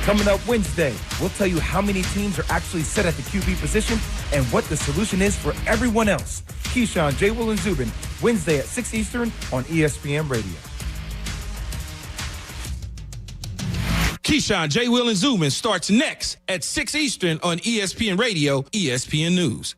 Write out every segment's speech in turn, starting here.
Coming up Wednesday, we'll tell you how many teams are actually set at the QB position and what the solution is for everyone else. Keyshawn, J. Will, and Zubin, Wednesday at 6 Eastern on ESPN Radio. Keyshawn, J. Will, and Zubin starts next at 6 Eastern on ESPN Radio, ESPN News.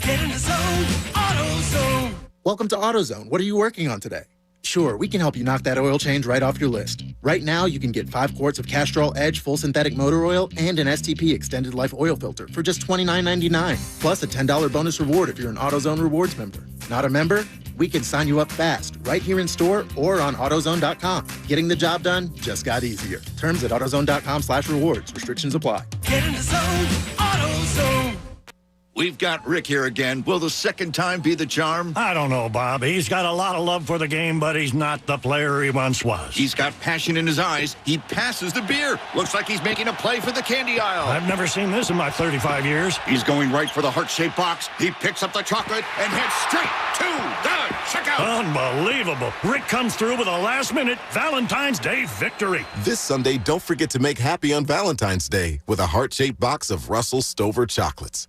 Get in the zone, AutoZone. Welcome to AutoZone. What are you working on today? Sure, we can help you knock that oil change right off your list. Right now, you can get 5 quarts of Castrol Edge full synthetic motor oil and an STP extended life oil filter for just $29.99, plus a $10 bonus reward if you're an AutoZone Rewards member. Not a member? We can sign you up fast, right here in store or on AutoZone.com. Getting the job done just got easier. Terms at AutoZone.com/rewards. Restrictions apply. Get in the zone, AutoZone. We've got Rick here again. Will the second time be the charm? I don't know, Bob. He's got a lot of love for the game, but he's not the player he once was. He's got passion in his eyes. He passes the beer. Looks like he's making a play for the candy aisle. I've never seen this in my 35 years. He's going right for the heart-shaped box. He picks up the chocolate and heads straight to the checkout. Unbelievable. Rick comes through with a last-minute Valentine's Day victory. This Sunday, don't forget to make happy on Valentine's Day with a heart-shaped box of Russell Stover chocolates.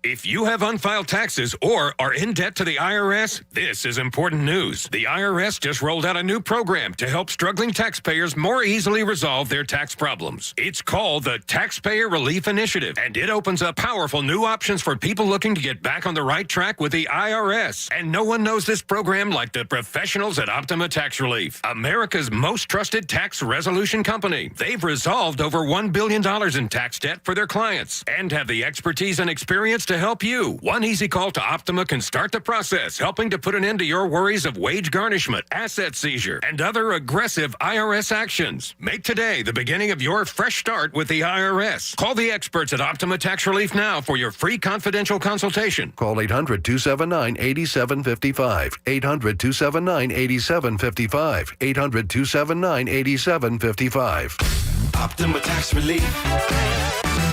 If you have unfiled taxes or are in debt to the IRS, this is important news. The IRS just rolled out a new program to help struggling taxpayers more easily resolve their tax problems. It's called the Taxpayer Relief Initiative, and it opens up powerful new options for people looking to get back on the right track with the IRS. And no one knows this program like the professionals at Optima Tax Relief, America's most trusted tax resolution company. They've resolved over $1 billion in tax debt for their clients and have the expertise and experience to help you. One easy call to Optima can start the process, helping to put an end to your worries of wage garnishment, asset seizure, and other aggressive IRS actions. Make today the beginning of your fresh start with the IRS. Call the experts at Optima Tax Relief now for your free confidential consultation. Call 800-279-8755. 800-279-8755. 800-279-8755. Optima Tax Relief.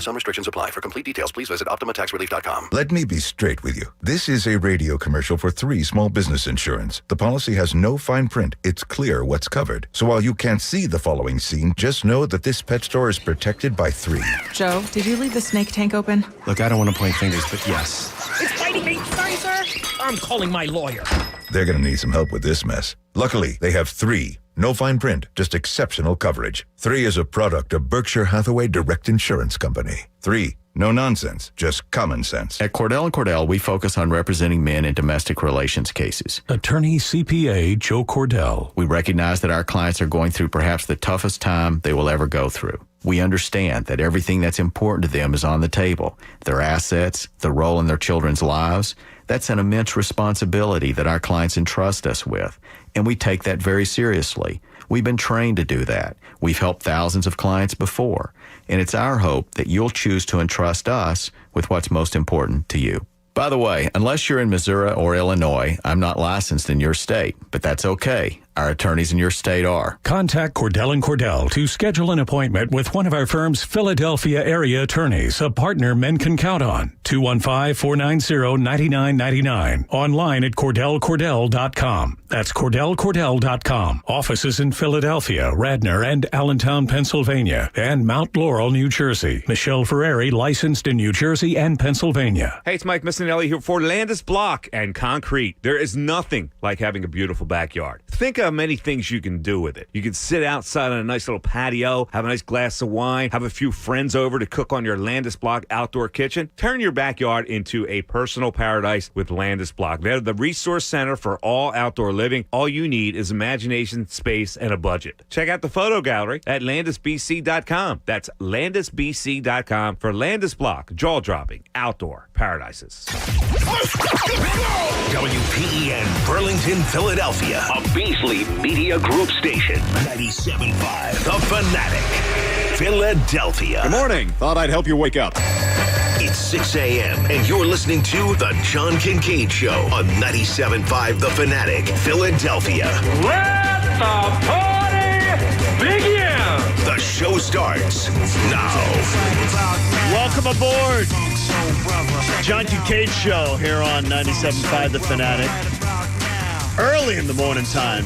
Some restrictions apply. For complete details, please visit OptimaTaxRelief.com. Let me be straight with you. This is a radio commercial for 3 small business insurance. The policy has no fine print. It's clear what's covered. So while you can't see the following scene, just know that this pet store is protected by 3. Joe, did you leave the snake tank open? Look, I don't want to point fingers, but yes. It's biting me. Sorry, sir. I'm calling my lawyer. They're going to need some help with this mess. Luckily, they have 3. No fine print, just exceptional coverage. 3 is a product of Berkshire Hathaway Direct Insurance Company. 3, no nonsense, just common sense. At Cordell & Cordell, we focus on representing men in domestic relations cases. Attorney CPA Joe Cordell. We recognize that our clients are going through perhaps the toughest time they will ever go through. We understand that everything that's important to them is on the table. Their assets, the role in their children's lives. That's an immense responsibility that our clients entrust us with, and we take that very seriously. We've been trained to do that. We've helped thousands of clients before, and it's our hope that you'll choose to entrust us with what's most important to you. By the way, unless you're in Missouri or Illinois, I'm not licensed in your state, but that's okay. Our attorneys in your state are. Contact Cordell & Cordell to schedule an appointment with one of our firm's Philadelphia area attorneys, a partner men can count on. 215-490-9999. Online at CordellCordell.com. That's CordellCordell.com. Offices in Philadelphia, Radnor, and Allentown, Pennsylvania, and Mount Laurel, New Jersey. Michelle Ferreri, licensed in New Jersey and Pennsylvania. Hey, it's Mike Missinelli here for Landis Block and Concrete. There is nothing like having a beautiful backyard. Think of many things you can do with it. You can sit outside on a nice little patio, have a nice glass of wine, have a few friends over to cook on your Landis Block outdoor kitchen. Turn your backyard into a personal paradise with Landis Block. They're the resource center for all outdoor living. All you need is imagination, space, and a budget. Check out the photo gallery at LandisBC.com. That's LandisBC.com for Landis Block, jaw-dropping outdoor paradises. WPEN Burlington, Philadelphia, a Beasley Media Group station. 97.5 The Fanatic, Philadelphia. Good morning. Thought I'd help you wake up. It's 6 a.m. and you're listening to The John Kincade Show on 97.5 The Fanatic, Philadelphia. Let the party begin! The show starts now. Welcome aboard. John Kincade Show here on 97.5 The Fanatic. Early in the morning time.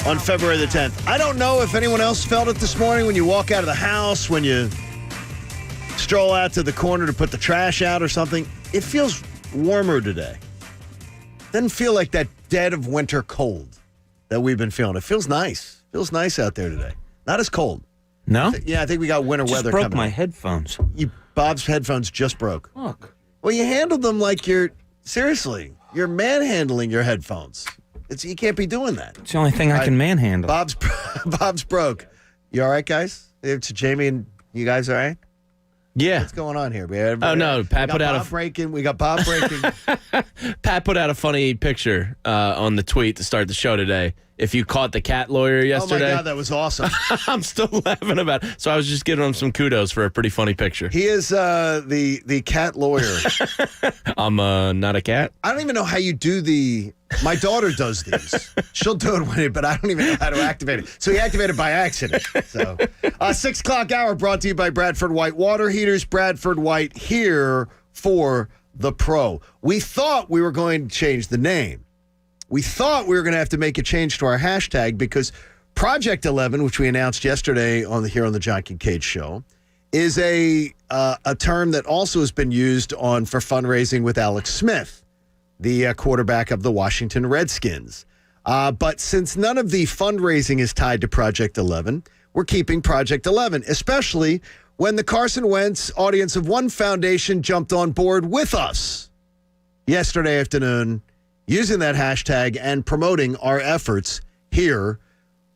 on February the 10th. I don't know if anyone else felt it this morning when you walk out of the house, when you stroll out to the corner to put the trash out or something. It feels warmer today. Doesn't feel like that dead of winter cold that we've been feeling. It feels nice. Feels nice out there today. Not as cold. No? I think we got winter weather coming. Just broke my headphones. Bob's headphones just broke. Look. Well, you handled them like you're manhandling your headphones. You can't be doing that. It's the only thing I can manhandle. Bob's broke. You all right, guys? It's Jamie and you guys all right? Yeah. What's going on here? Man? Oh, no. Pat put out We got Bob breaking. Pat put out a funny picture on the tweet to start the show today. If you caught the cat lawyer yesterday. Oh, my God, that was awesome. I'm still laughing about it. So I was just giving him some kudos for a pretty funny picture. He is the cat lawyer. I'm not a cat. I don't even know how you do my daughter does these. She'll do it but I don't even know how to activate it. So he activated by accident. So 6 o'clock hour brought to you by Bradford White Water Heaters. Bradford White here for the pro. We thought we were going to change the name. We thought we were going to have to make a change to our hashtag because Project 11, which we announced yesterday here on the John Kincade Show, is a term that also has been used for fundraising with Alex Smith, the quarterback of the Washington Redskins. But since none of the fundraising is tied to Project 11, we're keeping Project 11, especially when the Carson Wentz Audience of One Foundation jumped on board with us yesterday afternoon, using that hashtag and promoting our efforts here.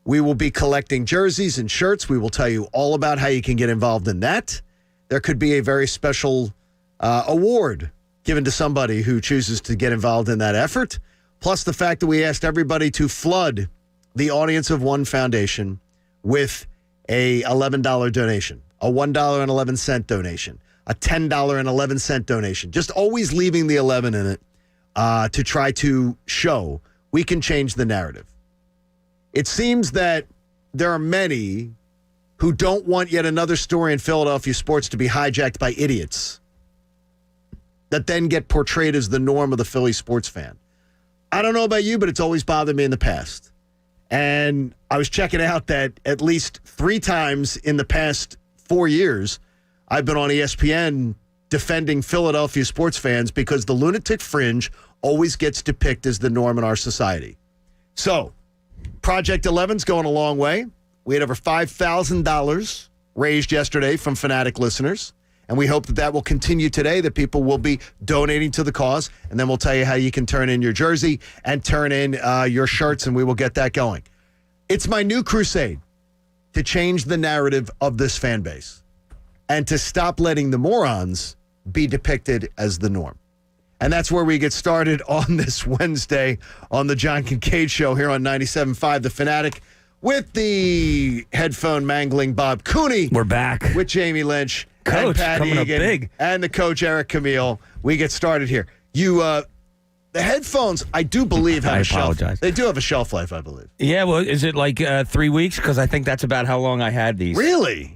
We will be collecting jerseys and shirts. We will tell you all about how you can get involved in that. There could be a very special award given to somebody who chooses to get involved in that effort. Plus the fact that we asked everybody to flood the Audience of One Foundation with a $11 donation, a $1.11 donation, a $10.11 donation. Just always leaving the 11 in it. To try to show we can change the narrative. It seems that there are many who don't want yet another story in Philadelphia sports to be hijacked by idiots that then get portrayed as the norm of the Philly sports fan. I don't know about you, but it's always bothered me in the past. And I was checking out that at least 3 times in the past 4 years, I've been on ESPN defending Philadelphia sports fans because the lunatic fringe always gets depicted as the norm in our society. So, Project 11's going a long way. We had over $5,000 raised yesterday from Fanatic listeners, and we hope that will continue today, that people will be donating to the cause, and then we'll tell you how you can turn in your jersey and turn in your shirts, and we will get that going. It's my new crusade to change the narrative of this fan base and to stop letting the morons be depicted as the norm. And that's where we get started on this Wednesday on the John Kincade Show here on 97.5 The Fanatic with the headphone mangling Bob Cooney. We're back. With Jamie Lynch. Coach, and Pat coming Egan, up big. And the coach, Eric Camille. We get started here. The headphones, I do believe, have a shelf. They do have a shelf life, I believe. Yeah, well, is it like 3 weeks? Because I think that's about how long I had these. Really?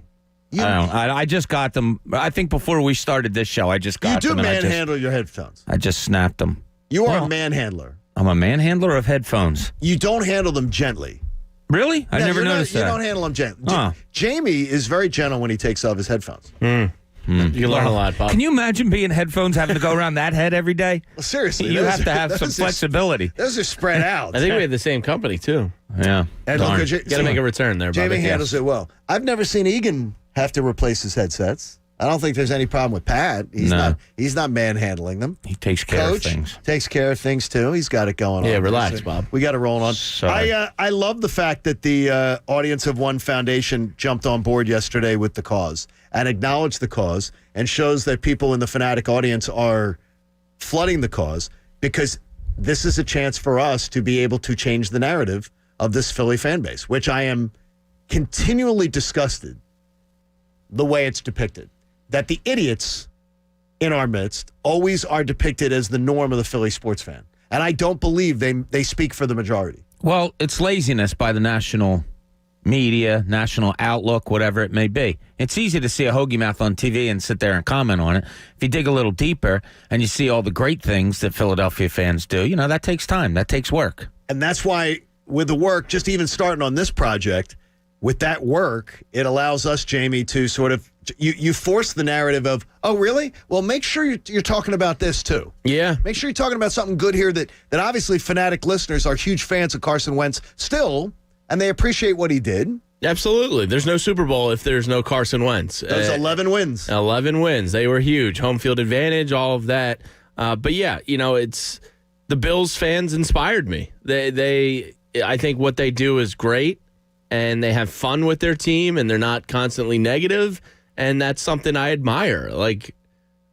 I don't know. I just got them. I think before we started this show, I just got them. You do manhandle your headphones. I just snapped them. You are a manhandler. I'm a manhandler of headphones. You don't handle them gently. Really? I never noticed that. You don't handle them gently. Jamie is very gentle when he takes off his headphones. You learn a lot, Bob. Can you imagine being headphones having to go around that head every day? Well, seriously. You have to have some flexibility. Those are spread out. I think we have the same company, too. Yeah. And got to make a return there, Bob. Jamie handles it well. I've never seen Egan have to replace his headsets. I don't think there's any problem with Pat. He's not manhandling them. He takes care of things. Takes care of things too. He's got it going on. Yeah, relax, Bob. We got it rolling on. Sorry. I love the fact that the Audience of One Foundation jumped on board yesterday with the cause and acknowledged the cause and shows that people in the Fanatic audience are flooding the cause because this is a chance for us to be able to change the narrative of this Philly fan base, which I am continually disgusted the way it's depicted. That the idiots in our midst always are depicted as the norm of the Philly sports fan. And I don't believe they speak for the majority. Well, it's laziness by the national media, national outlook, whatever it may be. It's easy to see a hoagie mouth on TV and sit there and comment on it. If you dig a little deeper and you see all the great things that Philadelphia fans do, that takes time. That takes work. And that's why with the work, just even starting on this project, with that work, it allows us, Jamie, to sort of you force the narrative of, oh, really? Well, make sure you're talking about this too. Yeah. Make sure you're talking about something good here that obviously Fanatic listeners are huge fans of Carson Wentz still, and they appreciate what he did. Absolutely. There's no Super Bowl if there's no Carson Wentz. Those 11 wins. 11 wins. They were huge. Home field advantage, all of that. But yeah, it's the Bills fans inspired me. I think what they do is great, and they have fun with their team, and they're not constantly negative, and that's something I admire. Like,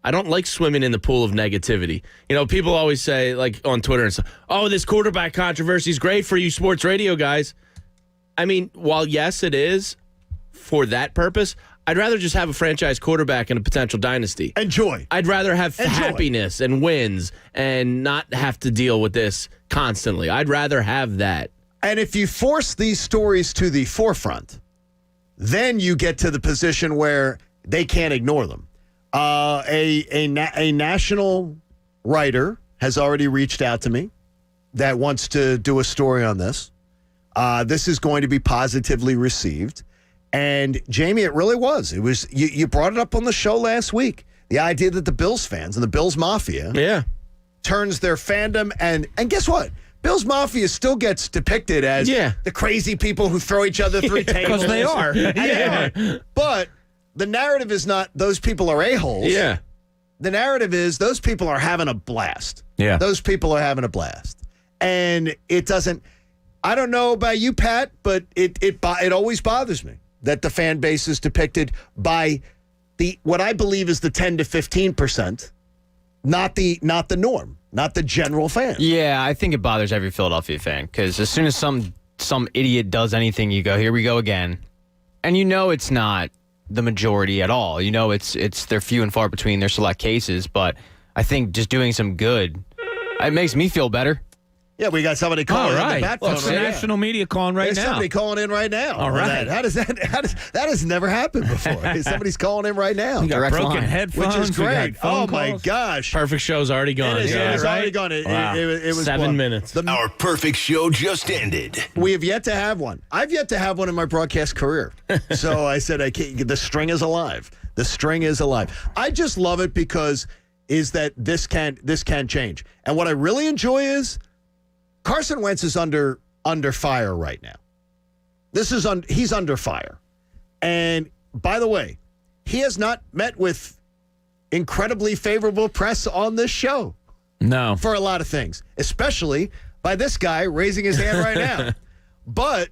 I don't like swimming in the pool of negativity. People always say, like on Twitter and stuff, oh, this quarterback controversy is great for you sports radio guys. I mean, while yes, it is for that purpose, I'd rather just have a franchise quarterback in a potential dynasty. Enjoy. I'd rather have happiness and wins and not have to deal with this constantly. I'd rather have that. And if you force these stories to the forefront, then you get to the position where they can't ignore them. A national writer has already reached out to me that wants to do a story on this. This is going to be positively received. And, Jamie, it really was. It was you brought it up on the show last week. The idea that the Bills fans and the Bills Mafia turns their fandom. And guess what? Bills Mafia still gets depicted as the crazy people who throw each other through tables. Because they are. They are. But the narrative is not those people are a-holes. Yeah. The narrative is those people are having a blast. Yeah. Those people are having a blast. And it doesn't... I don't know about you, Pat, but it always bothers me that the fan base is depicted by what I believe is the 10 to 15%, not the norm, not the general fan. Yeah, I think it bothers every Philadelphia fan because as soon as some idiot does anything, you go, here we go again, and it's not the majority at all. It's they're few and far between. Their select cases, but I think just doing some good, it makes me feel better. Yeah, we got somebody calling in the bat phone. It's the national media calling right There's now. somebody calling in right now. All right. That has never happened before. Somebody's calling in right now. We got broken headphones. Which is great. Oh, my gosh. Perfect show's already gone. It is already gone. It was 7 minutes. Our perfect show just ended. We have yet to have one. I've yet to have one in my broadcast career. So I said, the string is alive. The string is alive. I just love it because this can change. And what I really enjoy is Carson Wentz is under fire right now. He's under fire. And by the way, he has not met with incredibly favorable press on this show. No. For a lot of things, especially by this guy raising his hand right now. But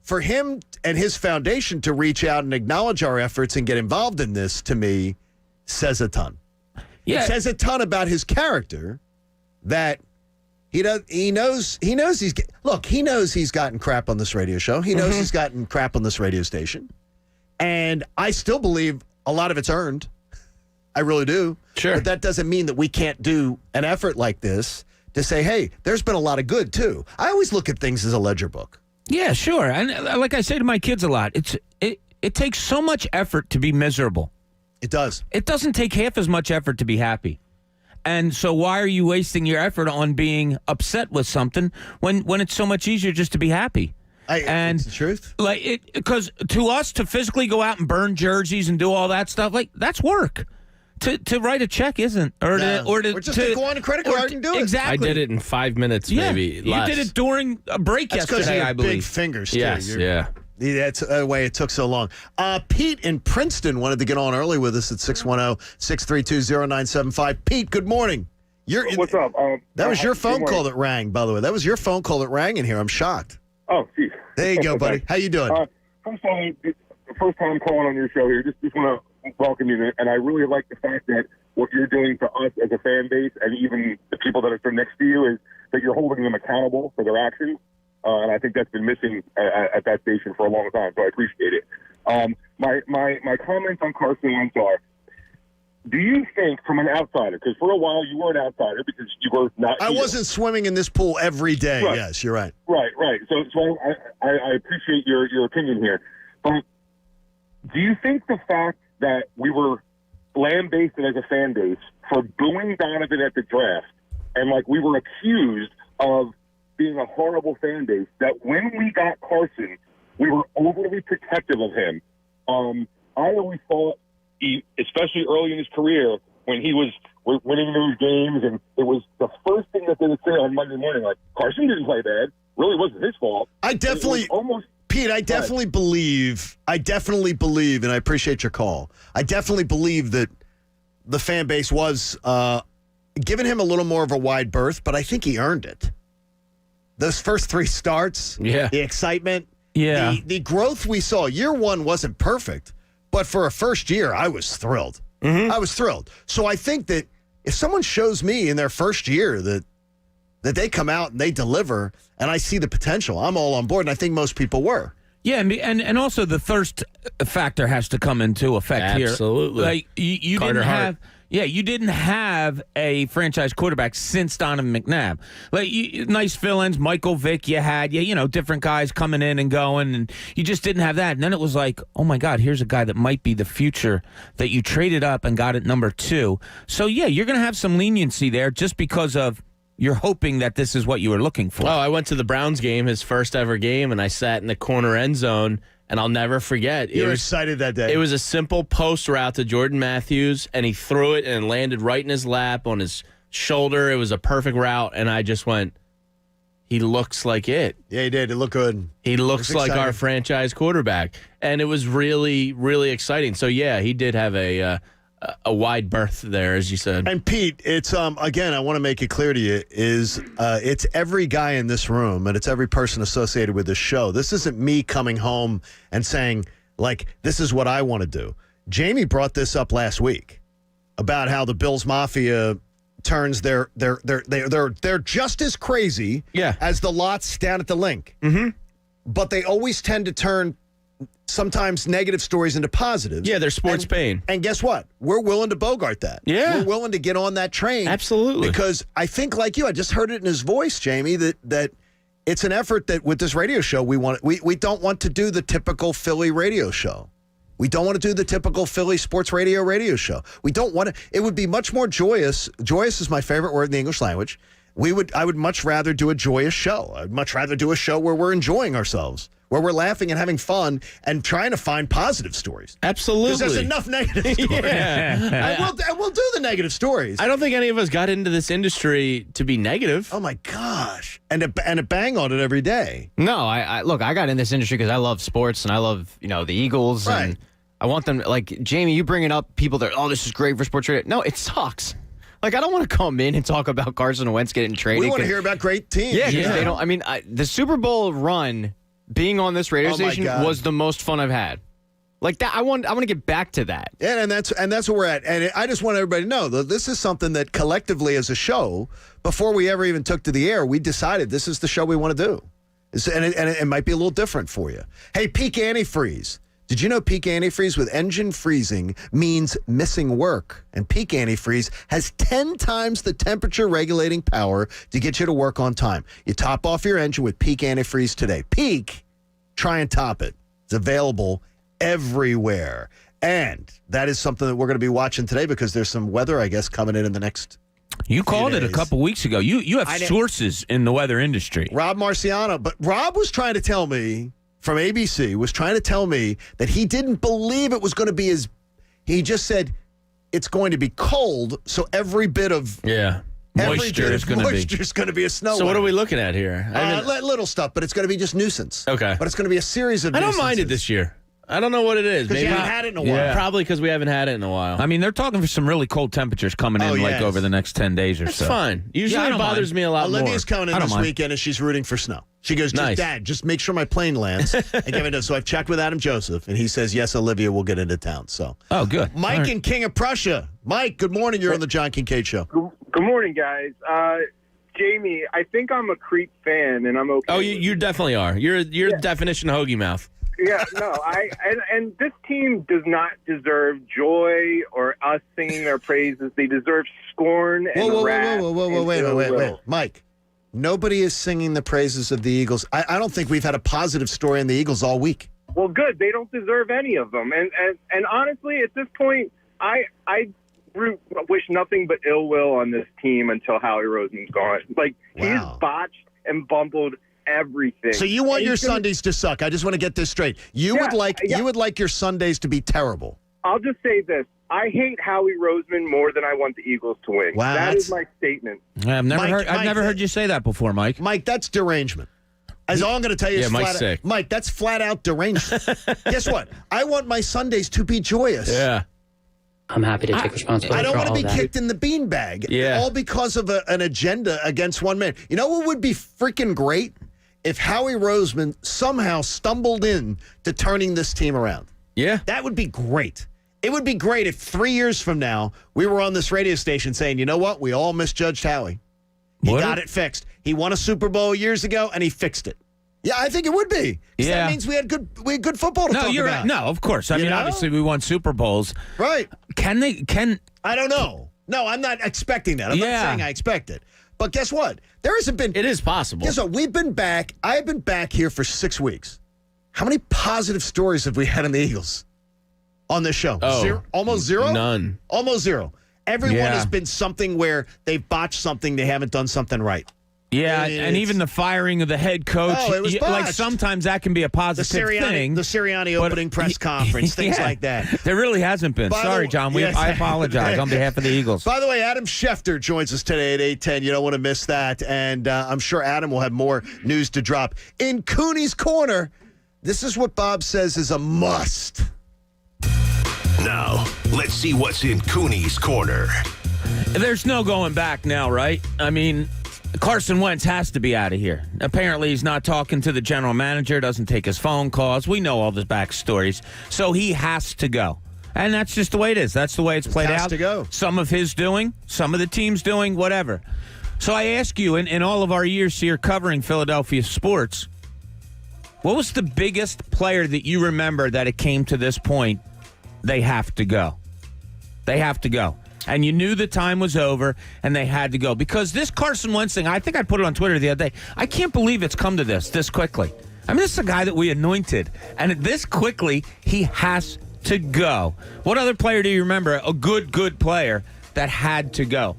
for him and his foundation to reach out and acknowledge our efforts and get involved in this, to me, says a ton. Yeah. It says a ton about his character that he knows he's gotten crap on this radio show. He knows he's gotten crap on this radio station. And I still believe a lot of it's earned. I really do. Sure. But that doesn't mean that we can't do an effort like this to say, hey, there's been a lot of good too. I always look at things as a ledger book. Yeah, sure. And like I say to my kids a lot, it takes so much effort to be miserable. It does. It doesn't take half as much effort to be happy. And so why are you wasting your effort on being upset with something when it's so much easier just to be happy? It's the truth. Because to us, to physically go out and burn jerseys and do all that stuff, that's work. To write a check isn't, or just to go on a credit card and do it. Exactly. I did it in 5 minutes, maybe. You did it during a break That's yesterday, I believe. Big fingers. Too. Yes, yeah. That's the way it took so long. Pete in Princeton wanted to get on early with us at 610-632-0975. Pete, good morning. What's up? That was your phone call that rang, by the way. That was your phone call that rang in here. I'm shocked. Oh, geez. There you go, buddy. How you doing? First of all, it's the first time calling on your show here. Just want to welcome you. And I really like the fact that what you're doing to us as a fan base and even the people that are sitting next to you is that you're holding them accountable for their actions. And I think that's been missing at that station for a long time, so I appreciate it. My comments on Carson Wentz are, do you think from an outsider, because for a while you were an outsider because you were not... I wasn't swimming in this pool every day. Right. Yes, you're right. Right. So I appreciate your opinion here. But do you think the fact that we were lambasted as a fan base for booing Donovan at the draft and we were accused of being a horrible fan base, that when we got Carson, we were overly protective of him. I always thought, especially early in his career, when he was winning those games, and it was the first thing that they would say on Monday morning, like, Carson didn't play bad. Really wasn't his fault. I definitely, Pete, I definitely believe, and I appreciate your call, I definitely believe that the fan base was giving him a little more of a wide berth, but I think he earned it. Those first 3 starts, the excitement, the growth we saw. Year 1 wasn't perfect, but for a first year, I was thrilled. I was thrilled. So I think that if someone shows me in their first year that they come out and they deliver, and I see the potential, I'm all on board, and I think most people were. Yeah, and also the thirst factor has to come into effect here. Absolutely. Like you didn't have. Yeah, you didn't have a franchise quarterback since Donovan McNabb. Like, nice fill-ins, Michael Vick, you had, different guys coming in and going, and you just didn't have that. And then it was like, oh, my God, here's a guy that might be the future that you traded up and got at number 2. So, yeah, you're going to have some leniency there just because of you're hoping that this is what you were looking for. Oh, I went to the Browns game, his first ever game, and I sat in the corner end zone. And I'll never forget. You were excited that day. It was a simple post route to Jordan Matthews, and he threw it and landed right in his lap on his shoulder. It was a perfect route, and I just went, he looks like it. Yeah, he did. It looked good. He looks like our franchise quarterback. And it was really, really exciting. So, yeah, he did have a wide berth there, as you said. And Pete, it's again, I want to make it clear to you, it's every guy in this room and it's every person associated with this show. This isn't me coming home and saying, like, this is what I want to do. Jamie brought this up last week about how the Bills Mafia turns they're just as crazy as the lots down at the link. But they always tend to turn sometimes negative stories into positives. Yeah, they're sports pain. And guess what? We're willing to bogart that. Yeah. We're willing to get on that train. Absolutely. Because I think, like you, I just heard it in his voice, Jamie, that it's an effort that with this radio show we don't want to do the typical Philly radio show. We don't want to do the typical Philly sports radio show. We don't want to. It would be much more joyous. Joyous is my favorite word in the English language. I would much rather do a joyous show. I'd much rather do a show where we're enjoying ourselves, where we're laughing and having fun and trying to find positive stories. Absolutely. Because there's enough negative stories. And we'll do the negative stories. I don't think any of us got into this industry to be negative. Oh, my gosh. And to bang on it every day. No, look, I got in this industry because I love sports and I love, the Eagles. Right. And I want them, like, Jamie, you bringing up people that, this is great for sports radio. No, it sucks. Like, I don't want to come in and talk about Carson Wentz getting traded. We want to hear about great teams. Yeah, because they don't. I mean, the Super Bowl run, being on this radio station was the most fun I've had. Like that, I want to get back to that. And that's where we're at. And I just want everybody to know that this is something that collectively as a show, before we ever even took to the air, we decided this is the show we want to do. And it might be a little different for you. Hey, peak antifreeze. Did you know peak antifreeze with engine freezing means missing work? And peak antifreeze has 10 times the temperature regulating power to get you to work on time. You top off your engine with peak antifreeze today. Peak, try and top it. It's available everywhere. And that is something that we're going to be watching today because there's some weather, I guess, coming in the next You called it a couple weeks ago. You have sources in the weather industry. Rob Marciano. But Rob was trying to tell me, from ABC, was trying to tell me that he didn't believe it was going to be he just said it's going to be cold, so every bit of moisture is going to be a snow. So what are we looking at here? Little stuff, but it's going to be just nuisance. Okay. But it's going to be a series of I don't mind it this year. I don't know what it is. Because you haven't had it in a while. Yeah. Probably because we haven't had it in a while. I mean, they're talking for some really cold temperatures coming in over the next 10 days or That's so. fine. Usually it bothers me a lot more. Olivia's coming in this weekend and she's rooting for snow. She goes, Dad, just make sure my plane lands. And give it so I've checked with Adam Joseph, and he says, yes, Olivia will get into town. So, good. Mike in King of Prussia. Mike, good morning. You're on the John Kincade Show. Good morning, guys. Jamie, I think I'm a creep fan, and I'm okay. Oh, you definitely are. You're the definition of hoagie mouth. Yeah, no, and this team does not deserve joy or us singing their praises. They deserve scorn and wrath. Whoa, wait. Mike, nobody is singing the praises of the Eagles. I don't think we've had a positive story on the Eagles all week. Well, good. They don't deserve any of them. And honestly, at this point, I wish nothing but ill will on this team until Howie Roseman's gone. Like, he's botched and bumbled everything. So you want And your he's gonna- Sundays to suck. I just want to get this straight. You Yeah, would like your Sundays to be terrible. I'll just say this. I hate Howie Roseman more than I want the Eagles to win. Wow, That that's- is my statement. I've never Mike, heard you say that before, Mike. Mike, that's derangement. As all I'm going to tell you Yeah, is Mike's flat sick. Mike, that's flat out derangement. Guess what? I want my Sundays to be joyous. Yeah. I'm happy to take responsibility I don't for want to all be of that. kicked in the beanbag. Yeah. All because of an agenda against one man. You know what would be freaking great? If Howie Roseman somehow stumbled in to turning this team around. Yeah. That would be great. It would be great if 3 years from now we were on this radio station saying, you know what? We all misjudged Howie. He got it fixed. He won a Super Bowl years ago, and he fixed it. Yeah, I think it would be. 'Cause Yeah. that means we had good football to No, talk you're about. right. No, of course. I You mean, know? obviously, we won Super Bowls. Right. Can I don't know. No, I'm not expecting that. I'm not saying I expect it. But guess what? There hasn't been. It is possible. Guess what? We've been back. I've been back here for 6 weeks. How many positive stories have we had on the Eagles on this show? Oh, Zero? Almost zero? None. Almost zero. Everyone Yeah. has been something where they've botched something, they haven't done something right. Yeah, And and even the firing of the head coach. Oh, it was like botched. sometimes that can be a The positive thing. Sirianni but- opening press conference, things Yeah. like that. There really hasn't been. By the Sorry, way- John. Yes. I apologize on behalf of the Eagles. By the way, Adam Schefter joins us today at 8:10. You don't want to miss that. And I'm sure Adam will have more news to drop. In Cooney's Corner, this is what Bob says is a must. Now, let's see what's in Cooney's Corner. There's no going back now, right? I mean, Carson Wentz has to be out of here. Apparently, he's not talking to the general manager, doesn't take his phone calls. We know all the backstories. So he has to go. And that's just the way it is. That's the way it's played Has out. to go. Some of his doing, some of the team's doing, whatever. So I ask you, in all of our years here covering Philadelphia sports, what was the biggest player that you remember that it came to this point, they have to go? They have to go. And you knew the time was over, and they had to go. Because this Carson Wentz thing, I think I put it on Twitter the other day. I can't believe it's come to this quickly. I mean, this is a guy that we anointed. And this quickly, he has to go. What other player do you remember, a good player, that had to go?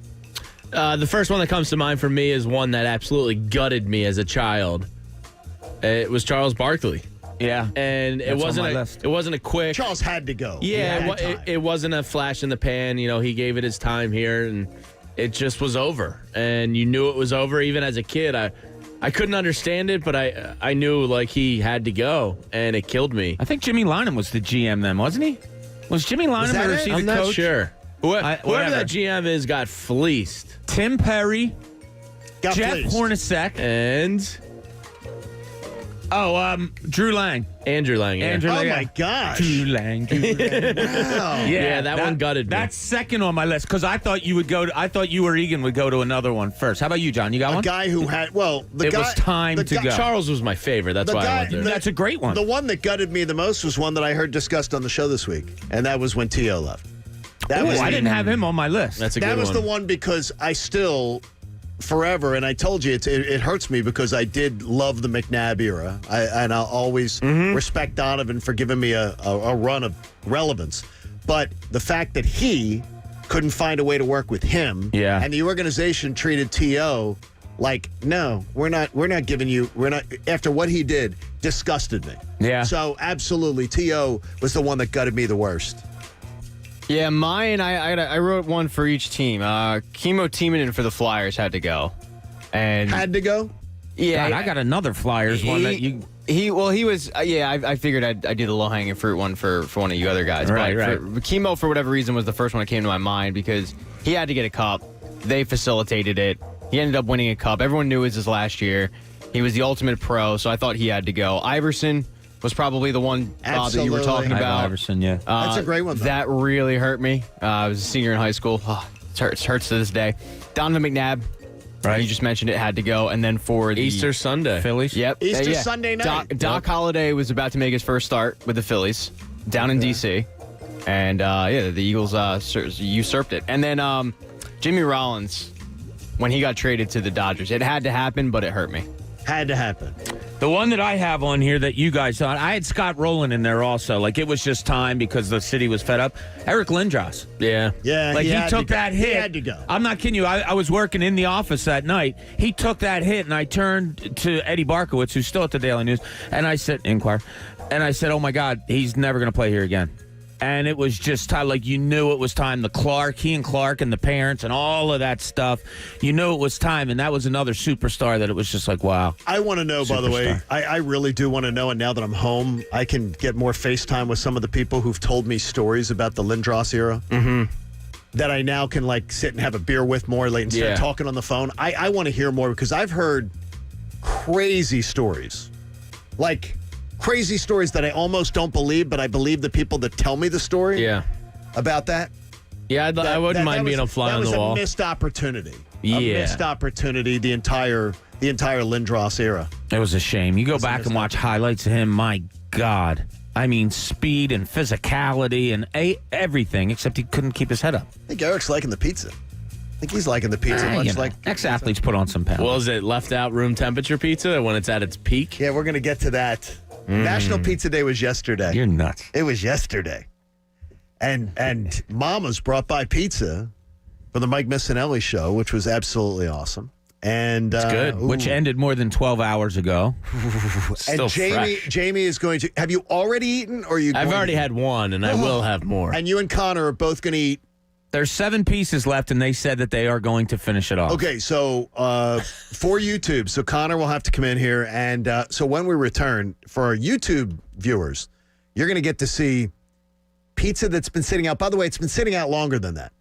The first one that comes to mind for me is one that absolutely gutted me as a child. It was Charles Barkley. Yeah, and it wasn't a quick. Charles had to go. Yeah, it wasn't a flash in the pan. You know, he gave it his time here, and it just was over. And you knew it was over. Even as a kid, I couldn't understand it, but I knew like he had to go, and it killed me. I think Jimmy Lynam was the GM then, wasn't he? Was Jimmy Lynam that or it? was he the I'm coach? not sure. Whoever whatever. that GM is got fleeced. Tim Perry, Got Jeff fleeced. Hornacek, and Drew Lang. Andrew Lang. Yeah. Andrew Lang. Oh, my gosh. Drew Lang. Wow. Yeah, that one gutted me. That's second on my list because I thought you would go. I thought you or Egan would go to another one first. How about you, John? You got A one? guy who had, well, the It guy. was time the to guy- go. Charles was my favorite. That's The why guy- I went there. That's a great one. The one that gutted me the most was one that I heard discussed on the show this week, and that was when T.O. left. That Ooh, was I the- didn't have him on my list. That's a that good was one. the one because I still, forever, and I told you it hurts me because I did love the McNabb era, and I'll always respect Donovan for giving me a run of relevance. But the fact that he couldn't find a way to work with him, Yeah. and the organization treated T.O. like, no, we're not giving you, after what he did, disgusted me. Yeah. So absolutely, T.O. was the one that gutted me the worst. Yeah, mine, I wrote one for each team. Kimo Timonen for the Flyers had to go. And Had to go? yeah, God, I got another Flyers one that you. He was I figured I'd do the low hanging fruit one for one of you other guys. Right, but right. Kimo, for whatever reason, was the first one that came to my mind because he had to get a cup. They facilitated it. He ended up winning a cup. Everyone knew it was his last year. He was the ultimate pro, so I thought he had to go. Iverson was probably the one that you were Absolutely. talking about. Iverson, yeah. That's a great one, though. That really hurt me. I was a senior in high school. Oh, it hurts to this day. Donovan McNabb. Right. You just mentioned it had to go. And then for the Easter Sunday. Phillies. Yep. Easter Sunday night. Doc Holliday was about to make his first start with the Phillies down in D.C. And, the Eagles usurped it. And then Jimmy Rollins, when he got traded to the Dodgers, it had to happen, but it hurt me. Had to happen. The one that I have on here that you guys saw, I had Scott Rowland in there also. Like, it was just time because the city was fed up. Eric Lindros. Yeah. Yeah, Like, he took that hit. He had to go. I'm not kidding you. I was working in the office that night. He took that hit, and I turned to Eddie Barkowitz, who's still at the Daily News, and I said, Inquirer, and I said, oh, my God, he's never going to play here again. And it was just time, like, you knew it was time. He and Clark and the parents and all of that stuff, you knew it was time. And that was another superstar that it was just like, wow. I want to know, by the way, I really do want to know. And now that I'm home, I can get more FaceTime with some of the people who've told me stories about the Lindros era. Mm-hmm. That I now can, like, sit and have a beer with more late instead of talking on the phone. I want to hear more because I've heard crazy stories. Like, crazy stories that I almost don't believe, but I believe the people that tell me the story about that. Yeah, I wouldn't mind being a fly on the wall. That was a missed opportunity. Yeah. A missed opportunity the entire Lindros era. It was a shame. You go back and watch highlights of him, my God. I mean, speed and physicality and everything, except he couldn't keep his head up. I think Eric's liking the pizza. I think he's liking the pizza much like ex-athletes put on some pounds. Well, is it left out room temperature pizza when it's at its peak? Yeah, we're going to get to that. National Pizza Day was yesterday. You're nuts. It was yesterday. And Mama's brought by pizza for the Mike Missinelli show, which was absolutely awesome. And it's good. Which ended more than 12 hours ago. And Jamie is going to. Have you already eaten, or you? I've already had one, and I will have more. And you and Connor are both going to eat. There's 7 pieces left, and they said that they are going to finish it off. Okay, so for YouTube, so Connor will have to come in here, and so when we return, for our YouTube viewers, you're going to get to see pizza that's been sitting out. By the way, it's been sitting out longer than that,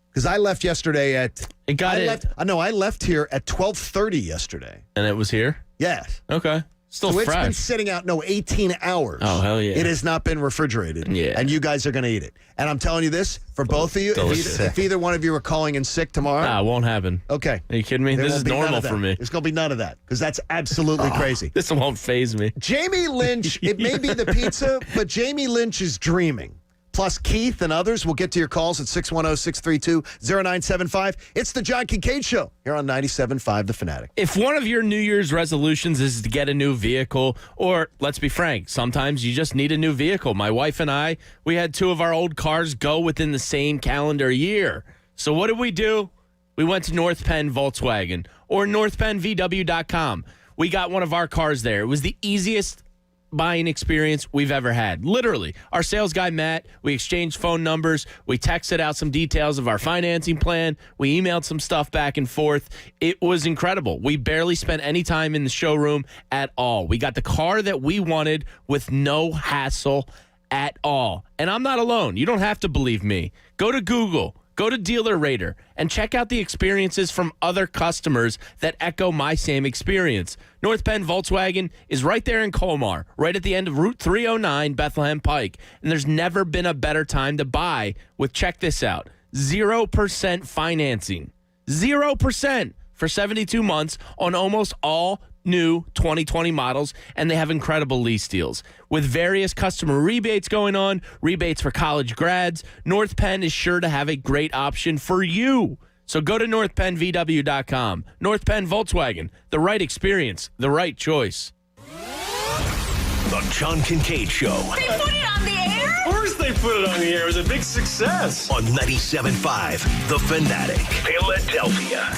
because I left yesterday at. I left here at 12:30 yesterday, and it was here. Yes. Okay. Still so fresh. It's been sitting out, 18 hours. Oh, hell yeah. It has not been refrigerated. Yeah. And you guys are going to eat it. And I'm telling you this, for both of you, if either one of you are calling in sick tomorrow. It won't happen. Okay. Are you kidding me? This is normal for me. There's going to be none of that, because that's absolutely crazy. This won't faze me. Jamie Lynch, it may be the pizza, but Jamie Lynch is dreaming. Plus Keith and others. We'll get to your calls at 610-632-0975. It's the John Kincade Show here on 97.5 The Fanatic. If one of your New Year's resolutions is to get a new vehicle, or let's be frank, sometimes you just need a new vehicle. My wife and I, we had 2 of our old cars go within the same calendar year. So what did we do? We went to North Penn Volkswagen or NorthPennVW.com. We got one of our cars there. It was the easiest buying experience we've ever had. Literally. Our sales guy, Matt, we exchanged phone numbers. We texted out some details of our financing plan. We emailed some stuff back and forth. It was incredible. We barely spent any time in the showroom at all. We got the car that we wanted with no hassle at all. And I'm not alone. You don't have to believe me. Go to Google. Go to Dealer Rater and check out the experiences from other customers that echo my same experience. North Penn Volkswagen is right there in Colmar, right at the end of Route 309, Bethlehem Pike. And there's never been a better time to buy with, check this out, 0% financing. 0% for 72 months on almost all new 2020 models, and they have incredible lease deals. With various customer rebates going on, rebates for college grads, North Penn is sure to have a great option for you. So go to NorthPennVW.com. North Penn Volkswagen, the right experience, the right choice. The John Kincade Show. They put it on the air? Of course they put it on the air. It was a big success. On 97.5 The Fanatic, Philadelphia.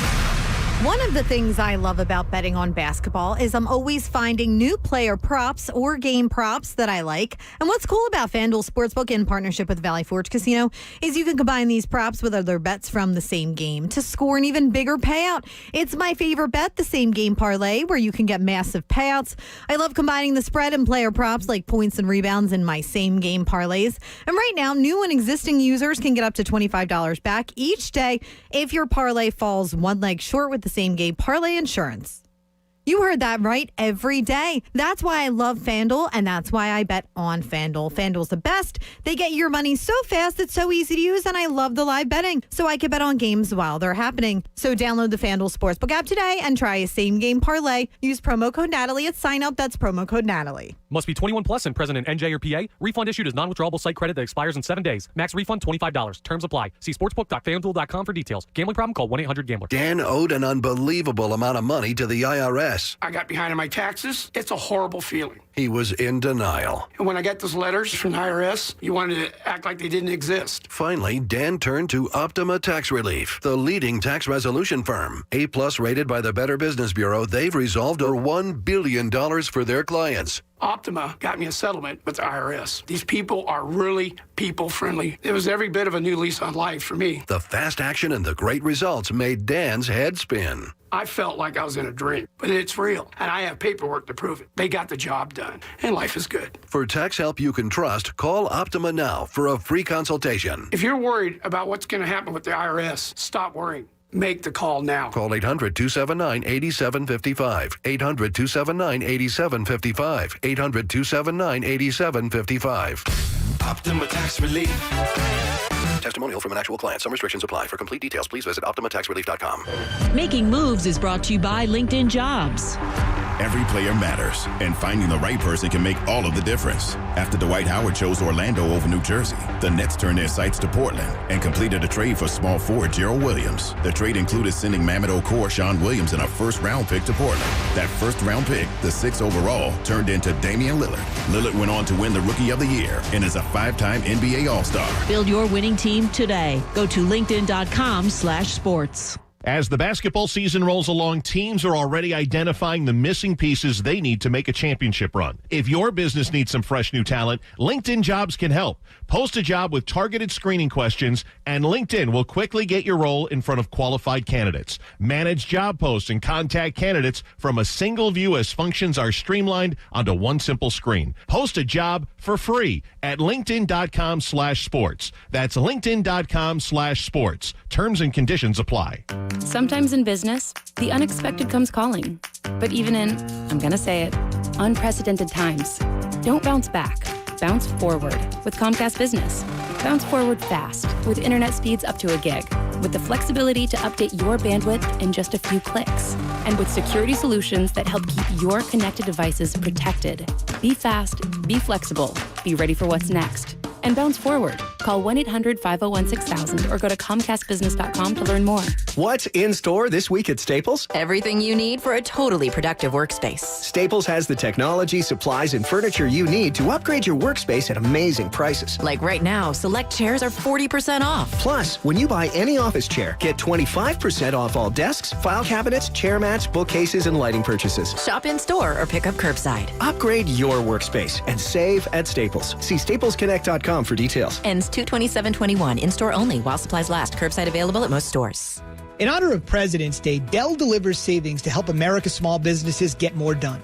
One of the things I love about betting on basketball is I'm always finding new player props or game props that I like. And what's cool about FanDuel Sportsbook in partnership with Valley Forge Casino is you can combine these props with other bets from the same game to score an even bigger payout. It's my favorite bet, the same game parlay, where you can get massive payouts. I love combining the spread and player props like points and rebounds in my same game parlays. And right now, new and existing users can get up to $25 back each day if your parlay falls one leg short with the same game parlay insurance. You heard that right, every day. That's why I love FanDuel, and that's why I bet on FanDuel. FanDuel's the best. They get your money so fast, it's so easy to use, and I love the live betting, so I can bet on games while they're happening. So download the FanDuel Sportsbook app today and try a same-game parlay. Use promo code Natalie at sign-up. That's promo code Natalie. Must be 21 plus and present in NJ or PA. Refund issued as non-withdrawable site credit that expires in 7 days. Max refund $25. Terms apply. See sportsbook.fanduel.com for details. Gambling problem? Call 1-800-GAMBLER. Dan owed an unbelievable amount of money to the IRS. IRS. I got behind on my taxes. It's a horrible feeling. He was in denial. And when I got those letters from the IRS, you wanted to act like they didn't exist. Finally, Dan turned to Optima Tax Relief, the leading tax resolution firm. A-plus rated by the Better Business Bureau, they've resolved over $1 billion for their clients. Optima got me a settlement with the IRS. These people are really people-friendly. It was every bit of a new lease on life for me. The fast action and the great results made Dan's head spin. I felt like I was in a dream, but it's real, and I have paperwork to prove it. They got the job done, and life is good. For tax help you can trust, call Optima now for a free consultation. If you're worried about what's going to happen with the IRS, stop worrying. Make the call now. Call 800-279-8755. 800-279-8755. 800-279-8755. Optima Tax Relief. Testimonial from an actual client. Some restrictions apply. For complete details, please visit OptimaTaxRelief.com. Making Moves is brought to you by LinkedIn Jobs. Every player matters, and finding the right person can make all of the difference. After Dwight Howard chose Orlando over New Jersey, the Nets turned their sights to Portland and completed a trade for small forward Gerald Williams. The trade included sending Mamadou Sean Williams and a first-round pick to Portland. That first-round pick, the 6th overall, turned into Damian Lillard. Lillard went on to win the Rookie of the Year and is a 5-time NBA All-Star. Build your winning team today. Go to linkedin.com/sports. As the basketball season rolls along, teams are already identifying the missing pieces they need to make a championship run. If your business needs some fresh new talent, LinkedIn Jobs can help. Post a job with targeted screening questions, and LinkedIn will quickly get your role in front of qualified candidates. Manage job posts and contact candidates from a single view as functions are streamlined onto one simple screen. Post a job for free at linkedin.com/sports. That's linkedin.com/sports. Terms and conditions apply. Sometimes in business, the unexpected comes calling. But even in, I'm going to say it, unprecedented times, don't bounce back. Bounce forward with Comcast Business. Bounce forward fast with internet speeds up to a gig, with the flexibility to update your bandwidth in just a few clicks, and with security solutions that help keep your connected devices protected. Be fast, be flexible, be ready for what's next. And bounce forward. Call 1-800-501-6000 or go to ComcastBusiness.com to learn more. What's in store this week at Staples? Everything you need for a totally productive workspace. Staples has the technology, supplies, and furniture you need to upgrade your workspace at amazing prices. Like right now, select chairs are 40% off. Plus, when you buy any office chair, get 25% off all desks, file cabinets, chair mats, bookcases, and lighting purchases. Shop in store or pick up curbside. Upgrade your workspace and save at Staples. See staplesconnect.com for details. Ends 2/27/21. In-store only while supplies last. Curbside available at most stores. In honor of President's Day, Dell delivers savings to help America's small businesses get more done.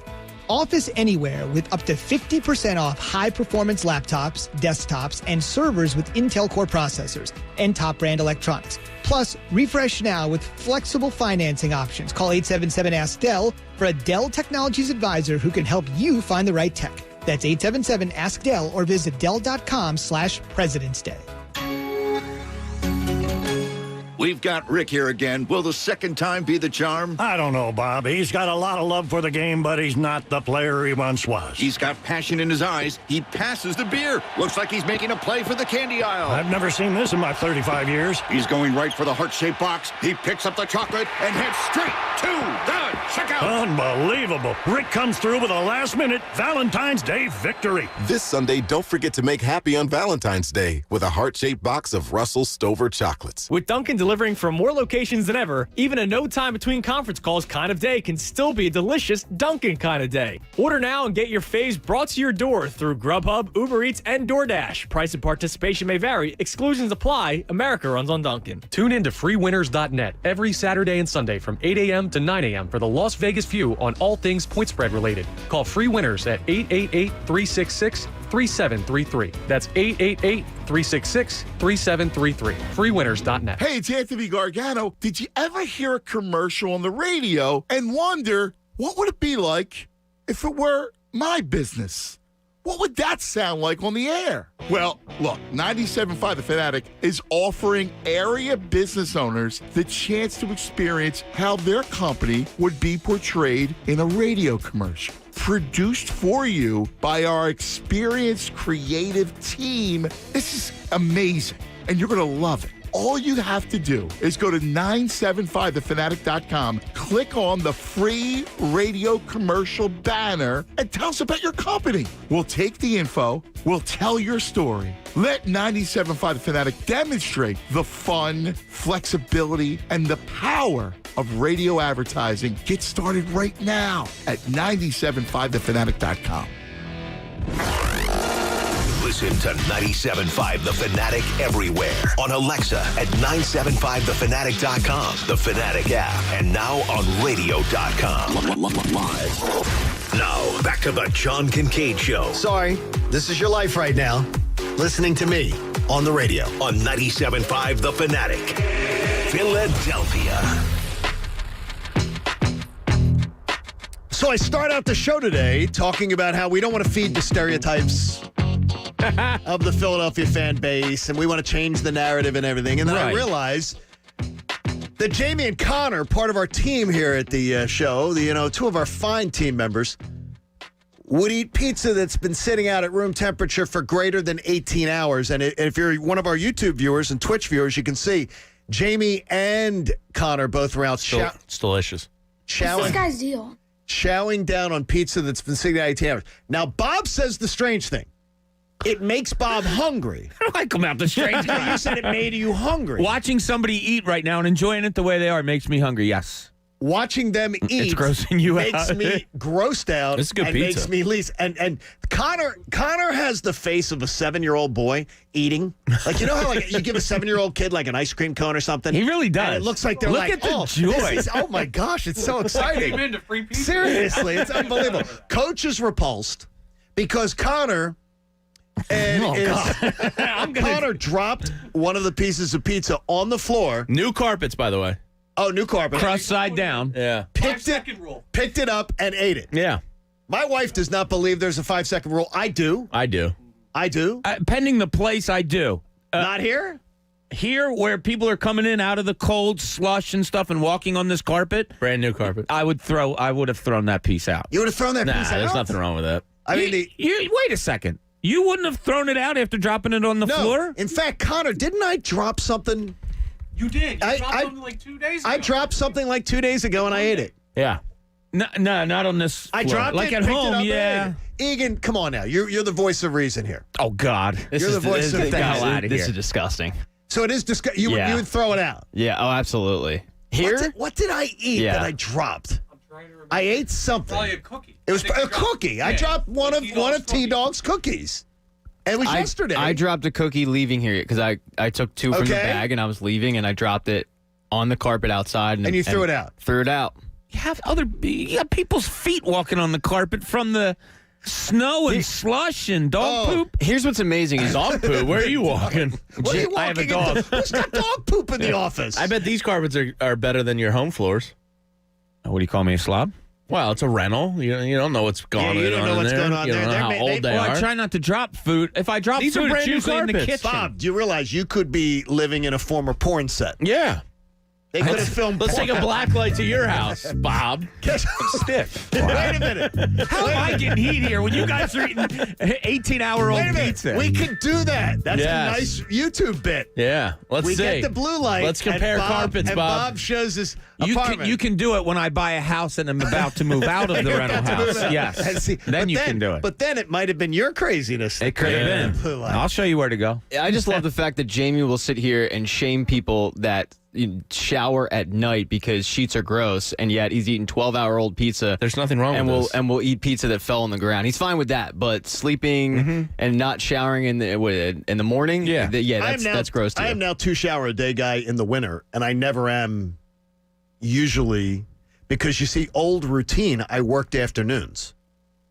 Office Anywhere with up to 50% off high-performance laptops, desktops, and servers with Intel Core processors and top brand electronics. Plus, refresh now with flexible financing options. Call 877-ASK-DELL for a Dell Technologies advisor who can help you find the right tech. That's 877-ASK-DELL or visit Dell.com/President's Day. We've got Rick here again. Will the second time be the charm? I don't know, Bob. He's got a lot of love for the game, but he's not the player he once was. He's got passion in his eyes. He passes the beer. Looks like he's making a play for the candy aisle. I've never seen this in my 35 years. He's going right for the heart-shaped box. He picks up the chocolate and heads straight to the checkout. Unbelievable. Rick comes through with a last-minute Valentine's Day victory. This Sunday, don't forget to make happy on Valentine's Day with a heart-shaped box of Russell Stover chocolates. With Dunkin' delivering from more locations than ever, even a no time between conference calls kind of day can still be a delicious Dunkin' kind of day. Order now and get your faves brought to your door through Grubhub, Uber Eats, and DoorDash. Price and participation may vary. Exclusions apply. America runs on Dunkin'. Tune in to freewinners.net every Saturday and Sunday from 8 a.m. to 9 a.m. for the Las Vegas view on all things point spread related. Call Free Winners at 888-366-3733. That's 888-366-3733. Freewinners.net. Hey, it's Anthony Gargano. Did you ever hear a commercial on the radio and wonder what would it be like if it were my business? What would that sound like on the air? Well, look, 97.5 The Fanatic is offering area business owners the chance to experience how their company would be portrayed in a radio commercial. Produced for you by our experienced creative team. This is amazing, and you're going to love it. All you have to do is go to 975thefanatic.com, click on the free radio commercial banner, and tell us about your company. We'll take the info, we'll tell your story. Let 97.5 The Fanatic demonstrate the fun, flexibility, and the power of radio advertising. Get started right now at 975thefanatic.com. Listen to 97.5 The Fanatic everywhere. On Alexa at 975thefanatic.com, the Fanatic app, and now on radio.com. Live. Now, back to the John Kincade Show. Sorry, this is your life right now. Listening to me on the radio. On 97.5 The Fanatic. Philadelphia. So I start out the show today talking about how we don't want to feed the stereotypes of the Philadelphia fan base, and we want to change the narrative and everything. And then I realize that Jamie and Connor, part of our team here at the show, two of our fine team members, would eat pizza that's been sitting out at room temperature for greater than 18 hours. And if you're one of our YouTube viewers and Twitch viewers, you can see Jamie and Connor both were out. It's delicious. What's this guy's deal? Chowing down on pizza that's been sitting out 18 hours. Now, Bob says the strange thing. It makes Bob hungry. How do I come out the strange thing? You said it made you hungry. Watching somebody eat right now and enjoying it the way they are makes me hungry, yes. Watching them eat it's grossing you makes out. me grossed out. It's good and pizza. Makes me least. And Connor has the face of a 7-year-old boy eating. Like, you know how like you give a 7-year-old kid like an ice cream cone or something? He really does. And it looks like they're Look like, at the oh, joy. Oh my gosh, it's so exciting. Came into free pizza. Seriously, it's unbelievable. Coach is repulsed because Connor Connor dropped one of the pieces of pizza on the floor. New carpets, by the way. Oh, new carpet. Crust side down. Yeah. Picked it up and ate it. Yeah. My wife does not believe there's a 5-second rule. I do. I do. Pending the place, I do. Not here? Here, where people are coming in out of the cold slush and stuff and walking on this carpet. Brand new carpet. I would have thrown that piece out. You would have thrown that piece out? There's nothing wrong with that. Wait a second. You wouldn't have thrown it out after dropping it on the floor? In fact, Connor, didn't I drop something? You did. You dropped something like 2 days ago. I dropped something like 2 days ago and I ate it. Yeah. No, not on this floor. I dropped like it, at picked home, it up, yeah. Egan, come on now. You're the voice of reason here. Oh, God. You're the voice of reason. This is disgusting. So it is disgusting. You would throw it out. Yeah, oh, absolutely. Here? What did I eat that I dropped? I ate something. Probably a cookie. It was a cookie. I dropped one of T-Dog's cookies. And it was yesterday. I dropped a cookie leaving here because I took 2 from the bag and I was leaving and I dropped it on the carpet outside. And you threw it out? Threw it out. You have people's feet walking on the carpet from the snow and slush and dog poop. Here's what's amazing is dog poop. Where are you walking? What are you walking I have a dog. Who's got dog poop in the office? I bet these carpets are better than your home floors. What do you call me, a slob? Well, it's a rental. You don't know what's going on you don't know what's there. going on you there. don't know how old they are. I try not to drop food. If I drop These food, are brand it's new usually in the carpets. kitchen. Bob, do you realize you could be living in a former porn set? Yeah. They could have filmed. Let's take a black light to your house, Bob. Stiff. Wait a minute. How am I getting heat here when you guys are eating 18-hour-old Wait a minute. pizza? We could do that. That's Yes. a nice YouTube bit. Yeah. Let's We see. get the blue light. Let's compare and Bob, carpets, and Bob. Bob shows his You apartment. can do it when I buy a house and I'm about to move out of the rental house. Yes. And see, Then but you can do it. But then it might have been your craziness. It could have been. Blue light. I'll show you where to go. I just love the fact that Jamie will sit here and shame people that shower at night because sheets are gross, and yet he's eating 12-hour-old pizza. There's nothing wrong with this. And we'll eat pizza that fell on the ground. He's fine with that, but sleeping and not showering in the morning, that's gross to I you. am now 2-shower-a-day guy in the winter, and I never am usually because, you see, old routine, I worked afternoons.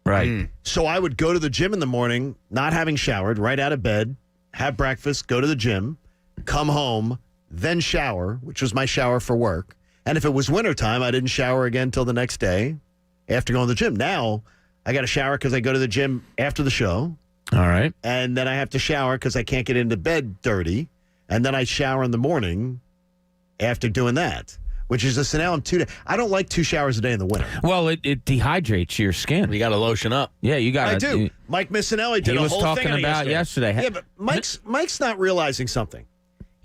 Right. So I would go to the gym in the morning, not having showered, right out of bed, have breakfast, go to the gym, come home, then shower, which was my shower for work. And if it was wintertime, I didn't shower again till the next day after going to the gym. Now, I got to shower because I go to the gym after the show. All right. And then I have to shower because I can't get into bed dirty. And then I shower in the morning after doing that, which is so now I'm 2 days. I don't like 2 showers a day in the winter. Well, it dehydrates your skin. You got to lotion up. Yeah, you got to. I do. Mike Missinelli did he a was whole talking thing on it about yesterday. Yeah, but Mike's not realizing something.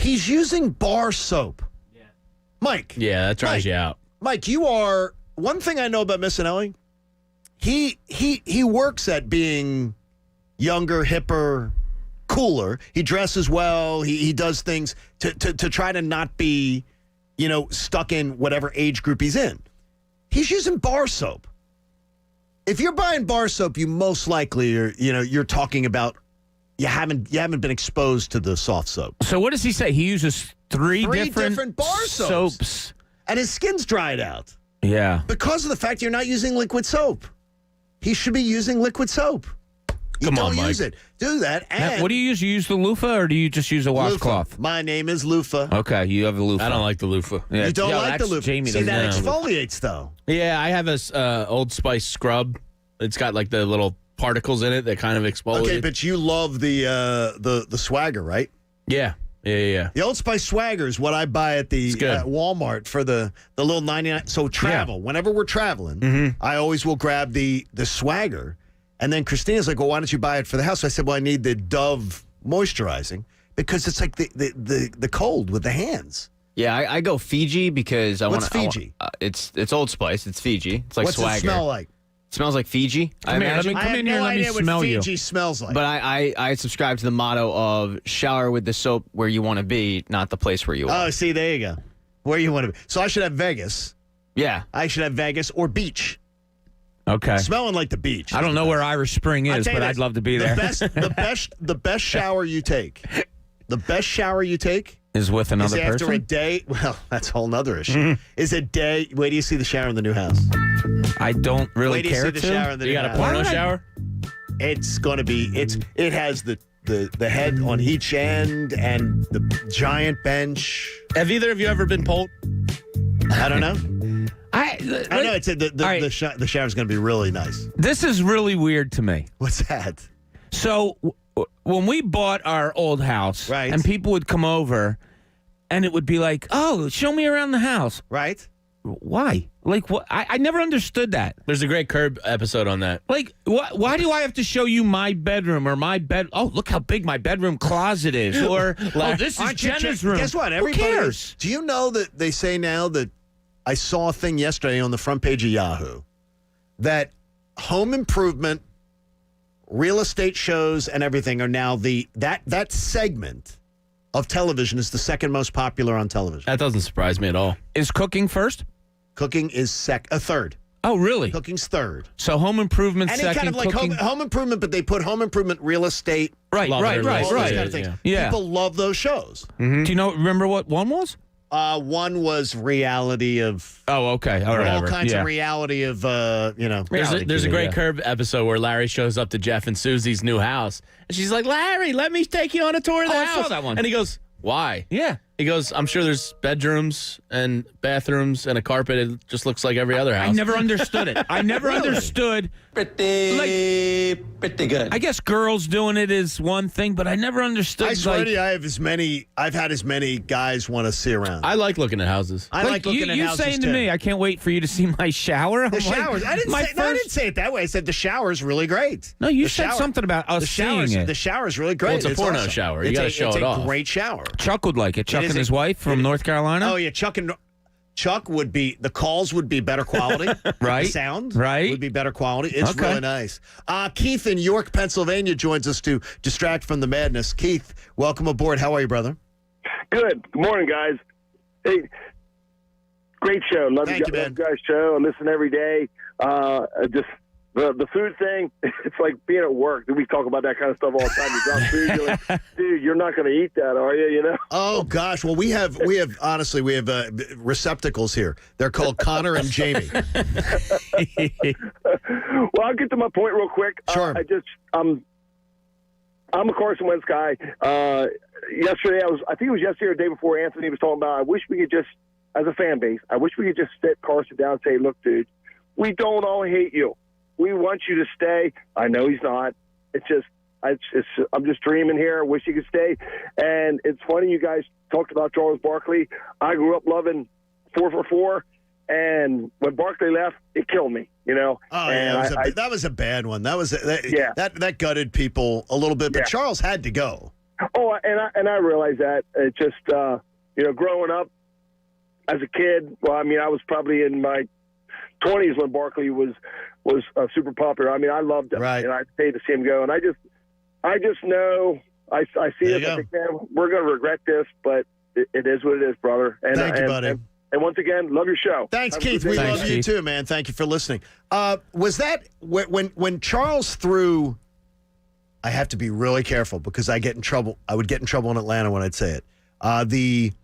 He's using bar soap. Yeah. Mike. Yeah, that dries you out. Mike, you are one thing I know about Missinelli. He works at being younger, hipper, cooler. He dresses well. He does things to try to not be, stuck in whatever age group he's in. He's using bar soap. If you're buying bar soap, you most likely are, you're talking about you haven't been exposed to the soft soap. So what does he say? He uses three different bar soaps. And his skin's dried out. Yeah. Because of the fact you're not using liquid soap. He should be using liquid soap. Come on, don't Mike. use it. Do that. And Now, what do you use? You use the loofah or do you just use a washcloth? My name is loofah. Okay, you have a loofah. I don't like the loofah. Yeah, You don't like the that's loofah. Jamie See, that doesn't know. exfoliates, though. Yeah, I have a Old Spice scrub. It's got like the little particles in it that kind of exfoliate. Okay, but you love the swagger, right? Yeah. The Old Spice swagger is what I buy at the Walmart for the little 99. So travel. Whenever we're traveling, I always will grab the swagger. And then Christina's like, well, why don't you buy it for the house? So I said, well, I need the Dove moisturizing because it's like the cold with the hands. Yeah, I go Fiji because I want. What's Fiji? It's Old Spice. It's Fiji. It's like What's swagger. it smell like? It smells like Fiji. I imagine. I have no idea what Fiji smells like. But I subscribe to the motto of shower with the soap where you want to be, not the place where you are. Oh, see, there you go. Where you want to be. So I should have Vegas. Yeah. I should have Vegas or beach. Okay. Smelling like the beach. I don't know where Irish Spring is, but I'd love to be there. The best shower you take. The best shower you take is with another is after person? a day. Well, that's a whole nother issue. Is a day. Wait do you see the shower in the new house? I don't really Wait do you care see the shower in the You new got a house. porno shower? It's going to be. It has the head on each end and the giant bench. Have either of you ever been pulled? I don't know. I know it's the shower's going to be really nice. This is really weird to me. What's that? So when we bought our old house, Right. and people would come over, and it would be like, "Oh, show me around the house." Right? Why? Like, what? I never understood that. There's a great Curb episode on that. Like, why do I have to show you my bedroom or my bed? Oh, look how big my bedroom closet is. Or, oh, this is Jenna's room. Guess what? Who cares? Do you know that they say now that I saw a thing yesterday on the front page of Yahoo that home improvement, real estate shows, and everything are now that segment of television is the second most popular on television. That doesn't surprise me at all. Is cooking first? Cooking is third. Oh, really? Cooking's third. So home improvement Any second, kind of like cooking. home improvement, but they put home improvement, real estate, Right. all those kind of things. Yeah. People love those shows. Do you remember what one was? One was reality of Oh, okay. All right. kinds of reality of There's a great Curb episode where Larry shows up to Jeff and Susie's new house, and she's like, "Larry, let me take you on a tour of the I house." saw that one. And he goes, "Why?" Yeah. He goes, "I'm sure there's bedrooms and bathrooms and a carpet. It just looks like every other house." I never understood it. I never understood. Pretty good. I guess girls doing it is one thing, but I never understood. I swear to you, I've had as many guys want to see around. I like looking at houses. I like looking at you houses saying to too. me, I can't wait for you to see my shower. The showers. I didn't say it that way. I said the shower's really great. No, you The said shower- something about us seeing it. The shower's really great. Well, it's a porno awesome. shower. You gotta show it's it off. a great shower. Chuck would like it. Chuck is and his a- wife from North Carolina. Oh yeah, Chuck would be, the calls would be better quality. Right. The sound Right. would be better quality. It's Okay. really nice. Keith in York, Pennsylvania joins us to distract from the madness. Keith, welcome aboard. How are you, brother? Good. Good morning, guys. Hey, great show. Love Thank you, man. love you guys' show. I listen every day. Just the food thing, it's like being at work. We talk about that kind of stuff all the time. You drop food, you're like, dude, you're not going to eat that, are you? You know? Oh gosh. Well, we have receptacles here. They're called Connor and Jamie. Well, I'll get to my point real quick. Sure. I'm a Carson Wentz guy. Yesterday, I think it was yesterday or the day before, Anthony was talking about, I wish we could just, as a fan base, I wish we could just sit Carson down and say, look, dude, we don't all hate you. We want you to stay. I know he's not. I'm just dreaming here. I wish he could stay. And it's funny you guys talked about Charles Barkley. I grew up loving 4-for-4, and when Barkley left, it killed me. You know. Oh, and yeah, that was a bad one. That yeah. that gutted people a little bit. But Yeah. Charles had to go. Oh, Oh, and I realize that. It just, growing up as a kid, well, I mean, I was probably in my 20s when Barkley was super popular. I mean, I loved him, and I paid to see him go. And I just know, I see it. I think, man, we're going to regret this, but it is what it is, brother. And, Thank you, buddy. And once again, love your show. Thanks, Keith. We love you too, man. Thank you for listening. Was that when Charles threw? I have to be really careful because I get in trouble. I would get in trouble in Atlanta when I'd say it. I don't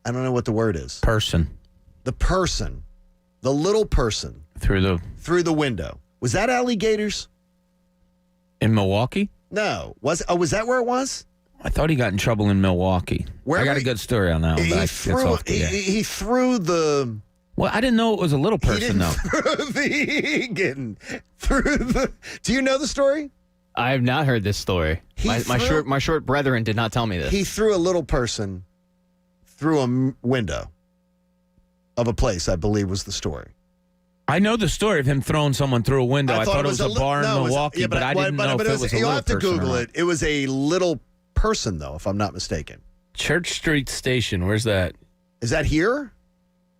know what the word is. The little person through the window. Was that alligators in Milwaukee? No. Was that where it was? I thought he got in trouble in Milwaukee. I got a good story on that one. He threw the... Well, I didn't know it was a little person, though. Do you know the story? I have not heard this story. My short brethren did not tell me this. He threw a little person through a window of a place, I believe was the story. I know the story of him throwing someone through a window. I thought it was a bar in Milwaukee, but I didn't know if it was a little person. You'll have to Google it. It was a little person, though, if I'm not mistaken. Church Street Station. Where's that? Is that here?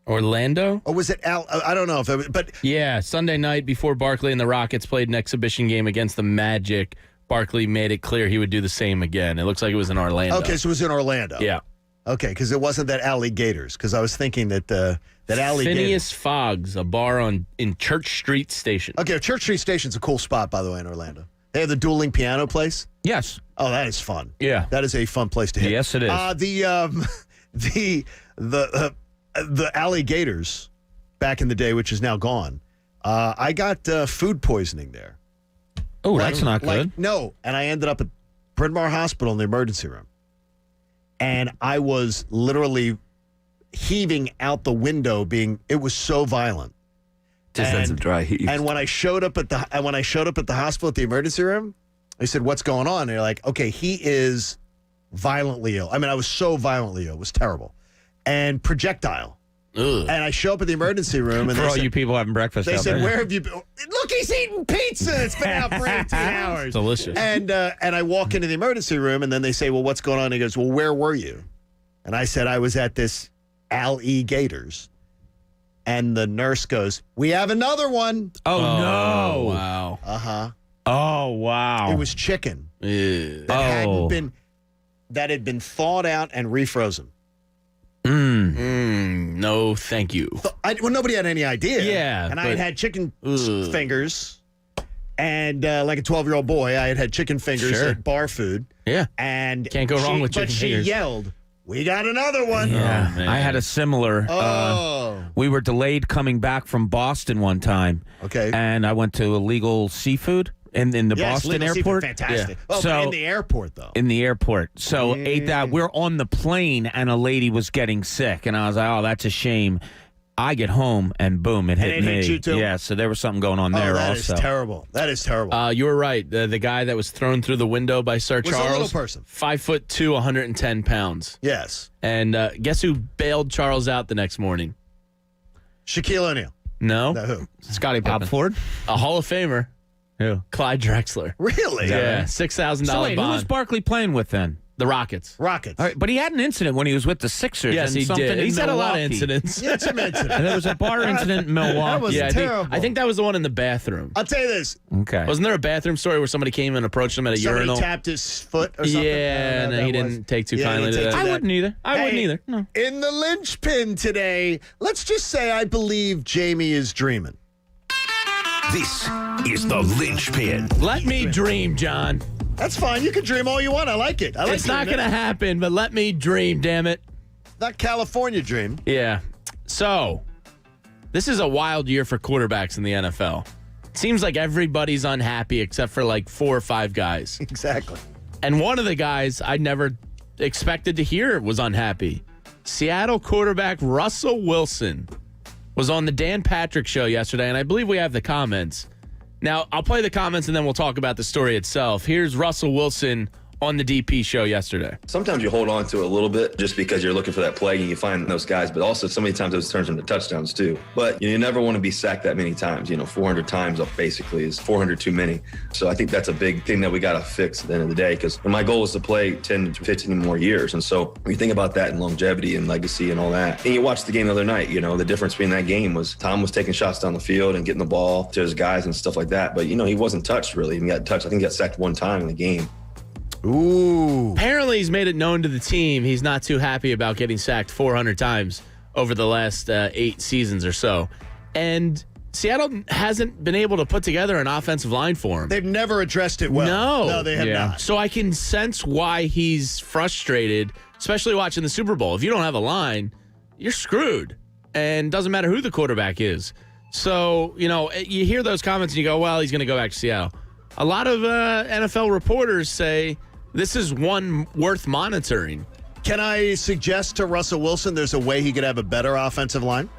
Orlando? Or was it I don't know if it was, but yeah, Sunday night before Barkley and the Rockets played an exhibition game against the Magic, Barkley made it clear he would do the same again. It looks like it was in Orlando. Okay, so it was in Orlando. Yeah. Okay, because it wasn't that alligators. Because I was thinking that alligator. Phineas Fogg's, a bar in Church Street Station. Okay, Church Street Station's a cool spot, by the way, in Orlando. They have the dueling piano place. Yes. Oh, that is fun. Yeah, that is a fun place to hit. Yes, it is. The alligators back in the day, which is now gone. I got food poisoning there. Oh, that's not good. No, and I ended up at Bryn Mawr Hospital in the emergency room. And I was literally heaving out the window. It was so violent. Just had some dry heat. And when I showed up at the hospital at the emergency room, I said, "What's going on?" And they're like, "Okay, he is violently ill." I mean, I was so violently ill; it was terrible. And projectile. Ugh. And I show up at the emergency room, and for all you people having breakfast, they out said, there. "Where have you been?" Look, he's eating pizza. It's been out for 18 hours. Delicious. And I walk into the emergency room, and then they say, "Well, what's going on?" And he goes, "Well, where were you?" And I said, "I was at this alligators." And the nurse goes, "We have another one." Oh no! Wow. Oh wow! It was chicken that had been thawed out and refrozen. No, thank you. Well, nobody had any idea. Yeah, and I had chicken fingers, and like a 12-year-old boy, I had chicken fingers at bar food. Yeah, and can't go wrong with chicken fingers. But she yelled, "We got another one!" Yeah, I had a similar. We were delayed coming back from Boston one time. Okay, and I went to illegal seafood. In the Boston airport. Fantastic. Yeah. Well, so, in the airport, though. In the airport. So ate that. We're on the plane, and a lady was getting sick. And I was like, oh, that's a shame. I get home, and boom, it hit me. Hit you too? Yeah, so there was something going on there that also. That is terrible. That is terrible. You were right. The guy that was thrown through the window by Sir Charles. Was a little person. 5'2", 110 pounds. Yes. And guess who bailed Charles out the next morning? Shaquille O'Neal. No. Who? Scotty Bob Ford? A Hall of Famer. Who? Clyde Drexler. Really? Yeah. $6,000 so wait, bond. who was Barkley playing with then? The Rockets. All right, but he had an incident when he was with the Sixers. Yes, and he did. He's had a lot of Milwaukee. incidents. He had some incidents. And there was a bar incident in Milwaukee. That was terrible. I think that was the one in the bathroom. I'll tell you this. Okay. Wasn't there a bathroom story where somebody came and approached him at a urinal? Somebody tapped his foot or something? Yeah, and he didn't take too kindly to that. I wouldn't either. I wouldn't either. No. In the linchpin today, let's just say I believe Jamie is dreaming. This is the linchpin. Let me dream, John. That's fine. You can dream all you want. I like it. It's not going to happen, but let me dream, damn it. Not California dream. Yeah. So, this is a wild year for quarterbacks in the NFL. It seems like everybody's unhappy except for like 4 or 5 guys. Exactly. And one of the guys I never expected to hear was unhappy. Seattle quarterback Russell Wilson was on the Dan Patrick Show yesterday, and I believe we have the comments. Now, I'll play the comments, and then we'll talk about the story itself. Here's Russell Wilson on the DP show yesterday. Sometimes you hold on to it a little bit just because you're looking for that play and you find those guys, but also so many times those turns into touchdowns too. But you never want to be sacked that many times. 400 times up basically is 400 too many. So I think that's a big thing that we got to fix at the end of the day, because my goal is to play 10 to 15 more years. And so when you think about that and longevity and legacy and all that, and you watched the game the other night, the difference between that game was Tom was taking shots down the field and getting the ball to his guys and stuff like that. But, he wasn't touched really. He got touched. I think he got sacked one time in the game. Ooh. Apparently, he's made it known to the team he's not too happy about getting sacked 400 times over the last 8 seasons or so. And Seattle hasn't been able to put together an offensive line for him. They've never addressed it well. No, they have not. So I can sense why he's frustrated, especially watching the Super Bowl. If you don't have a line, you're screwed. And doesn't matter who the quarterback is. So, you hear those comments and you go, well, he's going to go back to Seattle. A lot of NFL reporters say this is one worth monitoring. Can I suggest to Russell Wilson there's a way he could have a better offensive line?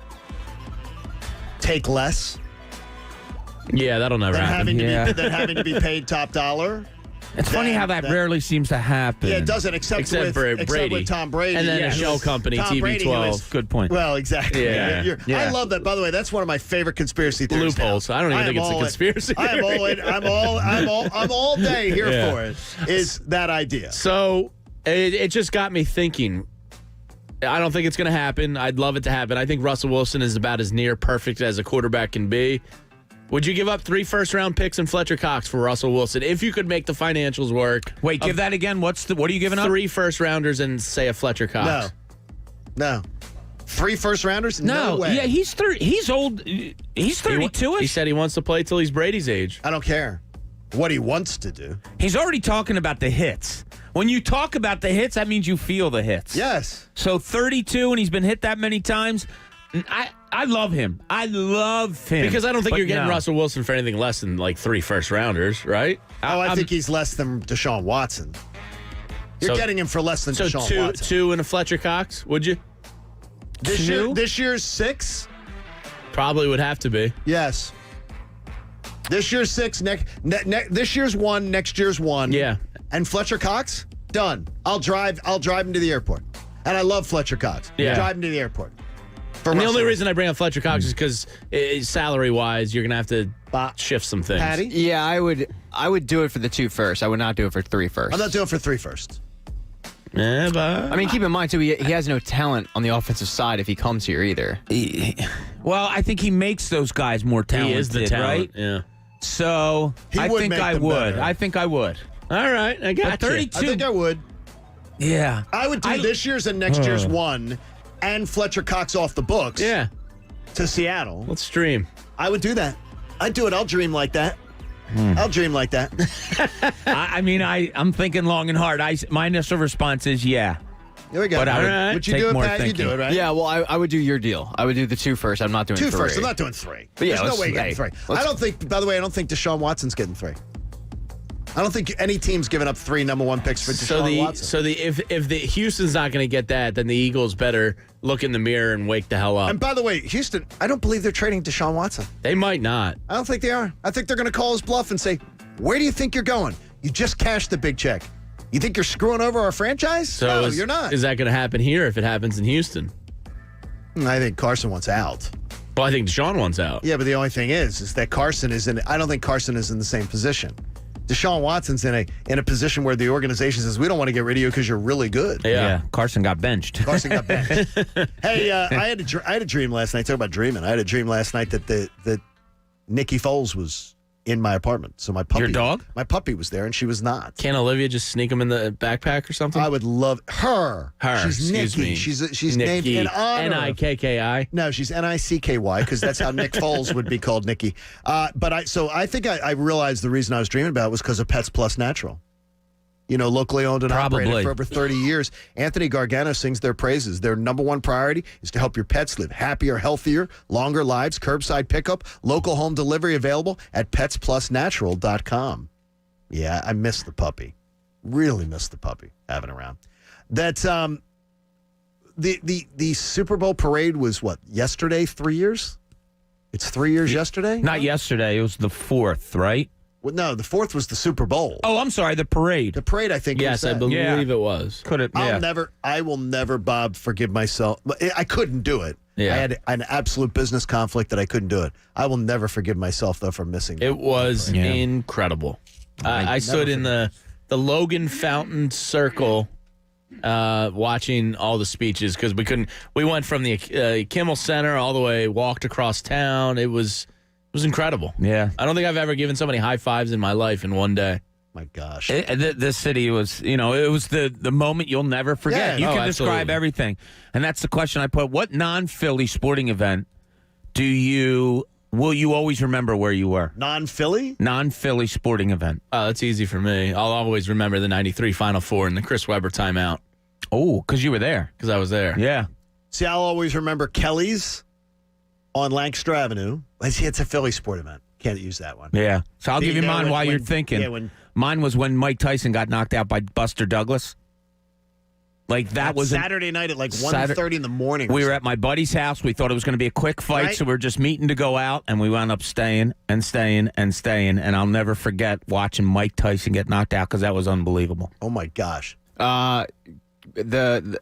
Take less? Yeah, that'll never happen. Than having to be paid top dollar? It's funny how that rarely seems to happen. Yeah, it doesn't, except with Tom Brady. And then a shell company, Tom TB12. Good point. Well, exactly. Yeah. I love that. By the way, that's one of my favorite conspiracy theories. Loopholes. I don't even think it's a conspiracy theory. I'm all day here for it. Is that idea? So it just got me thinking. I don't think it's going to happen. I'd love it to happen. I think Russell Wilson is about as near perfect as a quarterback can be. Would you give up 3 first-round picks and Fletcher Cox for Russell Wilson if you could make the financials work? Wait, give that again. What are you giving up? 3 first-rounders and, say, a Fletcher Cox. No. 3 first-rounders? No way. Yeah, he's old. He's 32-ish. He said he wants to play till he's Brady's age. I don't care what he wants to do. He's already talking about the hits. When you talk about the hits, that means you feel the hits. Yes. So 32, and he's been hit that many times. I love him. I love him. Because I don't think you're getting Russell Wilson for anything less than like 3 first-rounders, right? I think he's less than Deshaun Watson. You're getting him for less than Deshaun Watson. 2 and a Fletcher Cox, would you? This year's 6? Probably would have to be. Yes. This year's 6. This year's 1. Next year's 1. Yeah. And Fletcher Cox? Done. I'll drive him to the airport. And I love Fletcher Cox. Yeah. Drive him to the airport. And the only reason I bring up Fletcher Cox is because salary-wise, you're going to have to shift some things. Patty? Yeah, I would do it for the 2 first. I would not do it for 3 first. I'm not doing it for 3 first. Yeah, but I mean, keep in mind, too, he has no talent on the offensive side if he comes here either. Well, I think he makes those guys more talented, he is the talent, right? Yeah. So I think I would. I think I would. All right, I got 32. I think I would. Yeah. I would do this year's and next year's 1 and Fletcher Cox off the books. Yeah. To Seattle. Let's dream. I would do that. I'd do it. I'll dream like that. I'll dream like that. I'm thinking long and hard. My initial response is yeah. There we go. But would you do it, Pat? You do it, right? Yeah, well, I would do your deal. I would do the 2 first. I'm not doing 2 3. first. I'm not doing 3. But yeah, there's no way you're getting 3. I don't think, by the way, Deshaun Watson's getting 3. I don't think any team's giving up 3 number 1 picks for Deshaun Watson. So if the Houston's not going to get that, then the Eagles better look in the mirror and wake the hell up. And by the way, Houston, I don't believe they're trading Deshaun Watson. They might not. I don't think they are. I think they're going to call his bluff and say, where do you think you're going? You just cashed the big check. You think you're screwing over our franchise? No, you're not. Is that going to happen here if it happens in Houston? I think Carson wants out. Well, I think Deshaun wants out. Yeah, but the only thing is that Carson is in. I don't think Carson is in the same position. Deshaun Watson's in a position where the organization says, we don't want to get rid of you because you're really good. Yeah. Carson got benched. Hey, I had a dream last night. Talk about dreaming. I had a dream last night that Nikki Foles was in my apartment. So my puppy. Your dog? My puppy was there, and she was not. Can't Olivia just sneak him in the backpack or something? I would love her. She's Nikki. She's named in honor. Nikki. No, she's Nicky because that's how Nick Foles would be called, Nikki. But I think I realized the reason I was dreaming about it was because of Pets Plus Natural. Locally owned and operated for over 30 years. Anthony Gargano sings their praises. Their number 1 priority is to help your pets live happier, healthier, longer lives. Curbside pickup, local home delivery available at petsplusnatural.com. Yeah, I miss the puppy. Really miss the puppy having around. That's the Super Bowl parade was what, yesterday, 3 years? It's 3 years yesterday? Not yesterday. It was the 4th, right? Well, no, the 4th was the Super Bowl. Oh, I'm sorry, the parade. The parade, I think. Yes, I believe it was. Could it? Yeah. I will never, Bob, forgive myself. I couldn't do it. Yeah. I had an absolute business conflict that I couldn't do it. I will never forgive myself, though, for missing it. It was incredible. I stood in the Logan Fountain Circle watching all the speeches because we went from the Kimmel Center all the way, walked across town. It was incredible. Yeah. I don't think I've ever given somebody high fives in my life in one day. My gosh. This city was, it was the moment you'll never forget. Yeah. You can describe everything. And that's the question I put. What non-Philly sporting event will you always remember where you were? Non-Philly? Non-Philly sporting event. Oh, that's easy for me. I'll always remember the 93 Final Four and the Chris Webber timeout. Oh, because you were there. Because I was there. Yeah. See, I'll always remember Kelly's on Lancaster Avenue. See, it's a Philly sport event. Can't use that one. Yeah. So I'll give you mine while you're thinking. Yeah, mine was when Mike Tyson got knocked out by Buster Douglas. Like that was Saturday night at like 1:30 in the morning. We were at my buddy's house. We thought it was going to be a quick fight, Right. so we were just meeting to go out, and we wound up staying. And I'll never forget watching Mike Tyson get knocked out because that was unbelievable. Oh my gosh. The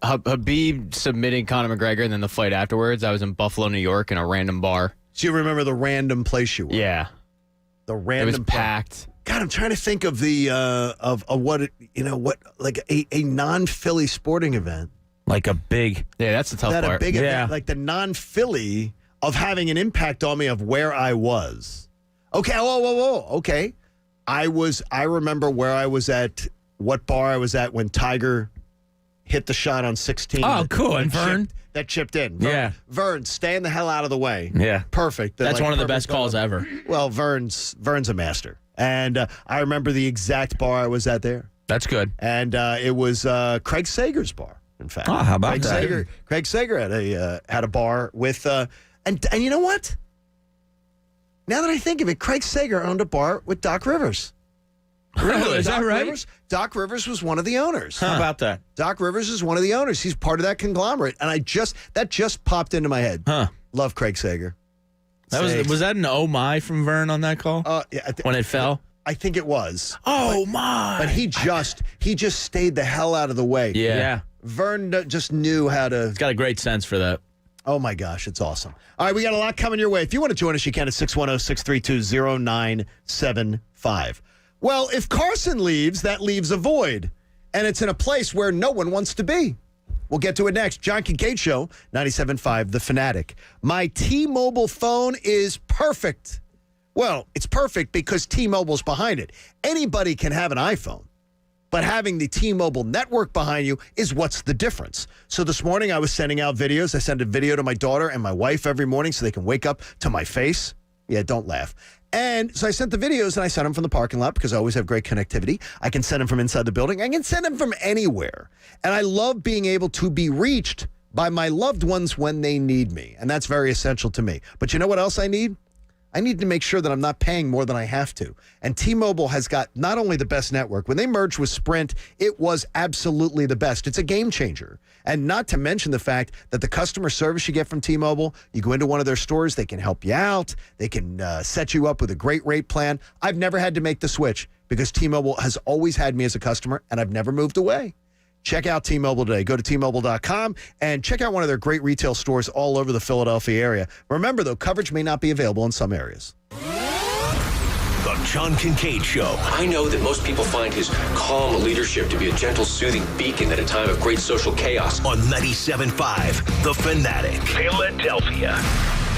Habib submitting Conor McGregor and then the fight afterwards. I was in Buffalo, New York, in a random bar. So you remember the random place you were? Yeah, the random. It was packed. God, I'm trying to think of the of what like a non-Philly sporting event. Like a big. Yeah, that's the tough part. A big event, like the non-Philly of having an impact on me of where I was. Okay, whoa. Okay, I remember where I was at, what bar I was at when Tiger hit the shot on 16. Oh, cool. And Vern? That chipped in. Yeah. Vern, staying the hell out of the way. Yeah. Perfect. That's one of the best calls ever. Well, Vern's a master. And I remember the exact bar I was at there. That's good. And it was Craig Sager's bar, in fact. Oh, how about that? Craig Sager had a bar with, and you know what? Now that I think of it, Craig Sager owned a bar with Doc Rivers. Really? Is that right? Doc Rivers was one of the owners. How about that? Doc Rivers is one of the owners. He's part of that conglomerate. And that just popped into my head. Huh. Love Craig Sager. Was that an oh my from Vern on that call? Yeah, when it fell? I think it was. Oh my. But he just stayed the hell out of the way. Yeah. Vern just knew how to. He's got a great sense for that. Oh, my gosh. It's awesome. All right. We got a lot coming your way. If you want to join us, you can at 610-632-0975. Well, if Carson leaves, that leaves a void. And it's in a place where no one wants to be. We'll get to it next. John Kincade Show, 97.5 The Fanatic. My T-Mobile phone is perfect. Well, it's perfect because T-Mobile's behind it. Anybody can have an iPhone. But having the T-Mobile network behind you is what's the difference. So this morning I was sending out videos. I send a video to my daughter and my wife every morning so they can wake up to my face. Yeah, don't laugh. And so I sent the videos and I sent them from the parking lot because I always have great connectivity. I can send them from inside the building. I can send them from anywhere. And I love being able to be reached by my loved ones when they need me. And that's very essential to me. But you know what else I need? I need to make sure that I'm not paying more than I have to. And T-Mobile has got not only the best network. When they merged with Sprint, it was absolutely the best. It's a game changer. And not to mention the fact that the customer service you get from T-Mobile, you go into one of their stores, they can help you out. They can set you up with a great rate plan. I've never had to make the switch because T-Mobile has always had me as a customer, and I've never moved away. Check out T-Mobile today. Go to T-Mobile.com and check out one of their great retail stores all over the Philadelphia area. Remember, though, coverage may not be available in some areas. The John Kincade Show. I know that most people find his calm leadership to be a gentle, soothing beacon at a time of great social chaos. On 97.5 The Fanatic. Philadelphia.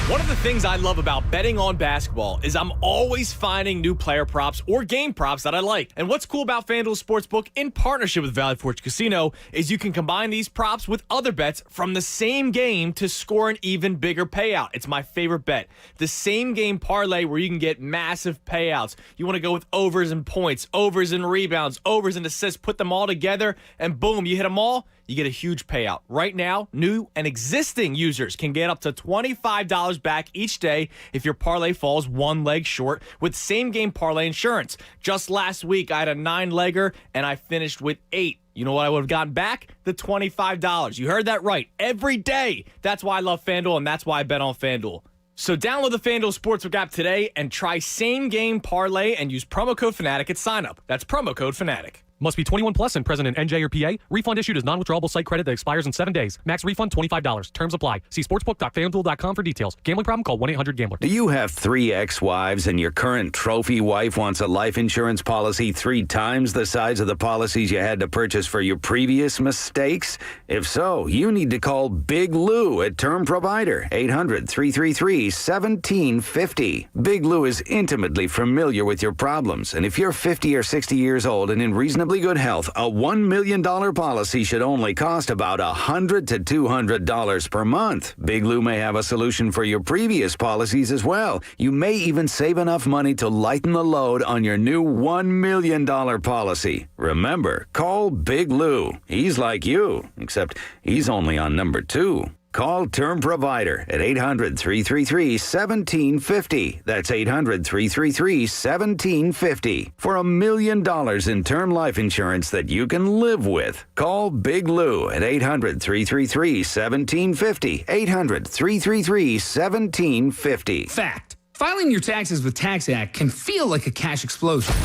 One of the things I love about betting on basketball is I'm always finding new player props or game props that I like. And what's cool about FanDuel Sportsbook in partnership with Valley Forge Casino is you can combine these props with other bets from the same game to score an even bigger payout. It's my favorite bet. The same game parlay where you can get massive payouts. You want to go with overs and points, overs and rebounds, overs and assists, put them all together, and boom, you hit them all. You get a huge payout. Right now, new and existing users can get up to $25 back each day if your parlay falls one leg short with same-game parlay insurance. Just last week, I had a 9-legger, and I finished with 8. You know what I would have gotten back? The $25. You heard that right. Every day. That's why I love FanDuel, and that's why I bet on FanDuel. So download the FanDuel Sportsbook app today and try Same Game Parlay and use promo code Fanatic at sign up. That's promo code Fanatic. Must be 21 plus and present in NJ or PA. Refund issued as non-withdrawable site credit that expires in 7 days. Max refund $25. Terms apply. See sportsbook.fanduel.com for details. Gambling problem? Call 1-800-GAMBLER. Do you have 3 ex-wives and your current trophy wife wants a life insurance policy 3 times the size of the policies you had to purchase for your previous mistakes? If so, you need to call Big Lou at Term Provider, 800-333-1750. Big Lou is intimately familiar with your problems, and if you're 50 or 60 years old and in reasonably good health, a $1 million policy should only cost about $100 to $200 per month. Big Lou may have a solution for your previous policies as well. You may even save enough money to lighten the load on your new $1 million policy. Remember, call Big Lou. He's like you, except he's only on number 2. Call Term Provider at 800-333-1750. That's 800-333-1750 for $1 million in term life insurance that you can live with. Call Big Lou at 800-333-1750. 800-333-1750. Fact. Filing your taxes with TaxAct can feel like a cash explosion.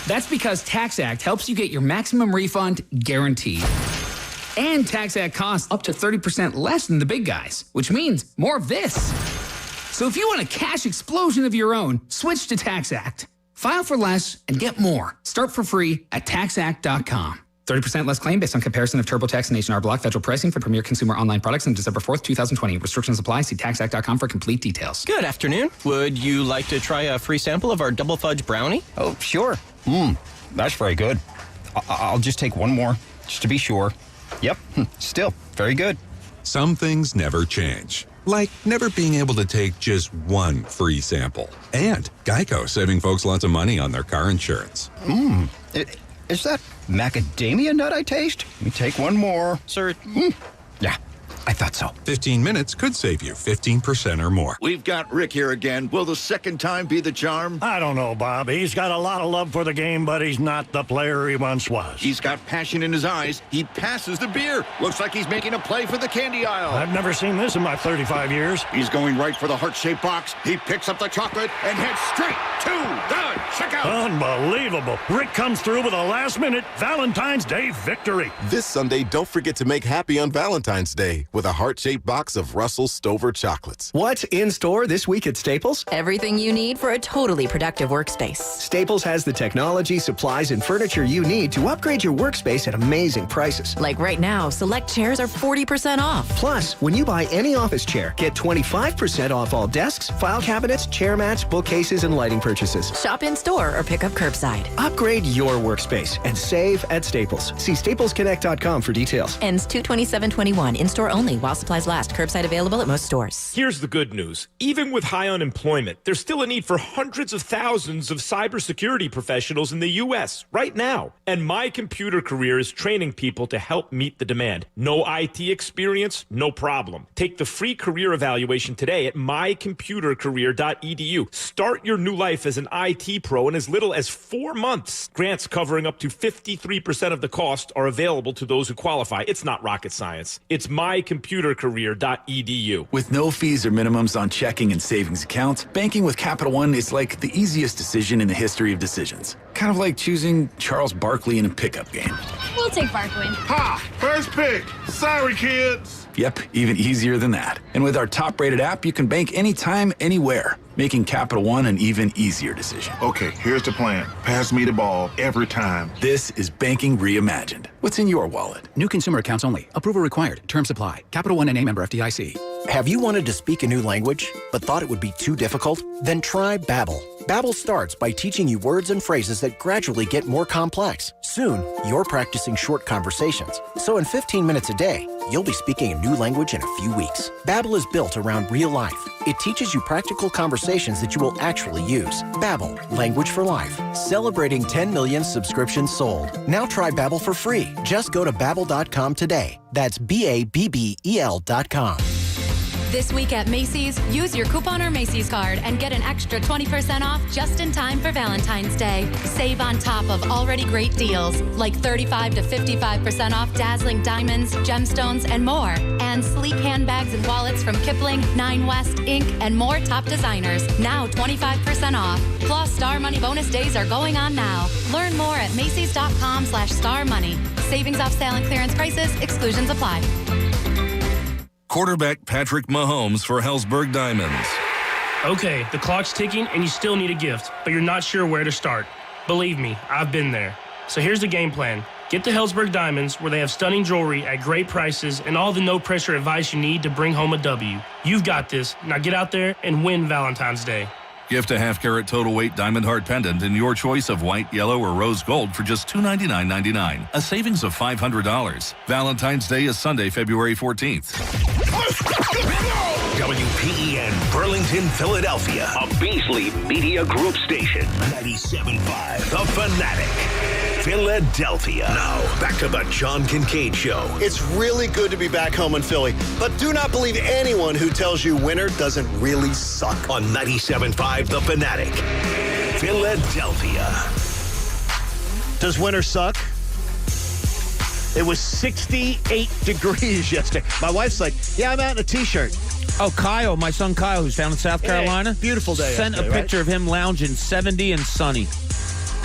That's because TaxAct helps you get your maximum refund guaranteed. And TaxAct costs up to 30% less than the big guys, which means more of this. So if you want a cash explosion of your own, switch to TaxAct. File for less and get more. Start for free at TaxAct.com. 30% less claim based on comparison of TurboTax and H&R Block federal pricing for premier consumer online products on December 4th, 2020. Restrictions apply. See TaxAct.com for complete details. Good afternoon. Would you like to try a free sample of our double fudge brownie? Oh, sure. That's very good. I'll just take one more, just to be sure. Yep, still very good. Some things never change, like never being able to take just one free sample. And Geico saving folks lots of money on their car insurance. Is that macadamia nut I taste? Let me take one more. Sir. Yeah, I thought so. 15 minutes could save you 15% or more. We've got Rick here again. Will the second time be the charm? I don't know, Bob. He's got a lot of love for the game, but he's not the player he once was. He's got passion in his eyes. He passes the beer. Looks like he's making a play for the candy aisle. I've never seen this in my 35 years. He's going right for the heart-shaped box. He picks up the chocolate and heads straight to the checkout. Unbelievable. Rick comes through with a last-minute Valentine's Day victory. This Sunday, don't forget to make happy on Valentine's Day with a heart-shaped box of Russell Stover chocolates. What's in store this week at Staples? Everything you need for a totally productive workspace. Staples has the technology, supplies, and furniture you need to upgrade your workspace at amazing prices. Like right now, select chairs are 40% off. Plus, when you buy any office chair, get 25% off all desks, file cabinets, chair mats, bookcases, and lighting purchases. Shop in store or pick up curbside. Upgrade your workspace and save at Staples. See staplesconnect.com for details. Ends 2/27/21. In-store only while supplies last. Curbside available at most stores. Here's the good news. Even with high unemployment, there's still a need for hundreds of thousands of cybersecurity professionals in the U.S. right now. And My Computer Career is training people to help meet the demand. No IT experience? No problem. Take the free career evaluation today at mycomputercareer.edu. Start your new life as an IT pro in as little as 4 months. Grants covering up to 53% of the cost are available to those who qualify. It's not rocket science. It's mycomputercareer.edu. With no fees or minimums on checking and savings accounts, banking with Capital One is like the easiest decision in the history of decisions. Kind of like choosing Charles Barkley in a pickup game. We'll take Barkley. Ha! First pick. Sorry, kids. Yep, even easier than that. And with our top-rated app, you can bank anytime, anywhere, making Capital One an even easier decision. Okay, here's the plan. Pass me the ball every time. This is banking reimagined. What's in your wallet? New consumer accounts only. Approval required. Terms apply. Capital One NA member FDIC. Have you wanted to speak a new language, but thought it would be too difficult? Then try Babbel. Babbel starts by teaching you words and phrases that gradually get more complex. Soon, you're practicing short conversations. So in 15 minutes a day, you'll be speaking a new language in a few weeks. Babbel is built around real life. It teaches you practical conversations that you will actually use. Babbel, language for life. Celebrating 10 million subscriptions sold. Now try Babbel for free. Just go to Babbel.com today. That's BABBEL.com. This week at Macy's, use your coupon or Macy's card and get an extra 20% off just in time for Valentine's Day. Save on top of already great deals like 35 to 55% off dazzling diamonds, gemstones, and more. And sleek handbags and wallets from Kipling, Nine West, Inc., and more top designers. Now 25% off. Plus, Star Money bonus days are going on now. Learn more at Macys.com/starmoney. Savings off sale and clearance prices. Exclusions apply. Quarterback Patrick Mahomes for Hellsberg Diamonds. Okay, the clock's ticking and you still need a gift, but you're not sure where to start. Believe me, I've been there. So here's the game plan. Get to Hellsberg Diamonds, where they have stunning jewelry at great prices and all the no-pressure advice you need to bring home a W. You've got this. Now get out there and win Valentine's Day. Gift a half-carat total weight diamond heart pendant in your choice of white, yellow, or rose gold for just $299.99. A savings of $500. Valentine's Day is Sunday, February 14th. WPEN Burlington, Philadelphia. A Beasley Media Group station. 97.5 The Fanatic. Philadelphia. Now, back to the John Kincade Show. It's really good to be back home in Philly, but do not believe anyone who tells you winter doesn't really suck. On 97.5 The Fanatic. Philadelphia. Does winter suck? It was 68 degrees yesterday. My wife's like, yeah, I'm out in a T-shirt. Oh, Kyle, my son Kyle, who's down in South Carolina. Beautiful day. Sent a picture of him lounging 70 and sunny.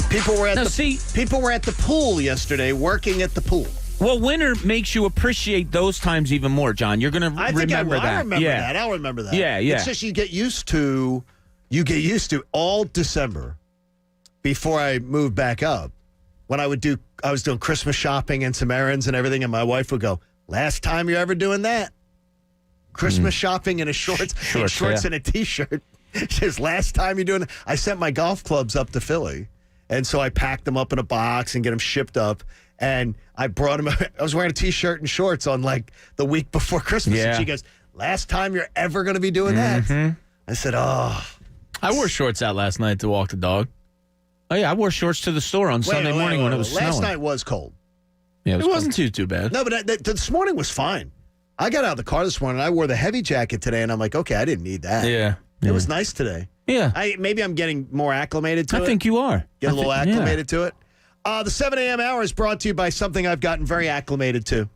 People were at the pool yesterday, working at the pool. Well, winter makes you appreciate those times even more, John. You're going to remember that. I remember that. I'll remember that. Yeah. It's just you get used to all December before I moved back up. When I was doing Christmas shopping and some errands and everything, and my wife would go, "Last time you're ever doing that? Christmas shopping in a shorts and a T-shirt." She says, "Last time you're doing that?" I sent my golf clubs up to Philly, and so I packed them up in a box and get them shipped up. And I brought them. I was wearing a T-shirt and shorts on like the week before Christmas, and she goes, "Last time you're ever going to be doing that?" I said, "Oh." I wore shorts out last night to walk the dog. Oh, yeah, I wore shorts to the store on Sunday morning when it was snowing. Last night was cold. Yeah, it wasn't too bad. No, but this morning was fine. I got out of the car this morning. I wore the heavy jacket today, and I'm like, okay, I didn't need that. Yeah. It was nice today. Yeah. Maybe I'm getting more acclimated to it. I think you are. Get a little acclimated to it. The 7 a.m. hour is brought to you by something I've gotten very acclimated to.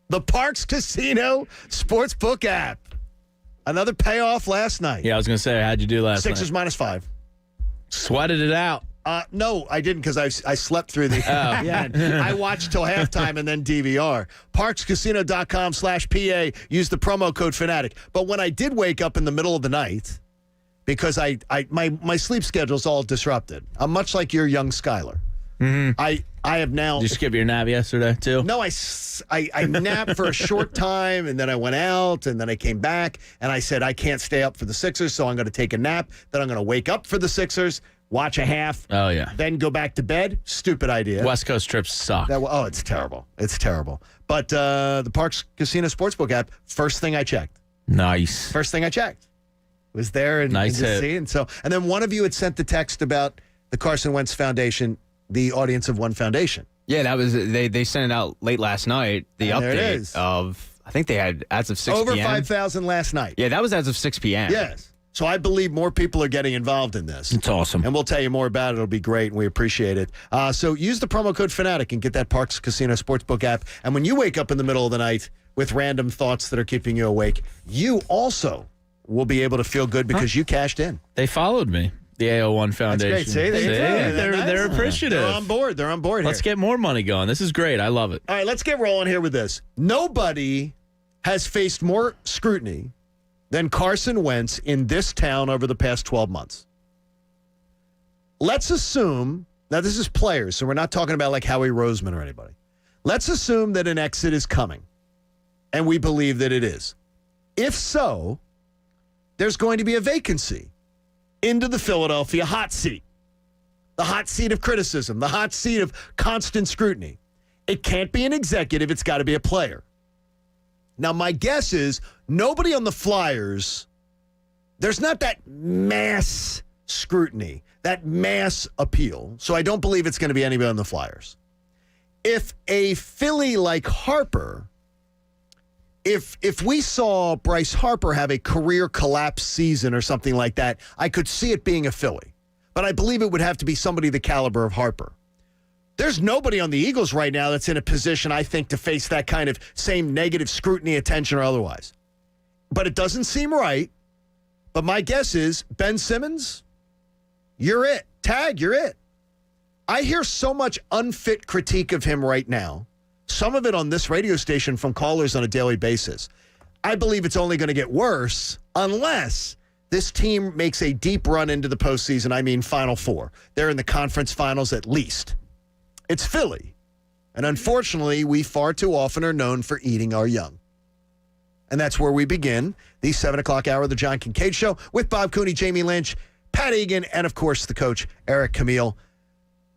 The Parks Casino Sportsbook app. Another payoff last night. Yeah, I was going to say, how'd you do last night? Sixers -5. Sweated it out. No, I didn't because I slept through the I watched till halftime and then DVR. ParksCasino.com/PA. Use the promo code Fanatic. But when I did wake up in the middle of the night, because my sleep schedule's all disrupted. I'm much like your young Skylar. Mm-hmm. I have now. Did you skip your nap yesterday too? No, I napped for a short time and then I went out and then I came back and I said I can't stay up for the Sixers, so I'm going to take a nap. Then I'm going to wake up for the Sixers. Watch a half. Oh, yeah. Then go back to bed. Stupid idea. West Coast trips suck. It's terrible. It's terrible. But the Parks Casino Sportsbook app, first thing I checked. Nice. First thing I checked. Was there and nice to see. And then one of you had sent the text about the Carson Wentz Foundation, the Audience of One Foundation. Yeah, that was they sent it out late last night. The update of, I think they had as of 6 p.m. Over 5,000 last night. Yeah, that was as of 6 p.m. Yes. So I believe more people are getting involved in this. It's awesome. And we'll tell you more about it. It'll be great, and we appreciate it. So use the promo code Fanatic and get that Parks Casino Sportsbook app. And when you wake up in the middle of the night with random thoughts that are keeping you awake, you also will be able to feel good because you cashed in. They followed me. The AO1 Foundation. That's great. See, they're appreciative. They're on board. They're on board here. Let's get more money going. This is great. I love it. All right, let's get rolling here with this. Nobody has faced more scrutiny than Carson Wentz in this town over the past 12 months. Let's assume, now this is players, so we're not talking about like Howie Roseman or anybody. Let's assume that an exit is coming, and we believe that it is. If so, there's going to be a vacancy into the Philadelphia hot seat. The hot seat of criticism, the hot seat of constant scrutiny. It can't be an executive, it's got to be a player. Now, my guess is nobody on the Flyers, there's not that mass scrutiny, that mass appeal. So I don't believe it's going to be anybody on the Flyers. If a Philly like Harper If we saw Bryce Harper have a career collapse season or something like that, I could see it being a Philly. But I believe it would have to be somebody the caliber of Harper. There's nobody on the Eagles right now that's in a position, I think, to face that kind of same negative scrutiny, attention, or otherwise. But it doesn't seem right. But my guess is Ben Simmons, you're it. Tag, you're it. I hear so much unfit critique of him right now. Some of it on this radio station from callers on a daily basis. I believe it's only going to get worse unless this team makes a deep run into the postseason. I mean, Final Four. They're in the conference finals at least. It's Philly. And unfortunately, we far too often are known for eating our young. And that's where we begin the 7 o'clock hour of the John Kincade Show with Bob Cooney, Jamie Lynch, Pat Egan, and, of course, the coach, Eric Camille,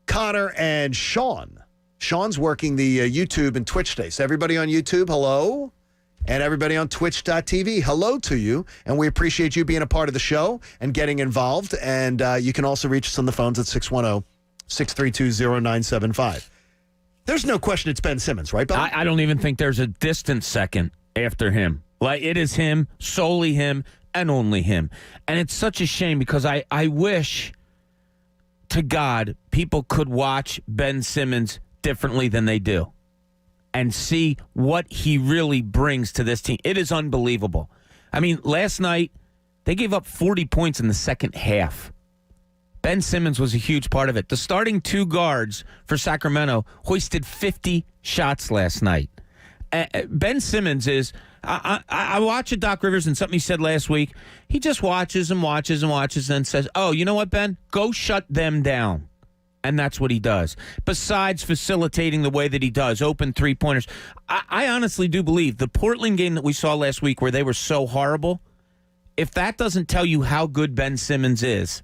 Connor, and Sean. Sean's working the YouTube and Twitch today. So everybody on YouTube, hello. And everybody on Twitch.tv, hello to you. And we appreciate you being a part of the show and getting involved. And you can also reach us on the phones at 610-632-0975. There's no question it's Ben Simmons, right, Bob? I don't even think there's a distant second after him. Like, it is him, solely him, and only him. And it's such a shame because I wish to God people could watch Ben Simmons differently than they do and see what he really brings to this team. It is unbelievable. I mean, last night, they gave up 40 points in the second half. Ben Simmons was a huge part of it. The starting two guards for Sacramento hoisted 50 shots last night. Ben Simmons is... I watch Doc Rivers, and something he said last week, he just watches and watches and watches and says, oh, you know what, Ben? Go shut them down. And that's what he does. Besides facilitating the way that he does, open three-pointers. I honestly do believe the Portland game that we saw last week where they were so horrible, if that doesn't tell you how good Ben Simmons is,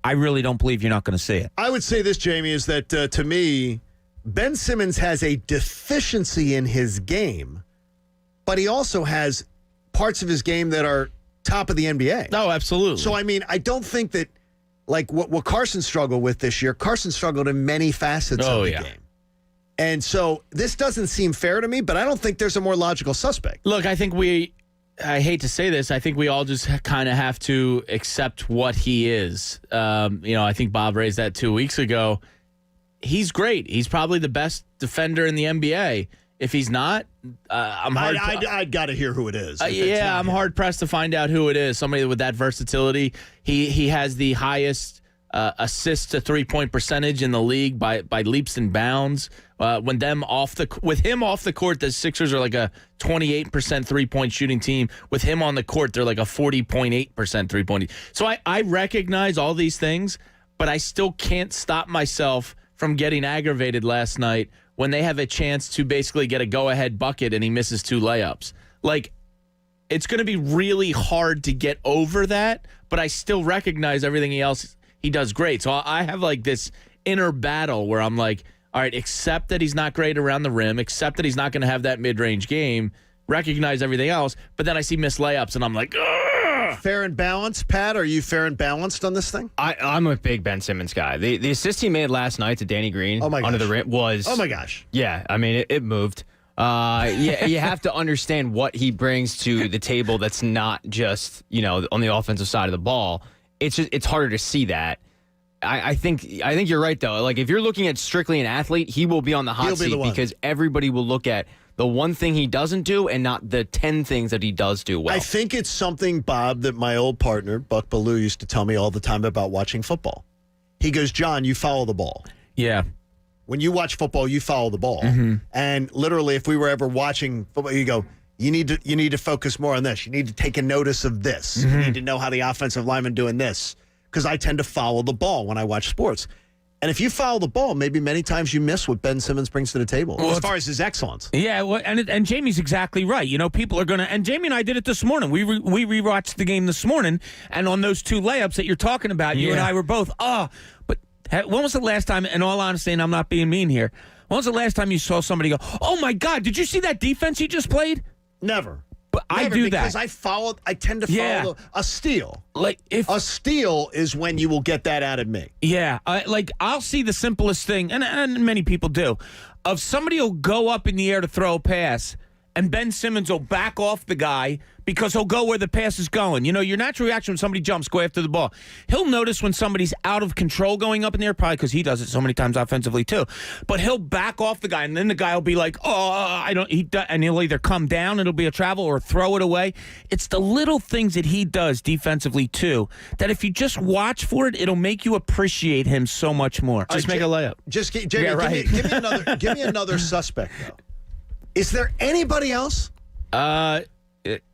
I really don't believe you're not going to see it. I would say this, Jamie, is that to me, Ben Simmons has a deficiency in his game, but he also has parts of his game that are top of the NBA. No, absolutely. So, I mean, I don't think that, like what Carson struggled with this year, Carson struggled in many facets of the game. And so this doesn't seem fair to me, but I don't think there's a more logical suspect. Look, I think I hate to say this, I think we all just kind of have to accept what he is. I think Bob raised that 2 weeks ago. He's great. He's probably the best defender in the NBA. If he's not, I'm hard. I got to hear who it is. I'm hard pressed to find out who it is. Somebody with that versatility. He has the highest assist to 3-point percentage in the league by leaps and bounds. With him off the court, the Sixers are like a 28% 3-point shooting team. With him on the court, they're like a 40.8% 3-point. So I recognize all these things, but I still can't stop myself from getting aggravated last night when they have a chance to basically get a go-ahead bucket and he misses 2 layups. Like, it's going to be really hard to get over that, but I still recognize everything else he does great. So I have like this inner battle where I'm like, all right, accept that he's not great around the rim, accept that he's not going to have that mid-range game, recognize everything else, but then I see missed layups and I'm like, ugh. Fair and balanced, Pat? Are you fair and balanced on this thing? I'm a big Ben Simmons guy. The assist he made last night to Danny Green under the rim was... Oh, my gosh. Yeah, I mean, it moved. You have to understand what he brings to the table that's not just, on the offensive side of the ball. It's harder to see that. I think you're right, though. Like, if you're looking at strictly an athlete, he will be on the hot seat because everybody will look at the one thing he doesn't do and not the 10 things that he does do well. I think it's something, Bob, that my old partner, Buck Ballou, used to tell me all the time about watching football. He goes, John, you follow the ball. Yeah. When you watch football, you follow the ball. Mm-hmm. And literally, if we were ever watching football, you go, you need to focus more on this. You need to take a notice of this. Mm-hmm. You need to know how the offensive lineman doing this. Because I tend to follow the ball when I watch sports. And if you follow the ball, maybe many times you miss what Ben Simmons brings to the table as far as his excellence. Yeah, well, and Jamie's exactly right. People are going to, and Jamie and I did it this morning. We rewatched the game this morning, and on those 2 layups that you're talking about, you and I were both, but when was the last time, in all honesty, and I'm not being mean here, when was the last time you saw somebody go, oh my God, did you see that defense he just played? Never. But I do that. Because I tend to follow a steal. Like a steal is when you will get that out of me. Yeah. I'll see the simplest thing, and many people do, of somebody will go up in the air to throw a pass, and Ben Simmons will back off the guy because he'll go where the pass is going. You know, your natural reaction when somebody jumps, go after the ball. He'll notice when somebody's out of control going up in the air, probably because he does it so many times offensively too. But he'll back off the guy, and then the guy will be like, and he'll either come down, it'll be a travel, or throw it away. It's the little things that he does defensively too that if you just watch for it, it'll make you appreciate him so much more. Just make a layup. Jamie, give me another suspect, though. Is there anybody else?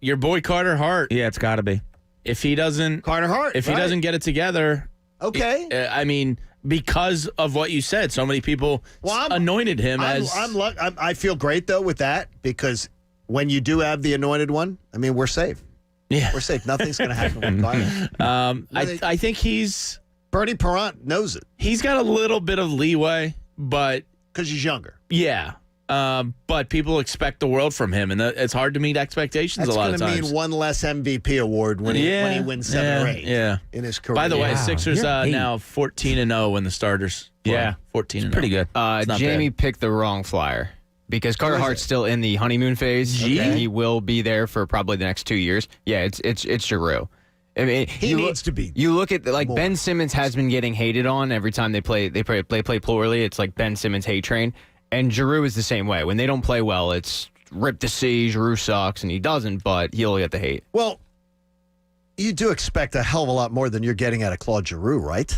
Your boy Carter Hart. Yeah, it's got to be. If he doesn't, Carter Hart. If he doesn't get it together, okay. I mean, because of what you said, so many people anointed him as. I feel great though with that, because when you do have the anointed one, I mean, we're safe. Yeah, we're safe. Nothing's going to happen with Carter. I think he's Bernie Perrant knows it. He's got a little bit of leeway, but because he's younger. Yeah. But people expect the world from him, and it's hard to meet expectations a lot of times. That's going to mean one less MVP award when he wins 7 or 8 in his career. By the way, Sixers now 14-0 in the starters. Yeah. 14-0. Pretty good. Jamie picked the wrong flyer because Carter Hart's still in the honeymoon phase. And he will be there for probably the next 2 years. Yeah, it's Giroux. I mean, he needs to be. You look at Ben Simmons has been getting hated on every time they play poorly. It's like Ben Simmons hate train. And Giroux is the same way. When they don't play well, it's rip to see, Giroux sucks, and he doesn't, but he'll get the hate. Well, you do expect a hell of a lot more than you're getting out of Claude Giroux, right?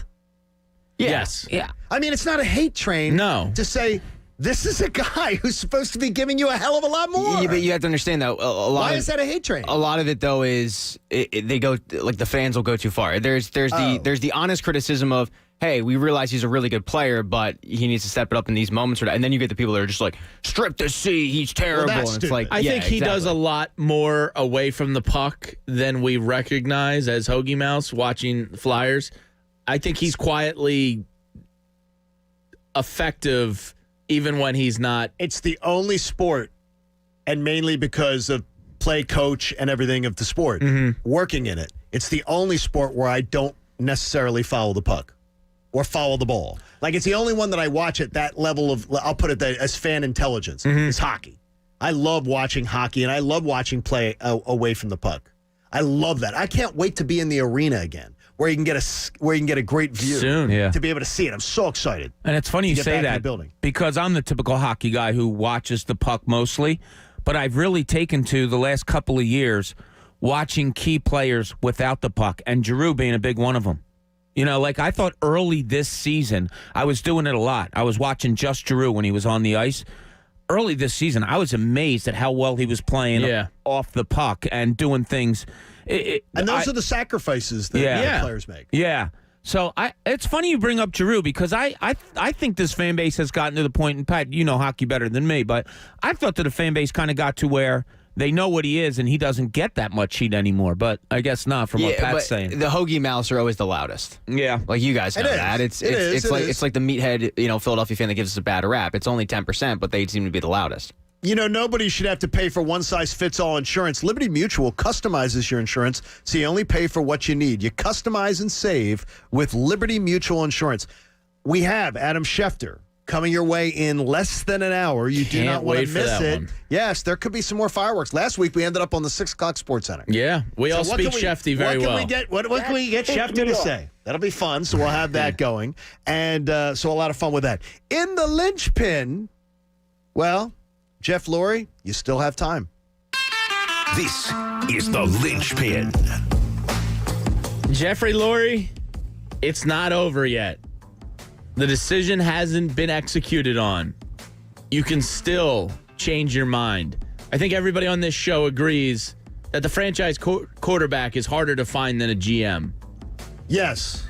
Yeah. Yes. Yeah. I mean, it's not a hate train to say, this is a guy who's supposed to be giving you a hell of a lot more. Yeah, but you have to understand, though, why is that a hate train? A lot of it, though, is they go, like, the fans will go too far. There's the honest criticism of, hey, we realize he's a really good player, but he needs to step it up in these moments. And then you get the people that are just like, strip the C, he's terrible. Well, that's and it's like, I think he does a lot more away from the puck than we recognize as Hoagie Mouse watching Flyers. I think he's quietly effective even when he's not. It's the only sport, and mainly because of play, coach, and everything of the sport, working in it. It's the only sport where I don't necessarily follow the puck or follow the ball. Like, it's the only one that I watch at that level of, I'll put it as fan intelligence, is hockey. I love watching hockey, and I love watching play away from the puck. I love that. I can't wait to be in the arena again, where you can get a great view soon, to be able to see it. I'm so excited. And it's funny you say that because I'm the typical hockey guy who watches the puck mostly, but I've really taken to the last couple of years watching key players without the puck, and Giroux being a big one of them. You know, like I thought early this season, I was doing it a lot. I was watching just Giroux when he was on the ice. Early this season, I was amazed at how well he was playing off the puck and doing things. And those are the sacrifices that players make. Yeah. So it's funny you bring up Giroux because I think this fan base has gotten to the point, and Pat, you know hockey better than me, but I thought that the fan base kind of got to where they know what he is, and he doesn't get that much heat anymore. But I guess not from what Pat's saying. The Hoagie Mouse are always the loudest. Yeah, like you guys know that. It's like the meathead, Philadelphia fan that gives us a bad rap. It's only 10%, but they seem to be the loudest. Nobody should have to pay for one-size-fits-all insurance. Liberty Mutual customizes your insurance, so you only pay for what you need. You customize and save with Liberty Mutual Insurance. We have Adam Schefter coming your way in less than an hour. You do not want to miss it. Yes, there could be some more fireworks. Last week, we ended up on the 6 o'clock Sports Center. Yeah, we all speak Shefty very well. What can we get Schefter to say? That'll be fun, so we'll have that going. And so a lot of fun with that. In the linchpin, well, Jeff Lurie, you still have time. This is the linchpin. Jeffrey Lurie, it's not over yet. The decision hasn't been executed on. You can still change your mind. I think everybody on this show agrees that the franchise quarterback is harder to find than a GM. Yes.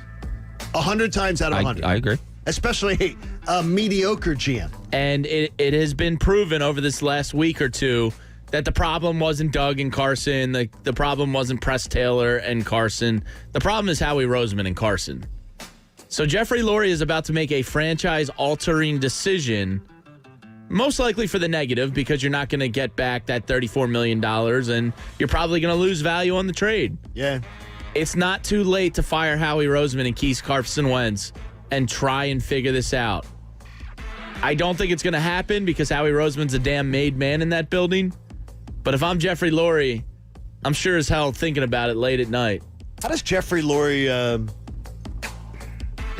100 times out of 100. I agree. Especially a mediocre GM. And it has been proven over this last week or two that the problem wasn't Doug and Carson. The problem wasn't Press Taylor and Carson. The problem is Howie Roseman and Carson. So Jeffrey Lurie is about to make a franchise-altering decision, most likely for the negative, because you're not going to get back that $34 million, and you're probably going to lose value on the trade. Yeah. It's not too late to fire Howie Roseman and Keith Carson Wentz and try and figure this out. I don't think it's going to happen because Howie Roseman's a damn made man in that building, But if I'm Jeffrey Lurie, I'm sure as hell thinking about it late at night. How does Jeffrey Lurie?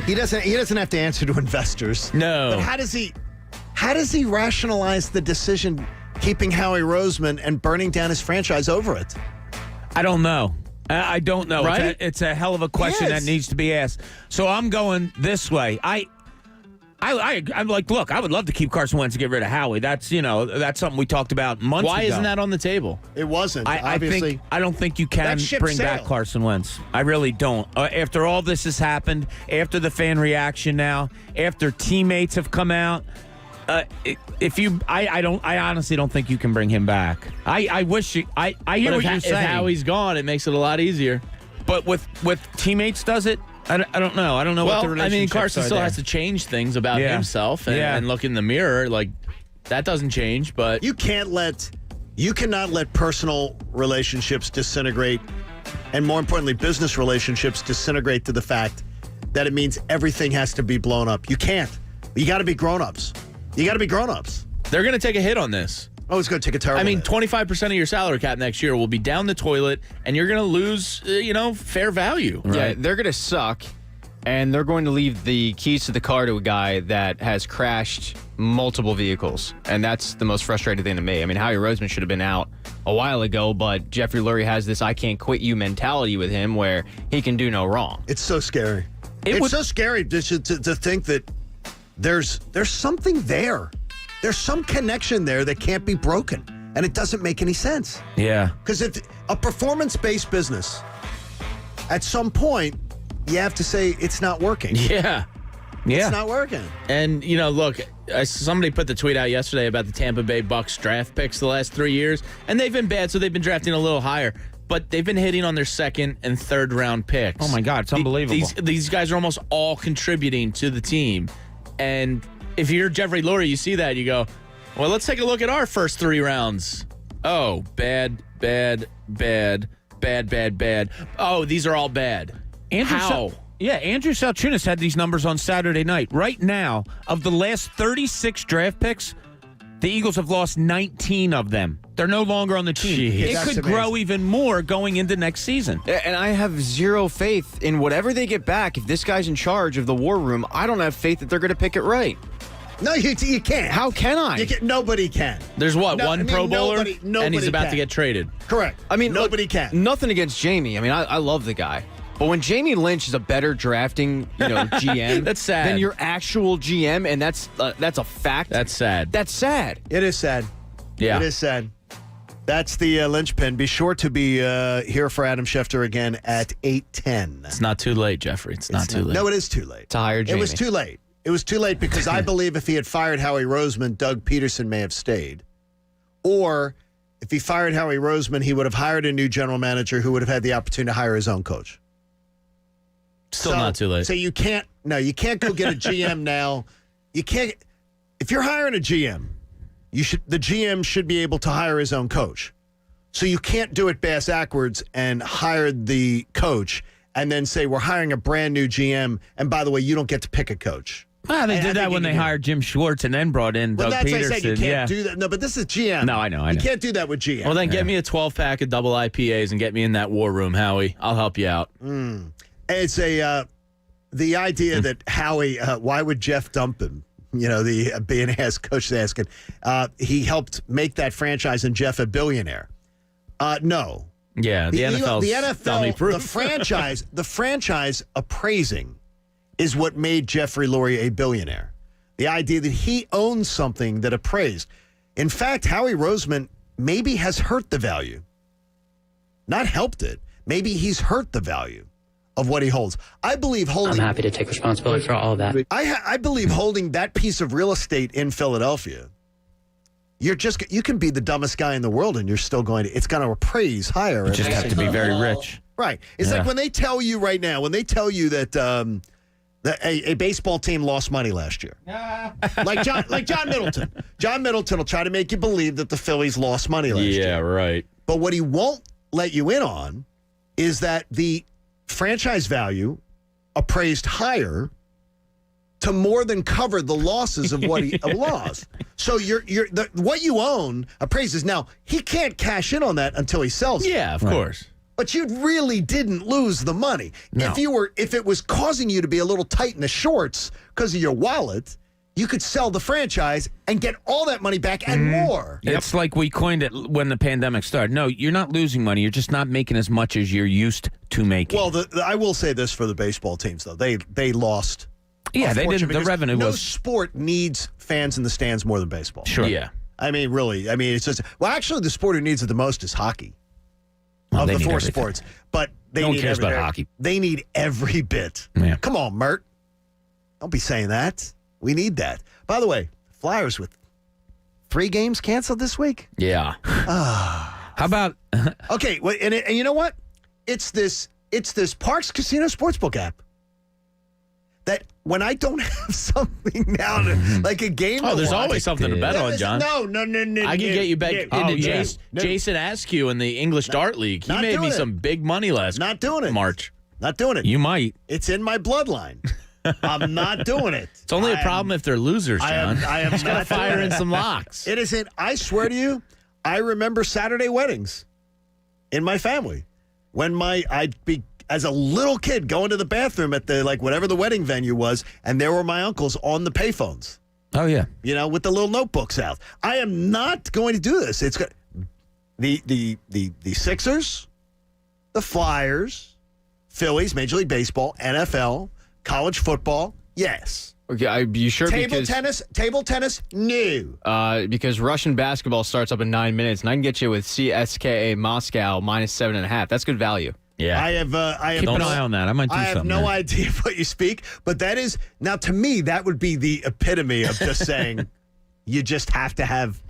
He doesn't have to answer to investors. No. But how does he rationalize the decision keeping Howie Roseman and burning down his franchise over it? I don't know. I don't know. Right? It's a hell of a question that needs to be asked. So I'm going this way. I'm like, look, I would love to keep Carson Wentz and get rid of Howie. That's something we talked about months ago. Why isn't that on the table? It wasn't. I don't think you can bring back Carson Wentz. I really don't. After all this has happened, after the fan reaction now, after teammates have come out, I honestly don't think you can bring him back. I wish you. I hear what you're saying. If Howie's gone, it makes it a lot easier. But with teammates, does it? I don't know. I don't know what the relationship. Carson still has to change things about himself and look in the mirror. Like that doesn't change. But you cannot let personal relationships disintegrate, and more importantly, business relationships disintegrate to the fact that it means everything has to be blown up. You can't. You got to be grown-ups. You got to be grown-ups. They're going to take a hit on this. Oh, it's going to take a terrible hit. 25% of your salary cap next year will be down the toilet, and you're going to lose, fair value. Right? Yeah, Right? they're going to suck, and they're going to leave the keys to the car to a guy that has crashed multiple vehicles, and that's the most frustrating thing to me. I mean, Howie Roseman should have been out a while ago, but Jeffrey Lurie has this I can't quit you mentality with him where he can do no wrong. It's so scary. It's so scary to think that there's something there. There's some connection there that can't be broken, and it doesn't make any sense. Yeah. Because if a performance-based business, at some point, you have to say it's not working. Yeah. It's not working. And, look, somebody put the tweet out yesterday about the Tampa Bay Bucks draft picks the last 3 years, and they've been bad, so they've been drafting a little higher. But they've been hitting on their second and third round picks. Oh, my God. It's unbelievable. These guys are almost all contributing to the team. And if you're Jeffrey Lurie, you see that, you go, well, let's take a look at our first 3 rounds. Oh, bad. Oh, these are all bad. How? Andrew Salchunas had these numbers on Saturday night. Right now, of the last 36 draft picks, the Eagles have lost 19 of them. They're no longer on the team. Jeez. It could grow even more going into next season. And I have zero faith in whatever they get back. If this guy's in charge of the war room, I don't have faith that they're going to pick it right. No, you can't. How can I? Nobody can. There's one Pro Bowler, and he's about to get traded. Correct. I mean, nobody can. Nothing against Jamie. I mean, I love the guy. But when Jamie Lynch is a better drafting, GM, that's sad. Than your actual GM, and that's a fact. That's sad. That's sad. It is sad. Yeah, it is sad. That's the linchpin. Be sure to be here for Adam Schefter again at 8:10. It's not too late, Jeffrey. It's not too late. No, it is too late to hire Jamie. It was too late. It was too late because I believe if he had fired Howie Roseman, Doug Peterson may have stayed. Or if he fired Howie Roseman, he would have hired a new general manager who would have had the opportunity to hire his own coach. Still not too late. So you can't go get a GM now. You can't. If you're hiring a GM, the GM should be able to hire his own coach. So you can't do it bass-ackwards and hire the coach and then say, we're hiring a brand new GM, and by the way, you don't get to pick a coach. Well, they did that when they hired Jim Schwartz and then brought in Doug Peterson. That's what I said. You can't do that. No, but this is GM. No, I know. You can't do that with GM. Well, then get me a 12-pack of double IPAs and get me in that war room, Howie. I'll help you out. It's the idea that Howie, why would Jeff dump him? The being asked, coach is asking. He helped make that franchise and Jeff a billionaire. No. Yeah, the NFL dummy proof. The franchise appraising is what made Jeffrey Lurie a billionaire. The idea that he owns something that appraised. In fact, Howie Roseman maybe has hurt the value. Not helped it. Maybe he's hurt the value of what he holds. I believe holding... I'm happy to take responsibility for all of that. I believe holding that piece of real estate in Philadelphia, you can be the dumbest guy in the world and you're still it's going to appraise higher. You just have to be very rich. Right. It's like when they tell you right now, that a baseball team lost money last year. like John Middleton. John Middleton will try to make you believe that the Phillies lost money last year. Yeah, right. But what he won't let you in on is that the franchise value appraised higher to more than cover the losses of what he lost. So what you own appraises. Now, he can't cash in on that until he sells it. Yeah, of course. But you really didn't lose the money. No. If it was causing you to be a little tight in the shorts because of your wallet, you could sell the franchise and get all that money back and more. It's like we coined it when the pandemic started. No, you're not losing money. You're just not making as much as you're used to making. Well, I will say this for the baseball teams, though. They lost. Yeah, they didn't. The revenue no was. sport needs fans in the stands more than baseball. Sure. Yeah. I mean, really. I mean, it's just. Well, actually, the sport who needs it the most is hockey. Well, of the need four everything. sports. But they No one need cares about every- hockey. They need every bit. Yeah. Come on, Mert. Don't be saying that. We need that. By the way, Flyers with 3 games canceled this week. Yeah. How about? Okay, well, and you know what? It's this Parks Casino Sportsbook app that when I don't have something now to like a game. Oh, to there's watch, always something to bet on, John. No. I can get you back into Jason Askew in the English Dart League. He Not made me doing it. some big money last Not doing it. March. Not doing it. You might. It's in my bloodline. I'm not doing it. It's only a problem if they're losers, John. I am Just gotta not fire doing in it. some locks. It isn't. I swear to you, I remember Saturday weddings in my family when I'd be as a little kid going to the bathroom at the whatever the wedding venue was, and there were my uncles on the payphones. Oh yeah. With the little notebooks out. I am not going to do this. It's the Sixers, the Flyers, Phillies, Major League Baseball, NFL, college football. Yes. Okay, you sure? Table tennis, no. Because Russian basketball starts up in 9 minutes, and I can get you with CSKA Moscow -7.5. That's good value. Yeah. I have Keep an eye on that. I might do I have something. no there. idea what you speak, but that is now to me that would be the epitome of just saying you just have to have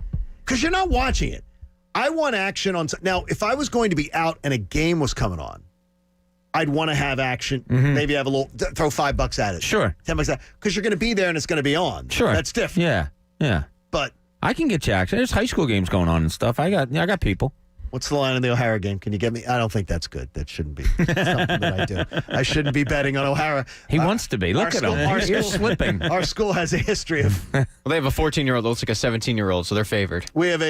because you're not watching it. I want action on now. If I was going to be out and a game was coming on, I'd want to have action. Maybe have a little throw $5 at it. Sure. $10 at it because you're going to be there and it's going to be on. Sure. That's different. Yeah. But I can get you action. There's high school games going on and stuff. I got people. what's the line in the O'Hara game? Can you get me? I don't think that's good. That shouldn't be something that I do. I shouldn't be betting on O'Hara. He wants to be. Look at him. You're slipping. Our school has a history of. Well, they have a 14-year-old that looks like a 17-year-old, so they're favored. We have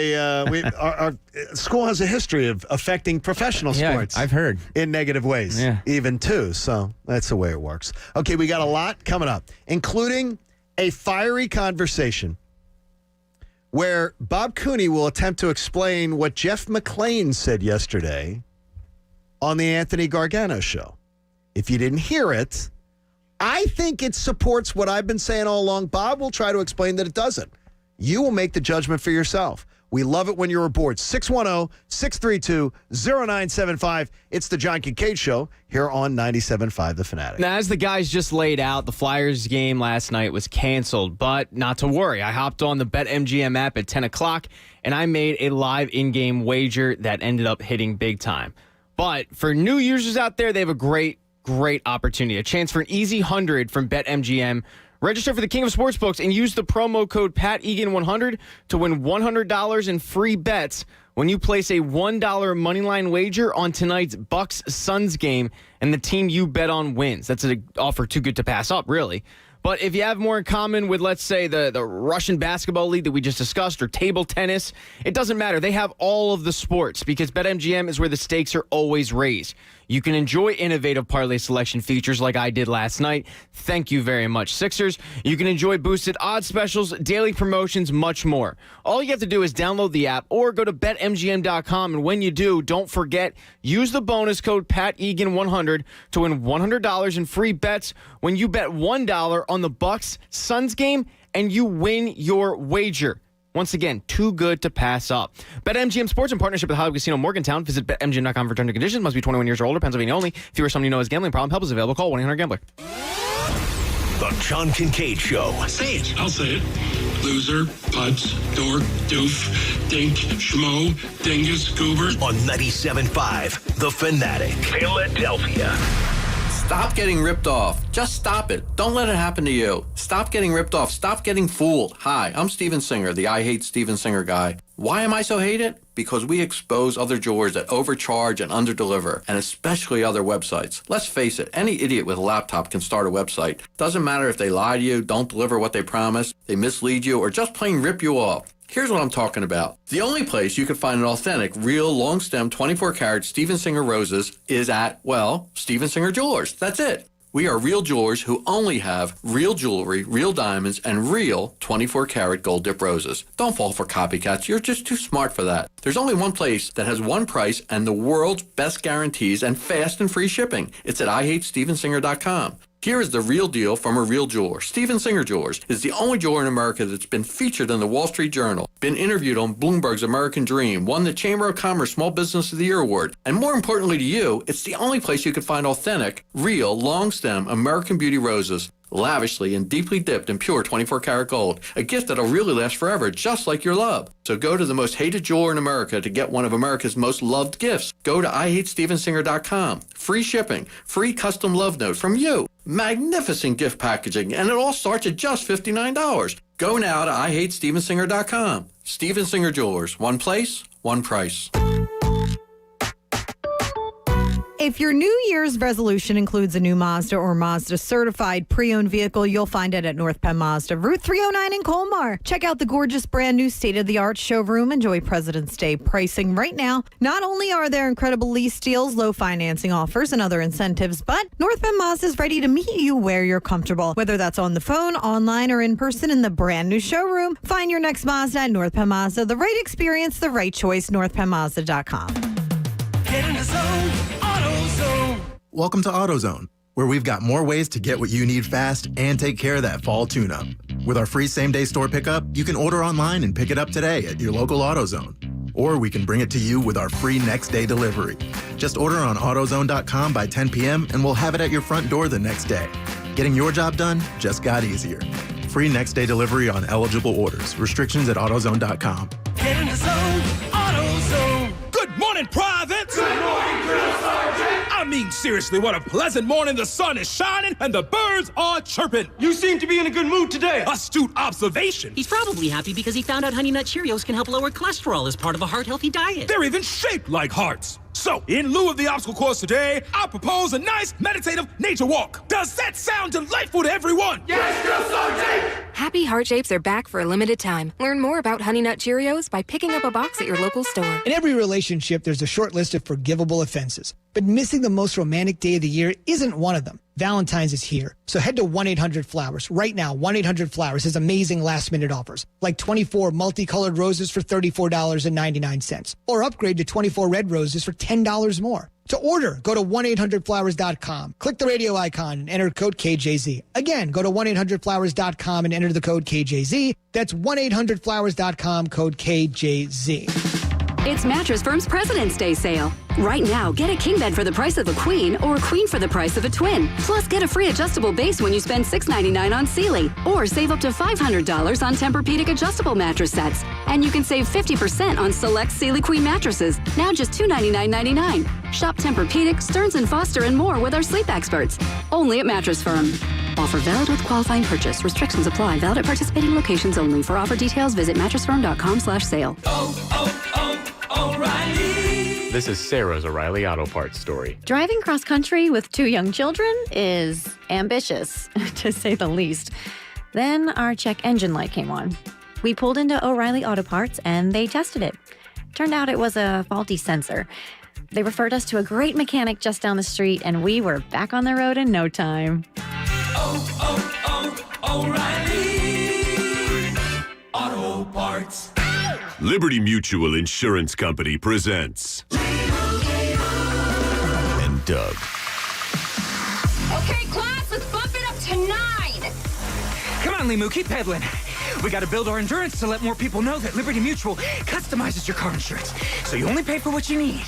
our school has a history of affecting professional sports. I've heard. In negative ways, even too. So that's the way it works. Okay, we got a lot coming up, including a fiery conversation where Bob Cooney will attempt to explain what Jeff McClain said yesterday on the Anthony Gargano show. If you didn't hear it, I think it supports what I've been saying all along. Bob will try to explain that it doesn't. You will make the judgment for yourself. We love it when you're aboard. 610-632-0975. It's the John Kincade Show here on 97.5 The Fanatic. Now, as the guys just laid out, the Flyers game last night was canceled, but not to worry. I hopped on the BetMGM app at 10 o'clock, and I made a live in-game wager that ended up hitting big time. But for new users out there, they have a great opportunity. A chance for an easy 100 from BetMGM. Register for the King of Sportsbooks and use the promo code PatEgan100 to win $100 in free bets when you place a $1 moneyline wager on tonight's Bucks-Suns game and the team you bet on wins. That's an offer too good to pass up, really. But if you have more in common with, let's say, the Russian basketball league that we just discussed or table tennis, it doesn't matter. They have all of the sports because BetMGM is where the stakes are always raised. You can enjoy innovative parlay selection features like I did last night. Thank you very much, Sixers. You can enjoy boosted odds specials, daily promotions, much more. All you have to do is download the app or go to BetMGM.com. And when you do, don't forget, use the bonus code PatEgan100 to win $100 in free bets when you bet $1 on the Bucks-Suns game and you win your wager. Once again, too good to pass up. BetMGM Sports in partnership with Hollywood Casino Morgantown. Visit BetMGM.com for terms and conditions. Must be 21 years or older. Pennsylvania only. If you or someone you know has a gambling problem, help is available. Call 1-800-GAMBLER. The John Kincade Show. Say it. I'll say it. Loser, putz, dork, doof, dink, schmo, dingus, goober. On 97.5 The Fanatic. Philadelphia. Stop getting ripped off. Just stop it. Don't let it happen to you. Stop getting ripped off. Stop getting fooled. Hi, I'm Steven Singer, the I Hate Steven Singer guy. Why am I so hated? Because we expose other jewelers that overcharge and underdeliver, and especially other websites. Let's face it, any idiot with a laptop can start a website. Doesn't matter if they lie to you, don't deliver what they promise, they mislead you, or just plain rip you off. Here's what I'm talking about. The only place you can find an authentic, real, long-stem, 24-karat Steven Singer roses is at, well, Steven Singer Jewelers. That's it. We are real jewelers who only have real jewelry, real diamonds, and real 24-karat gold dip roses. Don't fall for copycats. You're just too smart for that. There's only one place that has one price and the world's best guarantees and fast and free shipping. It's at IHateStevenSinger.com. Here is the real deal from a real jeweler. Steven Singer Jewelers is the only jeweler in America that's been featured in the Wall Street Journal, been interviewed on Bloomberg's American Dream, won the Chamber of Commerce Small Business of the Year Award, and more importantly to you, it's the only place you can find authentic, real, long-stem American beauty roses, lavishly and deeply dipped in pure 24-karat gold, a gift that'll really last forever, just like your love. So go to the most hated jeweler in America to get one of America's most loved gifts. Go to IHateStevenSinger.com. Free shipping, free custom love note from you, magnificent gift packaging, and it all starts at just $59. Go now to IHateStevenSinger.com. Steven Singer Jewelers. One place, one price. If your New Year's resolution includes a new Mazda or Mazda certified pre-owned vehicle, you'll find it at North Penn Mazda, Route 309 in Colmar. Check out the gorgeous brand new state-of-the-art showroom. Enjoy President's Day pricing right now. Not only are there incredible lease deals, low financing offers, and other incentives, but North Penn Mazda is ready to meet you where you're comfortable. Whether that's on the phone, online, or in person in the brand new showroom, find your next Mazda at North Penn Mazda. The right experience, the right choice, NorthPennMazda.com. Get in the zone, AutoZone. Welcome to AutoZone, where we've got more ways to get what you need fast and take care of that fall tune-up. With our free same-day store pickup, you can order online and pick it up today at your local AutoZone. Or we can bring it to you with our free next-day delivery. Just order on AutoZone.com by 10 p.m. and we'll have it at your front door the next day. Getting your job done just got easier. Free next-day delivery on eligible orders. Restrictions at AutoZone.com. Get in the zone, AutoZone. Good morning, privates! Good morning, Drill Sergeant! I mean, seriously, what a pleasant morning. The sun is shining and the birds are chirping. You seem to be in a good mood today. Astute observation. He's probably happy because he found out Honey Nut Cheerios can help lower cholesterol as part of a heart-healthy diet. They're even shaped like hearts. So, in lieu of the obstacle course today, I propose a nice meditative nature walk. Does that sound delightful to everyone? Yes, Drill Sergeant! Happy Heart Shapes are back for a limited time. Learn more about Honey Nut Cheerios by picking up a box at your local store. In every relationship, there's a short list of forgivable offenses. But missing the most romantic day of the year isn't one of them. Valentine's is here. So head to 1-800-Flowers. Right now, 1-800-Flowers has amazing last-minute offers, like 24 multicolored roses for $34.99. Or upgrade to 24 red roses for $10 more. To order, go to 1-800-Flowers.com. Click the radio icon and enter code KJZ. Again, go to 1-800-Flowers.com and enter the code KJZ. That's 1-800-Flowers.com, code KJZ. It's Mattress Firm's President's Day sale. Right now, get a king bed for the price of a queen or a queen for the price of a twin. Plus, get a free adjustable base when you spend $6.99 on Sealy. Or save up to $500 on Tempur-Pedic adjustable mattress sets. And you can save 50% on select Sealy Queen mattresses. Now just $299.99. Shop Tempur-Pedic, Stearns & Foster, and more with our sleep experts. Only at Mattress Firm. Offer valid with qualifying purchase. Restrictions apply. Valid at participating locations only. For offer details, visit mattressfirm.com/sale. O'Reilly. This is Sarah's O'Reilly Auto Parts story. Driving cross country with 2 young children is ambitious, to say the least. Then our check engine light came on. We pulled into O'Reilly Auto Parts and they tested it. Turned out it was a faulty sensor. They referred us to a great mechanic just down the street and we were back on the road in no time. O'Reilly Auto Parts. Liberty Mutual Insurance Company presents and Doug. Okay, class, let's bump it up to 9. Come on, Limu, keep pedaling. We got to build our endurance to let more people know that Liberty Mutual customizes your car insurance, so you only pay for what you need.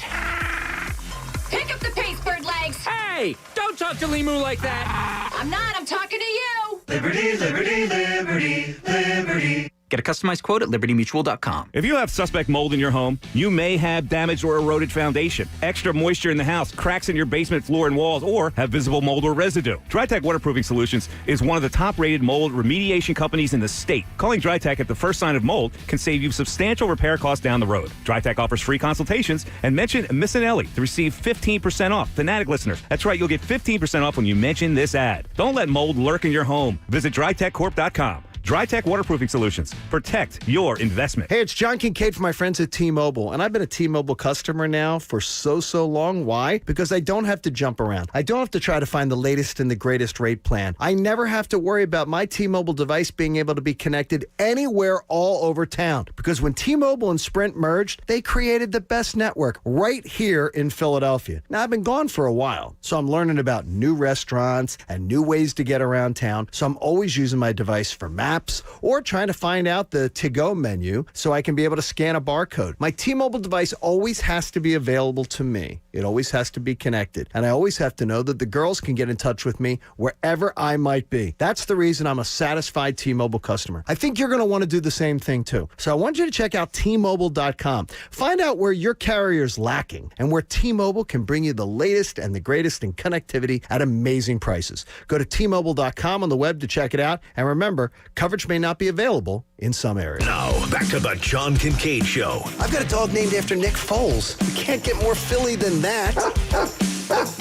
Pick up the pace, bird legs. Hey, don't talk to Limu like that. I'm not, I'm talking to you. Liberty, liberty, liberty, liberty. Get a customized quote at libertymutual.com. If you have suspect mold in your home, you may have damaged or eroded foundation, extra moisture in the house, cracks in your basement floor and walls, or have visible mold or residue. DryTech Waterproofing Solutions is one of the top-rated mold remediation companies in the state. Calling DryTech at the first sign of mold can save you substantial repair costs down the road. DryTech offers free consultations, and mention Missinelli to receive 15% off. Fanatic listeners, that's right, you'll get 15% off when you mention this ad. Don't let mold lurk in your home. Visit DryTechCorp.com. DryTech Waterproofing Solutions. Protect your investment. Hey, it's John Kincade from my friends at T-Mobile, and I've been a T-Mobile customer now for so long. Why? Because I don't have to jump around. I don't have to try to find the latest and the greatest rate plan. I never have to worry about my T-Mobile device being able to be connected anywhere all over town. Because when T-Mobile and Sprint merged, they created the best network right here in Philadelphia. Now, I've been gone for a while, so I'm learning about new restaurants and new ways to get around town, so I'm always using my device for maps or trying to find out the to-go menu so I can be able to scan a barcode. My T-Mobile device always has to be available to me. It always has to be connected. And I always have to know that the girls can get in touch with me wherever I might be. That's the reason I'm a satisfied T-Mobile customer. I think you're going to want to do the same thing too. So I want you to check out T-Mobile.com. Find out where your carrier's lacking and where T-Mobile can bring you the latest and the greatest in connectivity at amazing prices. Go to T-Mobile.com on the web to check it out. And remember, coverage may not be available in some areas. Now, back to the John Kincade Show. I've got a dog named after Nick Foles. We can't get more Philly than that.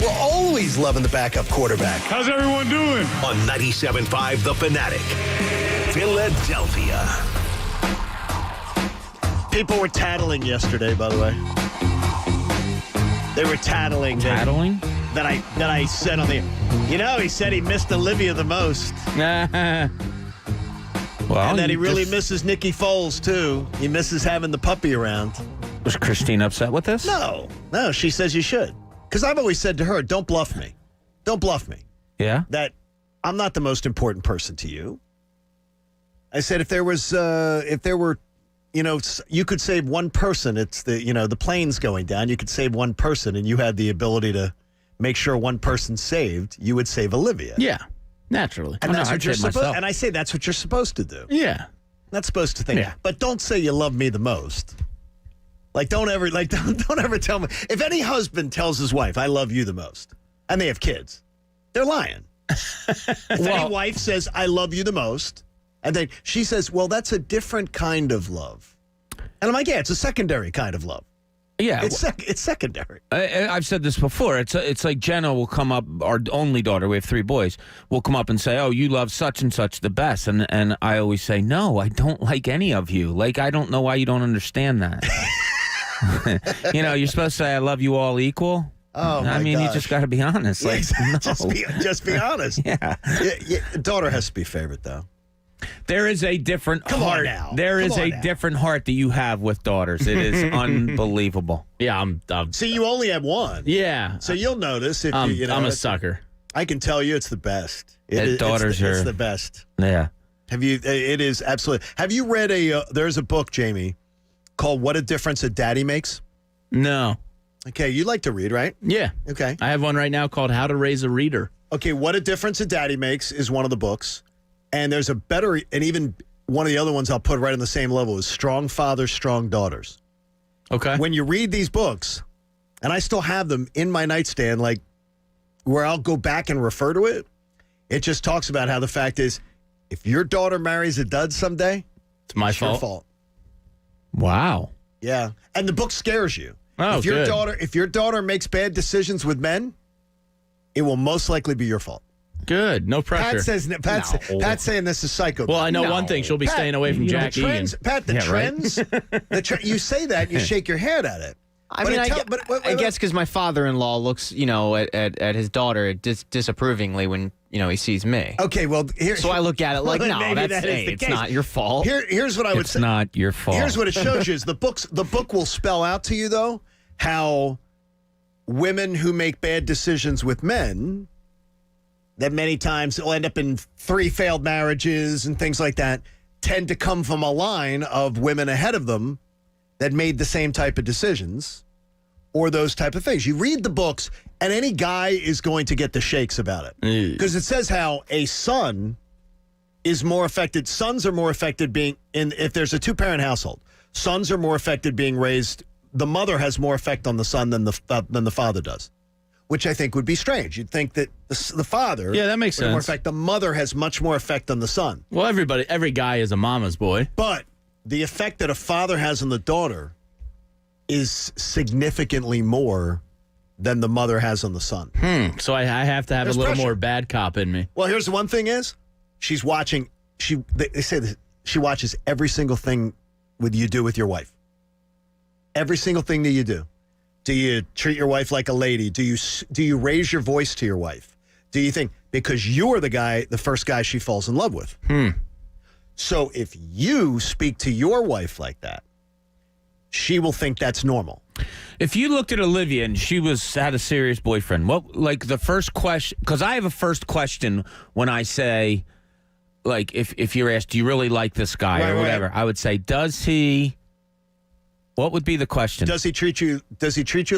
We're always loving the backup quarterback. How's everyone doing? On 97.5 The Fanatic, Philadelphia. People were tattling yesterday, by the way. They were tattling. Tattling? That I said on the... he said he missed Olivia the most. Well, and that he really misses Nikki Foles, too. He misses having the puppy around. Was Christine upset with this? No, she says you should. Because I've always said to her, don't bluff me. Don't bluff me. Yeah? That I'm not the most important person to you. I said if there were, you could save one person. It's the plane's going down. You could save one person and you had the ability to make sure one person's saved. You would save Olivia. Yeah. Naturally. And that's what you're supposed. And I say that's what you're supposed to do. Yeah. Not supposed to think. Yeah. But don't say you love me the most. Don't ever tell me. If any husband tells his wife, I love you the most, and they have kids, they're lying. If any wife says, I love you the most, and then she says, well, that's a different kind of love. And I'm like, yeah, it's a secondary kind of love. Yeah, it's secondary. I've said this before. It's like Jenna will come up, our only daughter. We have 3 boys. Will come up and say, "Oh, you love such and such the best," and I always say, "No, I don't like any of you. Like I don't know why you don't understand that." You're supposed to say, "I love you all equal." Oh, my I mean, gosh. you just got to be honest. Like, no. just be honest. Yeah. Daughter has to be favorite though. There is a different heart. There is a different heart that you have with daughters. It is unbelievable. Yeah, I'm See, you only have one. Yeah. So you'll notice if I'm a it's- sucker. I can tell you it's the best. Daughters it's the best. Yeah. It is absolutely. Have you read there's a book, Jamie, called What a Difference a Daddy Makes? No. Okay, you like to read, right? Yeah. Okay. I have one right now called How to Raise a Reader. Okay, What a Difference a Daddy Makes is one of the books. And there's a better, and even one of the other ones I'll put right on the same level is Strong Fathers, Strong Daughters. Okay. When you read these books, and I still have them in my nightstand, like where I'll go back and refer to it, it just talks about how the fact is, if your daughter marries a dud someday, it's my your fault. Wow. Yeah. And the book scares you. Oh, if your daughter makes bad decisions with men, it will most likely be your fault. Good. No pressure. Pat's saying this is psycho. Well, I know one thing. She'll be staying away from Jack Egan. Pat, the trends, you say that, you shake your head at it. I guess because my father-in-law looks, at his daughter disapprovingly when, he sees me. Okay, well, so I look at it like, no, it's not your fault. Here's what I would say. It's not your fault. Here's what it shows you is the book will spell out to you, though, how women who make bad decisions with men, that many times will end up in 3 failed marriages and things like that, tend to come from a line of women ahead of them that made the same type of decisions or those type of things. You read the books, and any guy is going to get the shakes about it. Because it says how a son is more affected. Sons are more affected if there's a two-parent household. Sons are more affected being raised. The mother has more effect on the son than the father does, which I think would be strange. You'd think that the father, that makes would have more sense. effect. The mother has much more effect on the son. Well, every guy is a mama's boy. But the effect that a father has on the daughter is significantly more than the mother has on the son. So I have to have There's a little pressure. more bad cop in me. Well, here's the one thing is, she's watching. They say that she watches every single thing you do with your wife. Every single thing that you do. Do you treat your wife like a lady? Do you raise your voice to your wife? Do you think because you're the first guy she falls in love with? So if you speak to your wife like that, she will think that's normal. If you looked at Olivia and she had a serious boyfriend, the first question? Because I have a first question when I say, like, if you're asked, do you really like this guy or whatever? I would say, does he? What would be the question? Does he treat you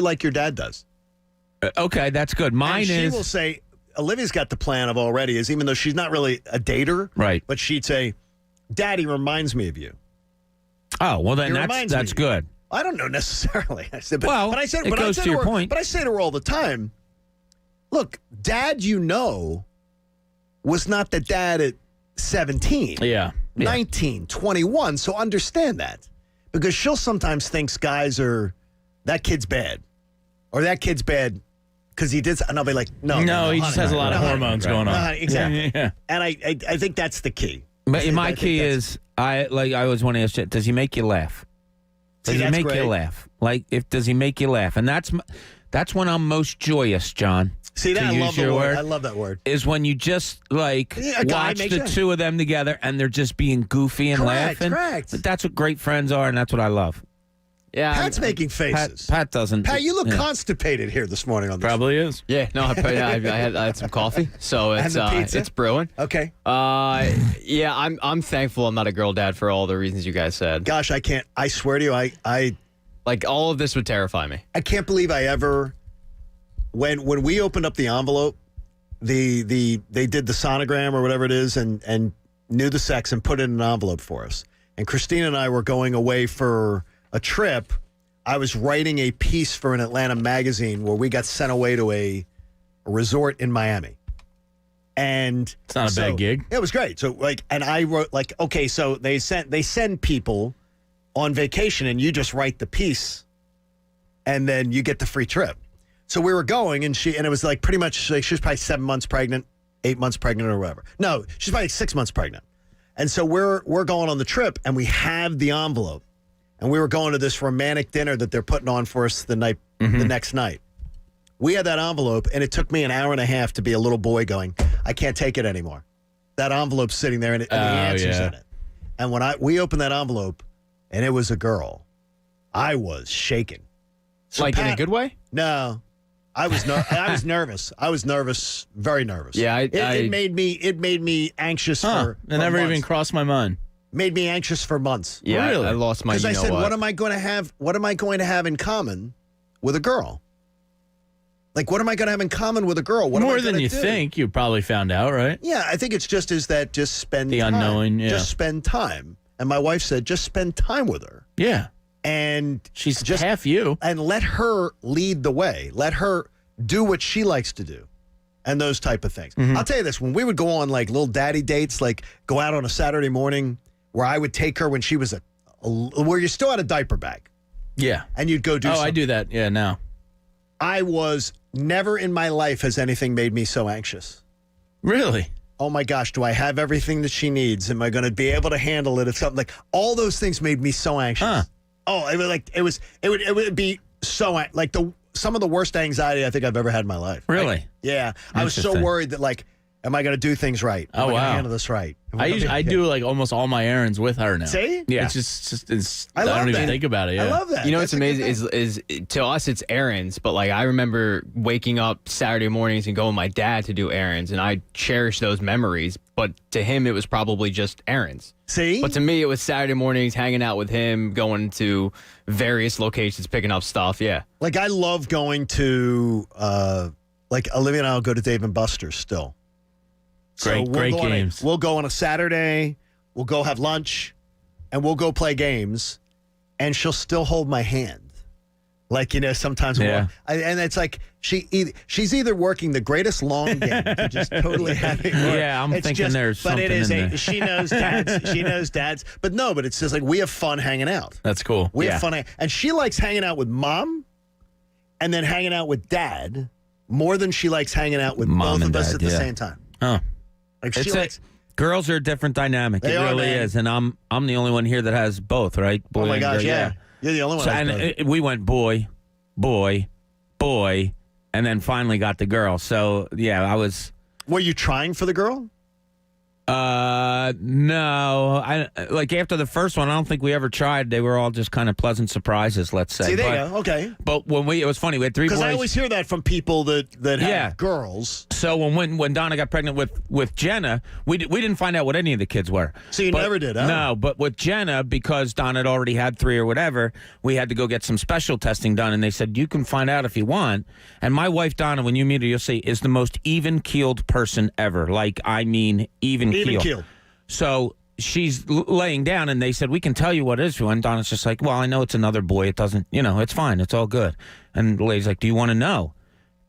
like your dad does? Okay, that's good. Mine and she will say, Olivia's got the plan of already, is even though she's not really a dater, right? But she'd say, Daddy reminds me of you. Oh, well, then that's good. I don't know necessarily. I said, but I said, it goes to your point. But I say to her all the time, look, Dad, was not the dad at 17. Yeah. 19, 21. So understand that. Because she'll sometimes think guys are, that kid's bad. Or that kid's bad because he did, and I'll be like, no, he just has a lot of hormones going on. Exactly. Yeah. And I think that's the key. But my key is, I always want to ask you, does he make you laugh? Does he make you laugh? Does he make you laugh? And that's when I'm most joyous, John. See that? I love the word. I love that word. Is when you just watch the two of them together and they're just being goofy and laughing. Correct. But that's what great friends are, and that's what I love. Yeah, Pat's making faces. Pat doesn't. Pat, you look constipated here this morning on this. Probably is. Yeah, no, I had some coffee, so it's brewing. Okay. Yeah, I'm thankful I'm not a girl dad for all the reasons you guys said. Gosh, I can't. I swear to you, I like all of this would terrify me. I can't believe I ever. When we opened up the envelope, they did the sonogram or whatever it is and knew the sex and put it in an envelope for us. And Christina and I were going away for a trip. I was writing a piece for an Atlanta magazine where we got sent away to a resort in Miami. And it's not a bad gig. It was great. So and I wrote okay, so they send people on vacation and you just write the piece and then you get the free trip. So we were going and it was pretty much she was probably 7 months pregnant, 8 months pregnant or whatever. No, she's probably 6 months pregnant. And so we're going on the trip and we have the envelope. And we were going to this romantic dinner that they're putting on for us the next night. We had that envelope, and it took me an hour and a half to be a little boy going, I can't take it anymore. That envelope's sitting there, and the answer's in it. And when we opened that envelope, and it was a girl, I was shaking. So in a good way? No. I was nervous. I was nervous, very nervous. Yeah, it made me anxious for It never months. even crossed my mind. Made me anxious for months. Yeah, really? I lost my. Because I said, what am I going to have? What am I going to have in common with a girl? What am I going to have in common with a girl? What More am I than you do? think. You probably found out, right? Yeah, I think it's just spend the time. Unknowing. Yeah, just spend time. And my wife said, just spend time with her. Yeah, and she's just half you, and let her lead the way. Let her do what she likes to do. And those type of things. I'll tell you this, when we would go on little daddy dates, go out on a Saturday morning where I would take her when she was where you still had a diaper bag. Yeah. And you'd go do something. I do that, yeah, now. I was never in my life has anything made me so anxious. Really? Oh my gosh, do I have everything that she needs? Am I going to be able to handle it? If something all those things made me so anxious. Huh. Oh, it would be so some of the worst anxiety I think I've ever had in my life. Really? Yeah. I was so worried that am I going to do things right? Am I going to handle this right? I do almost all my errands with her now. See? Yeah. It's just I love don't even that. think about it. Yeah. I love that. You know what's amazing is to us it's errands, but I remember waking up Saturday mornings and going with my dad to do errands, and I cherish those memories. But to him, it was probably just errands. See? But to me, it was Saturday mornings, hanging out with him, going to various locations, picking up stuff. Yeah. I love going to Olivia and I'll go to Dave & Buster's still. Great games. We'll go on a Saturday. We'll go have lunch, and we'll go play games, and she'll still hold my hand. Like, sometimes and it's like she's either working the greatest long game to just totally having I'm thinking there's something in there. She knows dads. But it's just like we have fun hanging out. That's cool. We have fun. And she likes hanging out with mom and then hanging out with dad more than she likes hanging out with Mom both and of us dad, at the same time. Oh. Like she likes... Girls are a different dynamic. They it are, really man. is. And I'm the only one here that has both, right? Boy oh, my and gosh, girl. yeah. You're the only one. And we went boy, and then finally got the girl. So, I was... Were you trying for the girl? No. After the first one, I don't think we ever tried. They were all just kind of pleasant surprises, let's say. See, there you go. Okay. But it was funny. We had 3 boys. Because I always hear that from people that have girls. So when Donna got pregnant with Jenna, we didn't find out what any of the kids were. So you never did, huh? No, but with Jenna, because Donna had already had 3 or whatever, we had to go get some special testing done, and they said, you can find out if you want. And my wife, Donna, when you meet her, you'll see, is the most even-keeled person ever. Even keel. So she's laying down, and they said, we can tell you what it is. And Donna's just like, well, I know it's another boy. It doesn't, it's fine. It's all good. And the lady's like, do you want to know?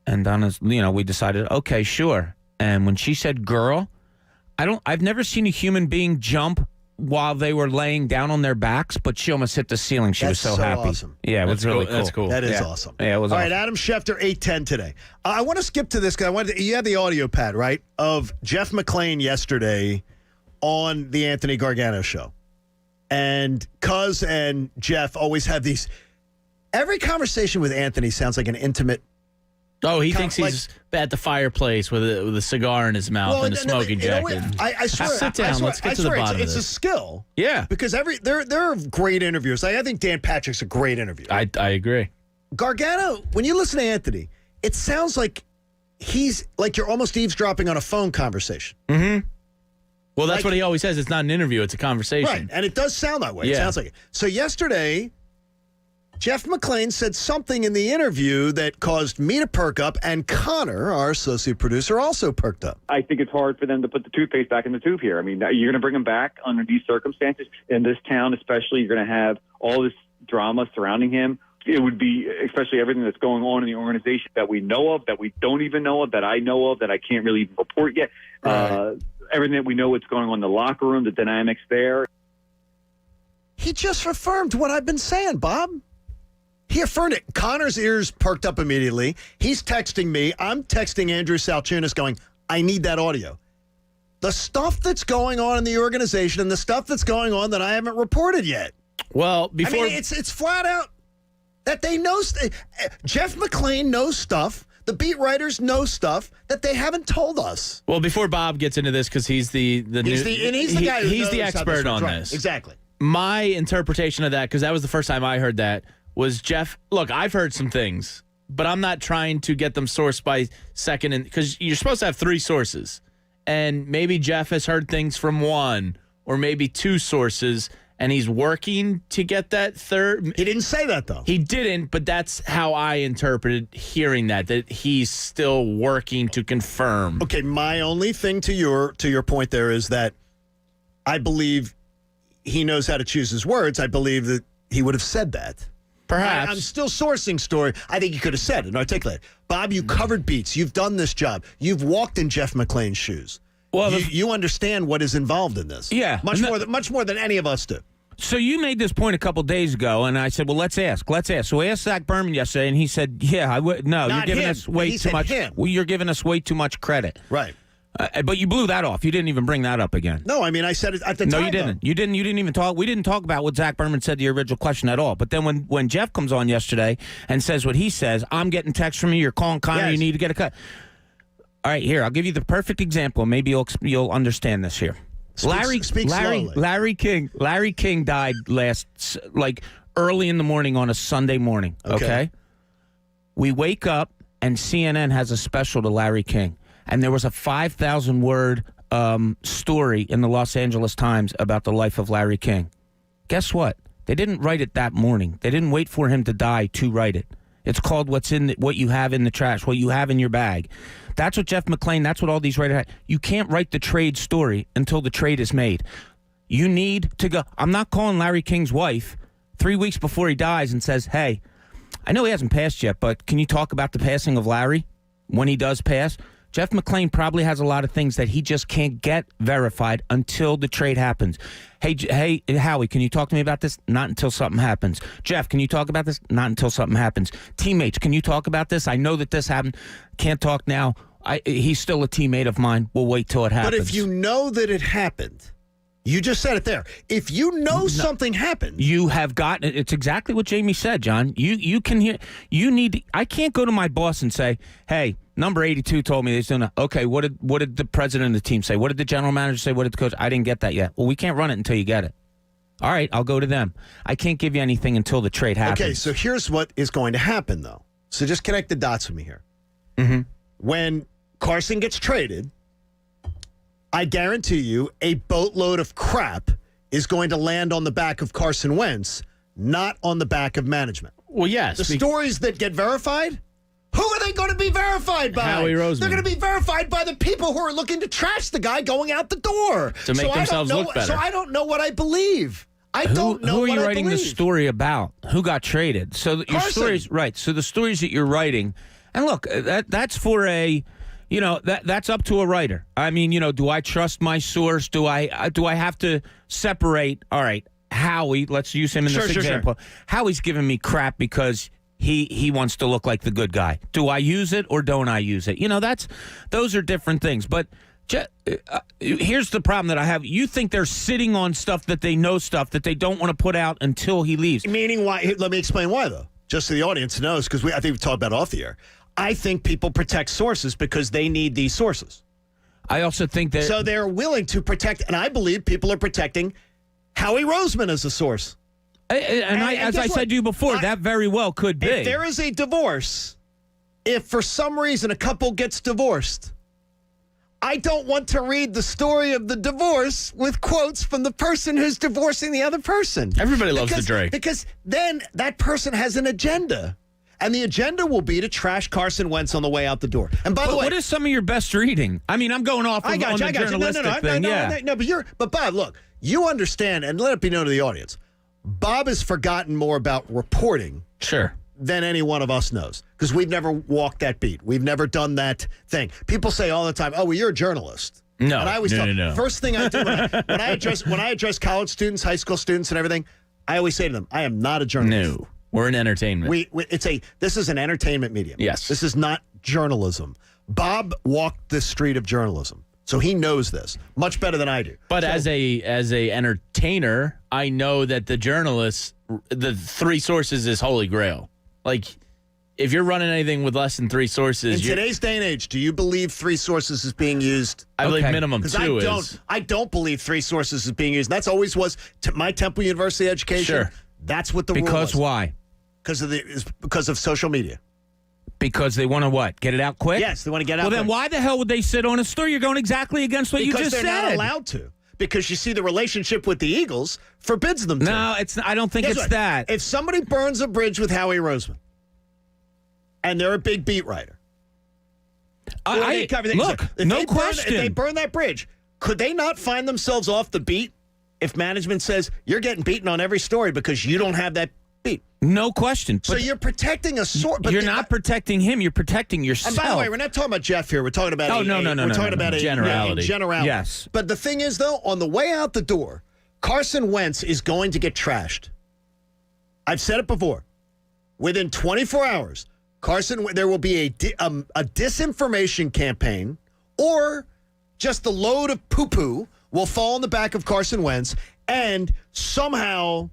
And Donna's, we decided, okay, sure. And when she said girl, I've never seen a human being jump while they were laying down on their backs, but she almost hit the ceiling. She was so happy. Awesome. Yeah, it was really cool. That's cool. That is awesome. Yeah, it was all awesome. right, Adam Schefter, 8:10 today. I want to skip to this because you had the audio pad, right, of Jeff McClain yesterday on the Anthony Gargano show. And Cuz and Jeff always have these... Every conversation with Anthony sounds like an intimate... Oh, he thinks he's at the fireplace with a cigar in his mouth and a smoking jacket. I swear. Sit down. Let's get to the bottom of this. It's a skill. Yeah. Because there are great interviewers. I think Dan Patrick's a great interviewer. I agree. Gargano, when you listen to Anthony, it sounds like he's like you're almost eavesdropping on a phone conversation. Mm-hmm. Well, that's what he always says. It's not an interview. It's a conversation. Right. And it does sound that way. It sounds like it. So yesterday... Jeff McClain said something in the interview that caused me to perk up, and Connor, our associate producer, also perked up. I think it's hard for them to put the toothpaste back in the tube here. I mean, you're going to bring them back under these circumstances. In this town especially, you're going to have all this drama surrounding him. It would be, especially everything that's going on in the organization that we know of, that we don't even know of, that I know of, that I can't really report yet. Right. Everything that we know what's going on in the locker room, the dynamics there. He just affirmed what I've been saying, Bob. He affirmed it. Connor's ears perked up immediately. He's texting me. I'm texting Andrew Salchunas going, I need that audio. The stuff that's going on in the organization and the stuff that's going on that I haven't reported yet. Well, before... I mean, it's flat out that they know... Jeff McClain knows stuff. The beat writers know stuff that they haven't told us. Well, before Bob gets into this, because he's the guy who he's the expert on right. this. Exactly. My interpretation of that, because that was the first time I heard that, was Jeff, look, I've heard some things, but I'm not trying to get them sourced by second, because you're supposed to have 3 sources. And maybe Jeff has heard things from 1 or maybe 2 sources, and he's working to get that 3rd. He didn't say that, though. He didn't, but that's how I interpreted hearing that he's still working to confirm. Okay, my only thing to your point there is that I believe he knows how to choose his words. I believe that he would have said that. Perhaps. I'm still sourcing story. I think you could have said it and articulated. Bob, you covered beats. You've done this job. You've walked in Jeff McClain's shoes. Well, you understand what is involved in this. Yeah. Much more than any of us do. So you made this point a couple days ago, and I said, well, let's ask. So we asked Zach Berman yesterday, and he said, yeah, I would. No, Not you're giving him. us way He too said much. him. Well, you're giving us way too much credit. Right. But you blew that off. You didn't even bring that up again. No, I mean, I said it at the time. No, you didn't. Though. You didn't even talk. We didn't talk about what Zach Berman said to your original question at all. But then when Jeff comes on yesterday and says what he says, I'm getting text from you. You're calling Connor. Yes. You need to get a cut. All right, here. I'll give you the perfect example. Maybe you'll understand this here. Speak slowly. Larry King died early in the morning on a Sunday morning. Okay. We wake up and CNN has a special to Larry King. And there was a 5,000-word story in the Los Angeles Times about the life of Larry King. Guess what? They didn't write it that morning. They didn't wait for him to die to write it. It's called what you have in the trash, what you have in your bag. That's what Jeff McClain, that's what all these writers have. You can't write the trade story until the trade is made. You need to go. I'm not calling Larry King's wife 3 weeks before he dies and says, hey, I know he hasn't passed yet, but can you talk about the passing of Larry when he does pass? Jeff McClain probably has a lot of things that he just can't get verified until the trade happens. Hey, Howie, can you talk to me about this? Not until something happens. Jeff, can you talk about this? Not until something happens. Teammates, can you talk about this? I know that this happened. Can't talk now. He's still a teammate of mine. We'll wait till it happens. But if you know that it happened, you just said it there. If you know something happened, you have gotten it. It's exactly what Jamie said, John. You can hear. You need. I can't go to my boss and say, "Hey, number 82 told me he's doing it." Okay, what did the president of the team say? What did the general manager say? What did the coach? I didn't get that yet. Well, we can't run it until you get it. All right, I'll go to them. I can't give you anything until the trade happens. Okay, so here's what is going to happen, though. So just connect the dots with me here. Mm-hmm. When Carson gets traded, I guarantee you a boatload of crap is going to land on the back of Carson Wentz, not on the back of management. Well, yes. The stories that get verified, who are they going to be verified by? Howie Roseman. They're going to be verified by the people who are looking to trash the guy going out the door. To make themselves look better. So I don't know what I believe. I don't know what I believe. Who are you writing the story about? Who got traded? So your stories, right? So the stories that you're writing, and look, that's for a, that's up to a writer. I mean, do I trust my source? Do I have to separate? All right, Howie. Let's use him in this example. Sure. Howie's giving me crap because he wants to look like the good guy. Do I use it or don't I use it? Those are different things. But here's the problem that I have. You think they're sitting on stuff that they know stuff that they don't want to put out until he leaves. Meaning why? Let me explain why, though. Just so the audience knows, because I think we've talked about it off the air. I think people protect sources because they need these sources. I also think that... So they're willing to protect, and I believe people are protecting Howie Roseman as a source. As I said to you before, that very well could be. If there is a divorce, if for some reason a couple gets divorced, I don't want to read the story of the divorce with quotes from the person who's divorcing the other person. Everybody loves the Drake. Because then that person has an agenda. And the agenda will be to trash Carson Wentz on the way out the door. And by the way, what is some of your best reading? I mean, I'm going off on the journalistic thing. But Bob, look, you understand, and let it be known to the audience, Bob has forgotten more about reporting than any one of us knows, because we've never walked that beat. We've never done that thing. People say all the time, "Oh, well, you're a journalist." No, and I always no. First thing I do when I address college students, high school students, and everything, I always say to them, "I am not a journalist." No. We're in entertainment. This is an entertainment medium. Yes. This is not journalism. Bob walked the street of journalism, so he knows this much better than I do. But as a entertainer, I know that the journalists, the three sources is holy grail. Like, if you're running anything with less than three sources, in today's day and age, do you believe three sources is being used? I believe minimum two is. I don't believe three sources is being used. That's always was my Temple University education. Sure. That's what the rule was. Because why? Because of social media. Because they want to what? Get it out quick? Yes, they want to get out quick. Well, then quick. why the hell would they sit on a story? You're going exactly against what you just said. Because they're not allowed to. Because you see, the relationship with the Eagles forbids them to. No, I don't think it's that. If somebody burns a bridge with Howie Roseman, and they're a big beat writer, no question. If they burn that bridge, could they not find themselves off the beat if management says you're getting beaten on every story because you don't have that beat? No question. So you're protecting a source. You're not protecting him. You're protecting yourself. And by the way, we're not talking about Jeff here. We're talking about We're talking about a generality. Generality. Yes. But the thing is, though, on the way out the door, Carson Wentz is going to get trashed. I've said it before. Within 24 hours, there will be a disinformation campaign, or just the load of poo-poo will fall on the back of Carson Wentz, and somehow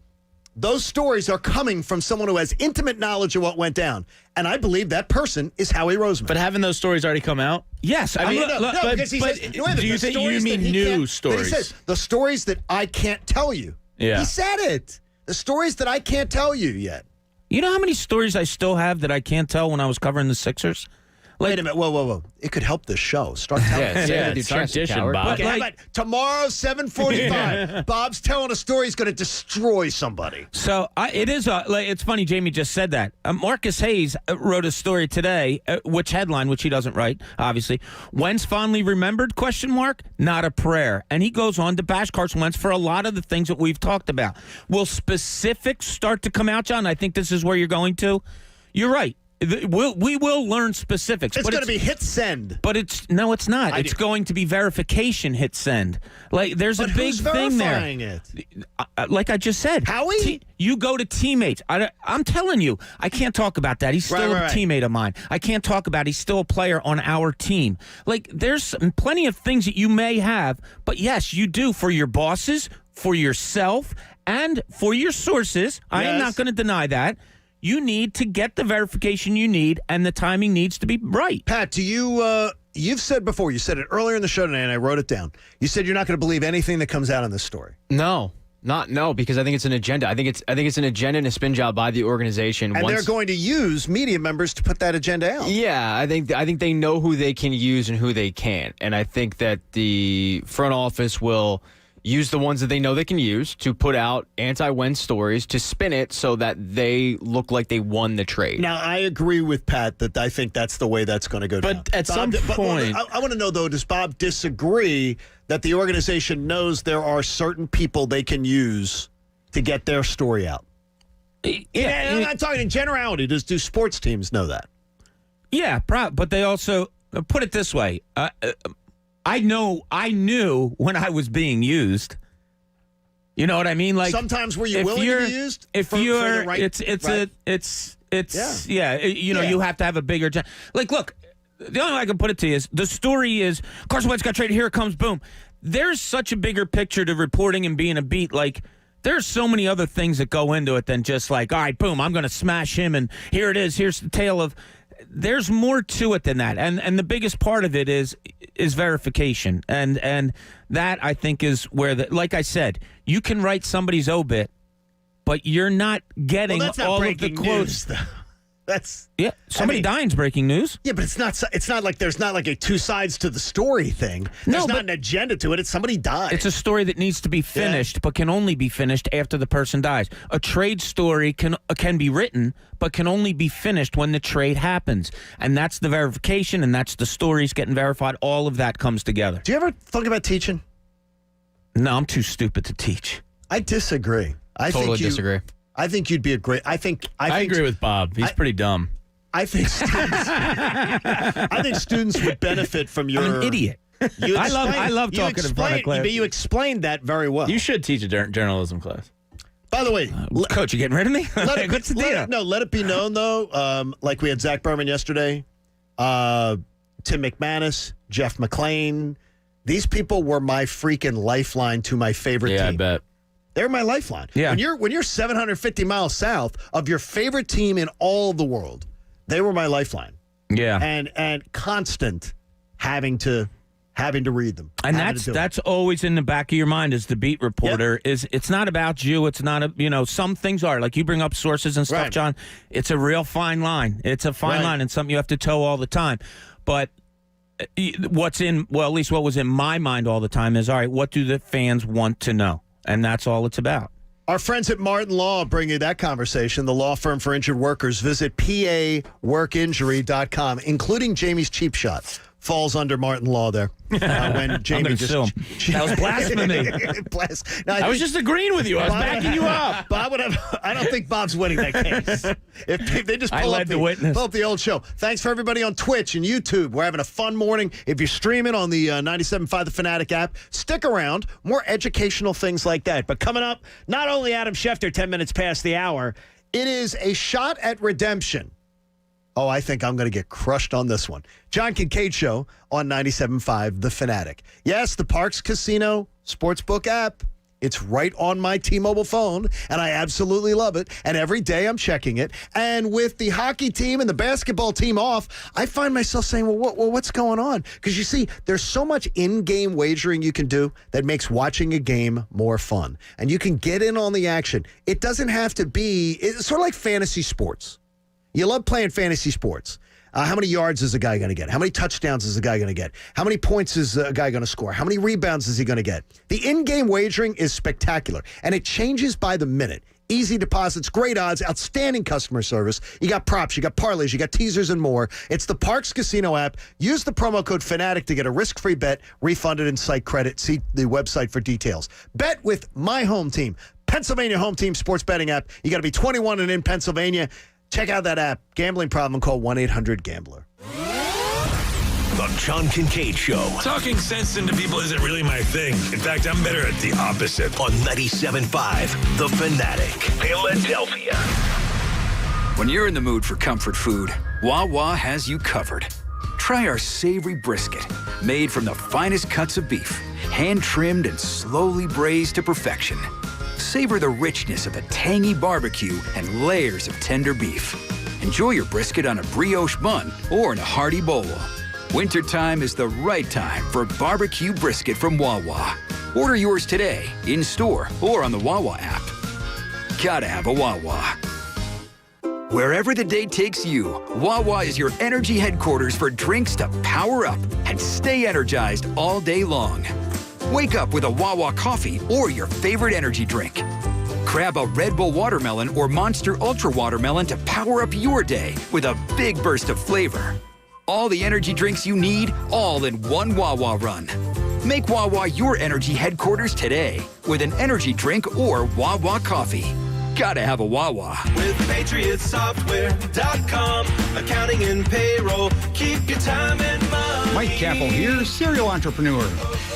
those stories are coming from someone who has intimate knowledge of what went down. And I believe that person is Howie Roseman. But haven't those stories already come out? Yes. I mean, because he says, do you think you mean new stories? He says, the stories that I can't tell you. Yeah. He said it. The stories that I can't tell you yet. You know how many stories I still have that I can't tell when I was covering the Sixers? Wait a minute. Whoa. It could help the show. Start telling us. Start dishing, Bob. Okay, how about tomorrow, 7:45, Bob's telling a story he's going to destroy somebody. So it is. It's funny. Jamie just said that. Marcus Hayes wrote a story today. Which headline? Which he doesn't write, obviously. Wentz fondly remembered? ? Not a prayer. And he goes on to bash Carson Wentz for a lot of the things that we've talked about. Will specifics start to come out, John? I think this is where you're going to. You're right. We will learn specifics. It's going to be hit send. But it's not. It's going to be verification hit send. Like there's a big thing there. It? Like I just said, Howie, you go to teammates. I'm telling you, I can't talk about that. He's still a teammate of mine. I can't talk about. He's still a player on our team. Like there's plenty of things that you may have, but yes, you do for your bosses, for yourself, and for your sources. Yes. I am not going to deny that. You need to get the verification you need, and the timing needs to be right. Pat, do you? You've said before. You said it earlier in the show today, and I wrote it down. You said you're not going to believe anything that comes out in this story. No, because I think it's an agenda. I think it's an agenda and a spin job by the organization. And they're going to use media members to put that agenda out. Yeah, I think they know who they can use and who they can't, and I think that the front office will use the ones that they know they can use to put out anti-Wentz stories to spin it so that they look like they won the trade. Now, I agree with Pat that I think that's the way that's going to go down. But at some point... I want to know, though, does Bob disagree that the organization knows there are certain people they can use to get their story out? Yeah, I'm not talking in generality. Do sports teams know that? Yeah, but they also... Put it this way. I knew when I was being used. You know what I mean? Like sometimes were you willing to be used? You have to have a bigger. Like, look, the only way I can put it to you is the story is Carson Wentz got traded. Here it comes, boom. There's such a bigger picture to reporting and being a beat. Like, there's so many other things that go into it than just like, all right, boom, I'm going to smash him, and here it is. Here's the tale of. There's more to it than that, and the biggest part of it is verification, and that I think is where like I said, you can write somebody's obit, but you're not getting all of the quotes. That's somebody dying's breaking news. Yeah, but it's not like there's not like a two sides to the story thing. There's not an agenda to it. It's somebody died. It's a story that needs to be finished, but can only be finished after the person dies. A trade story can be written, but can only be finished when the trade happens, and that's the verification, and that's the stories getting verified. All of that comes together. Do you ever think about teaching? No, I'm too stupid to teach. I disagree. I disagree. I think you'd be a great. I agree with Bob. He's pretty dumb. I think students would benefit from your. I'm an idiot. I love talking in front of class. But you explained that very well. You should teach a journalism class. By the way, Coach, you getting rid of me? What's the deal? Let it be known though. Like we had Zach Berman yesterday, Tim McManus, Jeff McClain. These people were my freaking lifeline to my favorite team. Yeah, I bet. They're my lifeline. Yeah. When you're 750 miles south of your favorite team in all of the world, they were my lifeline. Yeah. And constant having to read them. And that's always in the back of your mind as the beat reporter. Is it's not about you. It's not some things are like you bring up sources and stuff, John. It's a real fine line. It's a fine line and something you have to toe all the time. But at least what was in my mind all the time is, all right, what do the fans want to know? And that's all it's about. Our friends at Martin Law bring you that conversation, the law firm for injured workers. Visit paworkinjury.com, including Jamie's cheap shot. Falls under Martin Law there. When Jamie just that was blasphemy. I was just agreeing with you. I was backing you up. Bob would have. I don't think Bob's winning that case. If they just pull up the old show. Thanks for everybody on Twitch and YouTube. We're having a fun morning. If you're streaming on the 97.5 The Fanatic app, stick around. More educational things like that. But coming up, not only Adam Schefter, 10 minutes past the hour, it is a shot at redemption. Oh, I think I'm going to get crushed on this one. John Kincade Show on 97.5 The Fanatic. Yes, the Parks Casino Sportsbook app. It's right on my T-Mobile phone, and I absolutely love it. And every day I'm checking it. And with the hockey team and the basketball team off, I find myself saying, what's going on? Because you see, there's so much in-game wagering you can do that makes watching a game more fun. And you can get in on the action. It doesn't have to be – it's sort of like fantasy sports. You love playing fantasy sports. How many yards is a guy going to get? How many touchdowns is a guy going to get? How many points is a guy going to score? How many rebounds is he going to get? The in-game wagering is spectacular, and it changes by the minute. Easy deposits, great odds, outstanding customer service. You got props, you got parlays, you got teasers, and more. It's the Parx Casino app. Use the promo code FANATIC to get a risk-free bet refunded in site credit. See the website for details. Bet with my home team, Pennsylvania Home Team Sports Betting app. You got to be 21 and in Pennsylvania. Check out that app. Gambling problem, call 1-800-GAMBLER. The John Kincade Show. Talking sense into people isn't really my thing. In fact, I'm better at the opposite. On 97.5 The Fanatic, Philadelphia. When you're in the mood for comfort food, Wawa has you covered. Try our savory brisket, made from the finest cuts of beef, hand-trimmed and slowly braised to perfection. Savor the richness of a tangy barbecue and layers of tender beef. Enjoy your brisket on a brioche bun or in a hearty bowl. Wintertime is the right time for barbecue brisket from Wawa. Order yours today, in-store or on the Wawa app. Gotta have a Wawa. Wherever the day takes you, Wawa is your energy headquarters for drinks to power up and stay energized all day long. Wake up with a Wawa coffee or your favorite energy drink. Grab a Red Bull Watermelon or Monster Ultra Watermelon to power up your day with a big burst of flavor. All the energy drinks you need, all in one Wawa run. Make Wawa your energy headquarters today with an energy drink or Wawa coffee. Gotta have a Wawa. With PatriotSoftware.com, accounting and payroll, keep your time and money. Mike Capel here, serial entrepreneur.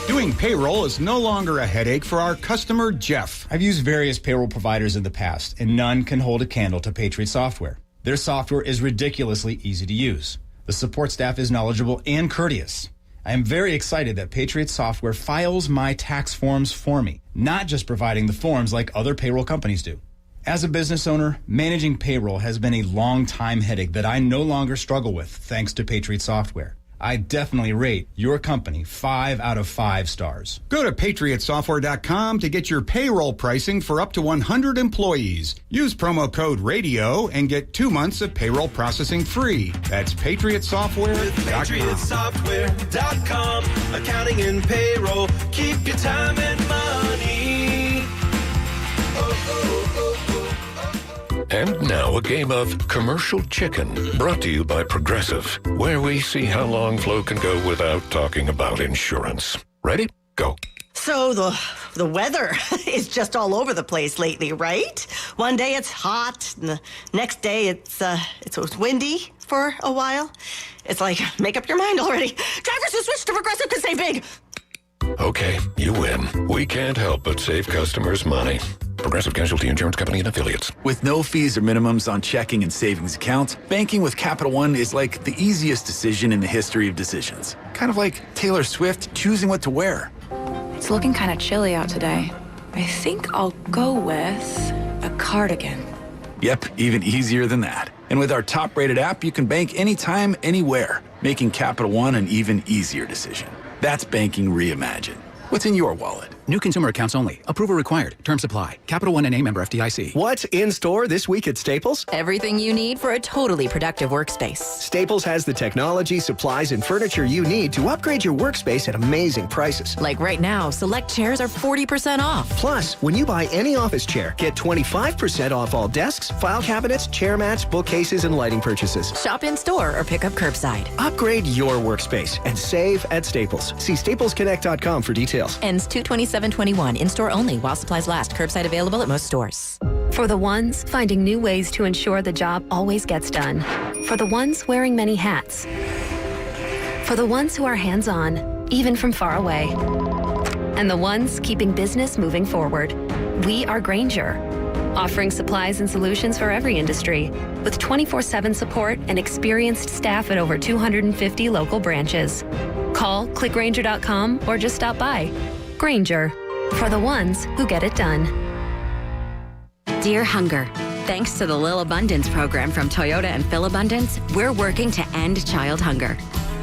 Doing payroll is no longer a headache for our customer, Jeff. I've used various payroll providers in the past, and none can hold a candle to Patriot Software. Their software is ridiculously easy to use. The support staff is knowledgeable and courteous. I am very excited that Patriot Software files my tax forms for me, not just providing the forms like other payroll companies do. As a business owner, managing payroll has been a long-time headache that I no longer struggle with thanks to Patriot Software. I definitely rate your company 5 out of 5 stars. Go to PatriotSoftware.com to get your payroll pricing for up to 100 employees. Use promo code RADIO and get 2 months of payroll processing free. That's PatriotSoftware.com. PatriotSoftware.com, accounting and payroll, keep your time and money. And now a game of Commercial Chicken, brought to you by Progressive, where we see how long Flo can go without talking about insurance. Ready? Go. So the weather is just all over the place lately, right? One day it's hot, and the next day it's windy for a while. It's like, make up your mind already. Drivers who switch to Progressive can save big. Okay, you win. We can't help but save customers money. Progressive Casualty Insurance Company and Affiliates. With no fees or minimums on checking and savings accounts, banking with Capital One is like the easiest decision in the history of decisions. Kind of like Taylor Swift choosing what to wear. It's looking kind of chilly out today. I think I'll go with a cardigan. Yep, even easier than that. And with our top-rated app, you can bank anytime, anywhere, making Capital One an even easier decision. That's banking reimagined. What's in your wallet? New consumer accounts only. Approval required. Terms apply. Capital One NA member FDIC. What's in store this week at Staples? Everything you need for a totally productive workspace. Staples has the technology, supplies, and furniture you need to upgrade your workspace at amazing prices. Like right now, select chairs are 40% off. Plus, when you buy any office chair, get 25% off all desks, file cabinets, chair mats, bookcases, and lighting purchases. Shop in store or pick up curbside. Upgrade your workspace and save at Staples. See staplesconnect.com for details. Ends 2/27/21. In-store only while supplies last. Curbside available at most stores. For the ones finding new ways to ensure the job always gets done. For the ones wearing many hats. For the ones who are hands-on, even from far away. And the ones keeping business moving forward. We are Grainger, offering supplies and solutions for every industry, with 24/7 support and experienced staff at over 250 local branches. Call, click Grainger.com, or just stop by. Grainger, for the ones who get it done. Dear Hunger, thanks to the Lil Abundance program from Toyota and Phil Abundance, we're working to end child hunger.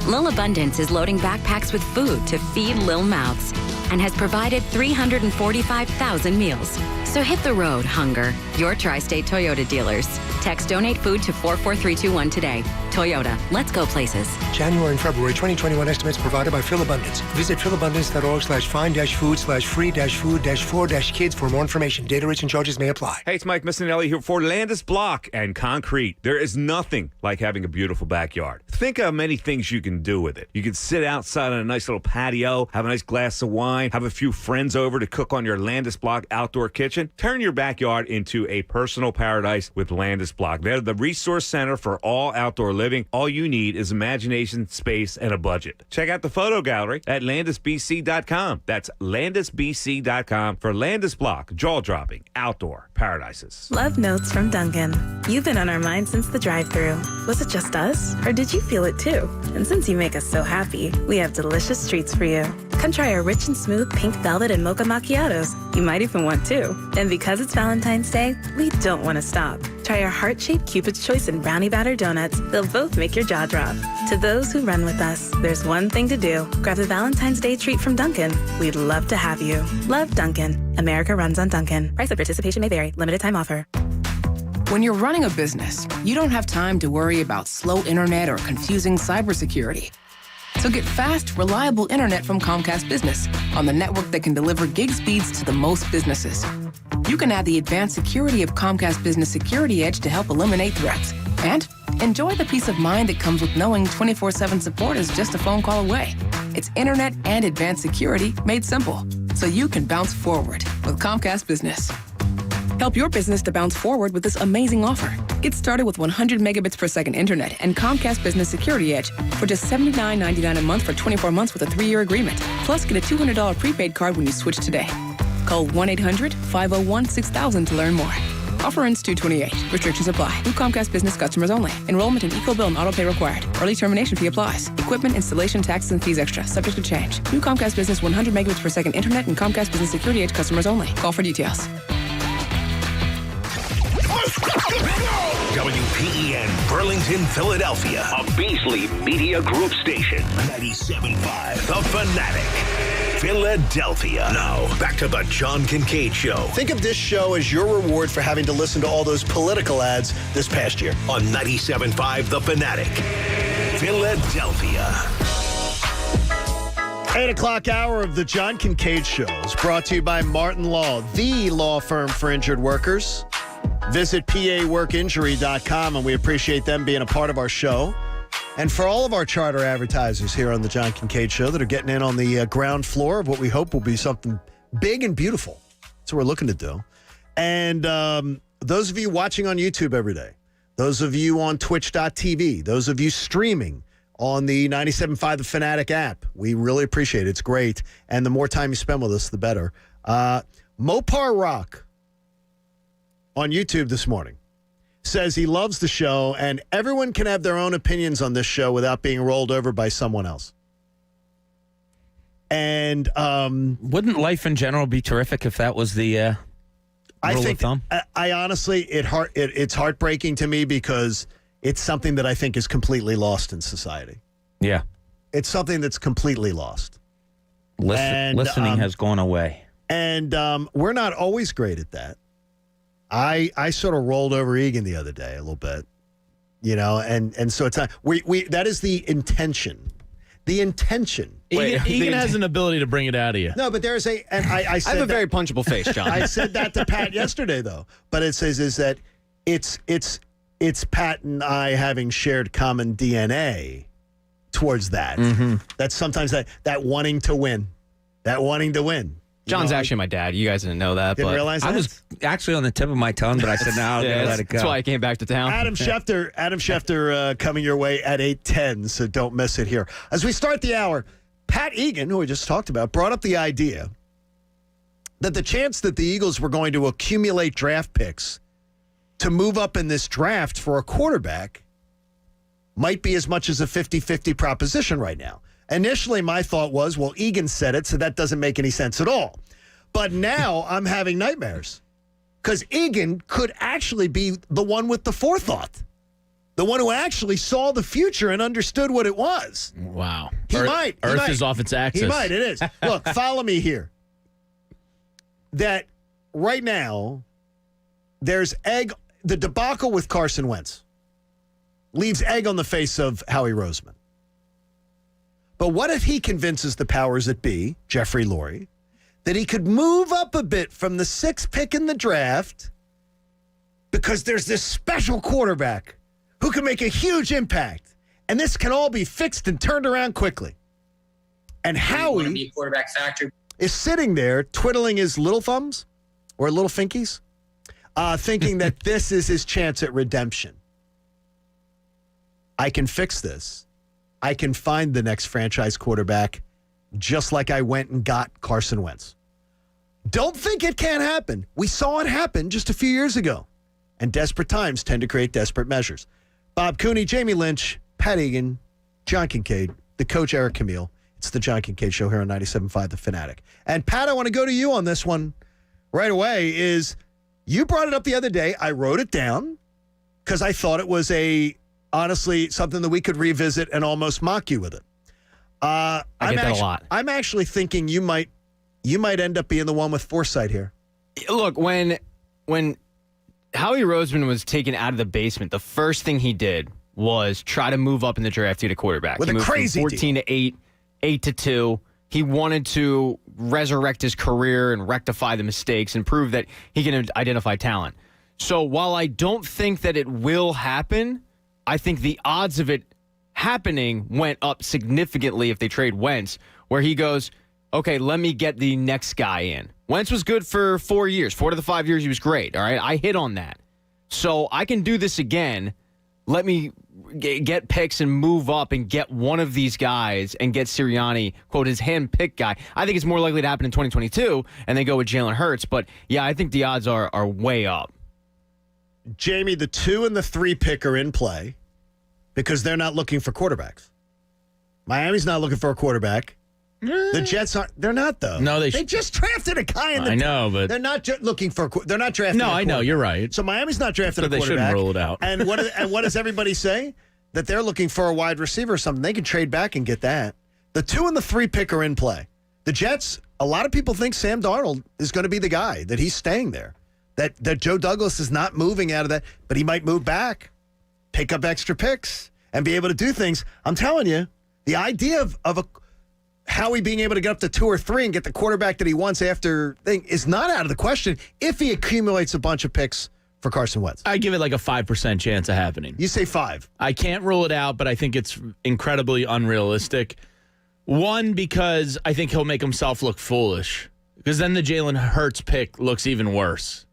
Lil Abundance is loading backpacks with food to feed Lil mouths and has provided 345,000 meals. So hit the road, hunger, your tri-state Toyota dealers. Text Donate Food to 44321 today. Toyota, let's go places. January and February 2021 estimates provided by Phil Abundance. Visit philabundance.org/find-food/free-food-4-kids for more information. Data rates and charges may apply. Hey, it's Mike Missinelli here for Landis Block and Concrete. There is nothing like having a beautiful backyard. Think of many things you can do with it. You can sit outside on a nice little patio, have a nice glass of wine, have a few friends over to cook on your Landis Block outdoor kitchen. Turn your backyard into a personal paradise with Landis Block. They're the resource center for all outdoor living. All you need is imagination, space, and a budget. Check out the photo gallery at landisbc.com. That's landisbc.com for Landis Block, jaw-dropping outdoor paradises. Love notes from Dunkin'. You've been on our mind since the drive-thru. Was it just us? Or did you feel it too? And since you make us so happy, we have delicious treats for you. Come try our rich and smooth pink velvet and mocha macchiatos. You might even want two. And because it's Valentine's Day, we don't want to stop. Try our heart-shaped Cupid's Choice and brownie batter donuts. They'll both make your jaw drop. To those who run with us, there's one thing to do. Grab the Valentine's Day treat from Dunkin'. We'd love to have you. Love Dunkin'. America runs on Dunkin'. Price of participation may vary. Limited time offer. When you're running a business, you don't have time to worry about slow internet or confusing cybersecurity. So get fast, reliable internet from Comcast Business on the network that can deliver gig speeds to the most businesses. You can add the advanced security of Comcast Business Security Edge to help eliminate threats. And enjoy the peace of mind that comes with knowing 24/7 support is just a phone call away. It's internet and advanced security made simple, so you can bounce forward with Comcast Business. Help your business to bounce forward with this amazing offer. Get started with 100 megabits per second internet and Comcast Business Security Edge for just $79.99 a month for 24 months with a 3-year agreement. Plus, get a $200 prepaid card when you switch today. Call 1-800-501-6000 to learn more. Offer ends 2/28. Restrictions apply. New Comcast Business customers only. Enrollment in EcoBill and autopay required. Early termination fee applies. Equipment, installation, taxes, and fees extra. Subject to change. New Comcast Business 100 megabits per second internet and Comcast Business Security Edge customers only. Call for details. WPEN Burlington, Philadelphia, a Beasley Media Group station. 97.5 The Fanatic, Philadelphia. Now, back to the John Kincade Show. Think of this show as your reward for having to listen to all those political ads this past year. On 97.5 The Fanatic, Philadelphia. 8 o'clock hour of the John Kincade Show is brought to you by Martin Law, the law firm for injured workers. Visit paworkinjury.com, and we appreciate them being a part of our show. And for all of our charter advertisers here on the John Kincade Show that are getting in on the ground floor of what we hope will be something big and beautiful. That's what we're looking to do. And those of you watching on YouTube every day, those of you on twitch.tv, those of you streaming on the 97.5 The Fanatic app, we really appreciate it. It's great. And the more time you spend with us, the better. Mopar Rock on YouTube this morning says he loves the show and everyone can have their own opinions on this show without being rolled over by someone else. And wouldn't life in general be terrific if that was the rule of thumb? I honestly, it's heartbreaking to me because it's something that I think is completely lost in society. Yeah. It's something that's completely lost. Listening has gone away. And we're not always great at that. I sort of rolled over Egan the other day a little bit, and so it's not, we that is the intention. The intention. Egan has an ability to bring it out of you. No, but there's I said have a very punchable face, John. I said that to Pat yesterday though, but it says is that it's Pat and I having shared common DNA towards that. Mm-hmm. That's sometimes that wanting to win. John's actually my dad. You guys didn't know that. Didn't but realize that? I was actually on the tip of my tongue, but I said, no, I'll let it go. That's why I came back to town. Adam Schefter coming your way at 8:10, so don't miss it here. As we start the hour, Pat Egan, who we just talked about, brought up the idea that the chance that the Eagles were going to accumulate draft picks to move up in this draft for a quarterback might be as much as a 50-50 proposition right now. Initially, my thought was, well, Egan said it, so that doesn't make any sense at all. But now I'm having nightmares because Egan could actually be the one with the forethought, the one who actually saw the future and understood what it was. Wow. He might. Earth is off its axis. He might. It is. Look, follow me here. That right now, there's egg. The debacle with Carson Wentz leaves egg on the face of Howie Roseman. But what if he convinces the powers that be, Jeffrey Lurie, that he could move up a bit from the 6th pick in the draft because there's this special quarterback who can make a huge impact, and this can all be fixed and turned around quickly. And Howie quarterback factory is sitting there twiddling his little thumbs or little finkies, thinking that this is his chance at redemption. I can fix this. I can find the next franchise quarterback just like I went and got Carson Wentz. Don't think it can't happen. We saw it happen just a few years ago. And desperate times tend to create desperate measures. Bob Cooney, Jamie Lynch, Pat Egan, John Kincade, the coach Eric Camille. It's the John Kincade Show here on 97.5 The Fanatic. And Pat, I want to go to you on this one right away. You brought it up the other day. I wrote it down because I thought it was honestly something that we could revisit and almost mock you with it. I get that a lot. I'm actually thinking you might end up being the one with foresight here. Look, when Howie Roseman was taken out of the basement, the first thing he did was try to move up in the draft to get a quarterback. With he a moved crazy from 14 to 8, 8 to 2. He wanted to resurrect his career and rectify the mistakes and prove that he can identify talent. So while I don't think that it will happen, I think the odds of it happening went up significantly if they trade Wentz, where he goes, okay, let me get the next guy in. Wentz was good for 4 years. 4 to the 5 years, he was great. All right, I hit on that. So I can do this again. Let me get picks and move up and get one of these guys and get Sirianni, quote, his hand-picked guy. I think it's more likely to happen in 2022, and they go with Jalen Hurts. But, yeah, I think the odds are way up. Jamie, the 2 and the 3 pick are in play because they're not looking for quarterbacks. Miami's not looking for a quarterback. The Jets aren't. They're not, though. No, they just drafted a guy in the. I know, but they're not looking for. They're not drafting. No, I know you're right. So Miami's not drafting so a quarterback. They shouldn't rule it out. And what does everybody say? That they're looking for a wide receiver or something. They can trade back and get that. The 2 and the 3 pick are in play. The Jets. A lot of people think Sam Darnold is going to be the guy. That he's staying there. That Joe Douglas is not moving out of that, but he might move back, pick up extra picks, and be able to do things. I'm telling you, the idea of a Howie being able to get up to 2 or 3 and get the quarterback that he wants after thing is not out of the question if he accumulates a bunch of picks for Carson Wentz. I give it like a 5% chance of happening. You say 5. I can't rule it out, but I think it's incredibly unrealistic. One, because I think he'll make himself look foolish, because then the Jalen Hurts pick looks even worse.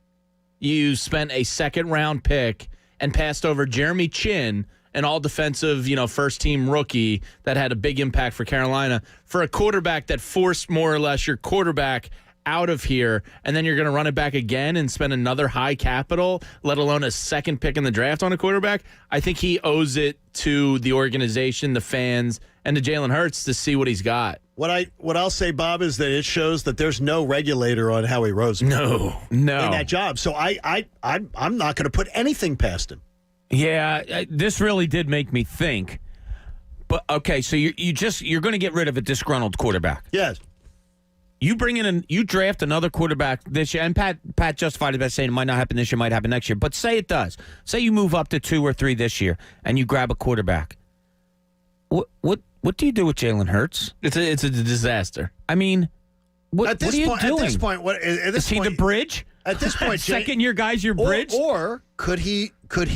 You spent a second-round pick and passed over Jeremy Chin, an all-defensive, first-team rookie that had a big impact for Carolina, for a quarterback that forced more or less your quarterback out of here, and then you're going to run it back again and spend another high capital, let alone a second pick in the draft on a quarterback. I think he owes it to the organization, the fans, and to Jalen Hurts to see what he's got. What I'll say, Bob, is that it shows that there's no regulator on Howie Roseman. No. In that job. So I'm not going to put anything past him. Yeah, this really did make me think. But okay, so you're going to get rid of a disgruntled quarterback. Yes. You you draft another quarterback this year, and Pat justified it by saying it might not happen this year, might happen next year. But say it does. Say you move up to 2 or 3 this year, and you grab a quarterback. What do you do with Jalen Hurts? It's a disaster. I mean, what are you doing? At this point, is he the bridge? At this point, second year guys, your bridge, or could he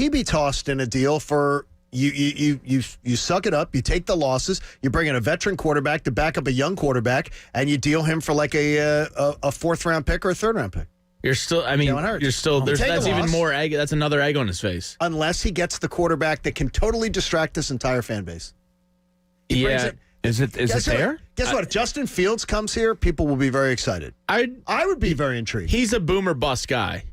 be tossed in a deal for you suck it up, you take the losses, you bring in a veteran quarterback to back up a young quarterback, and you deal him for like a 4th-round pick or a 3rd-round pick. You're still. I mean, you're still. That's even more egg. That's another egg on his face. Unless he gets the quarterback that can totally distract this entire fan base. Is it there? Guess what? If Justin Fields comes here, people will be very excited. I would be very intrigued. He's a boomer bust guy.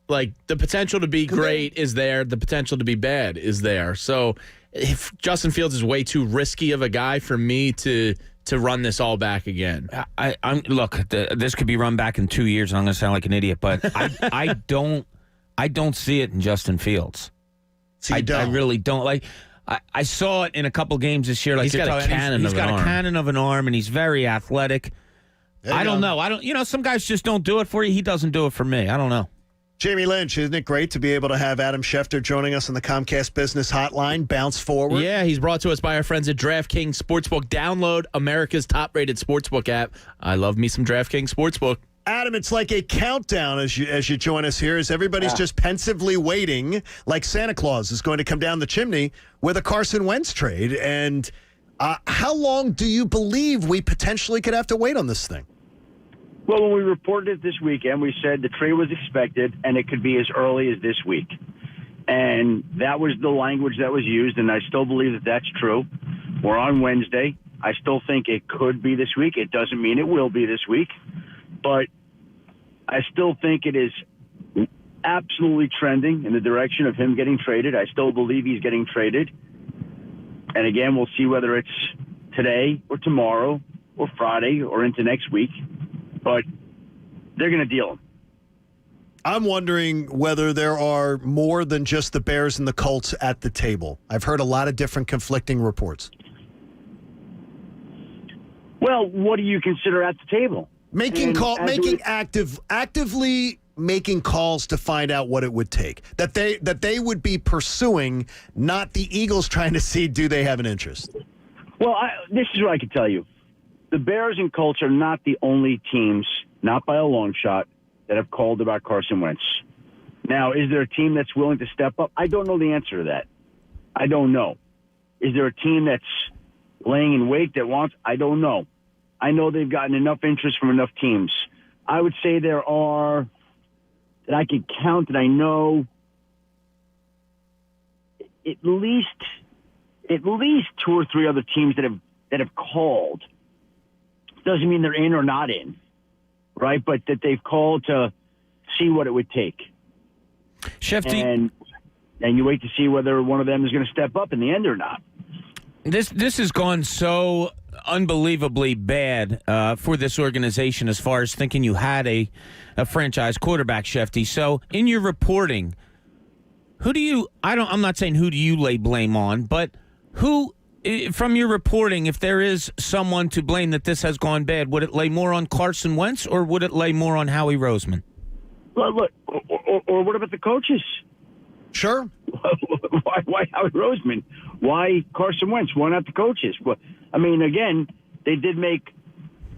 Like, the potential to be great is there. The potential to be bad is there. So if Justin Fields is way too risky of a guy for me to run this all back again. This could be run back in 2 years, and I'm going to sound like an idiot, but I don't see it in Justin Fields. So I really don't. Like, I saw it in a couple games this year. Like, he's got a cannon of an arm. He's got a cannon of an arm, and he's very athletic. I don't know. Some guys just don't do it for you. He doesn't do it for me. I don't know. Jamie Lynch, isn't it great to be able to have Adam Schefter joining us on the Comcast Business Hotline? Bounce forward. Yeah, he's brought to us by our friends at DraftKings Sportsbook. Download America's top-rated sportsbook app. I love me some DraftKings Sportsbook. Adam, it's like a countdown as you join us here, as everybody's just pensively waiting, like Santa Claus is going to come down the chimney with a Carson Wentz trade. And how long do you believe we potentially could have to wait on this thing? Well, when we reported it this weekend, we said the trade was expected and it could be as early as this week. And that was the language that was used, and I still believe that that's true. We're on Wednesday. I still think it could be this week. It doesn't mean it will be this week. But I still think it is absolutely trending in the direction of him getting traded. I still believe he's getting traded. And again, we'll see whether it's today or tomorrow or Friday or into next week. But they're going to deal him. I'm wondering whether there are more than just the Bears and the Colts at the table. I've heard a lot of different conflicting reports. Well, what do you consider at the table? Actively making calls to find out what it would take. That they would be pursuing, not the Eagles trying to see do they have an interest. Well, this is what I can tell you. The Bears and Colts are not the only teams, not by a long shot, that have called about Carson Wentz. Now, is there a team that's willing to step up? I don't know the answer to that. I don't know. Is there a team that's laying in wait that wants? I don't know. I know they've gotten enough interest from enough teams. I would say there are, that I could count, that I know, at least 2 or 3 other teams that have called. Doesn't mean they're in or not in, right? But that they've called to see what it would take. Shefty, and you wait to see whether one of them is going to step up in the end or not. This has gone so unbelievably bad for this organization as far as thinking you had a franchise quarterback, Shefty. So in your reporting, I'm not saying who do you lay blame on, but who, from your reporting, if there is someone to blame that this has gone bad, would it lay more on Carson Wentz or would it lay more on Howie Roseman? Well, look, or what about the coaches? Sure. Why Howie Roseman? Why Carson Wentz? Why not the coaches? Well, I mean, again, they did make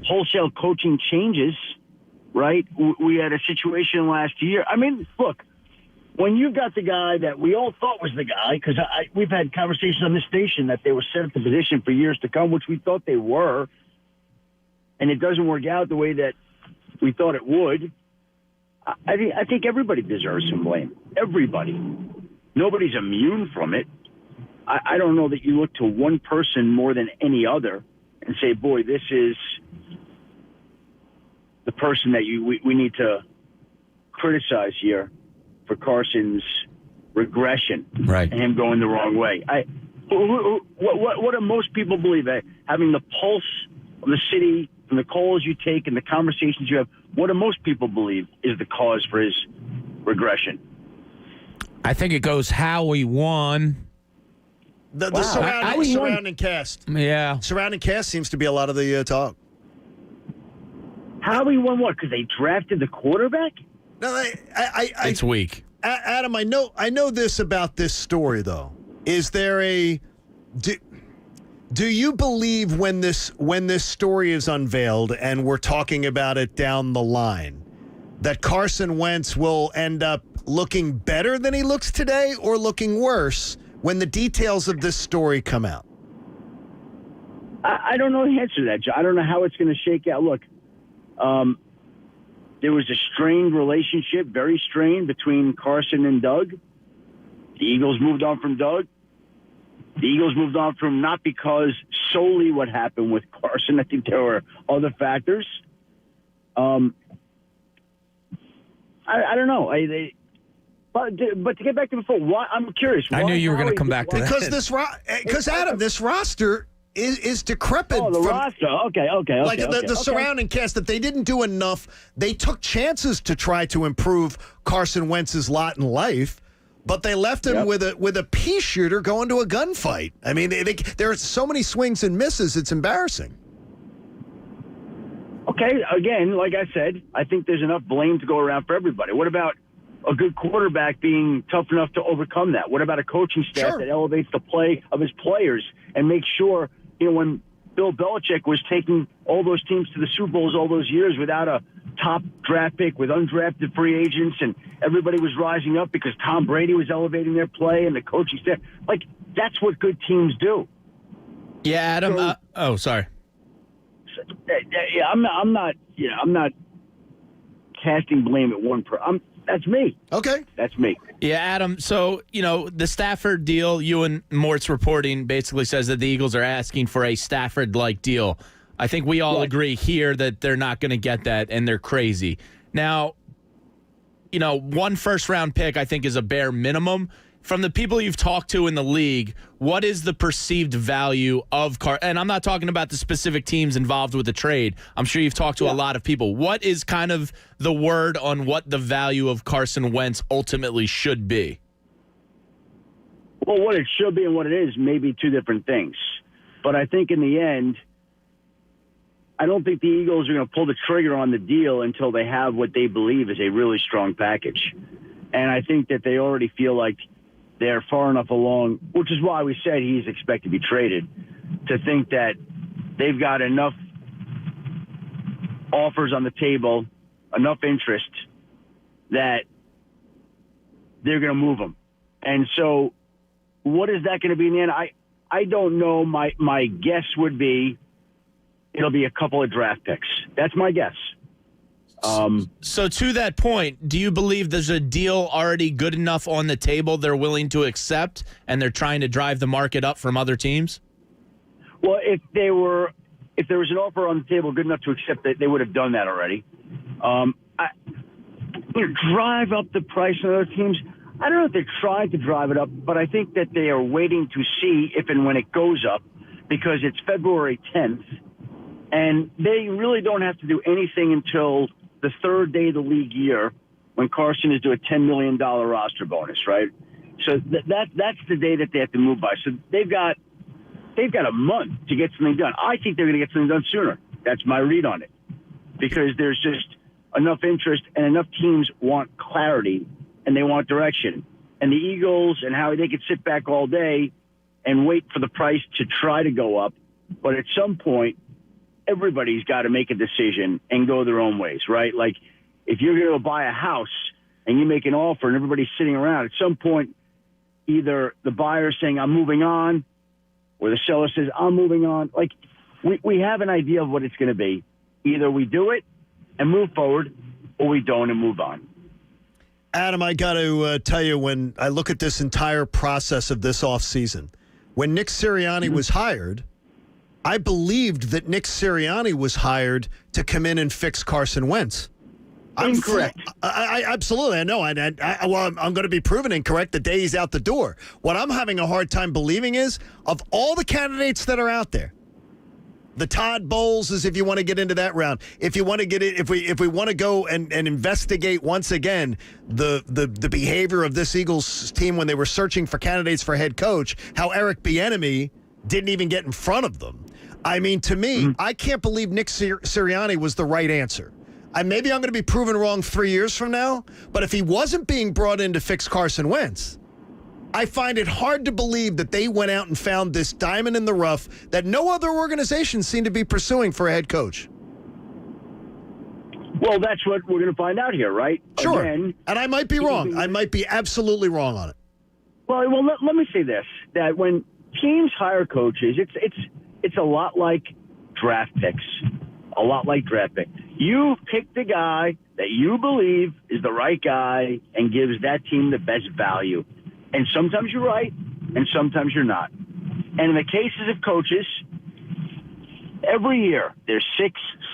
wholesale coaching changes, right? We had a situation last year. I mean, look, when you've got the guy that we all thought was the guy, because we've had conversations on this station that they were set at the position for years to come, which we thought they were, and it doesn't work out the way that we thought it would, I think everybody deserves some blame. Everybody. Nobody's immune from it. I don't know that you look to one person more than any other and say, boy, this is the person that we need to criticize here for Carson's regression, right, and him going the wrong way. What do most people believe? Having the pulse of the city, from the calls you take and the conversations you have, what do most people believe is the cause for his regression? I think it goes Howie won. The surrounding cast. Yeah. Surrounding cast seems to be a lot of the talk. Howie won what? Because they drafted the quarterback? No, it's weak. Adam, I know this about this story, though. Is there do you believe when this story is unveiled and we're talking about it down the line that Carson Wentz will end up looking better than he looks today or looking worse when the details of this story come out? I don't know the answer to that, John. I don't know how it's going to shake out. Look, there was a strained relationship, very strained, between Carson and Doug. The Eagles moved on from Doug. The Eagles moved on from not because solely what happened with Carson. I think there were other factors. I don't know. But to get back to before, why, I'm curious. I knew you were going to come back to that. Because Adam, this roster is decrepit. Oh, the roster. Okay. Like the surrounding cast, that they didn't do enough. They took chances to try to improve Carson Wentz's lot in life, but they left him with a pea shooter going to a gunfight. I mean, there are so many swings and misses. It's embarrassing. Okay, again, like I said, I think there's enough blame to go around for everybody. What about a good quarterback being tough enough to overcome that? What about a coaching staff that elevates the play of his players and makes sure, when Bill Belichick was taking all those teams to the Super Bowls all those years without a top draft pick, with undrafted free agents, and everybody was rising up because Tom Brady was elevating their play and the coaching staff. Like, that's what good teams do. Yeah, Adam. Sorry. Yeah, I'm not casting blame at one person. That's me. Okay. That's me. Yeah, Adam. So, the Stafford deal, you and Mort's reporting basically says that the Eagles are asking for a Stafford-like deal. I think we all agree here that they're not going to get that, and they're crazy. Now, 1 first-round pick I think is a bare minimum. From the people you've talked to in the league, what is the perceived value of and I'm not talking about the specific teams involved with the trade. I'm sure you've talked to a lot of people. What is kind of the word on what the value of Carson Wentz ultimately should be? Well, what it should be and what it is may be two different things. But I think in the end, I don't think the Eagles are going to pull the trigger on the deal until they have what they believe is a really strong package. And I think that they already feel like they're far enough along, which is why we said he's expected to be traded, to think that they've got enough offers on the table, enough interest, that they're going to move him. And so what is that going to be in the end? I don't know. My guess would be it'll be a couple of draft picks. That's my guess. So to that point, do you believe there's a deal already good enough on the table they're willing to accept, and they're trying to drive the market up from other teams? Well, if there was an offer on the table good enough to accept it, they would have done that already. Drive up the price of other teams. I don't know if they're trying to drive it up, but I think that they are waiting to see if and when it goes up, because it's February 10th, and they really don't have to do anything until the third day of the league year, when Carson is due a $10 million roster bonus, right? So that's the day that they have to move by. So they've got a month to get something done. I think they're going to get something done sooner. That's my read on it, because there's just enough interest and enough teams want clarity and they want direction. And the Eagles and how they could sit back all day and wait for the price to try to go up, but at some point, everybody's got to make a decision and go their own ways, right? Like, if you're going to buy a house and you make an offer and everybody's sitting around, at some point, either the buyer's saying, I'm moving on, or the seller says, I'm moving on. Like, we have an idea of what it's going to be. Either we do it and move forward, or we don't and move on. Adam, I got to tell you, when I look at this entire process of this offseason, when Nick Sirianni was hired, I believed that Nick Sirianni was hired to come in and fix Carson Wentz. Incorrect. I absolutely. I know. I'm going to be proven incorrect the day he's out the door. What I'm having a hard time believing is, of all the candidates that are out there, the Todd Bowles is, if you want to get into that round. If you want to get it, if we want to go and investigate once again the behavior of this Eagles team when they were searching for candidates for head coach, how Eric Bieniemy didn't even get in front of them. I mean, to me, I can't believe Nick Sirianni was the right answer. Maybe I'm going to be proven wrong 3 years from now, but if he wasn't being brought in to fix Carson Wentz, I find it hard to believe that they went out and found this diamond in the rough that no other organization seemed to be pursuing for a head coach. Well, that's what we're going to find out here, right? Sure. Again, and I might be wrong. I might be absolutely wrong on it. Well, let me say this, that when teams hire coaches, it's a lot like draft picks. A lot like draft picks. You pick the guy that you believe is the right guy and gives that team the best value. And sometimes you're right, and sometimes you're not. And in the cases of coaches, every year there's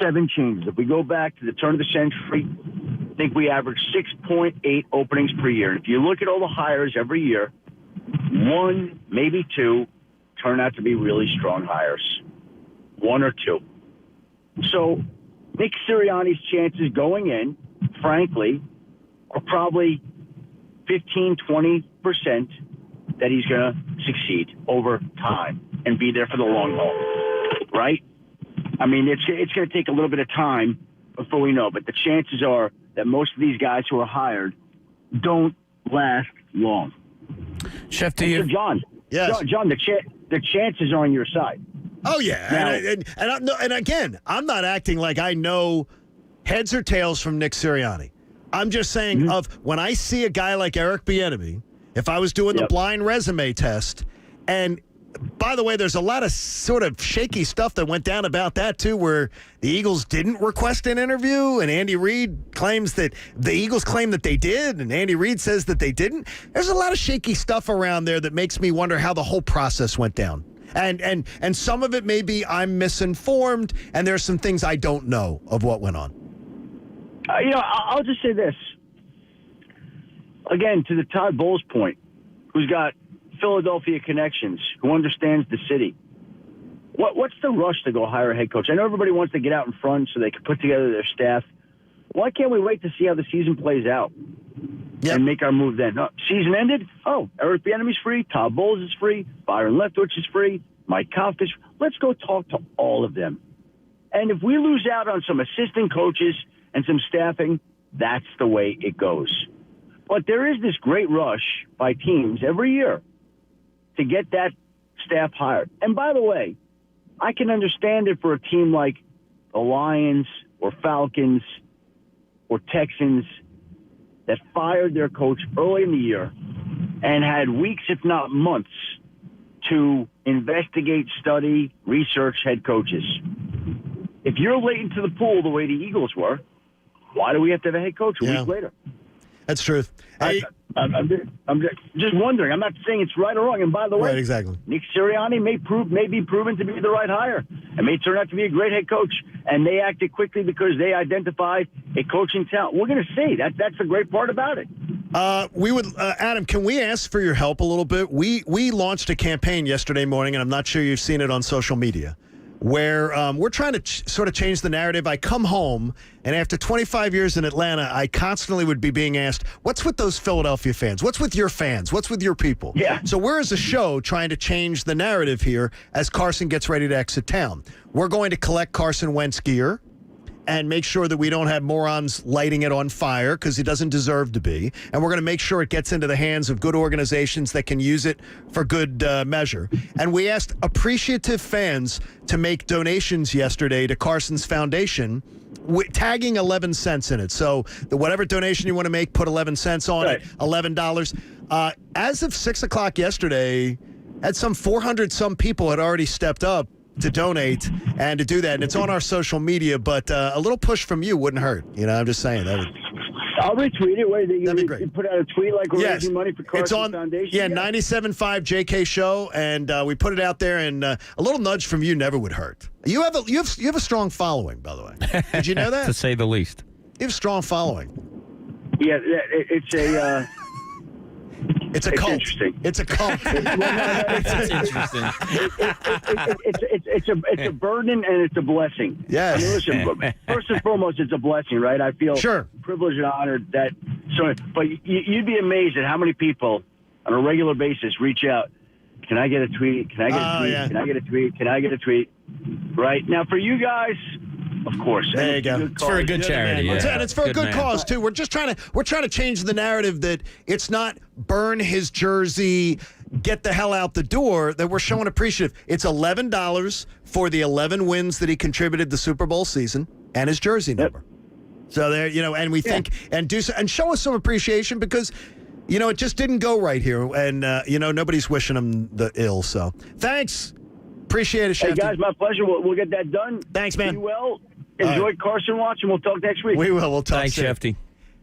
6-7 changes. If we go back to the turn of the century, I think we average 6.8 openings per year. And if you look at all the hires every year, 1, maybe 2, turn out to be really strong hires. 1 or 2. So Nick Sirianni's chances going in, frankly, are probably 15-20% that he's going to succeed over time and be there for the long haul, right? I mean, it's going to take a little bit of time before we know, but the chances are that most of these guys who are hired don't last long. Chef, do And you? so John, Yes. John, the chances are on your side. Oh, yeah. And again, I'm not acting like I know heads or tails from Nick Sirianni. I'm just saying of when I see a guy like Eric Bieniemy, if I was doing the blind resume test, and by the way, there's a lot of sort of shaky stuff that went down about that, too, where the Eagles didn't request an interview, and Andy Reid claims that the Eagles claim that they did, and Andy Reid says that they didn't. There's a lot of shaky stuff around there that makes me wonder how the whole process went down. And some of it may be I'm misinformed, and there's some things I don't know of what went on. I'll just say this. Again, to the Todd Bowles point, who's got Philadelphia connections, who understands the city. What's the rush to go hire a head coach? I know everybody wants to get out in front so they can put together their staff. Why can't we wait to see how the season plays out and make our move then? Season ended? Oh, Eric Bieniemy's free. Todd Bowles is free. Byron Leftwich is free. Mike Kafka is free. Let's go talk to all of them. And if we lose out on some assistant coaches and some staffing, that's the way it goes. But there is this great rush by teams every year to get that staff hired. And by the way, I can understand it for a team like the Lions or Falcons or Texans that fired their coach early in the year and had weeks, if not months, to investigate, study, research head coaches. If you're late into the pool the way the Eagles were, why do we have to have a head coach a week later? That's truth. I'm just wondering. I'm not saying it's right or wrong. And by the way, Right, exactly. Nick Sirianni may be proven to be the right hire and may turn out to be a great head coach. And they acted quickly because they identified a coaching talent. We're going to see. That's the great part about it. We would, Adam, can we ask for your help a little bit? We launched a campaign yesterday morning, and I'm not sure you've seen it on social media, where we're trying to sort of change the narrative. I come home, and after 25 years in Atlanta, I constantly would be being asked, what's with those Philadelphia fans? What's with your fans? What's with your people? Yeah. So we're, as a show, trying to change the narrative here as Carson gets ready to exit town. We're going to collect Carson Wentz gear and make sure that we don't have morons lighting it on fire because he doesn't deserve to be. And we're going to make sure it gets into the hands of good organizations that can use it for good measure. And we asked appreciative fans to make donations yesterday to Carson's Foundation, tagging 11 cents in it. So whatever donation you want to make, put 11 cents on it, $11. As of 6 o'clock yesterday, had some 400-some people had already stepped up to donate and to do that. And it's on our social media, but a little push from you wouldn't hurt. I'm just saying. I'll retweet it. That'd be great. You put out a tweet like we're raising money for Carson Foundation? Yeah, 97.5 JK show, and we put it out there, and a little nudge from you never would hurt. You have a strong following, by the way. Did you know that? To say the least. You have a strong following. Yeah, it's a... It's a cult. Interesting. It's a cult. It's interesting. It's a burden and it's a blessing. Yes. I mean, listen, first and foremost, it's a blessing, right? I feel privileged and honored that. But you'd be amazed at how many people on a regular basis reach out. Can I get a tweet? Can I get a tweet? Yeah. Can I get a tweet? Can I get a tweet? Right now, for you guys. Of course. There you go. It's for a good charity. And it's for a good cause too. We're just trying to change the narrative that it's not burn his jersey, get the hell out the door, that we're showing appreciative. It's $11 for the 11 wins that he contributed the Super Bowl season and his jersey number. So there, and we think and show us some appreciation because it just didn't go right here, and nobody's wishing him the ill. So thanks. Appreciate it, Chef. Hey, guys, my pleasure. We'll get that done. Thanks, man. Be well. Enjoy Carson Watch, and we'll talk next week. We will. We'll talk Thanks, soon. Shefty.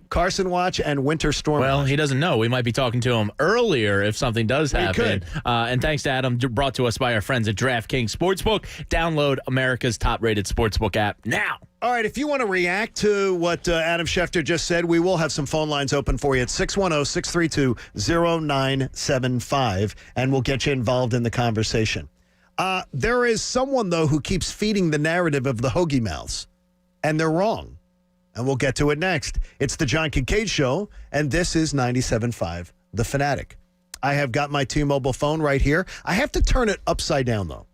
Carson Watch and Winter Storm Well, Watch. he doesn't know. We might be talking to him earlier if something does happen. And thanks to Adam, brought to us by our friends at DraftKings Sportsbook. Download America's top-rated sportsbook app now. All right, if you want to react to what Adam Schefter just said, we will have some phone lines open for you at 610-632-0975, and we'll get you involved in the conversation. There is someone, though, who keeps feeding the narrative of the hoagie mouths, and they're wrong. And we'll get to it next. It's the John Kincade Show, and this is 97.5 The Fanatic. I have got my T-Mobile phone right here. I have to turn it upside down, though.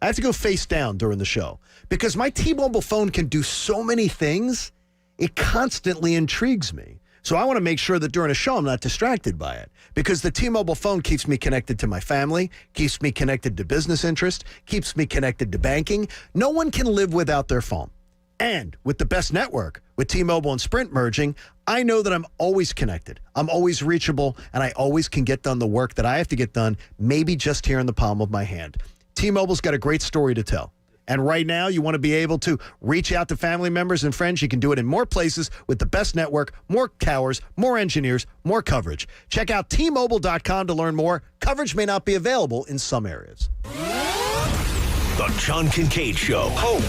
I have to go face down during the show because my T-Mobile phone can do so many things. It constantly intrigues me. So I want to make sure that during a show I'm not distracted by it, because the T-Mobile phone keeps me connected to my family, keeps me connected to business interest, keeps me connected to banking. No one can live without their phone. And with the best network, with T-Mobile and Sprint merging, I know that I'm always connected. I'm always reachable, and I always can get done the work that I have to get done, maybe just here in the palm of my hand. T-Mobile's got a great story to tell. And right now, you want to be able to reach out to family members and friends. You can do it in more places with the best network, more towers, more engineers, more coverage. Check out T-Mobile.com to learn more. Coverage may not be available in some areas. The John Kincade Show. Oh,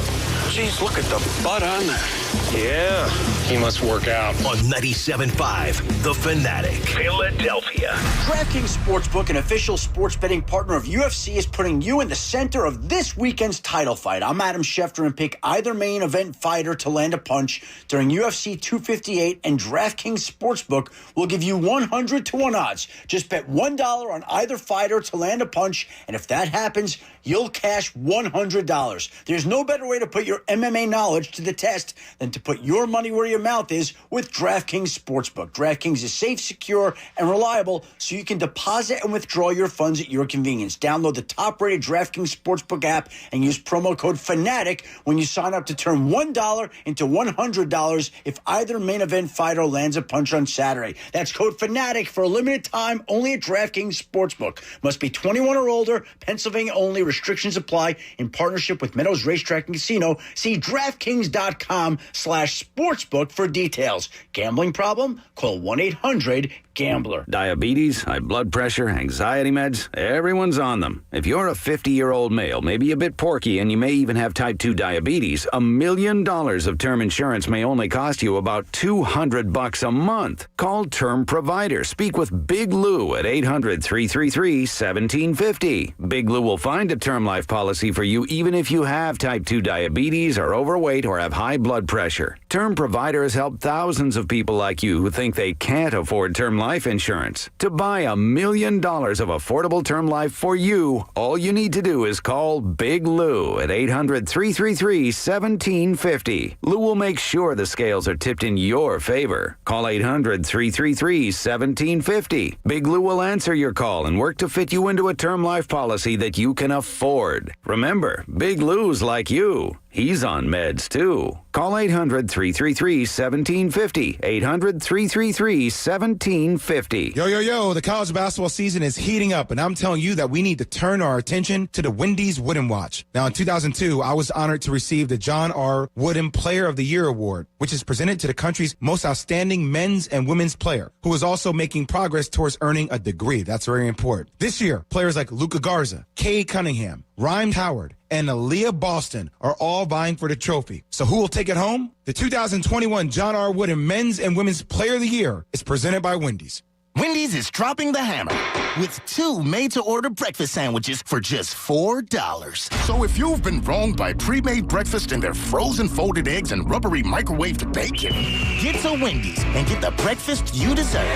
geez, look at the butt on that. Yeah, he must work out. On 97.5 The Fanatic, Philadelphia. DraftKings Sportsbook, an official sports betting partner of UFC, is putting you in the center of this weekend's title fight. I'm Adam Schefter, and pick either main event fighter to land a punch during UFC 258, and DraftKings Sportsbook will give you 100-to-1 odds. Just bet $1 on either fighter to land a punch, and if that happens, you'll cash $100. There's no better way to put your MMA knowledge to the test than to put your money where your mouth is with DraftKings Sportsbook. DraftKings is safe, secure, and reliable, so you can deposit and withdraw your funds at your convenience. Download the top-rated DraftKings Sportsbook app and use promo code FANATIC when you sign up to turn $1 into $100 if either main event fighter lands a punch on Saturday. That's code FANATIC for a limited time only at DraftKings Sportsbook. Must be 21 or older, Pennsylvania only. Restrictions apply. In partnership with Meadows Racetrack and Casino. See DraftKings.com/sportsbook for details. Gambling problem? Call 1-800-GAMBLER. Diabetes, high blood pressure, anxiety meds, everyone's on them. If you're a 50-year-old male, maybe a bit porky, and you may even have type 2 diabetes, $1 million of term insurance may only cost you about $200 a month. Call Term Provider. Speak with Big Lou at 800-333-1750. Big Lou will find a term life policy for you even if you have type 2 diabetes, are overweight, or have high blood pressure. Term Provider has helped thousands of people like you who think they can't afford term life insurance. To buy $1 million of affordable term life for you, all you need to do is call Big Lou at 800-333-1750. Lou will make sure the scales are tipped in your favor. Call 800-333-1750. Big Lou will answer your call and work to fit you into a term life policy that you can afford. Remember, Big Lou's like you. He's on meds, too. Call 800-333-1750. 800-333-1750. Yo, the college basketball season is heating up, and I'm telling you that we need to turn our attention to the Wendy's Wooden Watch. Now, in 2002, I was honored to receive the John R. Wooden Player of the Year Award, which is presented to the country's most outstanding men's and women's player, who is also making progress towards earning a degree. That's very important. This year, players like Luka Garza, Cade Cunningham, Rhymes Howard, and Aaliyah Boston are all vying for the trophy. So who will take it home? The 2021 John R. Wooden Men's and Women's Player of the Year is presented by Wendy's. Wendy's is dropping the hammer with 2 made-to-order breakfast sandwiches for just $4. So if you've been wronged by pre-made breakfast and their frozen folded eggs and rubbery microwaved bacon, get to Wendy's and get the breakfast you deserve.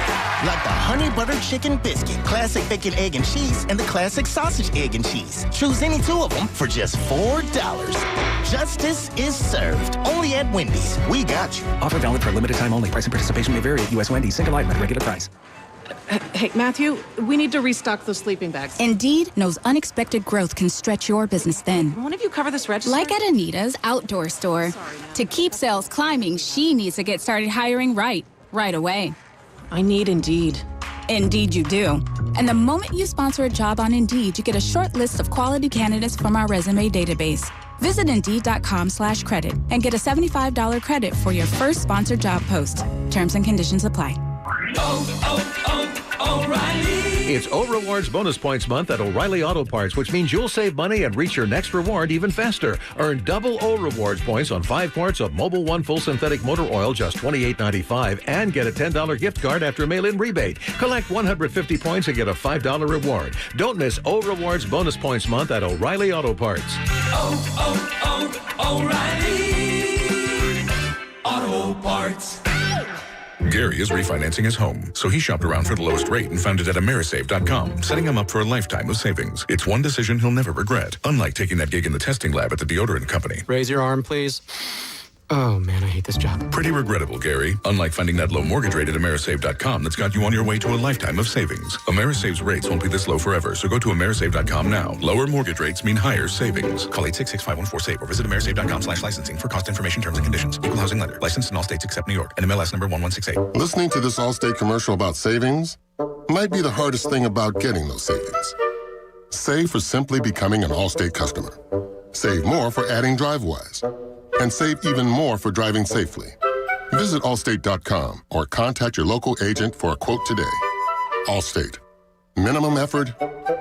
Like the honey butter chicken biscuit, classic bacon, egg, and cheese, and the classic sausage, egg, and cheese. Choose any 2 of them for just $4. Justice is served. Only at Wendy's. We got you. Offer valid for a limited time only. Price and participation may vary at U.S. Wendy's. Single item at regular price. Hey, Matthew, we need to restock those sleeping bags. Indeed knows unexpected growth can stretch your business thin. One of you cover this register? Like at Anita's outdoor store. To keep sales climbing, she needs to get started hiring right away. I need Indeed. Indeed you do. And the moment you sponsor a job on Indeed, you get a short list of quality candidates from our resume database. Visit Indeed.com/credit and get a $75 credit for your first sponsored job post. Terms and conditions apply. O'Reilly. It's O-Rewards Bonus Points Month at O'Reilly Auto Parts, which means you'll save money and reach your next reward even faster. Earn double O-Rewards points on 5 quarts of Mobil 1 full synthetic motor oil, just $28.95, and get a $10 gift card after mail-in rebate. Collect 150 points and get a $5 reward. Don't miss O-Rewards Bonus Points Month at O'Reilly Auto Parts. O'Reilly Auto Parts. Gary is refinancing his home, so he shopped around for the lowest rate and found it at Amerisave.com, setting him up for a lifetime of savings. It's one decision he'll never regret, unlike taking that gig in the testing lab at the deodorant company. Raise your arm, please. Oh, man, I hate this job. Pretty regrettable, Gary. Unlike finding that low mortgage rate at Amerisave.com that's got you on your way to a lifetime of savings. Amerisave's rates won't be this low forever, so go to Amerisave.com now. Lower mortgage rates mean higher savings. Call 866-5146 or visit Amerisave.com/licensing for cost information, terms, and conditions. Equal housing lender. Licensed in all states except New York. NMLS number 1168. Listening to this Allstate commercial about savings might be the hardest thing about getting those savings. Save for simply becoming an Allstate customer. Save more for adding DriveWise. And save even more for driving safely. Visit Allstate.com or contact your local agent for a quote today. Allstate. Minimum effort,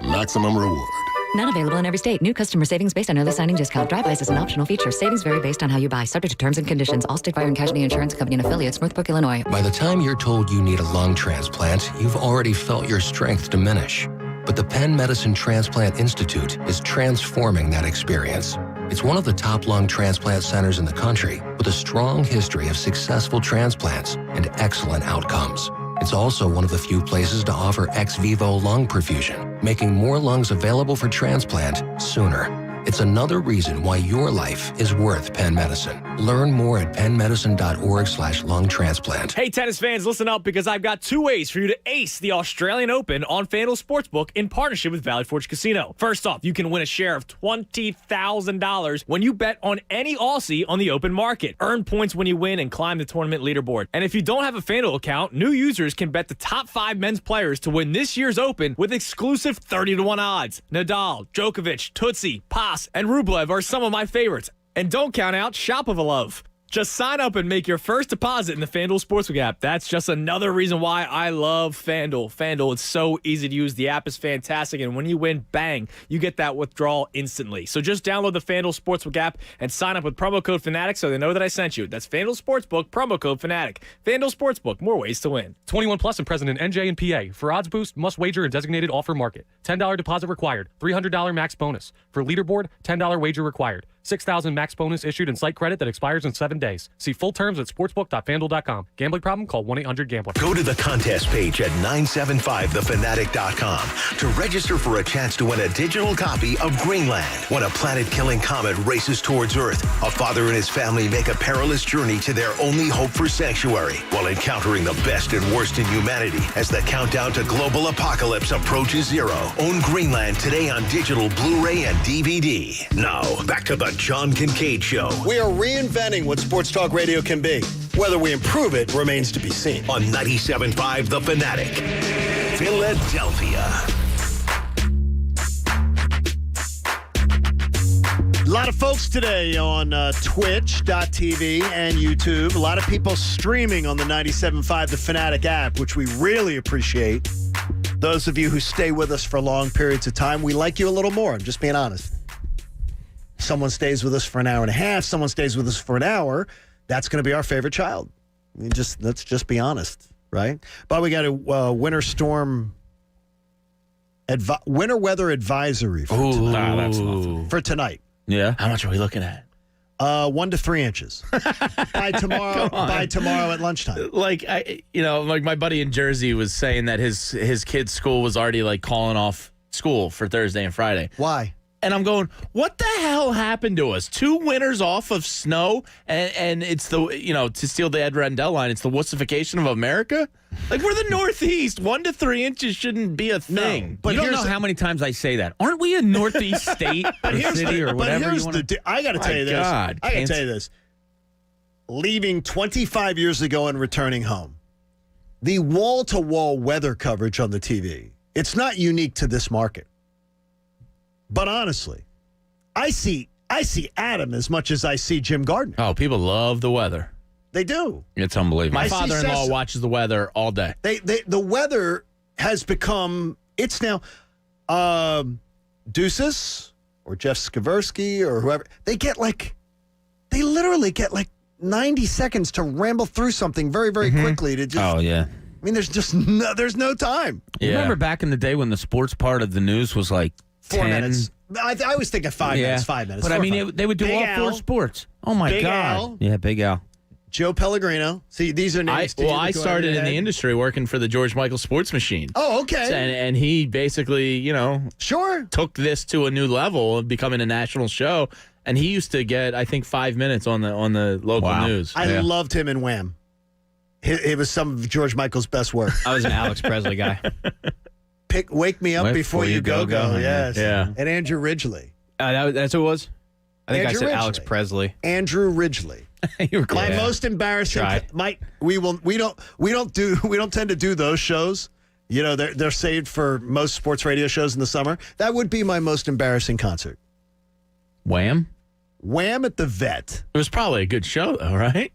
maximum reward. Not available in every state. New customer savings based on early signing discount. DriveWise is an optional feature. Savings vary based on how you buy. Subject to terms and conditions. Allstate Fire and Casualty Insurance Company and affiliates, Northbrook, Illinois. By the time you're told you need a lung transplant, you've already felt your strength diminish. But the Penn Medicine Transplant Institute is transforming that experience. It's one of the top lung transplant centers in the country with a strong history of successful transplants and excellent outcomes. It's also one of the few places to offer ex vivo lung perfusion, making more lungs available for transplant sooner. It's another reason why your life is worth Penn Medicine. Learn more at pennmedicine.org/lung transplant. Hey, tennis fans, listen up because I've got 2 ways for you to ace the Australian Open on FanDuel Sportsbook in partnership with Valley Forge Casino. First off, you can win a share of $20,000 when you bet on any Aussie on the open market. Earn points when you win and climb the tournament leaderboard. And if you don't have a FanDuel account, new users can bet the top 5 men's players to win this year's Open with exclusive 30-1 odds. Nadal, Djokovic, Tootsie, Pass, and Rublev are some of my favorites. And don't count out Shapovalov. Just sign up and make your first deposit in the FanDuel Sportsbook app. That's just another reason why I love FanDuel. FanDuel, it's so easy to use. The app is fantastic, and when you win, bang, you get that withdrawal instantly. So just download the FanDuel Sportsbook app and sign up with promo code Fanatic so they know that I sent you. That's FanDuel Sportsbook, promo code Fanatic. FanDuel Sportsbook, more ways to win. 21 plus and present in NJ and PA. For odds boost, must wager in designated offer market. $10 deposit required. $300 max bonus. For leaderboard, $10 wager required. $6,000 max bonus issued in site credit that expires in 7 days. See full terms at sportsbook.fanduel.com. Gambling problem? Call 1-800-GAMBLER. Go to the contest page at 975thefanatic.com to register for a chance to win a digital copy of Greenland. When a planet-killing comet races towards Earth, a father and his family make a perilous journey to their only hope for sanctuary while encountering the best and worst in humanity as the countdown to global apocalypse approaches zero. Own Greenland today on digital, Blu-ray, and DVD. Now, back to the John Kincade Show. We are reinventing what sports talk radio can be. Whether we improve it remains to be seen. On 97.5 The Fanatic, Philadelphia. A lot of folks today on Twitch.tv and YouTube. A lot of people streaming on the 97.5 The Fanatic app, which we really appreciate. Those of you who stay with us for long periods of time, we like you a little more. I'm just being honest. Someone stays with us for an hour and a half. Someone stays with us for an hour. That's going to be our favorite child. Let's just be honest, right? But we got a winter weather advisory for tonight. Yeah. How much are we looking at? 1 to 3 inches by tomorrow at lunchtime. Like my buddy in Jersey was saying that his kid's school was already like calling off school for Thursday and Friday. Why? And I'm going, what the hell happened to us? 2 winters off of snow, and it's the, to steal the Ed Rendell line, it's the wussification of America? Like, we're the Northeast. 1 to 3 inches shouldn't be a thing. No, but you don't know how many times I say that. Aren't we a Northeast state or city or whatever you want to... I got to tell you this. I got to tell you this. Leaving 25 years ago and returning home, the wall-to-wall weather coverage on the TV, it's not unique to this market. But honestly, I see Adam as much as I see Jim Gardner. Oh, people love the weather. They do. It's unbelievable. My father-in-law watches the weather all day. The weather has become, it's now Deuces or Jeff Skaversky or whoever. They literally get 90 seconds to ramble through something very, very quickly to just. Oh, yeah. I mean, there's no time. Yeah. Remember back in the day when the sports part of the news was like 4 minutes. I always think of 5 minutes, 5 minutes. But I mean, they would do all 4 sports. Oh, my God. Al. Yeah, Big Al. Joe Pellegrino. See, these are names. I started in the industry working for the George Michael Sports Machine. Oh, okay. And he basically, took this to a new level of becoming a national show. And he used to get, I think, 5 minutes on the local news. I loved him in Wham. It was some of George Michael's best work. I was an Alex Presley guy. Wake Me Up Before You Go. Yes. Yeah. And Andrew Ridgeley. That's who it was? I think Andrew I said Ridgeley. Alex Presley. Andrew Ridgeley. You were My close. most embarrassing. Try. We don't tend to do those shows. You know, they're saved for most sports radio shows in the summer. That would be my most embarrassing concert. Wham? Wham at the Vet. It was probably a good show, though, right?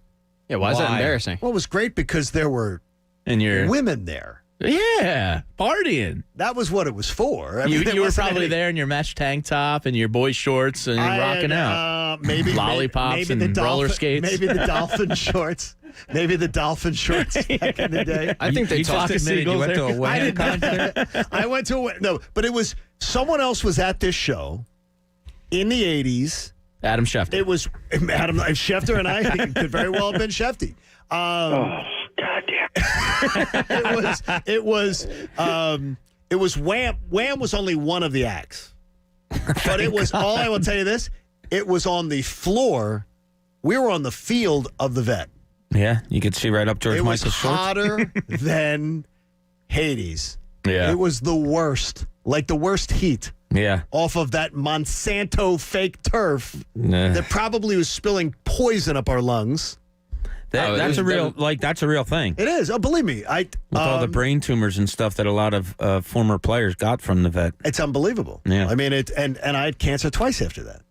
Yeah, why is that embarrassing? Well, it was great because there were women there. Yeah, partying. That was what it was for. I mean, You were probably there in your mesh tank top and your boy shorts and you're rocking out. Maybe lollipops maybe and roller skates. Maybe the dolphin shorts. Maybe the dolphin shorts back in the day. I think they talked to You went to a Wham concert? I went to no, but it was someone else was at this show in the 80s. Adam Schefter. It was Adam Schefter and I. It could very well have been Shefty. It was Wham. Wham was only one of the acts, but it was all. I will tell you this: it was on the floor. We were on the field of the Vet. Yeah, you could see right up George It was Michael's shorts. hotter than Hades. Yeah. It was the worst, like the worst heat. Yeah. Off of that Monsanto fake turf Nah. that probably was spilling poison up our lungs. That's a real thing. It is. Oh, believe me. With all the brain tumors and stuff that a lot of former players got from the Vet. It's unbelievable. Yeah. I mean, and I had cancer twice after that.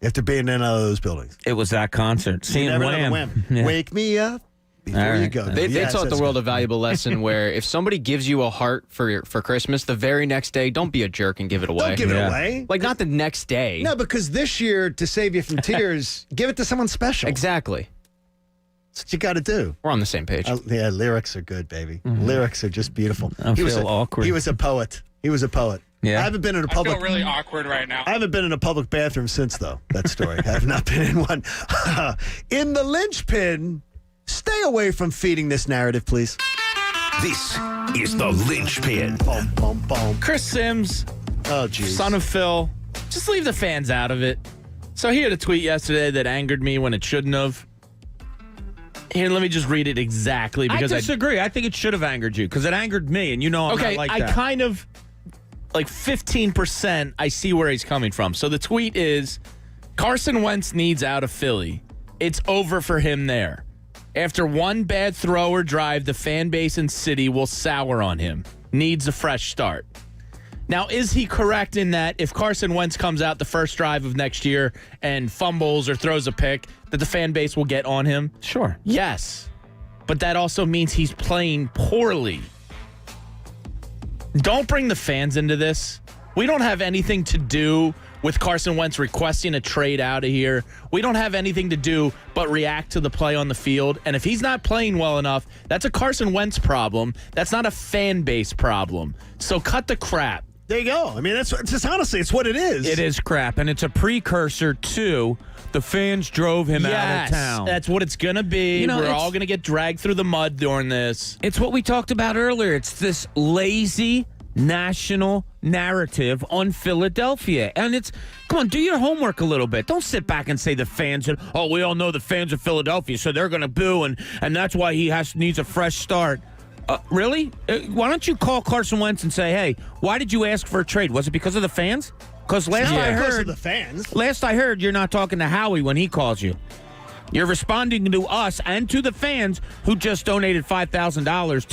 After being in and out of those buildings. It was that concert. You Seeing never know the Wham. Wham. Yeah. Wake me up before you go. They Yes, taught the that's world good. a valuable lesson where if somebody gives you a heart for Christmas, the very next day, don't be a jerk and give it away. Don't give it away. Like, not the next day. No, because this year, to save you from tears, give it to someone special. Exactly. That's what you got to do. We're on the same page. Yeah, lyrics are good, baby. Lyrics are just beautiful. I feel awkward. He was a poet. Yeah. I haven't been in a public. I feel really awkward right now. I haven't been in a public bathroom since, though. That story. I have not been in one. In the linchpin, stay away from feeding this narrative, please. This is the linchpin. Boom, boom, boom. Chris Sims, Oh, geez. son of Phil, just leave the fans out of it. So he had a tweet yesterday that angered me when it shouldn't have. Here, let me just read it exactly because I disagree. I think it should have angered you because it angered me, and you know I'm okay, not like I that. kind of like 15%. I see where he's coming from. So the tweet is Carson Wentz needs out of Philly. It's over for him there. After one bad throw or drive, the fan base and city will sour on him. Needs a fresh start. Now, is he correct in that if Carson Wentz comes out the first drive of next year and fumbles or throws a pick, that the fan base will get on him? Sure. Yes. But that also means he's playing poorly. Don't bring the fans into this. We don't have anything to do with Carson Wentz requesting a trade out of here. We don't have anything to do but react to the play on the field. And if he's not playing well enough, that's a Carson Wentz problem. That's not a fan base problem. So cut the crap. There you go. I mean, that's just honestly, it's what it is. It is crap, and it's a precursor to the fans drove him out of town. That's what it's going to be. You know, We're it's- all going to get dragged through the mud during this. It's what we talked about earlier. It's this lazy national narrative on Philadelphia. And it's, come on, do your homework a little bit. Don't sit back and say the fans, we all know the fans of Philadelphia, so they're going to boo, and that's why he needs a fresh start. Really? Why don't you call Carson Wentz and say, hey, why did you ask for a trade? Was it because of the fans? Because last I because heard, of the fans. last I heard, you're not talking to Howie when he calls you. You're responding to us and to the fans who just donated $5,000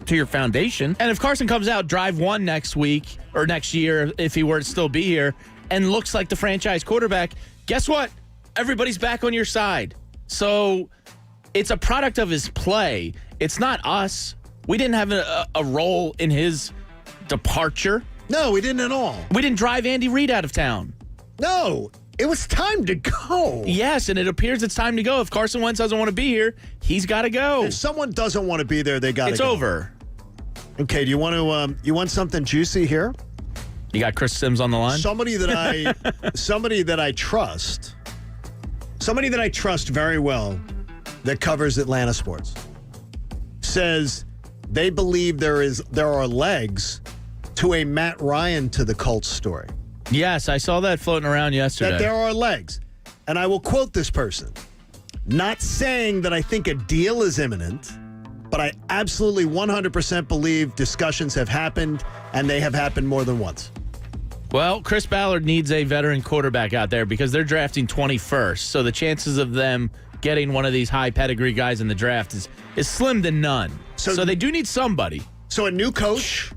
to your foundation. And if Carson comes out drive one next week or next year, if he were to still be here, and looks like the franchise quarterback, guess what? Everybody's back on your side. So it's a product of his play. It's not us. We didn't have a role in his departure. No, we didn't at all. We didn't drive Andy Reid out of town. No, it was time to go. Yes, and it appears it's time to go. If Carson Wentz doesn't want to be here, he's got to go. If someone doesn't want to be there, they got to go. It's over. Okay, do you want to? You want something juicy here? You got Chris Sims on the line? Somebody that I trust very well that covers Atlanta sports says they believe there are legs to a Matt Ryan to the Colts story. Yes, I saw that floating around yesterday. That there are legs. and I will quote this person, not saying that I think a deal is imminent, but I absolutely 100% believe discussions have happened, and they have happened more than once. Well, Chris Ballard needs a veteran quarterback out there because they're drafting 21st. So the chances of them getting one of these high pedigree guys in the draft is slim to none. So they do need somebody. So a new coach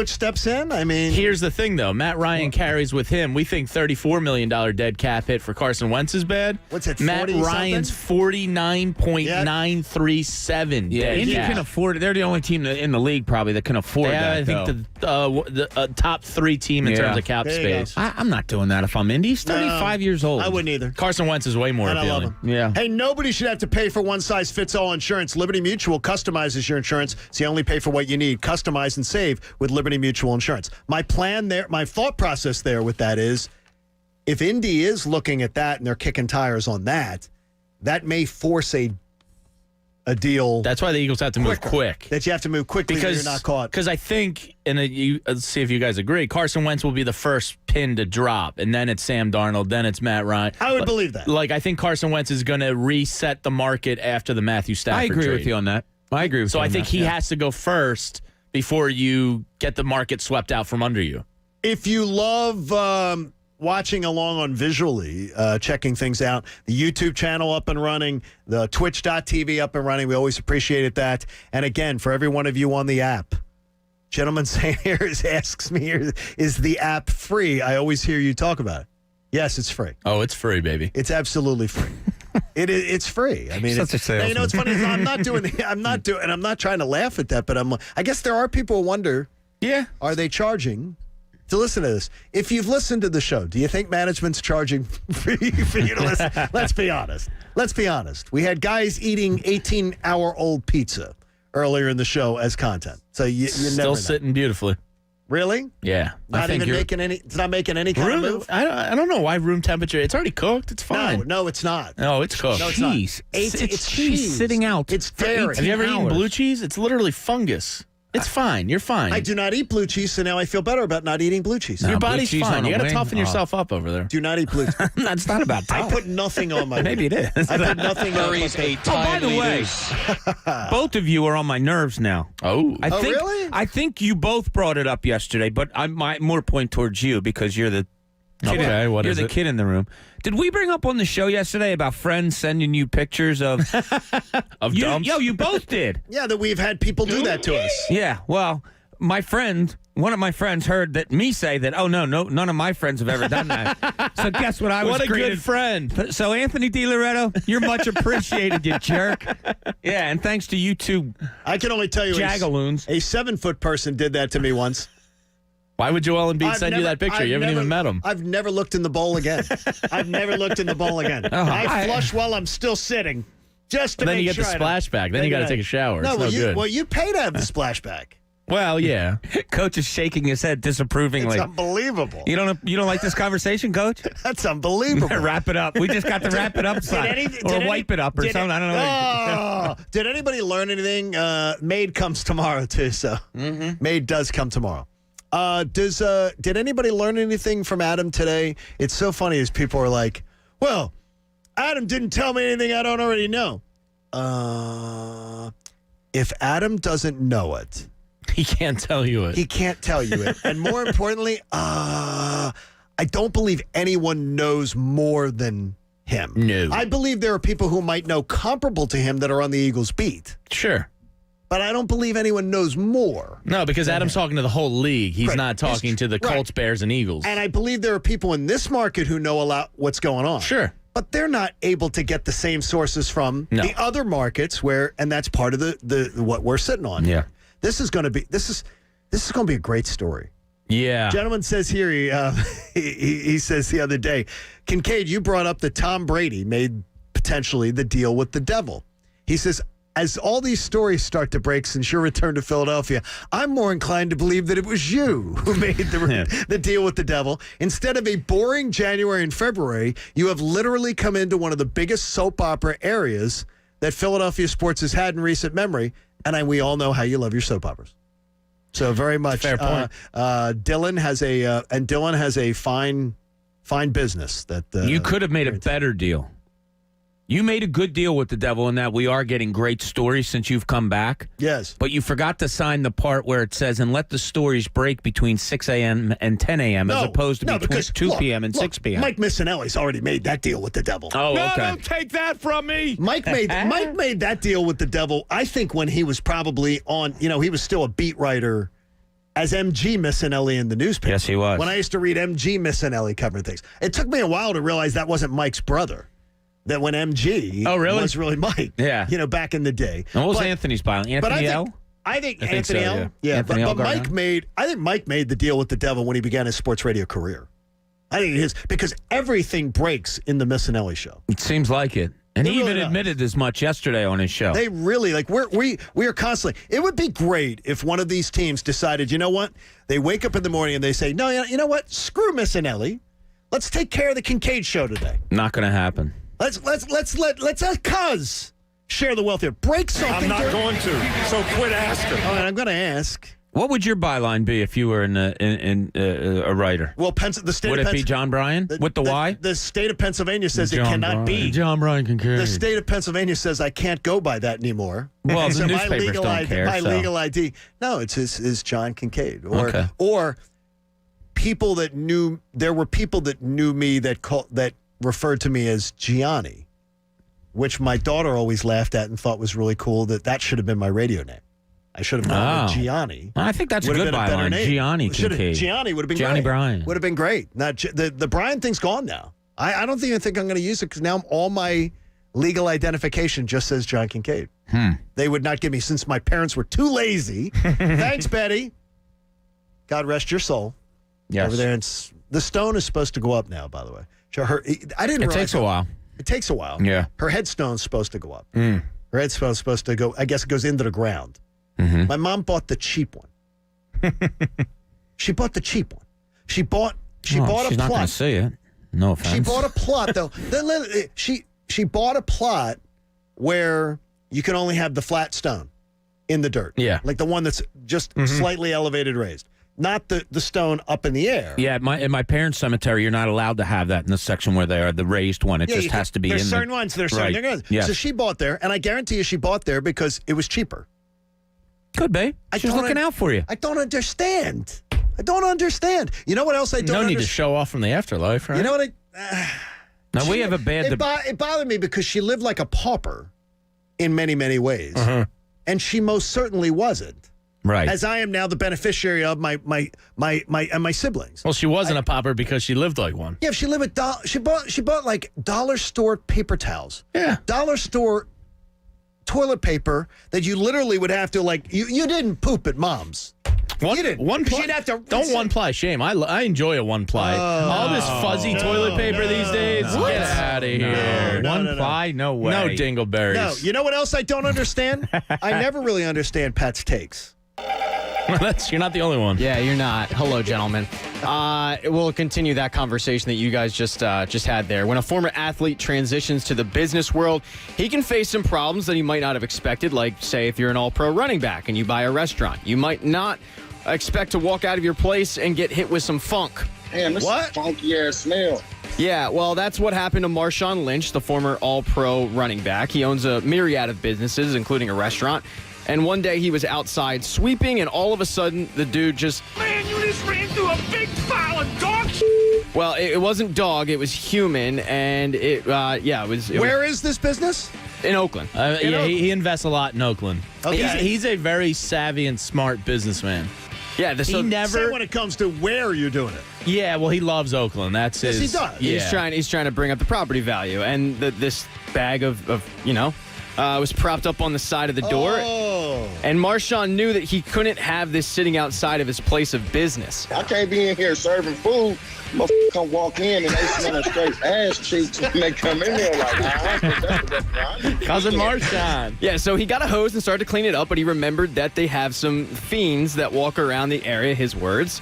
steps in? I mean... Here's the thing, though. Matt Ryan carries with him. We think $34 million dead cap hit for Carson Wentz is bad. What's it, Matt Ryan's $49.937 dead Indy cap. can afford it. They're the only team in the league probably that can afford that. I think the top 3 team in terms of cap space. I'm not doing that if I'm Indy. He's 35 years old. I wouldn't either. Carson Wentz is way more And appealing. I love him. Yeah. Hey, nobody should have to pay for one-size-fits-all insurance. Liberty Mutual customizes your insurance, so you only pay for what you need. Customize and save with Liberty Mutual Insurance. My plan there, my thought process there with that is, if Indy is looking at that and they're kicking tires on that, that may force a deal. That's why the Eagles have to move quick. That you have to move quickly because you're not caught. Because I think, and let's see if you guys agree, Carson Wentz will be the first pin to drop, and then it's Sam Darnold, then it's Matt Ryan. I would believe that. Like, I think Carson Wentz is going to reset the market after the Matthew Stafford I agree trade. with you on that. I agree with you So on I think that, he has to go first before you get the market swept out from under you. If you love watching along on visually, checking things out, the YouTube channel up and running, the twitch.tv up and running, we always appreciated that. And again, for every one of you on the app, gentleman saying here asks me, is the app free? I always hear you talk about it. Yes, it's free. Oh, it's free, baby. It's absolutely free. It's free. I mean, Such a salesman. you know, it's funny. I'm not trying to laugh at that, but I guess there are people who wonder, are they charging to listen to this? If you've listened to the show, do you think management's charging for you to listen? Let's be honest. We had guys eating 18-hour-old pizza earlier in the show as content. So you never Still know. sitting beautifully. Really? Yeah. It's not making any kind of move? I don't know why room temperature. It's already cooked. It's fine. No, it's not. No, it's cooked. No, it's not. Cheese. It's cheese sitting out. It's dairy. Have you ever eaten blue cheese? It's literally fungus. It's fine. You're fine. I do not eat blue cheese, so now I feel better about not eating blue cheese. Your blue body's cheese fine. on You a got to wing? toughen yourself up over there. Do not eat blue cheese. That's not about I tough. put nothing on my Maybe it is. I put nothing on my By the way, both of you are on my nerves now. Oh. I think, really? I think you both brought it up yesterday, but I might more point towards you because you're the kid, Okay, what you're is the it? kid in the room. Did we bring up on the show yesterday about friends sending you pictures of Dumps? You both did. Yeah, that we've had people do that to us. Yeah, well, one of my friends heard me say that, oh, no, none of my friends have ever done that. So guess what I was What a greeted- good friend. So Anthony DiLoretto, you're much appreciated, you jerk. Yeah, and thanks to you two I can only tell you jagaloons. a 7-foot person did that to me once. Why would Joel Embiid send you that picture? You haven't even met him. I've never looked in the bowl again. I flush while I'm still sitting. Just to Then make you get the sure I don't- splashback. Then you got to take a shower. No, It's no good. well, you pay to have the splashback. Well, yeah. Coach is shaking his head disapprovingly. It's unbelievable. You don't like this conversation, Coach? That's unbelievable. Wrap it up. We just got to wrap it up, wipe it up or something. I don't know. Did anybody learn anything? Maid comes tomorrow too, so Maid does come tomorrow. Did anybody learn anything from Adam today? It's so funny as people are like, well, Adam didn't tell me anything I don't already know. If Adam doesn't know it, He can't tell you it. he can't tell you it. And more importantly, I don't believe anyone knows more than him. No. I believe there are people who might know comparable to him that are on the Eagles beat. Sure. But I don't believe anyone knows more. No, because Adam's talking to the whole league. He's Right. not talking to the Right. Colts, Bears, and Eagles. And I believe there are people in this market who know a lot what's going on. Sure. But they're not able to get the same sources from the other markets and that's part of the what we're sitting on. Yeah. This is going to be a great story. Yeah. Gentleman says here, he says the other day, Kincade, you brought up that Tom Brady made potentially the deal with the devil. He says, as all these stories start to break since your return to Philadelphia, I'm more inclined to believe that it was you who made the deal with the devil. Instead of a boring January and February, you have literally come into one of the biggest soap opera areas that Philadelphia sports has had in recent memory, and we all know how you love your soap operas. So very much. Fair point. Dylan has a fine fine business. That you could have made a better deal. You made a good deal with the devil in that we are getting great stories since you've come back. Yes. But you forgot to sign the part where it says, and let the stories break between 6 a.m. and 10 a.m. as opposed to between 2 p.m. and 6 p.m. Mike Missinelli's already made that deal with the devil. Oh, No, okay. don't take that from me. Mike made that deal with the devil, I think, when he was probably on, he was still a beat writer as MG Missinelli in the newspaper. Yes, he was. When I used to read MG Missinelli covering things. It took me a while to realize that wasn't Mike's brother. That when MG was really Mike. Yeah. Back in the day. And what was Anthony's byline? Anthony L? I think I think Anthony so, L. yeah. Anthony L. But Mike made the deal with the devil when he began his sports radio career. I think it is because everything breaks in the Missinelli show. It seems like it. And It he really even does. admitted as much yesterday on his show. They really we are constantly. It would be great if one of these teams decided, you know what? They wake up in the morning and they say, no, you know what? Screw Missinelli. Let's take care of the Kincade show today. Not going to happen. Let's let Cuz share the wealth here. Break something. I'm not going to. So quit asking. All right, I'm going to ask. What would your byline be if you were a writer? Well, the state would of it be John Bryan with the Y? The state of Pennsylvania says John it cannot Bryan. be. John Bryan Kincade. The state of Pennsylvania says I can't go by that anymore. Well, And the so newspapers don't care. My so. legal ID. No, it's his John Kincade. Okay. Or people that knew. There were people that knew me that referred to me as Gianni, which my daughter always laughed at and thought was really cool. That should have been my radio name. I should have known Gianni. I think that's a Would have good been a better byline. name. Gianni Kincade. Gianni would have been Gianni great. Bryan. Would have been great. Not the Bryan thing's gone now. I don't even think I'm going to use it because now all my legal identification just says John Kincade. They would not give me since my parents were too lazy. Thanks, Betty. God rest your soul. Yes. Over there, the stone is supposed to go up now. By the way, I didn't. It takes a while. It takes a while. Yeah. Her headstone's supposed to go up. Her headstone's supposed to go. I guess it goes into the ground. Mm-hmm. My mom bought the cheap one. She bought the cheap one. She bought a She's not going to plot. see it. No offense. She bought a plot though. She bought a plot where you can only have the flat stone in the dirt. Yeah. Like the one that's just slightly elevated, raised. Not the stone up in the air. Yeah, in my parents' cemetery, you're not allowed to have that in the section where they are the raised one. It just has to be in There's certain ones that are certain. Right. Yes. So she bought there, and I guarantee you she bought there because it was cheaper. Could be. She's looking out for you. I don't understand. You know what else I don't No need to understand? show off from the afterlife, right? You know what Now, we have a bad... It bothered me because she lived like a pauper in many, many ways. And she most certainly wasn't. Right. As I am now the beneficiary of my siblings. Well, she wasn't a pauper because she lived like one. Yeah, she lived at she bought like dollar store paper towels. Yeah. Dollar store toilet paper that you literally would have to you didn't poop at mom's. You didn't. One ply. You'd have to Don't one ply. Shame. I enjoy a one ply. All this fuzzy toilet paper these days. Get out of here. One ply? No way. No dingleberries. No. You know what else I don't understand? I never really understand Pat's takes. You're not the only one. Yeah, you're not. Hello, gentlemen. We'll continue that conversation that you guys just had there. When a former athlete transitions to the business world, he can face some problems that he might not have expected, like, say, if you're an all-pro running back and you buy a restaurant. You might not expect to walk out of your place and get hit with some funk. Man, this is funky-ass smell. Yeah, well, that's what happened to Marshawn Lynch, the former all-pro running back. He owns a myriad of businesses, including a restaurant. And one day he was outside sweeping, and all of a sudden, the dude just... Man, you just ran through a big pile of dog shit. Well, it wasn't dog, it was human, and it was... Where is this business? In Oakland. He invests a lot in Oakland. Okay. He's a very savvy and smart businessman. Yeah, he never... Say when it comes to where you're doing it. Yeah, well, he loves Oakland. That's Yes, his... he does. Yeah. He's trying to bring up the property value, and this bag of was propped up on the side of the door. Oh. And Marshawn knew that he couldn't have this sitting outside of his place of business. I can't be in here serving food. Motherfucker come walk in and they smell straight ass cheeks when they come in there like, Cousin Marshawn. Yeah, so he got a hose and started to clean it up, but he remembered that they have some fiends that walk around the area, his words.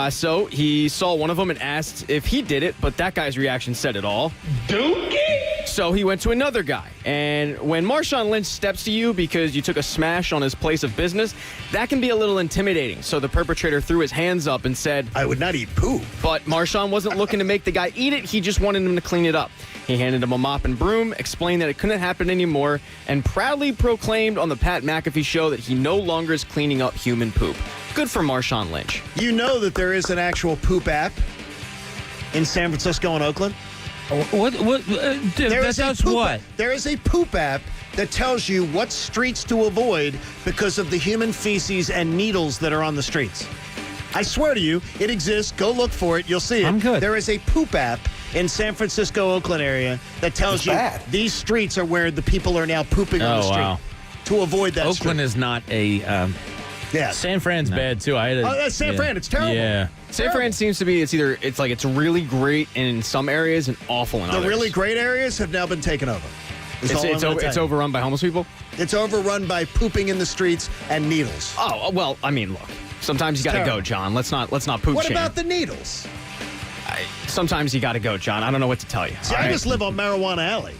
So he saw one of them and asked if he did it, but that guy's reaction said it all. Dookie? So he went to another guy. And when Marshawn Lynch steps to you because you took a smash on his place of business, that can be a little intimidating. So the perpetrator threw his hands up and said, I would not eat poo. But Marshawn wasn't looking to make the guy eat it. He just wanted him to clean it up. He handed him a mop and broom, explained that it couldn't happen anymore, and proudly proclaimed on the Pat McAfee show that he no longer is cleaning up human poop. Good for Marshawn Lynch. You know that there is an actual poop app in San Francisco and Oakland? What? That does what? There is a poop app that tells you what streets to avoid because of the human feces and needles that are on the streets. I swear to you, it exists. Go look for it. You'll see it. I'm good. There is a poop app in San Francisco, Oakland area that tells you these streets are where the people are now pooping on the street. Wow. To avoid that Oakland street. is not a... Yeah. San Fran's bad, too. That's San Fran. It's terrible. Yeah. San Fran seems to be, it's really great in some areas and awful in others. The really great areas have now been taken over. It's overrun by homeless people? It's overrun by pooping in the streets and needles. Oh, well, I mean, look. Sometimes you got to go, John. Let's not poop What shame. about the needles? Sometimes you got to go, John. I don't know what to tell you. See, I just live on Marijuana Alley.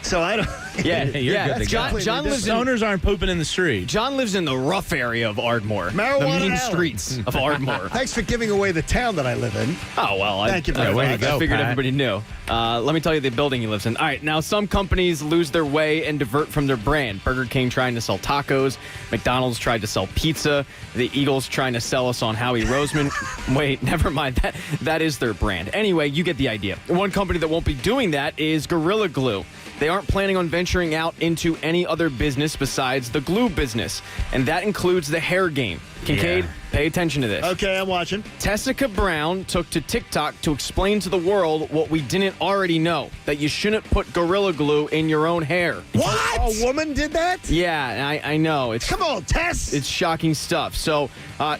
So I don't. Yeah. John lives in. Stoners aren't pooping in the street. John lives in the rough area of Ardmore. Marijuana the mean Alley. streets of Ardmore. Thanks for giving away the town that I live in. Oh, well. Thank you very much. much. I figured everybody knew. Let me tell you the building he lives in. All right, now some companies lose their way and divert from their brand. Burger King trying to sell tacos. McDonald's tried to sell pizza. The Eagles trying to sell us on Howie Roseman. Wait, never mind. That is their brand. Anyway, you get the idea. One company that won't be doing that is Gorilla Glue. They aren't planning on venturing out into any other business besides the glue business, and that includes the hair game. Kincade, pay attention to this. Okay, I'm watching. Tessica Brown took to TikTok to explain to the world what we didn't already know, that you shouldn't put Gorilla Glue in your own hair. What? A woman did that? Yeah, I know. Come on, Tess. It's shocking stuff. So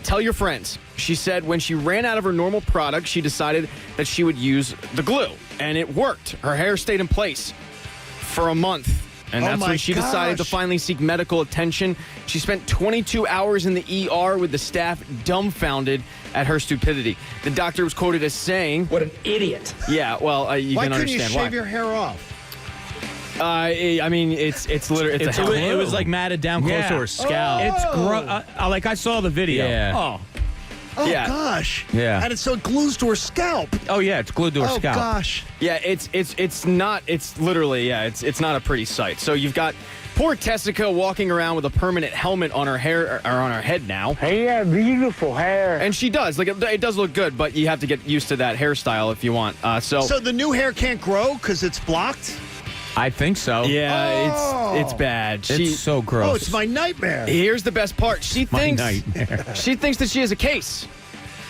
tell your friends. She said when she ran out of her normal product, she decided that she would use the glue, and it worked. Her hair stayed in place for a month. And that's when she decided to finally seek medical attention. She spent 22 hours in the ER with the staff dumbfounded at her stupidity. The doctor was quoted as saying, "What an idiot." Yeah, well, you can understand why. Why couldn't you shave your hair off? I mean, it's literally it was like matted down close to her scalp. It's like I saw the video. Yeah. Oh, gosh. Yeah. And so it glues to her scalp. Oh, yeah, it's glued to her scalp. Oh, gosh. Yeah, it's not a pretty sight. So you've got poor Tessica walking around with a permanent helmet on her hair or on her head now. Hey, yeah, beautiful hair. And she does. Like it does look good, but you have to get used to that hairstyle if you want. So the new hair can't grow because it's blocked? I think so. Yeah, it's bad. It's so gross. Oh, it's my nightmare. Here's the best part. She thinks that she has a case.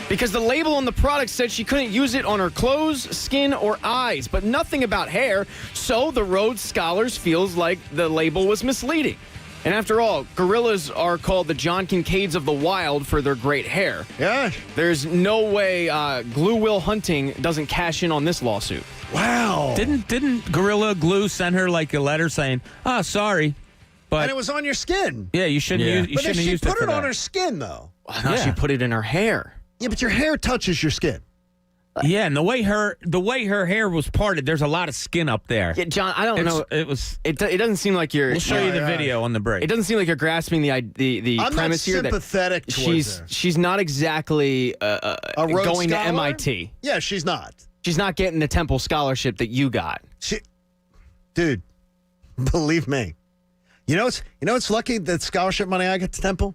Because the label on the product said she couldn't use it on her clothes, skin, or eyes, but nothing about hair. So the Rhodes Scholars feels like the label was misleading. And after all, gorillas are called the John Kincades of the wild for their great hair. Yeah. There's no way Glue Will Hunting doesn't cash in on this lawsuit. Wow. Didn't Gorilla Glue send her like a letter saying, sorry, but and it was on your skin. Yeah, you shouldn't use you but shouldn't she use put it it on her skin though. No, she put it in her hair. Yeah, but your hair touches your skin. Yeah, and the way her hair was parted, there's a lot of skin up there. Yeah, John, I don't know. It doesn't seem like you're. We'll show you the video on the break. It doesn't seem like you're grasping the I'm premise not here sympathetic that towards her. she's not exactly a Rhodes going to Scholar? MIT. Yeah, she's not. She's not getting the Temple scholarship that you got. Dude, believe me. You know it's lucky that scholarship money I got to Temple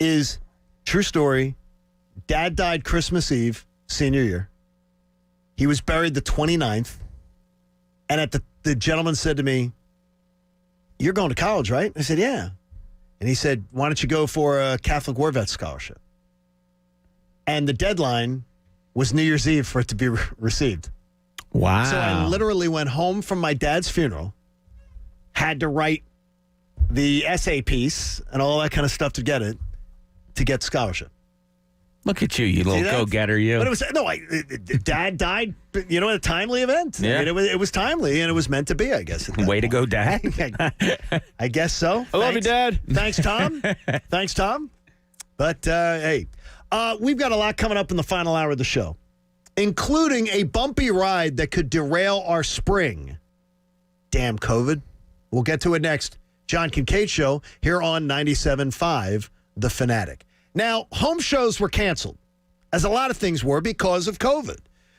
is true story. Dad died Christmas Eve, senior year. He was buried the 29th. And the gentleman said to me, "You're going to college, right?" I said, "Yeah." And he said, "Why don't you go for a Catholic War Vet scholarship?" And the deadline was New Year's Eve for it to be received. Wow. So I literally went home from my dad's funeral, had to write the essay piece and all that kind of stuff to get scholarship. Look at you, you little go-getter, you. But it was Dad died. You know, a timely event. Yeah. I mean, it was timely, and it was meant to be, I guess. Way to go, Dad. I guess so. I love you, Dad. Thanks, Tom. Thanks, Tom. But hey, we've got a lot coming up in the final hour of the show, including a bumpy ride that could derail our spring. Damn COVID. We'll get to it next. John Kincade Show here on 97.5 The Fanatic. Now, home shows were canceled, as a lot of things were because of COVID.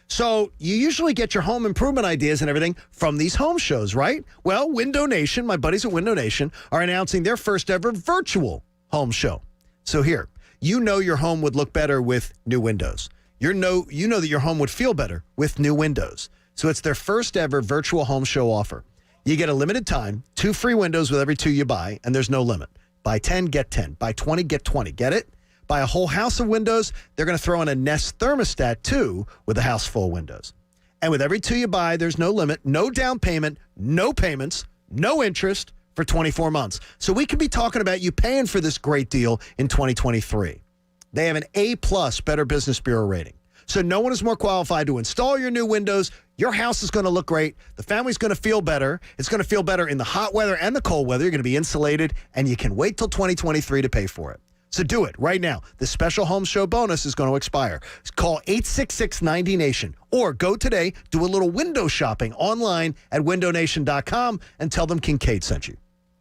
So you usually get your home improvement ideas and everything from these home shows, right? Well, Window Nation, my buddies at Window Nation, are announcing their first ever virtual home show. So here, you know your home would look better with new windows. You know that your home would feel better with new windows. So it's their first ever virtual home show offer. You get a limited time, 2 free windows with every 2 you buy, and there's no limit. Buy 10, get 10. Buy 20, get 20. Get it? Buy a whole house of windows. They're going to throw in a Nest thermostat, too, with a house full of windows. And with every 2 you buy, there's no limit, no down payment, no payments, no interest for 24 months. So we could be talking about you paying for this great deal in 2023. They have an A+ Better Business Bureau rating. So no one is more qualified to install your new windows. Your house is going to look great. The family's going to feel better. It's going to feel better in the hot weather and the cold weather. You're going to be insulated, and you can wait till 2023 to pay for it. So do it right now. The special home show bonus is going to expire. Call 866-90-NATION or go today, do a little window shopping online at windownation.com and tell them Kincade sent you.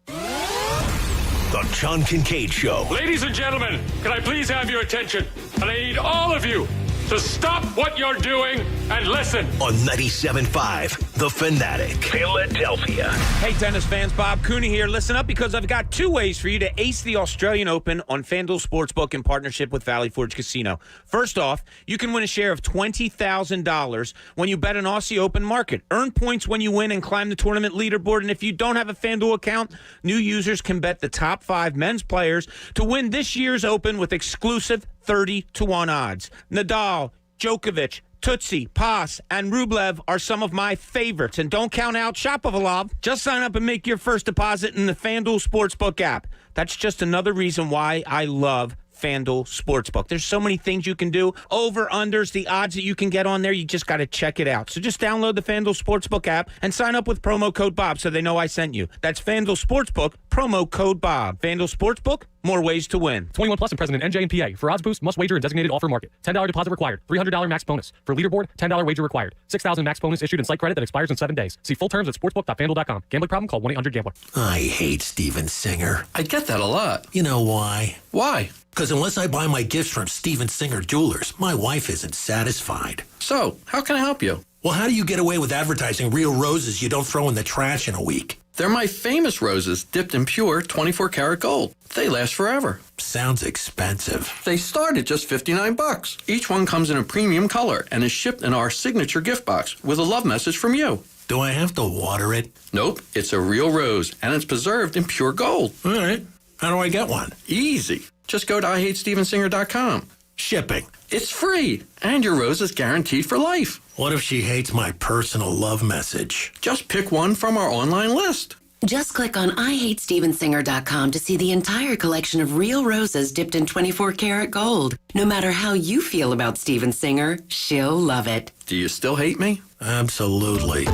The John Kincade Show. Ladies and gentlemen, can I please have your attention? And I need all of you to stop what you're doing and listen. On 97.5 The Fanatic, Philadelphia. Hey, tennis fans, Bob Cooney here. Listen up, because I've got 2 ways for you to ace the Australian Open on FanDuel Sportsbook in partnership with Valley Forge Casino. First off, you can win a share of $20,000 when you bet an Aussie Open market. Earn points when you win and climb the tournament leaderboard. And if you don't have a FanDuel account, new users can bet the top 5 men's players to win this year's Open with exclusive 30-1 odds. Nadal, Djokovic, Tootsie, Pass, and Rublev are some of my favorites. And don't count out Shapovalov. Just sign up and make your first deposit in the FanDuel Sportsbook app. That's just another reason why I love FanDuel Sportsbook. There's so many things you can do. Over-unders, the odds that you can get on there, you just got to check it out. So just download the FanDuel Sportsbook app and sign up with promo code Bob so they know I sent you. That's FanDuel Sportsbook, promo code Bob. FanDuel Sportsbook, more ways to win. 21 plus and present in NJ and PA. For odds boost, must wager in designated offer market. $10 deposit required. $300 max bonus. For leaderboard, $10 wager required. $6,000 max bonus issued in site credit that expires in 7 days. See full terms at sportsbook.fanduel.com. Gambling problem? Call 1-800-GAMBLER. I hate Steven Singer. I get that a lot. You know why? Why? Because unless I buy my gifts from Steven Singer Jewelers, my wife isn't satisfied. So, how can I help you? Well, how do you get away with advertising real roses you don't throw in the trash in a week? They're my famous roses, dipped in pure 24-karat gold. They last forever. Sounds expensive. They start at just $59. Each one comes in a premium color and is shipped in our signature gift box with a love message from you. Do I have to water it? Nope, it's a real rose, and it's preserved in pure gold. All right. How do I get one? Easy. Just go to IHateStevenSinger.com. Shipping. It's free, and your rose is guaranteed for life. What if she hates my personal love message? Just pick one from our online list. Just click on IHateStevenSinger.com to see the entire collection of real roses dipped in 24-karat gold. No matter how you feel about Steven Singer, she'll love it. Do you still hate me? Absolutely.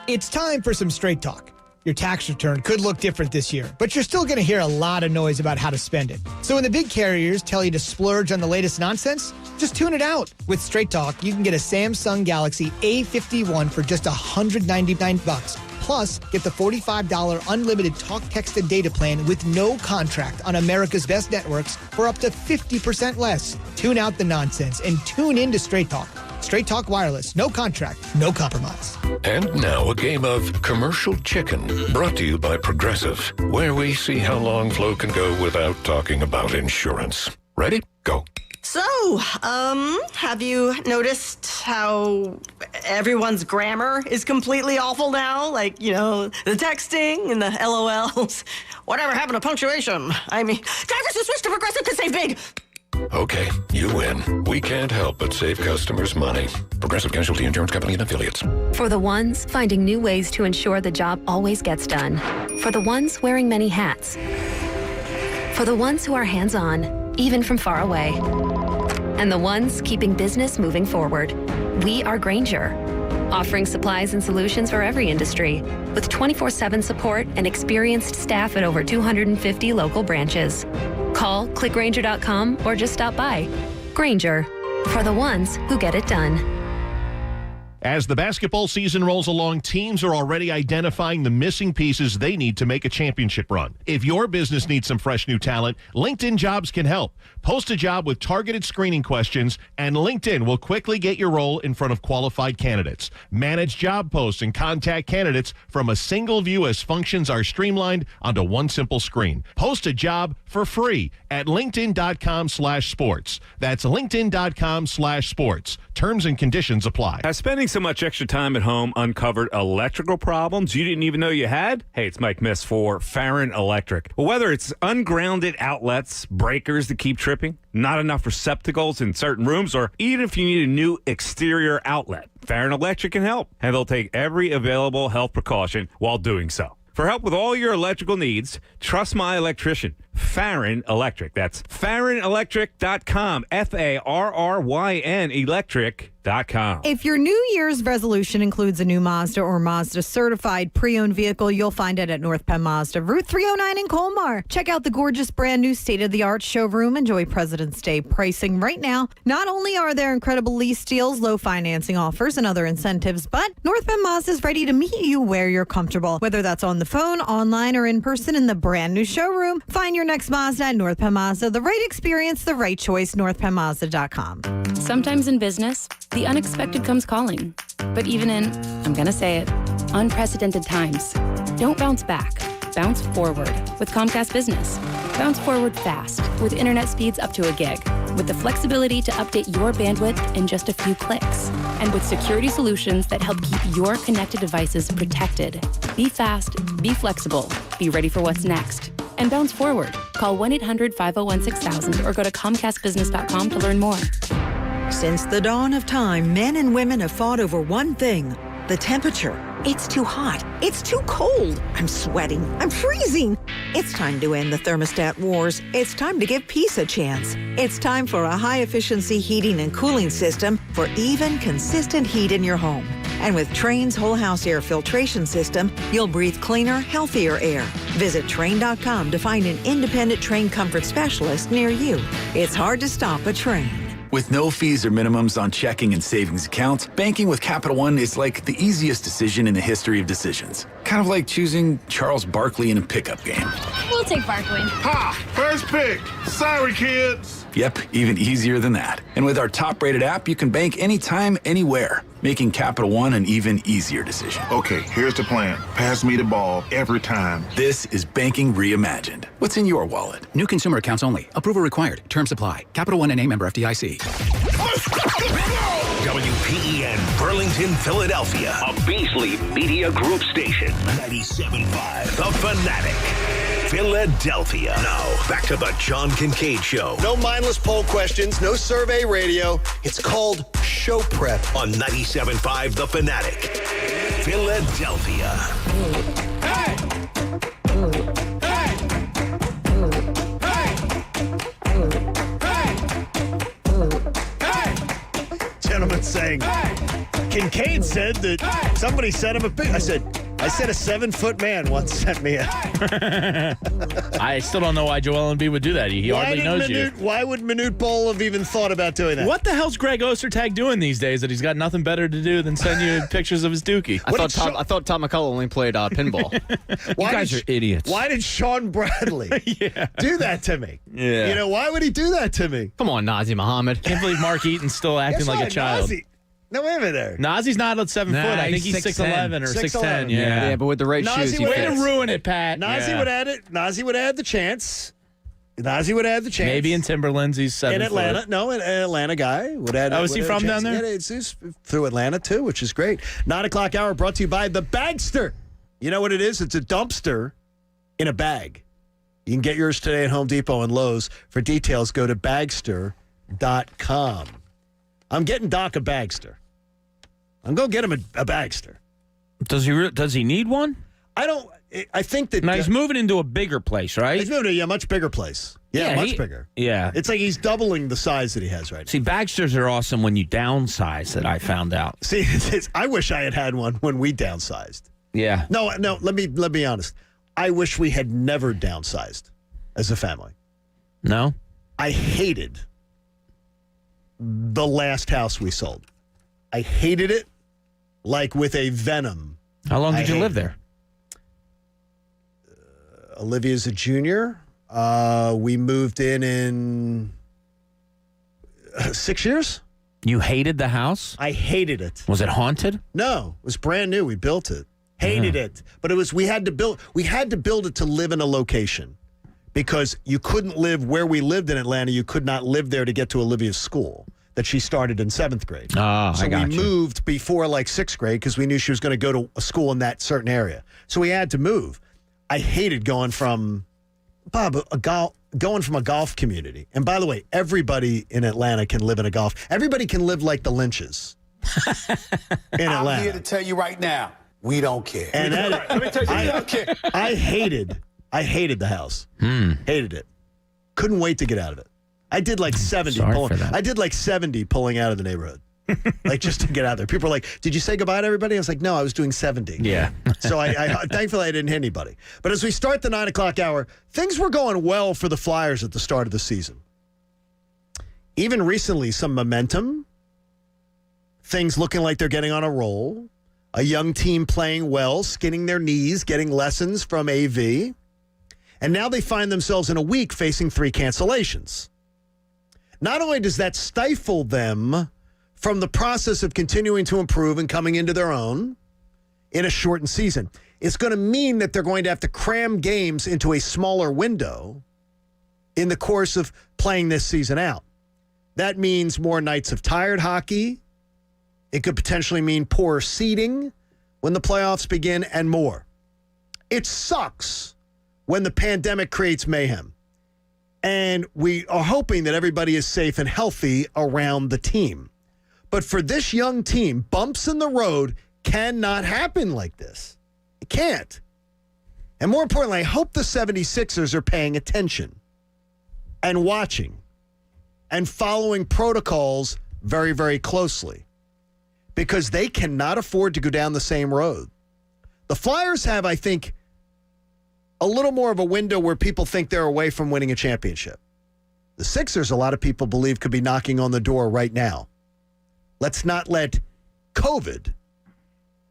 It's time for some straight talk. Your tax return could look different this year, but you're still going to hear a lot of noise about how to spend it. So when the big carriers tell you to splurge on the latest nonsense, just tune it out. With Straight Talk, you can get a Samsung Galaxy A51 for just $199. Plus, get the $45 unlimited talk, text, and data plan with no contract on America's best networks for up to 50% less. Tune out the nonsense and tune in to Straight Talk. Straight Talk Wireless. No contract, no compromise. And now a game of Commercial Chicken, brought to you by Progressive, where we see how long Flo can go without talking about insurance. Ready? Go. So, have you noticed how everyone's grammar is completely awful now? Like, you know, the texting and the LOLs. Whatever happened to punctuation? I mean, drivers who switch to Progressive can save big. Okay, you win. We can't help but save customers money. Progressive Casualty Insurance Company and Affiliates. For the ones finding new ways to ensure the job always gets done. For the ones wearing many hats. For the ones who are hands-on, even from far away. And the ones keeping business moving forward. We are Grainger, offering supplies and solutions for every industry, with 24/7 support and experienced staff at over 250 local branches. Call, click Grainger.com, or just stop by. Grainger, for the ones who get it done. As the basketball season rolls along, teams are already identifying the missing pieces they need to make a championship run. If your business needs some fresh new talent, LinkedIn Jobs can help. Post a job with targeted screening questions, and LinkedIn will quickly get your role in front of qualified candidates. Manage job posts and contact candidates from a single view as functions are streamlined onto one simple screen. Post a job for free at linkedin.com/sports. That's linkedin.com/sports. Terms and conditions apply. Has spending so much extra time at home uncovered electrical problems you didn't even know you had? Hey, it's Mike Miss for Farron Electric. Well, whether it's ungrounded outlets, breakers that keep tripping, not enough receptacles in certain rooms, or even if you need a new exterior outlet, Farron Electric can help. And they'll take every available health precaution while doing so. For help with all your electrical needs, trust my electrician, Farron Electric. That's FarronElectric.com, FARRYN Electric.com. If your New Year's resolution includes a new Mazda or Mazda certified pre-owned vehicle, you'll find it at North Penn Mazda, Route 309 in Colmar. Check out the gorgeous brand new state-of-the-art showroom. Enjoy President's Day pricing right now. Not only are there incredible lease deals, low financing offers, and other incentives, but North Penn Mazda is ready to meet you where you're comfortable. Whether that's on the phone, online, or in person in the brand new showroom, find your next Mazda at North Penn Mazda. The right experience, the right choice, northpennmazda.com. Sometimes in business, the unexpected comes calling. But even in, I'm going to say it, unprecedented times, don't bounce back. Bounce forward with Comcast Business. Bounce forward fast with internet speeds up to a gig, with the flexibility to update your bandwidth in just a few clicks, and with security solutions that help keep your connected devices protected. Be fast, be flexible, be ready for what's next. And bounce forward. Call 1-800-501-6000 or go to comcastbusiness.com to learn more. Since the dawn of time, men and women have fought over one thing: the temperature. It's too hot. It's too cold. I'm sweating. I'm freezing. It's time to end the thermostat wars. It's time to give peace a chance. It's time for a high-efficiency heating and cooling system for even, consistent heat in your home. And with Trane's whole house air filtration system, you'll breathe cleaner, healthier air. Visit Trane.com to find an independent Trane comfort specialist near you. It's hard to stop a Trane. With no fees or minimums on checking and savings accounts, banking with Capital One is like the easiest decision in the history of decisions. Kind of like choosing Charles Barkley in a pickup game. We'll take Barkley. Ha! First pick. Sorry, kids. Yep, even easier than that. And with our top-rated app, you can bank anytime, anywhere, making Capital One an even easier decision. Okay, here's the plan. Pass me the ball every time. This is banking reimagined. What's in your wallet? New consumer accounts only. Approval required. Terms apply. Capital One N.A. member FDIC. WPEN Burlington, Philadelphia. A Beasley Media Group station. 97.5 The Fanatic. Philadelphia. Now, back to the John Kincade Show. No mindless poll questions, no survey radio. It's called show prep. On 97.5 The Fanatic. Philadelphia. Hey! Gentleman saying, Kincade said that somebody sent him a pic. I said a 7-foot man once sent me a. I still don't know why Joel Embiid would do that. He hardly knows you. Why would Manute Bol have even thought about doing that? What the hell's Greg Ostertag doing these days that he's got nothing better to do than send you pictures of his dookie? I thought Tom McCullough only played pinball. You guys are idiots. Why did Sean Bradley do that to me? Yeah. You know, why would he do that to me? Come on, Nazi Muhammad. Can't believe Mark Eaton's still acting like a child. Nazi. No, wait a minute there. Nazi's not at 7 foot. I think he's 6'11 or 6'10. Yeah, but with the right shoes, he way fits. to ruin it, Pat. Nazi would add it. Nazi would add the chance. Maybe in Timberlands, he's 7 in Atlanta. foot. No, an Atlanta guy would add. Oh, is he from down there? Yeah, it's through Atlanta too, which is great. 9 o'clock hour brought to you by the Bagster. You know what it is? It's a dumpster in a bag. You can get yours today at Home Depot and Lowe's. For details, go to Bagster.com. I'm getting Doc a Bagster. I'm going to get him a Bagster. Does he need one? I think that... Now, he's moving into a bigger place, right? He's moving to a much bigger place. Yeah, much bigger. Yeah. It's like he's doubling the size that he has right now. See, Bagsters are awesome when you downsize, that I found out. See, I wish I had one when we downsized. Yeah. No, let me be honest. I wish we had never downsized as a family. No? I hated the last house we sold. I hated it. like with a venom. How long did you live there? Olivia's a junior. We moved in 6 years. You hated the house? I hated it. Was it haunted? No, it was brand new. We built it. Hated it. But we had to build it to live in a location because you couldn't live where we lived in Atlanta. You could not live there to get to Olivia's school that she started in 7th grade. So I got we moved before like 6th grade because we knew she was going to go to a school in that certain area. So we had to move. I hated going from a golf community. And by the way, everybody in Atlanta can live in a golf. Everybody can live like the Lynches in Atlanta. I'm here to tell you right now, we don't care. And let me tell you, we don't care. I hated the house. Hated it. Couldn't wait to get out of it. I did like 70 pulling out of the neighborhood. Like just to get out there. People were like, did you say goodbye to everybody? I was like, no, I was doing 70. Yeah. So I thankfully I didn't hit anybody. But as we start the 9 o'clock hour, things were going well for the Flyers at the start of the season. Even recently, some momentum. Things looking like they're getting on a roll. A young team playing well, skinning their knees, getting lessons from AV. And now they find themselves in a week facing 3 cancellations. Not only does that stifle them from the process of continuing to improve and coming into their own in a shortened season, it's going to mean that they're going to have to cram games into a smaller window in the course of playing this season out. That means more nights of tired hockey. It could potentially mean poor seeding when the playoffs begin and more. It sucks when the pandemic creates mayhem. And we are hoping that everybody is safe and healthy around the team. But for this young team, bumps in the road cannot happen like this. It can't. And more importantly, I hope the 76ers are paying attention and watching and following protocols very, very closely because they cannot afford to go down the same road. The Flyers have, I think, a little more of a window where people think they're away from winning a championship. The Sixers, a lot of people believe, could be knocking on the door right now. Let's not let COVID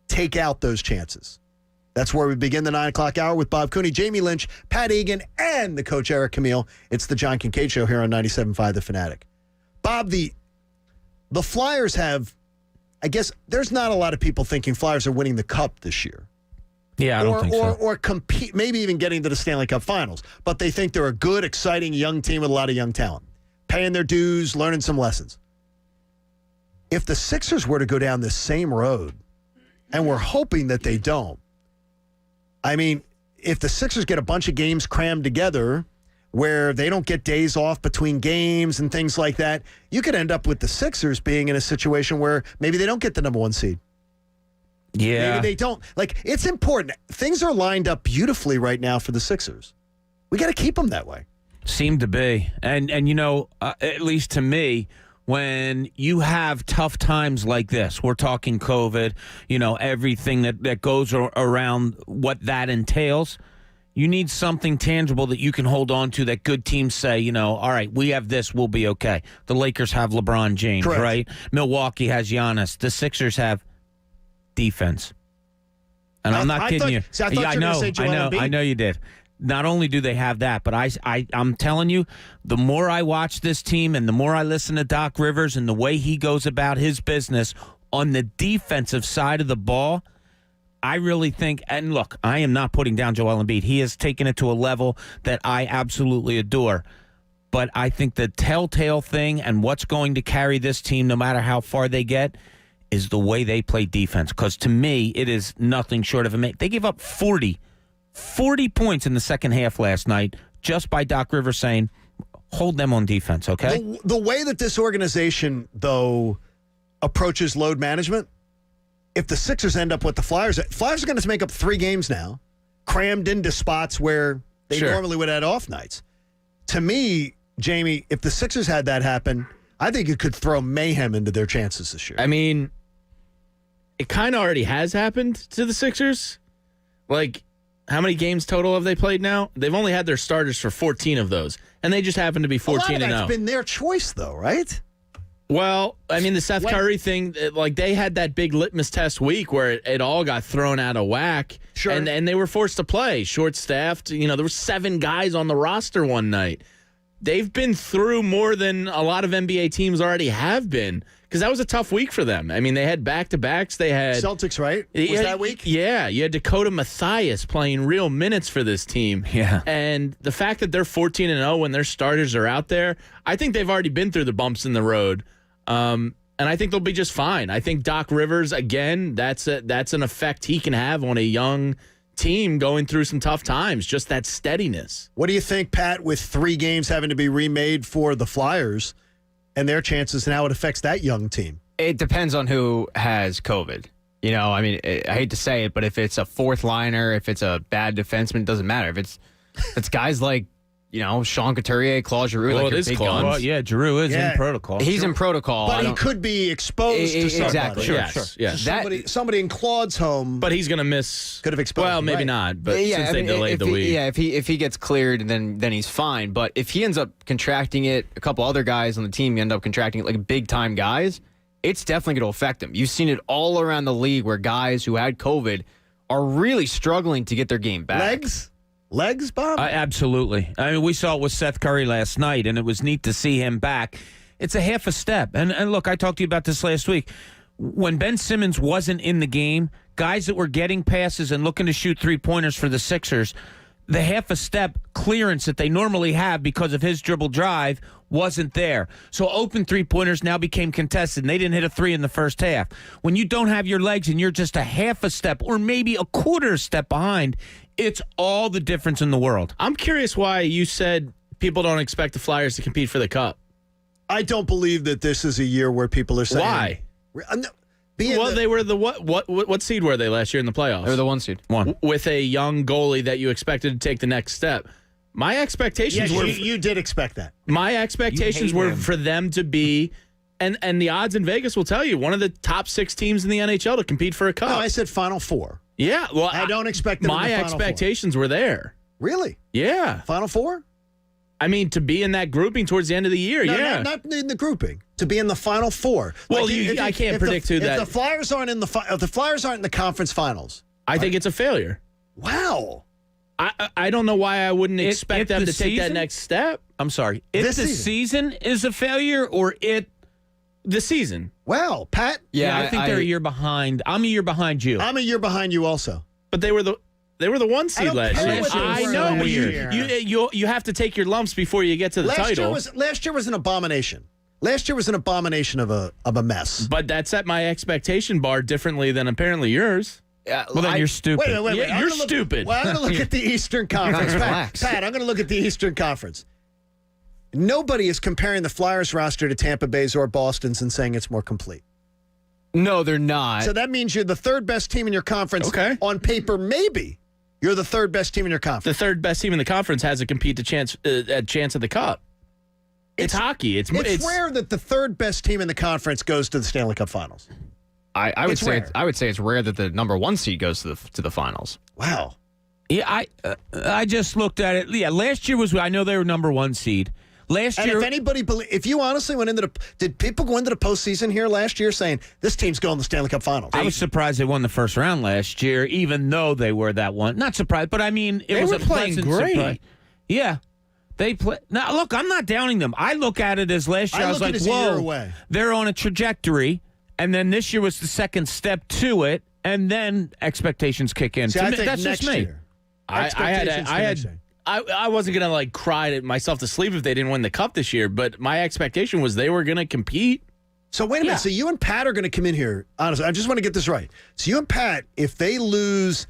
take out those chances. That's where we begin the 9 o'clock hour with Bob Cooney, Jamie Lynch, Pat Egan, and the coach Eric Camille. It's the John Kincade Show here on 97.5 The Fanatic. Bob, the Flyers have, I guess, there's not a lot of people thinking Flyers are winning the Cup this year. Yeah, I don't think so. Or compete, maybe even getting to the Stanley Cup Finals. But they think they're a good, exciting young team with a lot of young talent. Paying their dues, learning some lessons. If the Sixers were to go down this same road, and we're hoping that they don't, I mean, if the Sixers get a bunch of games crammed together where they don't get days off between games and things like that, you could end up with the Sixers being in a situation where maybe they don't get the number 1 seed. Yeah. Maybe they don't. Like, it's important. Things are lined up beautifully right now for the Sixers. We got to keep them that way. Seem to be. And you know, at least to me, when you have tough times like this, we're talking COVID, you know, everything that goes around what that entails, you need something tangible that you can hold on to that good teams say, you know, all right, we have this, we'll be okay. The Lakers have LeBron James, correct, right? Milwaukee has Giannis. The Sixers have defense. And I'm not kidding you. See, I thought you were going to say Joel Embiid. I know you did. Not only do they have that, but I'm telling you, the more I watch this team and the more I listen to Doc Rivers and the way he goes about his business on the defensive side of the ball, I really think, and look, I am not putting down Joel Embiid. He has taken it to a level that I absolutely adore. But I think the telltale thing and what's going to carry this team, no matter how far they get, is the way they play defense. Because to me, it is nothing short of a... They gave up 40 points in the second half last night just by Doc Rivers saying, hold them on defense, okay? The way that this organization, though, approaches load management, if the Sixers end up with the Flyers are going to make up 3 games now, crammed into spots where they normally would have off nights. To me, Jamie, if the Sixers had that happen, I think it could throw mayhem into their chances this year. I mean, it kind of already has happened to the Sixers. Like, how many games total have they played now? They've only had their starters for 14 of those, and they just happen to be 14-0. A lot of that's been their choice, though, right? Well, I mean, the Seth Curry thing, like they had that big litmus test week where it all got thrown out of whack. Sure. And they were forced to play, short-staffed. There were 7 guys on the roster one night. They've been through more than a lot of NBA teams already have been because that was a tough week for them. I mean, they had back-to-backs. They had Celtics, right? Was that week? Yeah. You had Dakota Mathias playing real minutes for this team. Yeah. And the fact that they're 14-0 when their starters are out there, I think they've already been through the bumps in the road. And I think they'll be just fine. I think Doc Rivers, again, that's an effect he can have on a young team going through some tough times, just that steadiness. What do you think, Pat, with 3 games having to be remade for the Flyers and their chances and how it affects that young team? It depends on who has COVID. I mean, I hate to say it, but if it's a fourth liner, if it's a bad defenseman, it doesn't matter. If it's guys like, Sean Couturier, Claude Giroux, well, like it is big Claude. guns. Well, yeah, Giroux is in protocol. He's in protocol. But he could be exposed to somebody. Exactly. Yes. So somebody in Claude's home. But he's going to miss. Could have exposed. Well, maybe right. not. But since they delayed the week. Yeah, if he gets cleared, then he's fine. But if he ends up contracting it, a couple other guys on the team end up contracting it, like big time guys, it's definitely going to affect him. You've seen it all around the league where guys who had COVID are really struggling to get their game back. Legs, Bob? Absolutely. I mean, we saw it with Seth Curry last night, and it was neat to see him back. It's a half a step. And look, I talked to you about this last week. When Ben Simmons wasn't in the game, guys that were getting passes and looking to shoot three-pointers for the Sixers, the half a step clearance that they normally have because of his dribble drive wasn't there. So open three-pointers now became contested, and they didn't hit a 3 in the first half. When you don't have your legs and you're just a half a step or maybe a quarter step behind, it's all the difference in the world. I'm curious why you said people don't expect the Flyers to compete for the Cup. I don't believe that this is a year where people are saying... Why? They were the what seed were they last year in the playoffs? They were the 1 seed. With a young goalie that you expected to take the next step. My expectations were... You did expect that. My expectations were for them to be... And the odds in Vegas will tell you, one of the top 6 teams in the NHL to compete for a Cup. No, I said Final Four. Yeah, well... I don't expect them in the Final expectations were there. Really? Yeah. Final Four? I mean, to be in that grouping towards the end of the year, No, not in the grouping. To be in the Final Four. Well, I can't predict who that... If the Flyers aren't in the conference finals... I think it's a failure. Wow. I don't know why I wouldn't expect them to take that next step. I'm sorry. If the season is a failure or the season. Wow, Pat. Yeah, I think they're a year behind. I'm a year behind you. I'm a year behind you also. But they were the 1 seed last year. I know, but you have to take your lumps before you get to the title. Last year was an abomination. Last year was an abomination of a mess. But that set my expectation bar differently than apparently yours. Well, then you're stupid. Wait. Yeah, you're stupid. Well, I'm going to look at the Eastern Conference. Pat, I'm going to look at the Eastern Conference. Nobody is comparing the Flyers roster to Tampa Bay's or Boston's and saying it's more complete. No, they're not. So that means you're the third best team in your conference. Okay. On paper, maybe you're the third best team in your conference. The third best team in the conference has a chance at the Cup. It's hockey. It's rare that the third best team in the conference goes to the Stanley Cup Finals. I would say it's rare that the number 1 seed goes to the finals. Wow. Yeah, I just looked at it. Yeah, last year I know they were number 1 seed. Last year, if anybody if you honestly went into did people go into the postseason here last year saying this team's going to the Stanley Cup Finals? I was surprised they won the first round last year, even though they were that one. Not surprised, but I mean, it was a pleasant surprise. Yeah. They play. Now, look, I'm not downing them. I look at it as last year. I was like, whoa, they're on a trajectory. And then this year was the second step to it. And then expectations kick in. See, I think that's just me. Year. I wasn't going to cry myself to sleep if they didn't win the Cup this year. But my expectation was they were going to compete. So wait a minute. So you and Pat are going to come in here. Honestly, I just want to get this right. So you and Pat, if they lose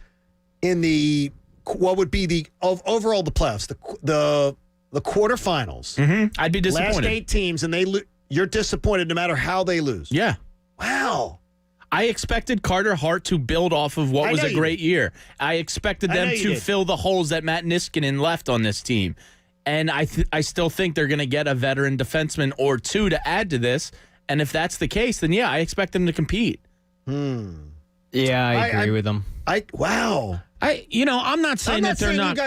in the what would be the overall the playoffs, the quarterfinals, I'd be disappointed. Last 8 teams, and you're disappointed no matter how they lose. Yeah. Wow. I expected Carter Hart to build off of what was a great year. I expected them to fill the holes that Matt Niskanen left on this team. And I still think they're going to get a veteran defenseman or 2 to add to this. And if that's the case, then yeah, I expect them to compete. Yeah, I agree with them. Wow. I'm not saying that they're not.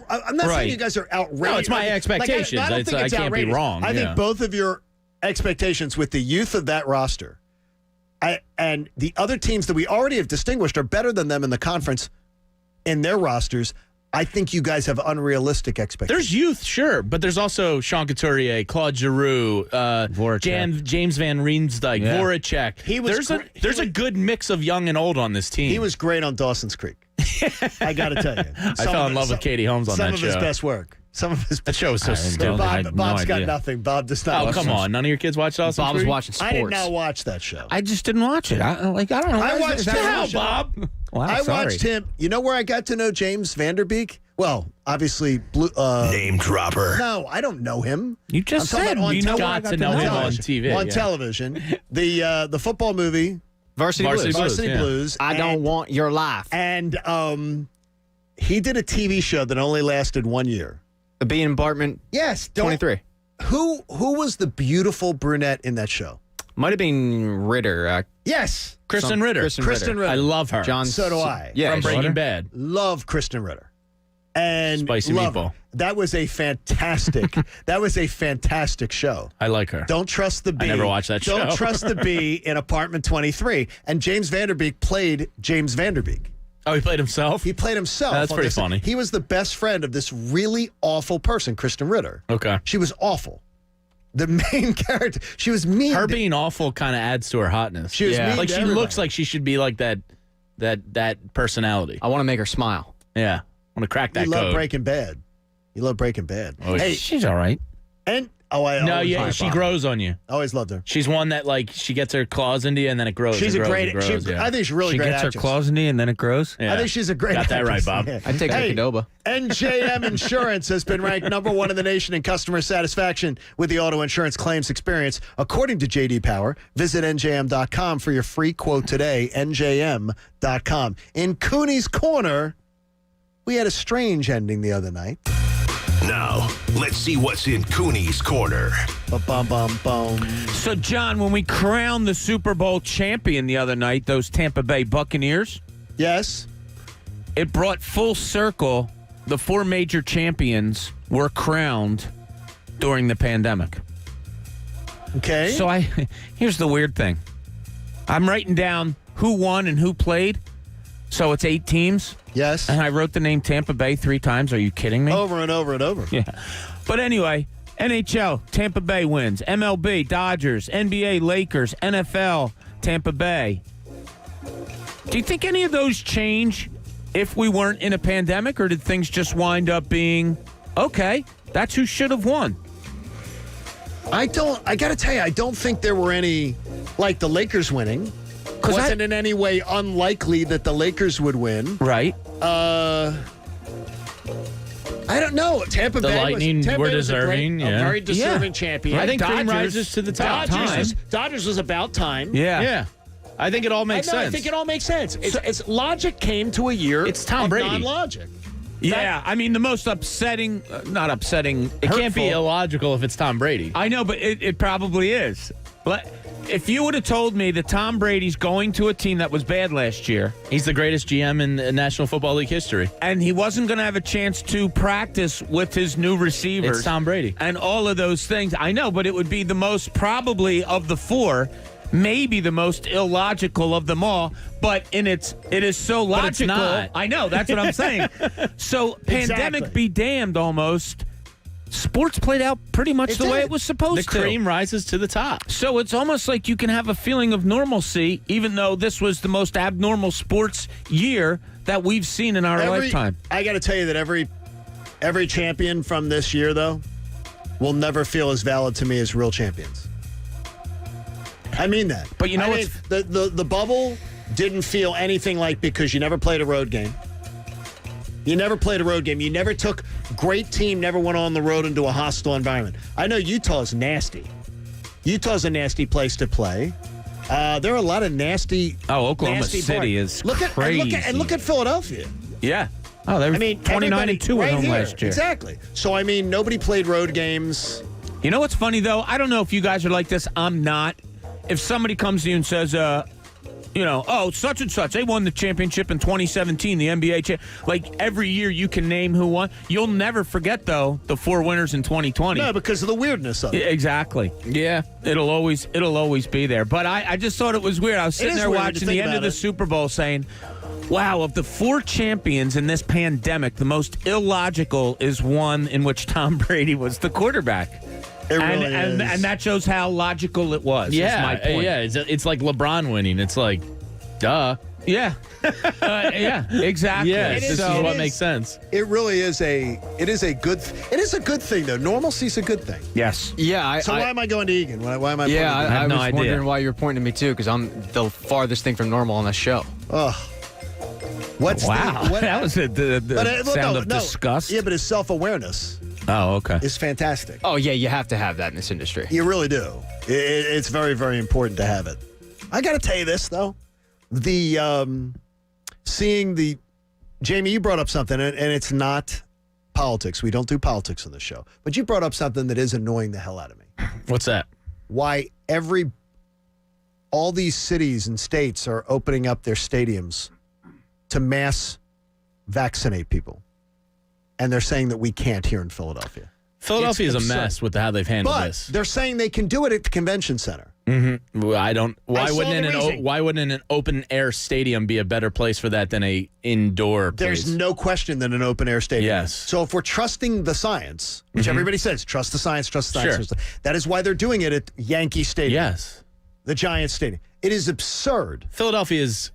I'm not saying you guys are outrageous. No, it's my expectations. I don't think it's I can't outrageous. be wrong. I think both of your expectations with the youth of that roster. And the other teams that we already have distinguished are better than them in the conference in their rosters. I think you guys have unrealistic expectations. There's youth, sure, but there's also Sean Couturier, Claude Giroux, James Van Riemsdyk, Voracek. There's a good mix of young and old on this team. He was great on Dawson's Creek. I got to tell you. I fell in love with Katie Holmes on that show. Some of his best work. That show was so stupid. Bob's got nothing. Bob does not. Oh, come on. None of your kids watch Dawson's Creek? Bob was watching sports. I did not watch that show. I just didn't watch it. I don't know. I watched him. Bob. Wow, I watched him. You know where I got to know James Vanderbeek? Well, obviously, name dropper. No, I don't know him. You just said you got to know him on TV. On television. The football movie. Varsity Blues. Blues. I don't want your life. And he did a TV show that only lasted 1 year. Being Bartman. Yes. 23. Who was the beautiful brunette in that show? Might have been Ritter. Yes. Kristen Ritter. Kristen Ritter. I love her. So do I. Yeah, from Breaking Bad. Love Kristen Ritter. And Spicy meatball. That was a fantastic. Show. I like her. Don't trust the bee. I never watched that show. Don't trust the bee in Apartment 23. And James Vanderbeek played James Vanderbeek. Oh, he played himself? He played himself. That's pretty funny. He was the best friend of this really awful person, Kristen Ritter. Okay. She was awful. The main character, she was mean. Her being awful kind of adds to her hotness. She was mean like to she everybody. looks like she should be like that personality. I want to make her smile. Yeah. I want to crack that You code. love Breaking Bad. You love Breaking Bad. Oh, hey, she's all right. And she grows on you. Always loved her. She's one that like she gets her claws into you and then it grows. She's it grows, a great. it grows, I think she's a really great She gets actress. her claws in you and then it grows. Yeah. I think she's a great Got that actress. right, Bob. Yeah. I'd take her Qdoba. NJM Insurance has been ranked #1 in the nation in customer satisfaction with the auto insurance claims experience, according to J.D. Power. Visit NJM.com for your free quote today. NJM.com. In Cooney's Corner, we had a strange ending the other night. Now, let's see what's in Cooney's Corner. Ba-bum-bum-bum. So, John, when we crowned the Super Bowl champion the other night, those Tampa Bay Buccaneers, yes, it brought full circle. The 4 major champions were crowned during the pandemic. Okay. So here's the weird thing. I'm writing down who won and who played. So it's 8 teams. Yes. And I wrote the name Tampa Bay 3 times. Are you kidding me? Over and over and over. Yeah. But anyway, NHL, Tampa Bay wins. MLB, Dodgers. NBA, Lakers. NFL, Tampa Bay. Do you think any of those change if we weren't in a pandemic, or did things just wind up being, okay, that's who should have won? I got to tell you, I don't think there were any, like the Lakers winning. Wasn't in any way unlikely that the Lakers would win. Right. I don't know. Tampa Bay Lightning were deserving. A very deserving champion. I think cream Dodgers rises to the top. Dodgers was about time. Yeah. I think it all makes sense. I think it all makes sense. It's logic came to a year. It's Tom of Brady. Non-logic. Yeah, I mean, the most upsetting, not upsetting, It can't be illogical if it's Tom Brady. I know, but it probably is. But if you would have told me that Tom Brady's going to a team that was bad last year, He's the greatest GM in National Football League history. and he wasn't going to have a chance to practice with his new receivers, It's Tom Brady. and all of those things, I know, but it would be the most probably of the 4, maybe the most illogical of them all. But it is so logical. it's not. I know, that's what I'm saying. So pandemic be damned, almost. Sports played out pretty much the way it was supposed The cream rises to the top. So it's almost like you can have a feeling of normalcy, even though this was the most abnormal sports year that we've seen in our lifetime. I got to tell you that every champion from this year, though, will never feel as valid to me as real champions. I mean that. But you know what's the bubble didn't feel anything like, because you never played a road game. You never played a road game. You never took great team, never went on the road into a hostile environment. I know Utah's nasty. Utah's a nasty place to play. There are a lot of nasty. Oklahoma nasty City is crazy. Look at Philadelphia. Yeah. Oh, they were 29-2 at home last year. Exactly. So I mean, nobody played road games. You know what's funny though? I don't know if you guys are like this. I'm not. If somebody comes to you and says, such and such. They won the championship in 2017, the NBA. Like every year you can name who won. You'll never forget, though, the 4 winners in 2020. No, because of the weirdness of it. Exactly. Yeah, it'll always be there. But I just thought it was weird. I was sitting there watching the end of the Super Bowl saying, wow, of the 4 champions in this pandemic, the most illogical is one in which Tom Brady was the quarterback. It really is. And that shows how logical it was. Yeah, is my point. yeah. It's like LeBron winning. It's like, duh. Yeah. Yeah, exactly. Yeah, this is what makes sense. It really is it is a good thing, though. Normalcy is a good thing. Yes. Yeah. So why am I going to Egan? Why am I? Yeah, I no was idea. wondering why you were pointing to me too, because I'm the farthest thing from normal on this show. Ugh. That was the sound of disgust. Yeah, but it's self-awareness. Oh, okay. It's fantastic. Oh yeah, you have to have that in this industry. You really do. It's very, very important to have it. I got to tell you this though, Jamie, you brought up something, and it's not politics. We don't do politics on this show, but you brought up something that is annoying the hell out of me. What's that? Why all these cities and states are opening up their stadiums to mass vaccinate people. And they're saying that we can't here in Philadelphia. Philadelphia is a mess with how they've handled but this. They're saying they can do it at the convention center. Mm-hmm. Why wouldn't an open air stadium be a better place for that than a indoor place? There's no question that an open air stadium. Yes. So if we're trusting the science, which everybody says, trust the science, trust the science. Sure. That is why they're doing it at Yankee Stadium. Yes. The Giants Stadium. It is absurd. Philadelphia is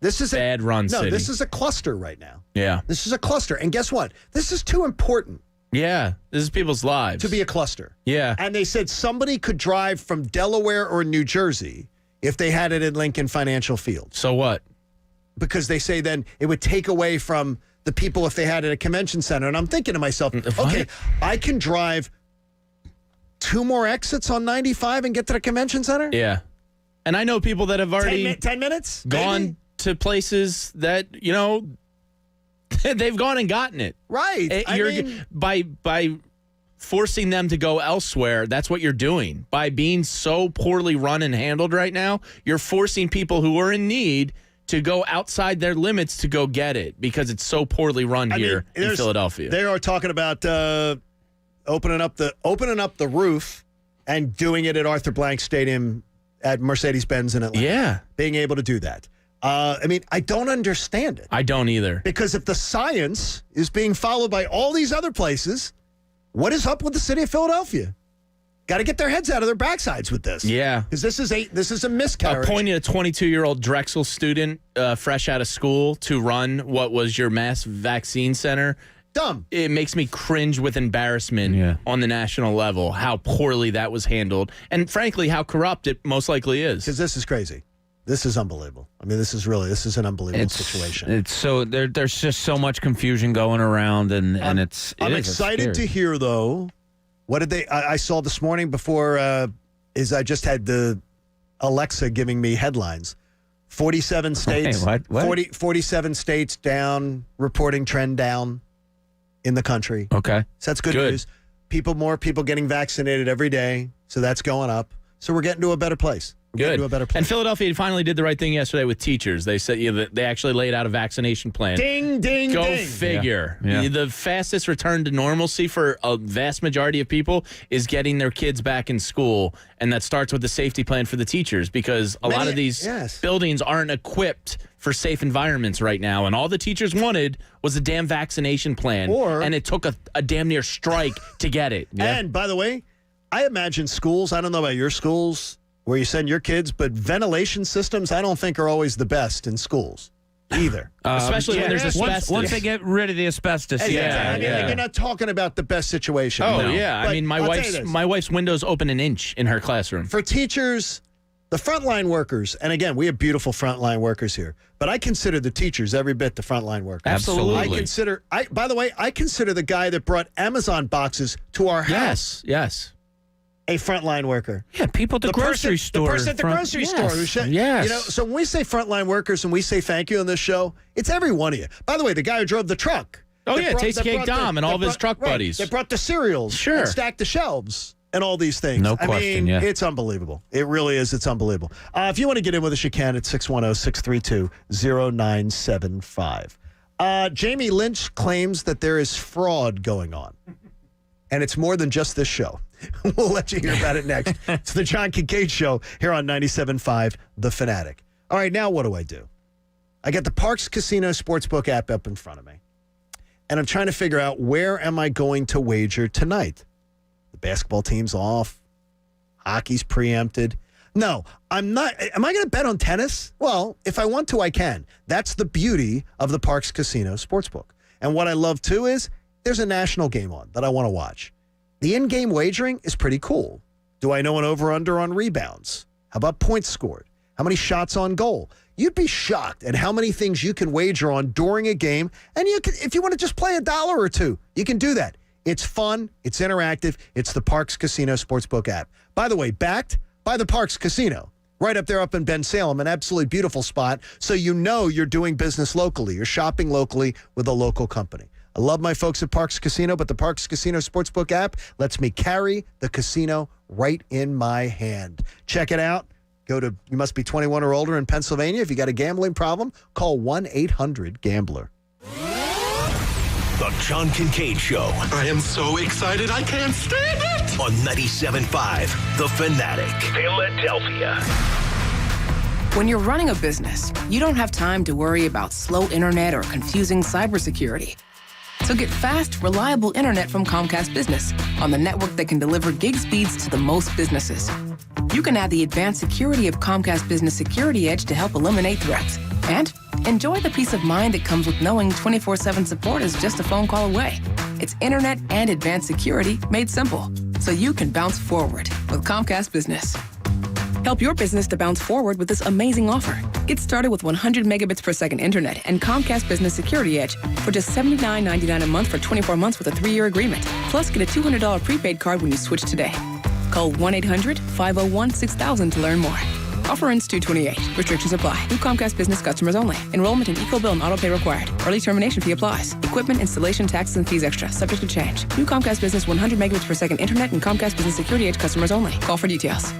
this is bad run city. No, this is a cluster right now. Yeah. This is a cluster. And guess what? This is too important. Yeah. This is people's lives. To be a cluster. Yeah. And they said somebody could drive from Delaware or New Jersey if they had it at Lincoln Financial Field. So what? Because they say then it would take away from the people if they had it at a convention center. And I'm thinking to myself, okay, I can drive 2 more exits on 95 and get to the convention center? Yeah. And I know people that have already 10 minutes? gone maybe? to places that, they've gone and gotten it. Right. By forcing them to go elsewhere, that's what you're doing. By being so poorly run and handled right now, you're forcing people who are in need to go outside their limits to go get it because it's so poorly run here in Philadelphia. They are talking about opening up the roof and doing it at Arthur Blank Stadium at Mercedes-Benz in Atlanta. Yeah. Being able to do that. I don't understand it. I don't either. Because if the science is being followed by all these other places, what is up with the city of Philadelphia? Got to get their heads out of their backsides with this. Yeah. Because this is a miscarriage. Appointing a 22-year-old Drexel student fresh out of school to run what was your mass vaccine center. Dumb. It makes me cringe with embarrassment on the national level, how poorly that was handled. And frankly, how corrupt it most likely is. Because this is crazy. This is unbelievable. I mean, this is an unbelievable situation. It's so there's just so much confusion going around, and I'm excited to hear though. What did I saw this morning before? I just had the Alexa giving me headlines. 47 states. What? 47 states down, reporting trend down in the country. Okay, so that's good news. More people getting vaccinated every day, so that's going up. So we're getting to a better place. Good. To a better place. And Philadelphia finally did the right thing yesterday with teachers. They said they actually laid out a vaccination plan. Ding, ding, Go ding. figure. Yeah. The fastest return to normalcy for a vast majority of people is getting their kids back in school. And that starts with the safety plan for the teachers because a lot of these buildings aren't equipped for safe environments right now. And all the teachers wanted was a damn vaccination plan. And it took a damn near strike to get it. Yeah. And by the way, I imagine schools, I don't know about your schools, where you send your kids, but ventilation systems I don't think are always the best in schools either. Especially when there's asbestos. Once they get rid of the asbestos. You're not talking about the best situation. Oh, no. yeah. But I mean, my wife's windows open an inch in her classroom. For teachers, the frontline workers, and again, we have beautiful frontline workers here, but I consider the teachers every bit the frontline workers. Absolutely. By the way, I consider the guy that brought Amazon boxes to our house. Yes. A frontline worker. Yeah, people at the grocery store. The person at the grocery store. Yes. So when we say frontline workers and we say thank you on this show, it's every one of you. By the way, the guy who drove the truck. Oh, yeah, Tasty Cake Dom and all of his truck buddies. They brought the cereals Sure. and stacked the shelves. and all these things. No question, yeah. It's unbelievable. It really is. It's unbelievable. If you want to get in with us, you can at 610-632-0975. Jamie Lynch claims that there is fraud going on, and it's more than just this show. We'll let you hear about it next. It's the John Kincade Show here on 97.5 The Fanatic. All right, now what do? I got the Parks Casino Sportsbook app up in front of me, and I'm trying to figure out where am I going to wager tonight. The basketball team's off. Hockey's preempted. No, I'm not. Am I going to bet on tennis? Well, if I want to, I can. That's the beauty of the Parks Casino Sportsbook. And what I love, too, is there's a national game on that I want to watch. The in-game wagering is pretty cool. Do I know an over-under on rebounds? How about points scored? How many shots on goal? You'd be shocked at how many things you can wager on during a game. And you can, if you want to just play $1 or $2, you can do that. It's fun. It's interactive. It's the Parks Casino Sportsbook app. By the way, backed by the Parks Casino. Right up there up in Ben Salem, an absolutely beautiful spot. So you know you're doing business locally. You're shopping locally with a local company. I love my folks at Parks Casino, but the Parks Casino Sportsbook app lets me carry the casino right in my hand. Check it out. You must be 21 or older in Pennsylvania. If you got a gambling problem, call 1-800-GAMBLER. The John Kincade Show. I am so excited I can't stand it! On 97.5 The Fanatic. Philadelphia. When you're running a business, you don't have time to worry about slow internet or confusing cybersecurity. So get fast, reliable internet from Comcast Business on the network that can deliver gig speeds to the most businesses. You can add the advanced security of Comcast Business Security Edge to help eliminate threats. And enjoy the peace of mind that comes with knowing 24/7 support is just a phone call away. It's internet and advanced security made simple, so you can bounce forward with Comcast Business. Help your business to bounce forward with this amazing offer. Get started with 100 megabits per second internet and Comcast Business Security Edge for just $79.99 a month for 24 months with a 3-year agreement. Plus, get a $200 prepaid card when you switch today. Call 1-800-501-6000 to learn more. Offer ends 2/28. Restrictions apply. New Comcast Business customers only. Enrollment in EcoBill and autopay required. Early termination fee applies. Equipment, installation, taxes, and fees extra. Subject to change. New Comcast Business 100 megabits per second internet and Comcast Business Security Edge customers only. Call for details.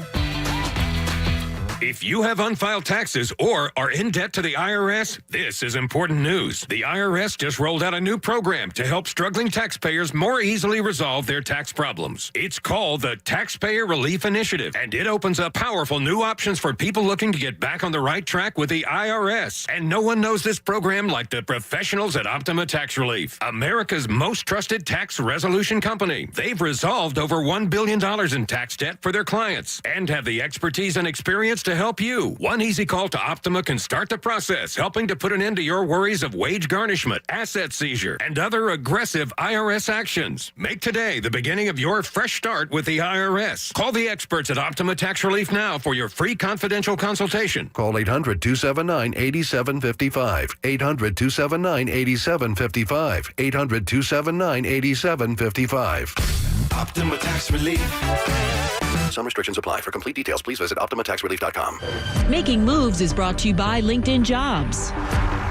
If you have unfiled taxes or are in debt to the IRS, this is important news. The IRS just rolled out a new program to help struggling taxpayers more easily resolve their tax problems. It's called the Taxpayer Relief Initiative, and it opens up powerful new options for people looking to get back on the right track with the IRS. And no one knows this program like the professionals at Optima Tax Relief, America's most trusted tax resolution company. They've resolved over $1 billion in tax debt for their clients and have the expertise and experience to help you. One easy call to Optima can start the process, helping to put an end to your worries of wage garnishment, asset seizure, and other aggressive IRS actions. Make today the beginning of your fresh start with the IRS. Call the experts at Optima Tax Relief now for your free confidential consultation. Call 800-279-8755. 800-279-8755. 800-279-8755. Optima Tax Relief. Some restrictions apply. For complete details, please visit OptimaTaxRelief.com. Making Moves is brought to you by LinkedIn Jobs.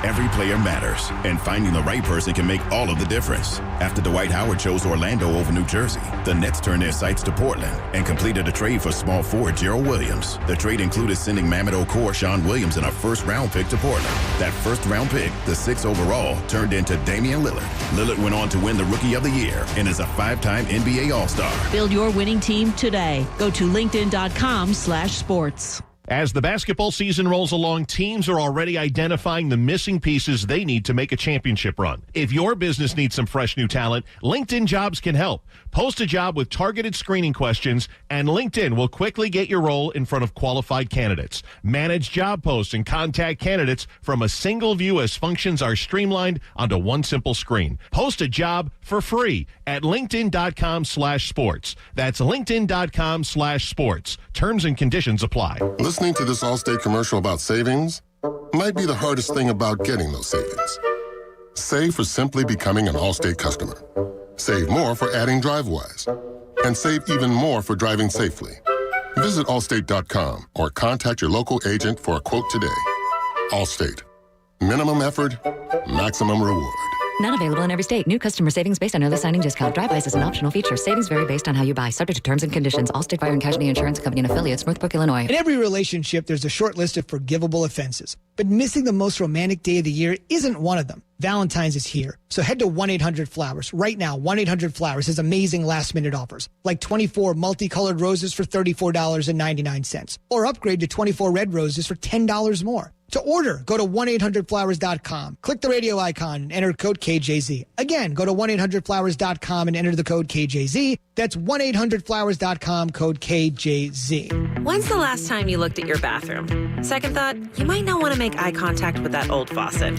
Every player matters, and finding the right person can make all of the difference. After Dwight Howard chose Orlando over New Jersey, the Nets turned their sights to Portland and completed a trade for small forward Gerald Williams. The trade included sending Mamad Okor, Sean Williams, and a first-round pick to Portland. That first-round pick, the 6th overall, turned into Damian Lillard. Lillard went on to win the Rookie of the Year and is a 5-time NBA All-Star. Build your winning team today. Go to linkedin.com/sports. As the basketball season rolls along, teams are already identifying the missing pieces they need to make a championship run. If your business needs some fresh new talent, LinkedIn Jobs can help. Post a job with targeted screening questions, and LinkedIn will quickly get your role in front of qualified candidates. Manage job posts and contact candidates from a single view as functions are streamlined onto one simple screen. Post a job for free at linkedin.com/sports. That's linkedin.com/sports. Terms and conditions apply. Listening to this Allstate commercial about savings might be the hardest thing about getting those savings. Save for simply becoming an Allstate customer. Save more for adding DriveWise. And save even more for driving safely. Visit Allstate.com or contact your local agent for a quote today. Allstate. Minimum effort, maximum reward. Not available in every state. New customer savings based on early signing discount. Drive-bys is an optional feature. Savings vary based on how you buy. Subject to terms and conditions. Allstate Fire and Casualty Insurance Company and affiliates. Northbrook, Illinois. In every relationship, there's a short list of forgivable offenses. But missing the most romantic day of the year isn't one of them. Valentine's is here. So head to 1-800-Flowers. Right now, 1-800-Flowers has amazing last-minute offers. Like 24 multicolored roses for $34.99. Or upgrade to 24 red roses for $10 more. To order, go to 1-800-Flowers.com. Click the radio icon and enter code KJZ. Again, go to 1-800-Flowers.com and enter the code KJZ. That's 1-800-Flowers.com, code KJZ. When's the last time you looked at your bathroom? Second thought, you might not want to make eye contact with that old faucet.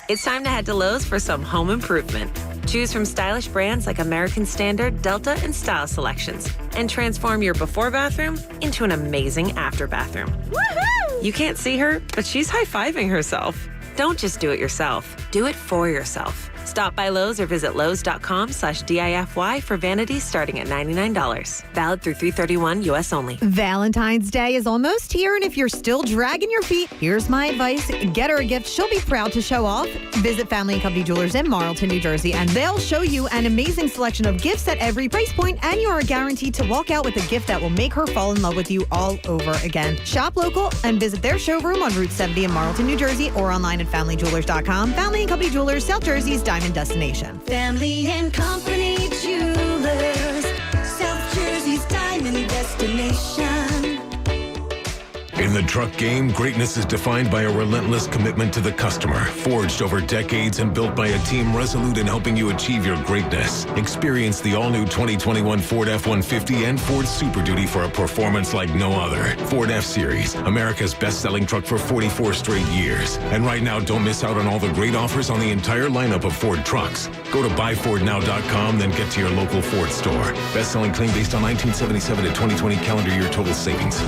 It's time to head to Lowe's for some home improvement. Choose from stylish brands like American Standard, Delta, and Style Selections, and transform your before bathroom into an amazing after bathroom. Woohoo! You can't see her, but she's high-fiving herself. Don't just do it yourself. Do it for yourself. Stop by Lowe's or visit Lowe's.com/DIFY for vanities starting at $99. Valid through 3/31 U.S. only. Valentine's Day is almost here, and if you're still dragging your feet, here's my advice. Get her a gift she'll be proud to show off. Visit Family and Company Jewelers in Marlton, New Jersey, and they'll show you an amazing selection of gifts at every price point, and you are guaranteed to walk out with a gift that will make her fall in love with you all over again. Shop local and visit their showroom on Route 70 in Marlton, New Jersey, or online at FamilyJewelers.com. Family and Company Jewelers, South Jersey's diamond destination. Family and Company Jewelers, South Jersey's diamond destination. In the truck game, greatness is defined by a relentless commitment to the customer, forged over decades and built by a team resolute in helping you achieve your greatness. Experience the all-new 2021 Ford F-150 and Ford Super Duty for a performance like no other. Ford F-Series, America's best-selling truck for 44 straight years. And right now, don't miss out on all the great offers on the entire lineup of Ford trucks. Go to buyfordnow.com, then get to your local Ford store. Best-selling claim based on 1977 to 2020 calendar year total savings.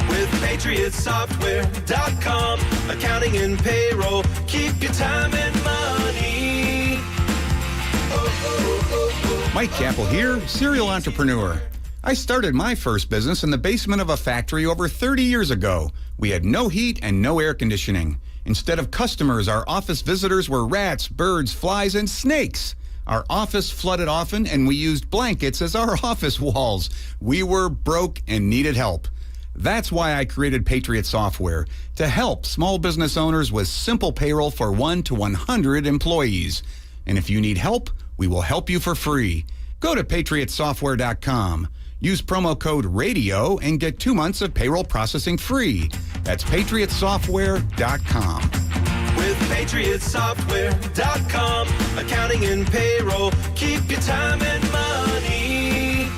With PatriotSoftware.com, accounting and payroll, keep your time and money. Mike Capel here, serial entrepreneur. I started my first business in the basement of a factory over 30 years ago. We had no heat and no air conditioning. Instead of customers, our office visitors were rats, birds, flies, and snakes. Our office flooded often, and we used blankets as our office walls. We were broke and needed help. That's why I created Patriot Software, to help small business owners with simple payroll for 1 to 100 employees. And if you need help, we will help you for free. Go to PatriotSoftware.com. Use promo code RADIO and get 2 months of payroll processing free. That's PatriotSoftware.com. With PatriotSoftware.com, accounting and payroll, keep your time and money.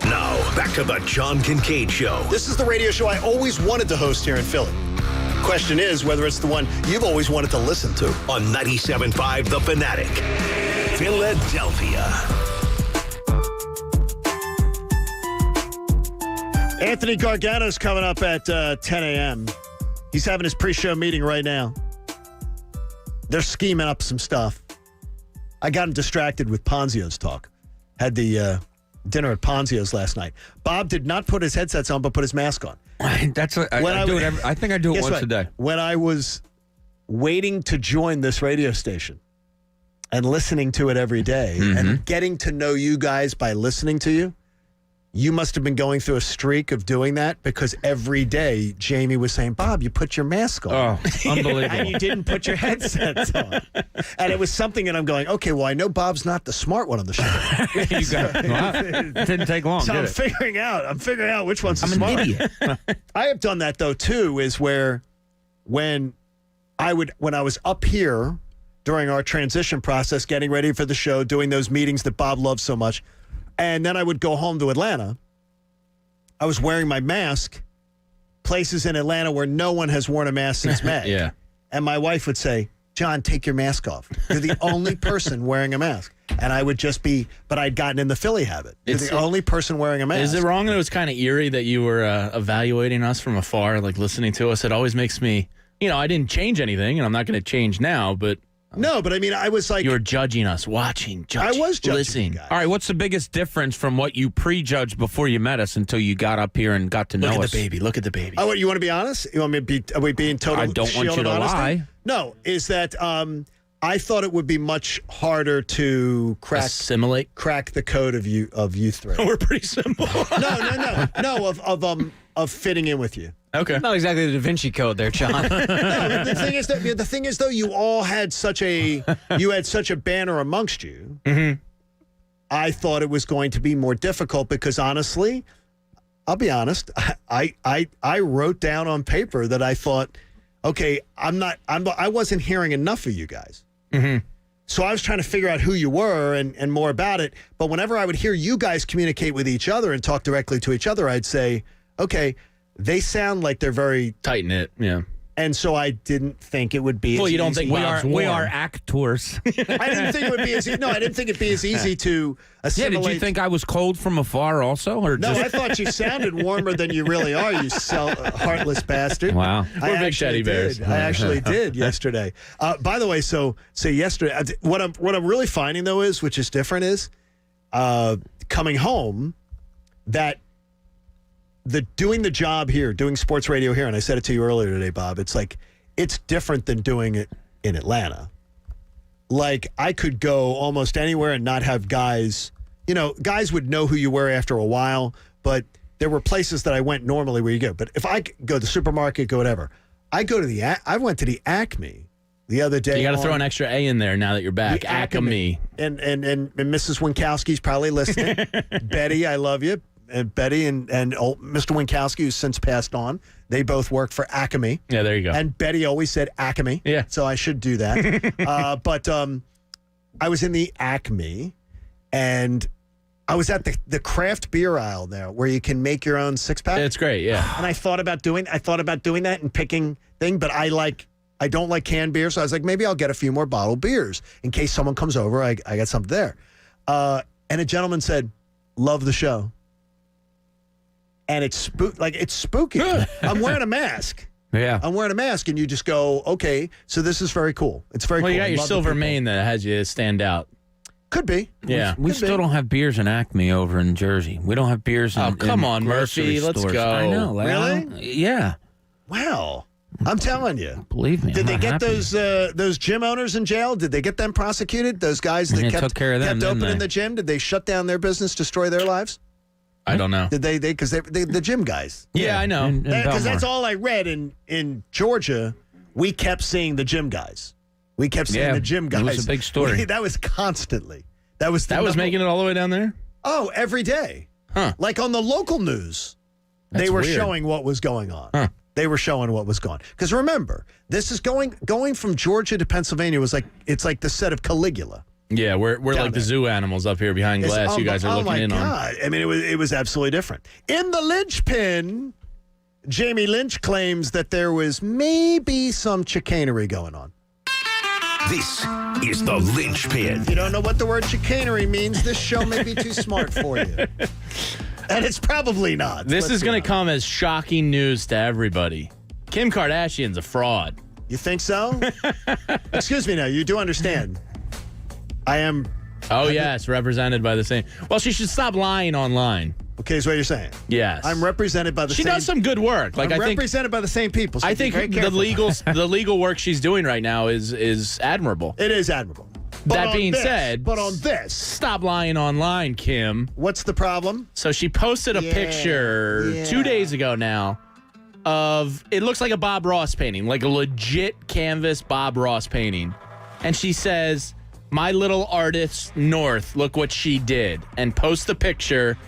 Now, back to the John Kincade Show. This is the radio show I always wanted to host here in Philly. Question is whether it's the one you've always wanted to listen to. On 97.5 The Fanatic, Philadelphia. Anthony Gargano's coming up at 10 a.m. He's having his pre-show meeting right now. They're scheming up some stuff. I got him distracted with Ponzio's talk. Had the dinner at Ponzio's last night. Bob did not put his headsets on, but put his mask on. That's what I do it I think I do it once a day. When I was waiting to join this radio station and listening to it every day and getting to know you guys by listening to you, you must have been going through a streak of doing that, because every day Jamie was saying, Bob, you put your mask on. Oh, unbelievable. And you didn't put your headsets on. And it was something that I'm going, okay, well, I know Bob's not the smart one on the show. It didn't take long, So did I'm it? figuring out which one's the I'm smart an idiot. I have done that, though, too, is where when I was up here during our transition process, getting ready for the show, doing those meetings that Bob loves so much, and then I would go home to Atlanta, I was wearing my mask, places in Atlanta where no one has worn a mask since May. Yeah. And my wife would say, John, take your mask off. You're the only person wearing a mask. And I would just be, but I'd gotten in the Philly habit. You're the only person wearing a mask. Is it wrong that it was kind of eerie that you were evaluating us from afar, like listening to us? It always makes me, I didn't change anything, and I'm not going to change now, but No, but I mean, I was like, You were judging us, judging, I was judging listening. you guys. All right, what's the biggest difference from what you prejudged before you met us until you got up here and got to know Look at us? the baby. Look at the baby. Oh, what, you want to be honest? You want me to be? Are we being total? I don't want shield you of to honesty? lie. No, is that I thought it would be much harder to crack the code of you three. We're pretty simple. No, of fitting in with you. Okay. Not exactly the Da Vinci Code there, John. No, the thing is though, you all had such a banner amongst you. Mm-hmm. I thought it was going to be more difficult because honestly, I'll be honest, I wrote down on paper that I thought, okay, I wasn't hearing enough of you guys. Mm-hmm. So I was trying to figure out who you were and more about it. But whenever I would hear you guys communicate with each other and talk directly to each other, I'd say, okay, they sound like they're very tight-knit, yeah. And so I didn't think it would be Well, as you don't easy. think we are actors. I didn't think it would be as easy. No, I didn't think it'd be as easy to assimilate. Yeah, did you think I was cold from afar also? Or No, just... I thought you sounded warmer than you really are, you heartless bastard. Wow. We're big teddy bears. I actually did yesterday. By the way, so yesterday, what I'm really finding though is, which is different, is coming home that doing the job here, doing sports radio here, and I said it to you earlier today, Bob, it's like, it's different than doing it in Atlanta. Like, I could go almost anywhere and not have guys, guys would know who you were after a while, but there were places that I went normally where you go. But if I go to the supermarket, go whatever, I went to the Acme the other day. You got to throw an extra A in there now that you're back. Acme. And Mrs. Winkowski's probably listening. Betty, I love you. And Betty and Mr. Winkowski, who's since passed on, they both work for Acme. Yeah, there you go. And Betty always said Acme. Yeah. So I should do that. But I was in the Acme, and I was at the craft beer aisle there where you can make your own six-pack. It's great, yeah. And I thought about doing that and picking thing, but I don't like canned beer, so I was like, maybe I'll get a few more bottled beers in case someone comes over. I got something there. And a gentleman said, "Love the show." And it's spooky. I'm wearing a mask. Yeah. I'm wearing a mask, and you just go, okay, so this is very cool. It's very cool. Well, you got I your love the silver people. mane that has you stand out. Could be. Yeah. We still don't have beers in Acme over in Jersey. We don't have beers in Oh, come in on, grocery Murphy. Let's stores. go. I know. Really? Yeah. Wow. I'm telling you. Believe me. Did I'm they not get happy. those gym owners in jail? Did they get them prosecuted? Those guys that They took care of them, kept didn't opening they? the gym? Did they shut down their business, destroy their lives? I don't know. Did they? Because they the gym guys. Yeah, I know. Because that's all I read in Georgia. We kept seeing the gym guys. We kept seeing the gym guys. It was a big story. That was constantly. That was making it all the way down there? Oh, every day. Huh. Like on the local news, they That's were weird. showing what was going on. Huh. They were showing what was going on. Because remember, this is going from Georgia to Pennsylvania it's like the set of Caligula. Yeah, we're like the zoo animals up here behind glass. You guys are looking in on. Oh my God! I mean, it was absolutely different. In the linchpin, Jamie Lynch claims that there was maybe some chicanery going on. This is the Linchpin. If you don't know what the word chicanery means, this show may be too smart for you. And it's probably not. This is going to come as shocking news to everybody. Kim Kardashian's a fraud. You think so? Excuse me now. You do understand. I am. Oh, yes, represented by the same. Well, she should stop lying online. Okay, is what you're saying. Yes. I'm represented by the She same. does some good work. Like I'm I think represented by the same people. So I be think very the careful. legal work she's doing right now is admirable. It is admirable. But That on being this- said, but on this, stop lying online, Kim. What's the problem? So she posted a picture 2 days ago now of, it looks like a Bob Ross painting, like a legit canvas Bob Ross painting. And she says, "My little artist North, look what she did." And post the picture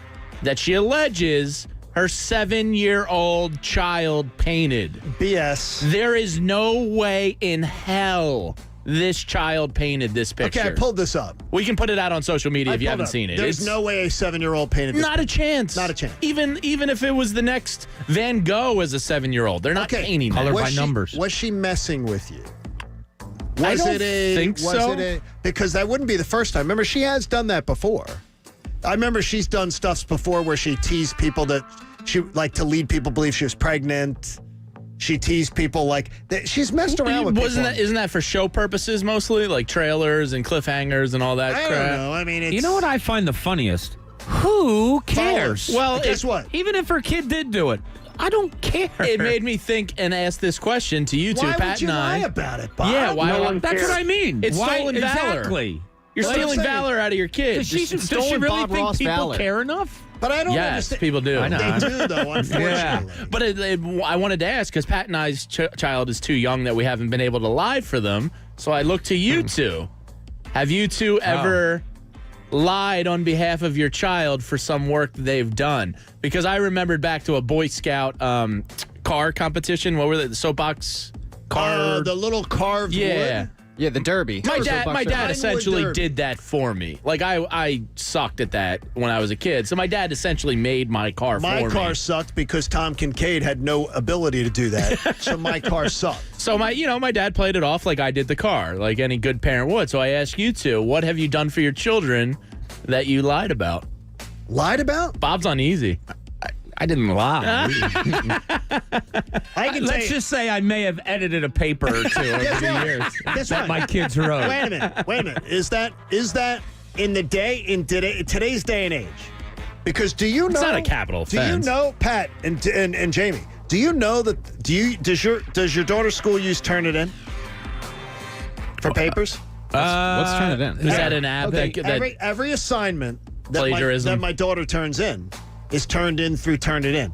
that she alleges her 7-year-old child painted. BS. There is no way in hell this child painted this picture. Okay, I pulled this up. We can put it out on social media if you haven't seen it. There's no way a 7-year-old painted this. Not a chance. Not a chance. Even if it was the next Van Gogh as a 7-year-old, they're not painting that. Color by numbers. Was she messing with you? I don't think so. Because that wouldn't be the first time. Remember, she has done that before. I remember she's done stuff before where she teased people that she like to lead people believe she was pregnant. She teased people like that. She's messed around with people. Isn't that for show purposes mostly, like trailers and cliffhangers and all that I crap? don't know. I mean, it's, You know what I find the funniest? Who cares? Well, guess what? Even if her kid did do it, I don't care. It made me think and ask this question to you two, Why Pat would you and I. lie about it, Bob? Yeah, why? That's what I mean. It's Why stolen valor. exactly? You're Well, stealing I'm saying- valor out of your kids. Does she stolen really Bob think Ross people valor. care enough? But I don't Yes, understand. people do. I know. They do, though, unfortunately. But I wanted to ask because Pat and I's child is too young that we haven't been able to lie for them. So I look to you two. Have you two ever lied on behalf of your child for some work that they've done? Because I remembered back to a Boy Scout car competition. What were they? The soapbox car? The little carved wood. Yeah, the Derby. My dad essentially Derby. did that for me. Like I sucked at that when I was a kid. So my dad essentially made my car My for me. car sucked because Tom Kincade had no ability to do that. So my car sucked. So my dad played it off like I did the car, like any good parent would. So I ask you two, what have you done for your children that you lied about? Lied about? Bob's uneasy. I didn't lie. I can Let's just say I may have edited a paper or two over Guess the what? years Guess that what? my kids wrote. Wait a minute. Is that in today's day and age? Because do you know? It's not a capital offense. Do you know, Pat and Jamie? Do you know that? Does your daughter's school use Turnitin for papers? What's Turn It In? Is that an app Okay, that every assignment Plagiarism. that my daughter turns in is turned in through Turnitin.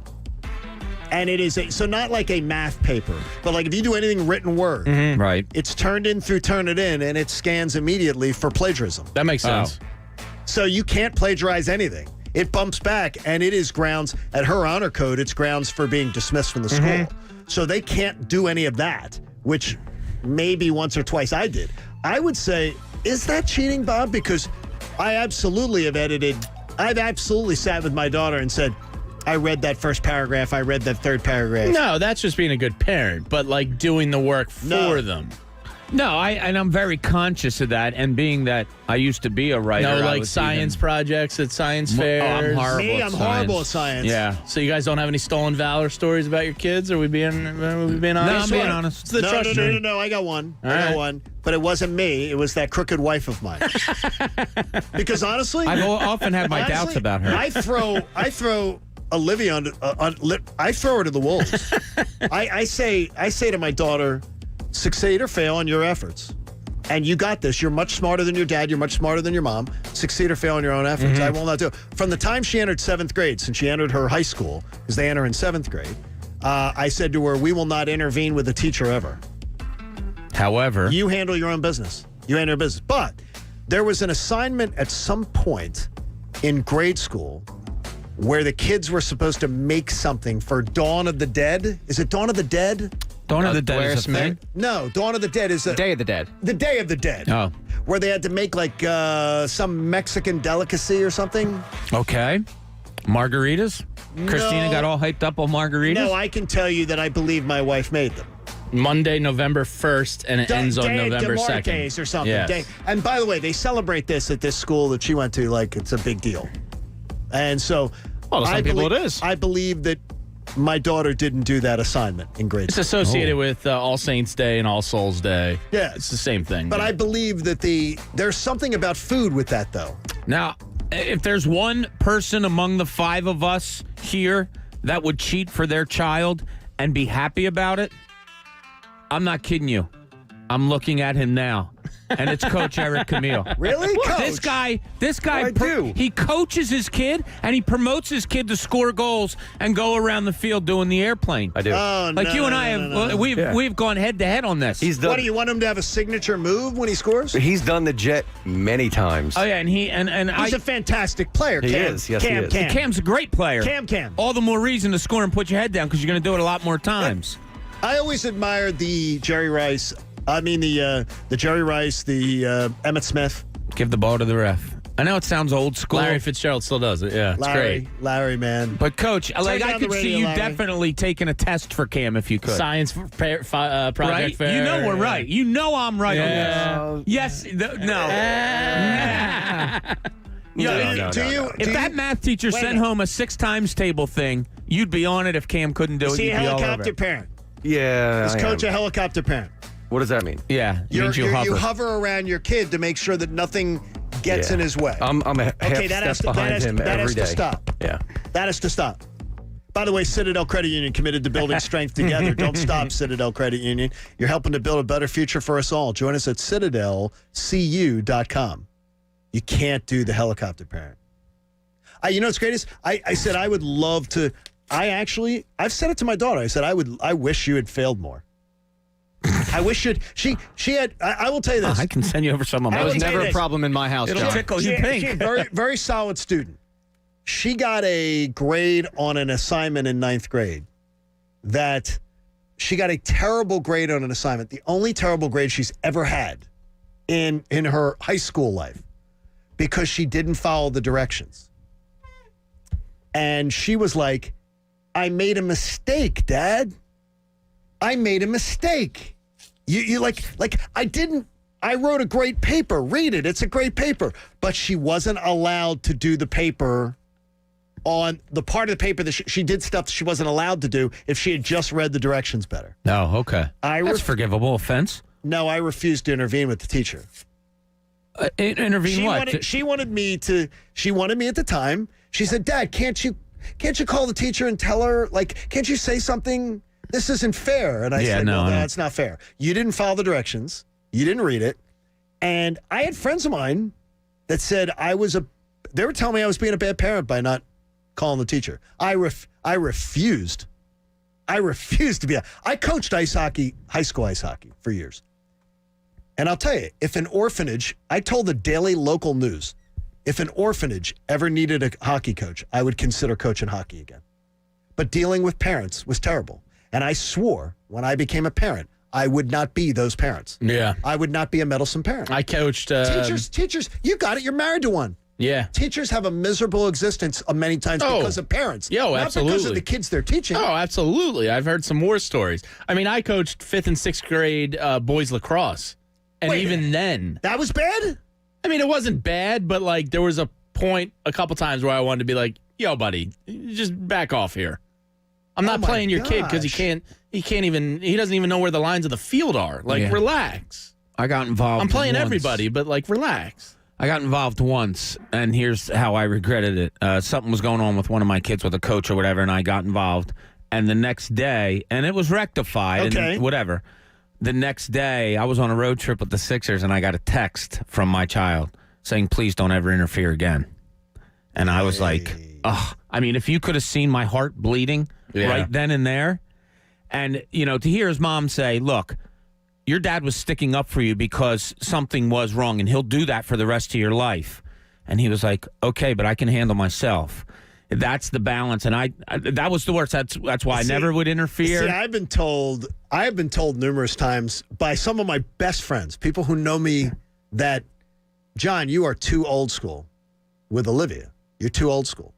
And it is so not like a math paper, but like if you do anything written word, Right. it's turned in through Turnitin and it scans immediately for plagiarism. that makes sense? So you can't plagiarize anything. It bumps back and it is grounds at her honor code. It's grounds for being dismissed from the school. So they can't do any of that, which maybe once or twice I did. I would say, is that cheating, Bob? Because I absolutely have edited. I've absolutely sat with my daughter and said, I read that first paragraph. I read that third paragraph. No, that's just being a good parent, but like doing the work for them. No, I'm very conscious of that, and being that I used to be a writer. No, I like was science even- projects at science fairs. I'm horrible. Me, at I'm science. horrible at science. Yeah. So you guys don't have any stolen valor stories about your kids? Are we being honest? No, I'm being honest. It's the trust journey. No. I got one. All I got right. one. But it wasn't me. It was that crooked wife of mine. Because honestly, I've often had my doubts about her. I throw Olivia I throw her to the wolves. I say to my daughter, succeed or fail in your efforts. And you got this. You're much smarter than your dad. You're much smarter than your mom. Succeed or fail in your own efforts. I will not do it. From the time she entered 7th grade, since she entered her high school, because they enter in 7th grade, I said to her, we will not intervene with a teacher ever. However, You handle your own business. You handle your business. But there was an assignment at some point in grade school where the kids were supposed to make something for Dawn of the Dead. Is it Dawn of the Dead? Dawn of the Dead is a thing. No, Dawn of the Dead is Day of the Dead. the Day of the Dead. Oh, Where they had to make like some Mexican delicacy or something. okay. Margaritas. Christina got all hyped up on margaritas. No, I can tell you that I believe my wife made them. Monday, November 1st, and it ends on Day November de 2nd. Marques or something. Yes. And by the way, they celebrate this at this school that she went to like it's a big deal. And so Well, to some people believe, it is. I believe that my daughter didn't do that assignment in grade It's school. associated with All Saints Day and All Souls Day. Yeah. It's the same thing. But I believe that there's something about food with that though. Now, if there's one person among the five of us here that would cheat for their child and be happy about it, I'm not kidding you. I'm looking at him now. And it's Coach Eric Camille. Really? This guy, What'd I do? he coaches his kid and he promotes his kid to score goals and go around the field doing the airplane. I do. Oh, Like no, you and no, I have, no, no. we've gone head to head on this. What do you want him to have a signature move when he scores? He's done the jet many times. Oh yeah, and He's a fantastic player. He Cam. is. Yes, he Cam, is. Cam. Cam's a great player. Cam. All the more reason to score and put your head down because you're going to do it a lot more times. I always admired the Jerry Rice. I mean the Jerry Rice, the Emmett Smith. Give the ball to the ref. I know it sounds old school. Larry Fitzgerald still does it. Yeah, it's great. Larry, man. But Coach, like I down the could see radio, you Larry. definitely taking a test for Cam if you could. Science project right? fair. You know we're right. You know I'm right Yeah. on this. Yes. No. If that math teacher Wait a sent minute. home a 6 times table thing, you'd be on it if Cam couldn't do Is it. he You'd a be all over helicopter it. parent? Yeah. Is coach a helicopter parent? What does that mean? Yeah, it means you hover. You hover around your kid to make sure that nothing gets in his way. I'm a half that has step behind him that every has day. to stop. Yeah. That has to stop. By the way, Citadel Credit Union committed to building strength together. Don't stop, Citadel Credit Union. You're helping to build a better future for us all. Join us at citadelcu.com. You can't do the helicopter parent. You know what's great is I said I would love to. I've said it to my daughter. I said I wish you had failed more. I wish she had. I will tell you this. I can send you over some of mine. That was never a problem in my house. It'll tickle you pink. She's very, very solid student. She got a grade on an assignment in 9th grade that she got a terrible grade on an assignment. The only terrible grade she's ever had in her high school life because she didn't follow the directions. And she was like, I made a mistake, Dad. I made a mistake. You like I wrote a great paper. Read it. It's a great paper. But she wasn't allowed to do the paper on the part of the paper that she did stuff she wasn't allowed to do if she had just read the directions better. No, okay. That's forgivable offense. No, I refused to intervene with the teacher. Intervene what? She wanted me at the time. She said, Dad, can't you call the teacher and tell her, like, can't you say something? This isn't fair. And I said, no, that's not fair. You didn't follow the directions. You didn't read it. And I had friends of mine that said they were telling me I was being a bad parent by not calling the teacher. I refused. I refused to be I coached ice hockey, high school ice hockey for years. And I'll tell you, if an orphanage, I told the Daily Local News, if an orphanage ever needed a hockey coach, I would consider coaching hockey again. But dealing with parents was terrible. And I swore when I became a parent, I would not be those parents. Yeah. I would not be a meddlesome parent. I coached... Teachers, you got it. You're married to one. Yeah. Teachers have a miserable existence many times because of parents. Absolutely. Not because of the kids they're teaching. Oh, absolutely. I've heard some war stories. I mean, I coached 5th and 6th grade boys lacrosse. And even then... That was bad? I mean, it wasn't bad, but, like, there was a point a couple times where I wanted to be like, yo, buddy, just back off here. I'm not playing your kid because he doesn't even know where the lines of the field are. Like, relax. I got involved. I'm playing everybody, but, like, relax. I got involved once, and here's how I regretted it. Something was going on with one of my kids with a coach or whatever, and I got involved. And the next day, and it was rectified and whatever. The next day, I was on a road trip with the Sixers, and I got a text from my child saying, please don't ever interfere again. And I was like, ugh. I mean, if you could have seen my heart bleeding right then and there. And, to hear his mom say, look, your dad was sticking up for you because something was wrong, and he'll do that for the rest of your life. And he was like, okay, but I can handle myself. That's the balance, and I that was the worst. That's why I never would interfere. See, I have been told numerous times by some of my best friends, people who know me, that, John, you are too old school with Olivia. You're too old school.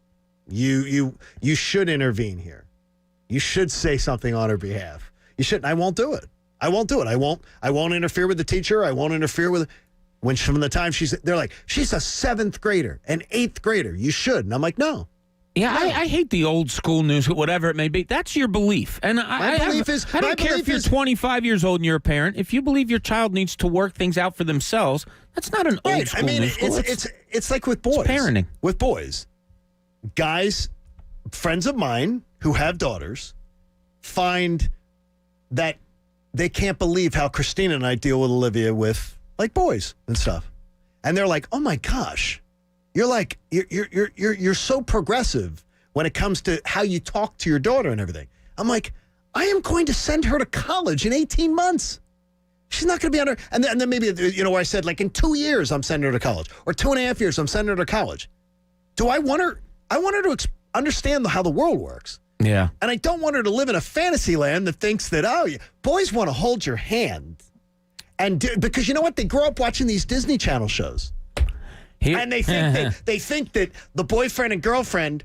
You should intervene here. You should say something on her behalf. You shouldn't. I won't do it. I won't do it. I won't interfere with the teacher. I won't interfere with from the time they're like, she's a 7th grader, an 8th grader. You should. And I'm like, no. Yeah, I hate the old school news, whatever it may be. That's your belief. And I don't care if you're 25 years old and you're a parent. If you believe your child needs to work things out for themselves, that's not an old school news. It's like with boys. It's parenting. With boys. Guys, friends of mine who have daughters find that they can't believe how Christina and I deal with Olivia with, like, boys and stuff. And they're like, oh my gosh. You're so progressive when it comes to how you talk to your daughter and everything. I'm like, I am going to send her to college in 18 months. She's not going to be on her. And then maybe, where I said, like, in 2 years, I'm sending her to college. Or 2.5 years, I'm sending her to college. Do I want her? I want her to understand how the world works. Yeah. And I don't want her to live in a fantasy land that thinks that, boys want to hold your hand. And because you know what? They grow up watching these Disney Channel shows. And they think that the boyfriend and girlfriend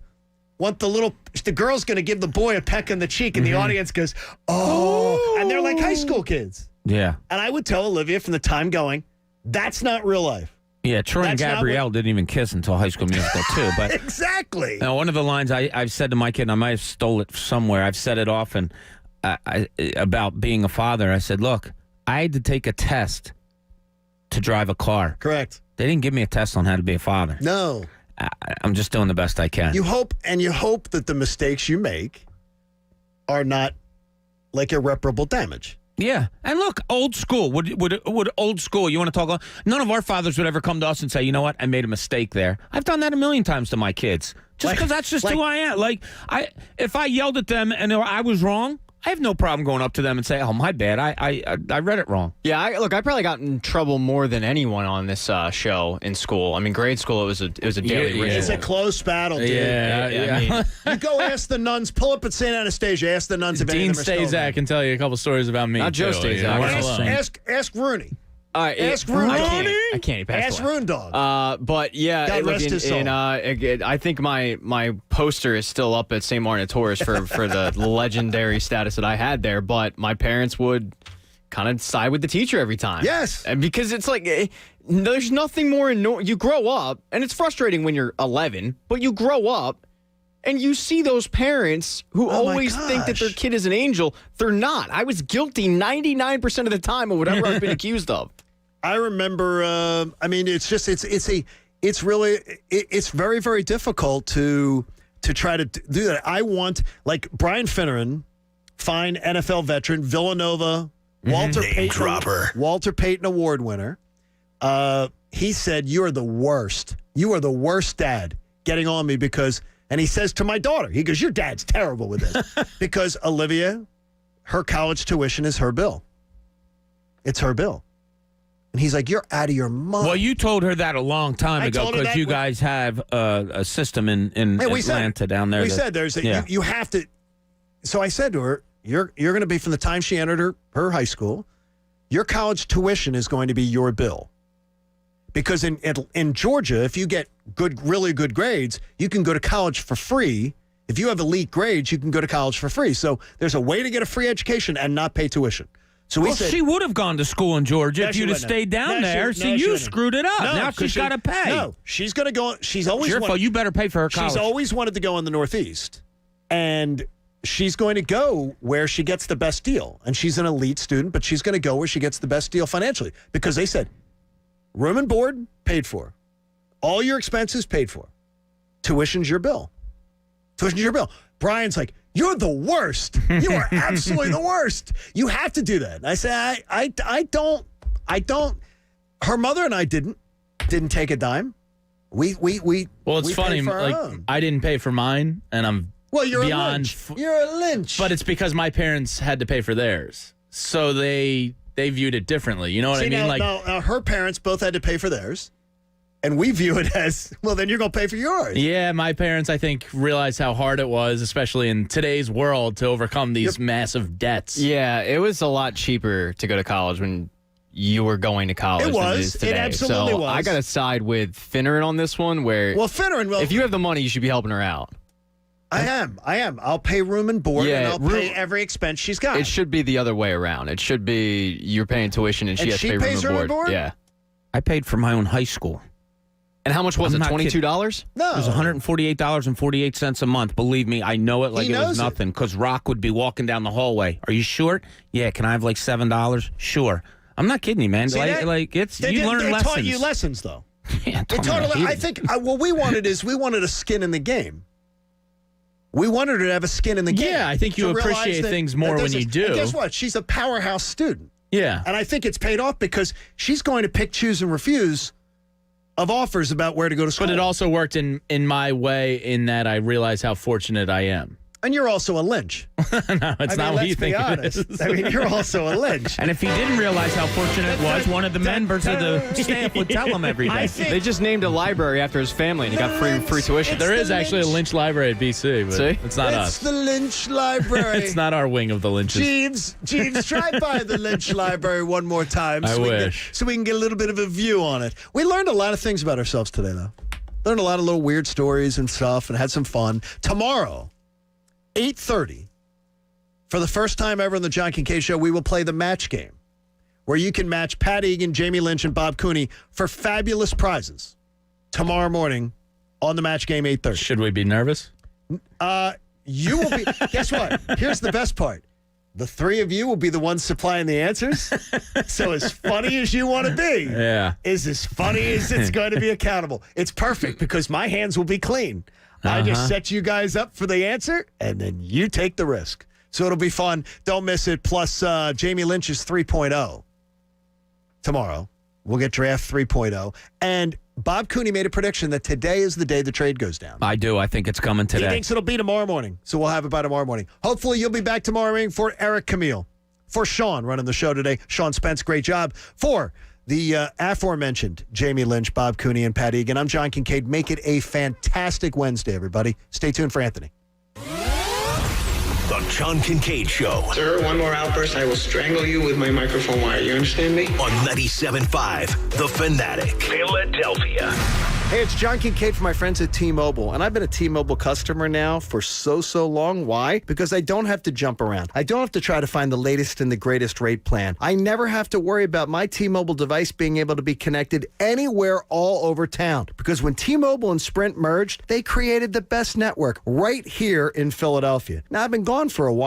want the girl's going to give the boy a peck on the cheek, and the audience goes, oh, and they're like high school kids. Yeah. And I would tell Olivia from the time going, that's not real life. Yeah, Troy and Gabrielle didn't even kiss until High School Musical too. But exactly. Now, one of the lines I've said to my kid, and I might have stole it somewhere. I've said it often. about being a father. I said, look, I had to take a test to drive a car. Correct. They didn't give me a test on how to be a father. No. I'm just doing the best I can. You hope that the mistakes you make are not like irreparable damage. Yeah. And look, old school. Would old school, you want to talk? None of our fathers would ever come to us and say, you know what, I made a mistake there. I've done that a million times to my kids. Just because that's just who I am. Like, if I yelled at them and I was wrong, I have no problem going up to them and say, "Oh, my bad. I read it wrong." Yeah, I probably got in trouble more than anyone on this show in school. I mean, grade school it was a daily ritual. It's a close battle, dude. Yeah. I mean, you go ask the nuns. Pull up at St. Anastasia. Ask the nuns if any Dean of them are still Stazak can tell you a couple stories about me. Not Joe Stazak. Ask Rooney. Ask Rooney. I can't. He passed Ask away. Roon Dog. But yeah, God rest his soul. I think my poster is still up at St. Martin Tours for the legendary status that I had there. But my parents would kind of side with the teacher every time. Yes, and because it's like there's nothing more you grow up, and it's frustrating when you're 11, but you grow up. And you see those parents who always think that their kid is an angel. They're not. I was guilty 99% of the time of whatever I've been accused of. I remember. I mean, it's very, very difficult to try to do that. I want, like, Brian Finneran, fine NFL veteran, Villanova, Walter Payton Award winner. He said, "You are the worst. You are the worst dad." Getting on me because. And he says to my daughter, he goes, "Your dad's terrible with this." Because Olivia, her college tuition is her bill. It's her bill. And he's like, "You're out of your mind." Well, you told her that a long time ago because you guys have a system in Atlanta down there. We said you have to. So I said to her, you're going to be, from the time she entered her high school, your college tuition is going to be your bill. Because in Georgia, if you get really good grades, you can go to college for free. If you have elite grades, you can go to college for free. So there's a way to get a free education and not pay tuition. So we said, she would have gone to school in Georgia if you'd have stayed down there. You screwed it up. Now she's got to pay. No, she's going to go. She's always your fault. You better pay for her college. She's always wanted to go in the Northeast, and she's going to go where she gets the best deal. And she's an elite student, but she's going to go where she gets the best deal financially because they said, room and board paid for. All your expenses paid for. Tuition's your bill. Brian's like, "You're the worst. You are absolutely the worst. You have to do that." And I say, I don't. Her mother and I didn't take a dime. Well, it's funny. Like, I didn't pay for mine, and I'm you're beyond. You're a lynch. But it's because my parents had to pay for theirs, so they viewed it differently. You know what I mean? Now, her parents both had to pay for theirs, and we view it as, well, then you're going to pay for yours. Yeah, my parents, I think, realized how hard it was, especially in today's world, to overcome these massive debts. Yeah, it was a lot cheaper to go to college when you were going to college. It was. Than it is today. It absolutely was. I got to side with Finneran on this one, where if you have the money, you should be helping her out. I am. I'll pay room and board, and I'll pay every expense she's got. It should be the other way around. It should be you're paying tuition and she has to pay room and board. Yeah. I paid for my own high school. And how much was it? $22? No. It was $148.48 a month. Believe me, I know it like it was nothing because Rock would be walking down the hallway. "Are you short? Yeah, can I have like $7? Sure." I'm not kidding you, man. You learn lessons. They taught you lessons, though. Yeah, I think what we wanted a skin in the game. We wanted her to have a skin in the game. Yeah, I think you appreciate things more when you do. And guess what? She's a powerhouse student. Yeah. And I think it's paid off because she's going to pick, choose, and refuse of offers about where to go to school. But it also worked in my way in that I realize how fortunate I am. And you're also a lynch. No, it's not what you think it is. I mean, you're also a lynch. And if he didn't realize how fortunate it was, one of the members of the staff would tell him every day. They just named a library after his family, and he got free tuition. There is actually a Lynch library at BC, but it's not us. It's the Lynch Library. It's not our wing of the Lynches. Jeeves, drive by the Lynch Library one more time. I wish. So we can get a little bit of a view on it. We learned a lot of things about ourselves today, though. Learned a lot of little weird stories and stuff and had some fun. Tomorrow, 8:30, for the first time ever in the John Kincade Show, we will play the match game, where you can match Pat Egan, Jamie Lynch, and Bob Cooney for fabulous prizes tomorrow morning on the match game, 8:30. Should we be nervous? You will be. Guess what? Here's the best part. The three of you will be the ones supplying the answers. So as funny as you want to be is as funny as it's going to be accountable. It's perfect because my hands will be clean. I just set you guys up for the answer, and then you take the risk. So it'll be fun. Don't miss it. Plus, Jamie Lynch's 3.0 tomorrow. We'll get Draft 3.0. And Bob Cooney made a prediction that today is the day the trade goes down. I do. I think it's coming today. He thinks it'll be tomorrow morning. So we'll have it by tomorrow morning. Hopefully you'll be back tomorrow morning for Eric Camille. For Sean running the show today. Sean Spence, great job. For the aforementioned Jamie Lynch, Bob Cooney, and Pat Egan, I'm John Kincade. Make it a fantastic Wednesday, everybody. Stay tuned for Anthony. The John Kincade Show. Sir, one more outburst, I will strangle you with my microphone wire. You understand me? On 97.5 The Fanatic, Philadelphia. Hey, it's John Kincade from my friends at T-Mobile, and I've been a T-Mobile customer now for so long. Why? Because I don't have to jump around. I don't have to try to find the latest and the greatest rate plan. I never have to worry about my T-Mobile device being able to be connected anywhere all over town. Because when T-Mobile and Sprint merged, they created the best network right here in Philadelphia. Now, I've been gone for a while.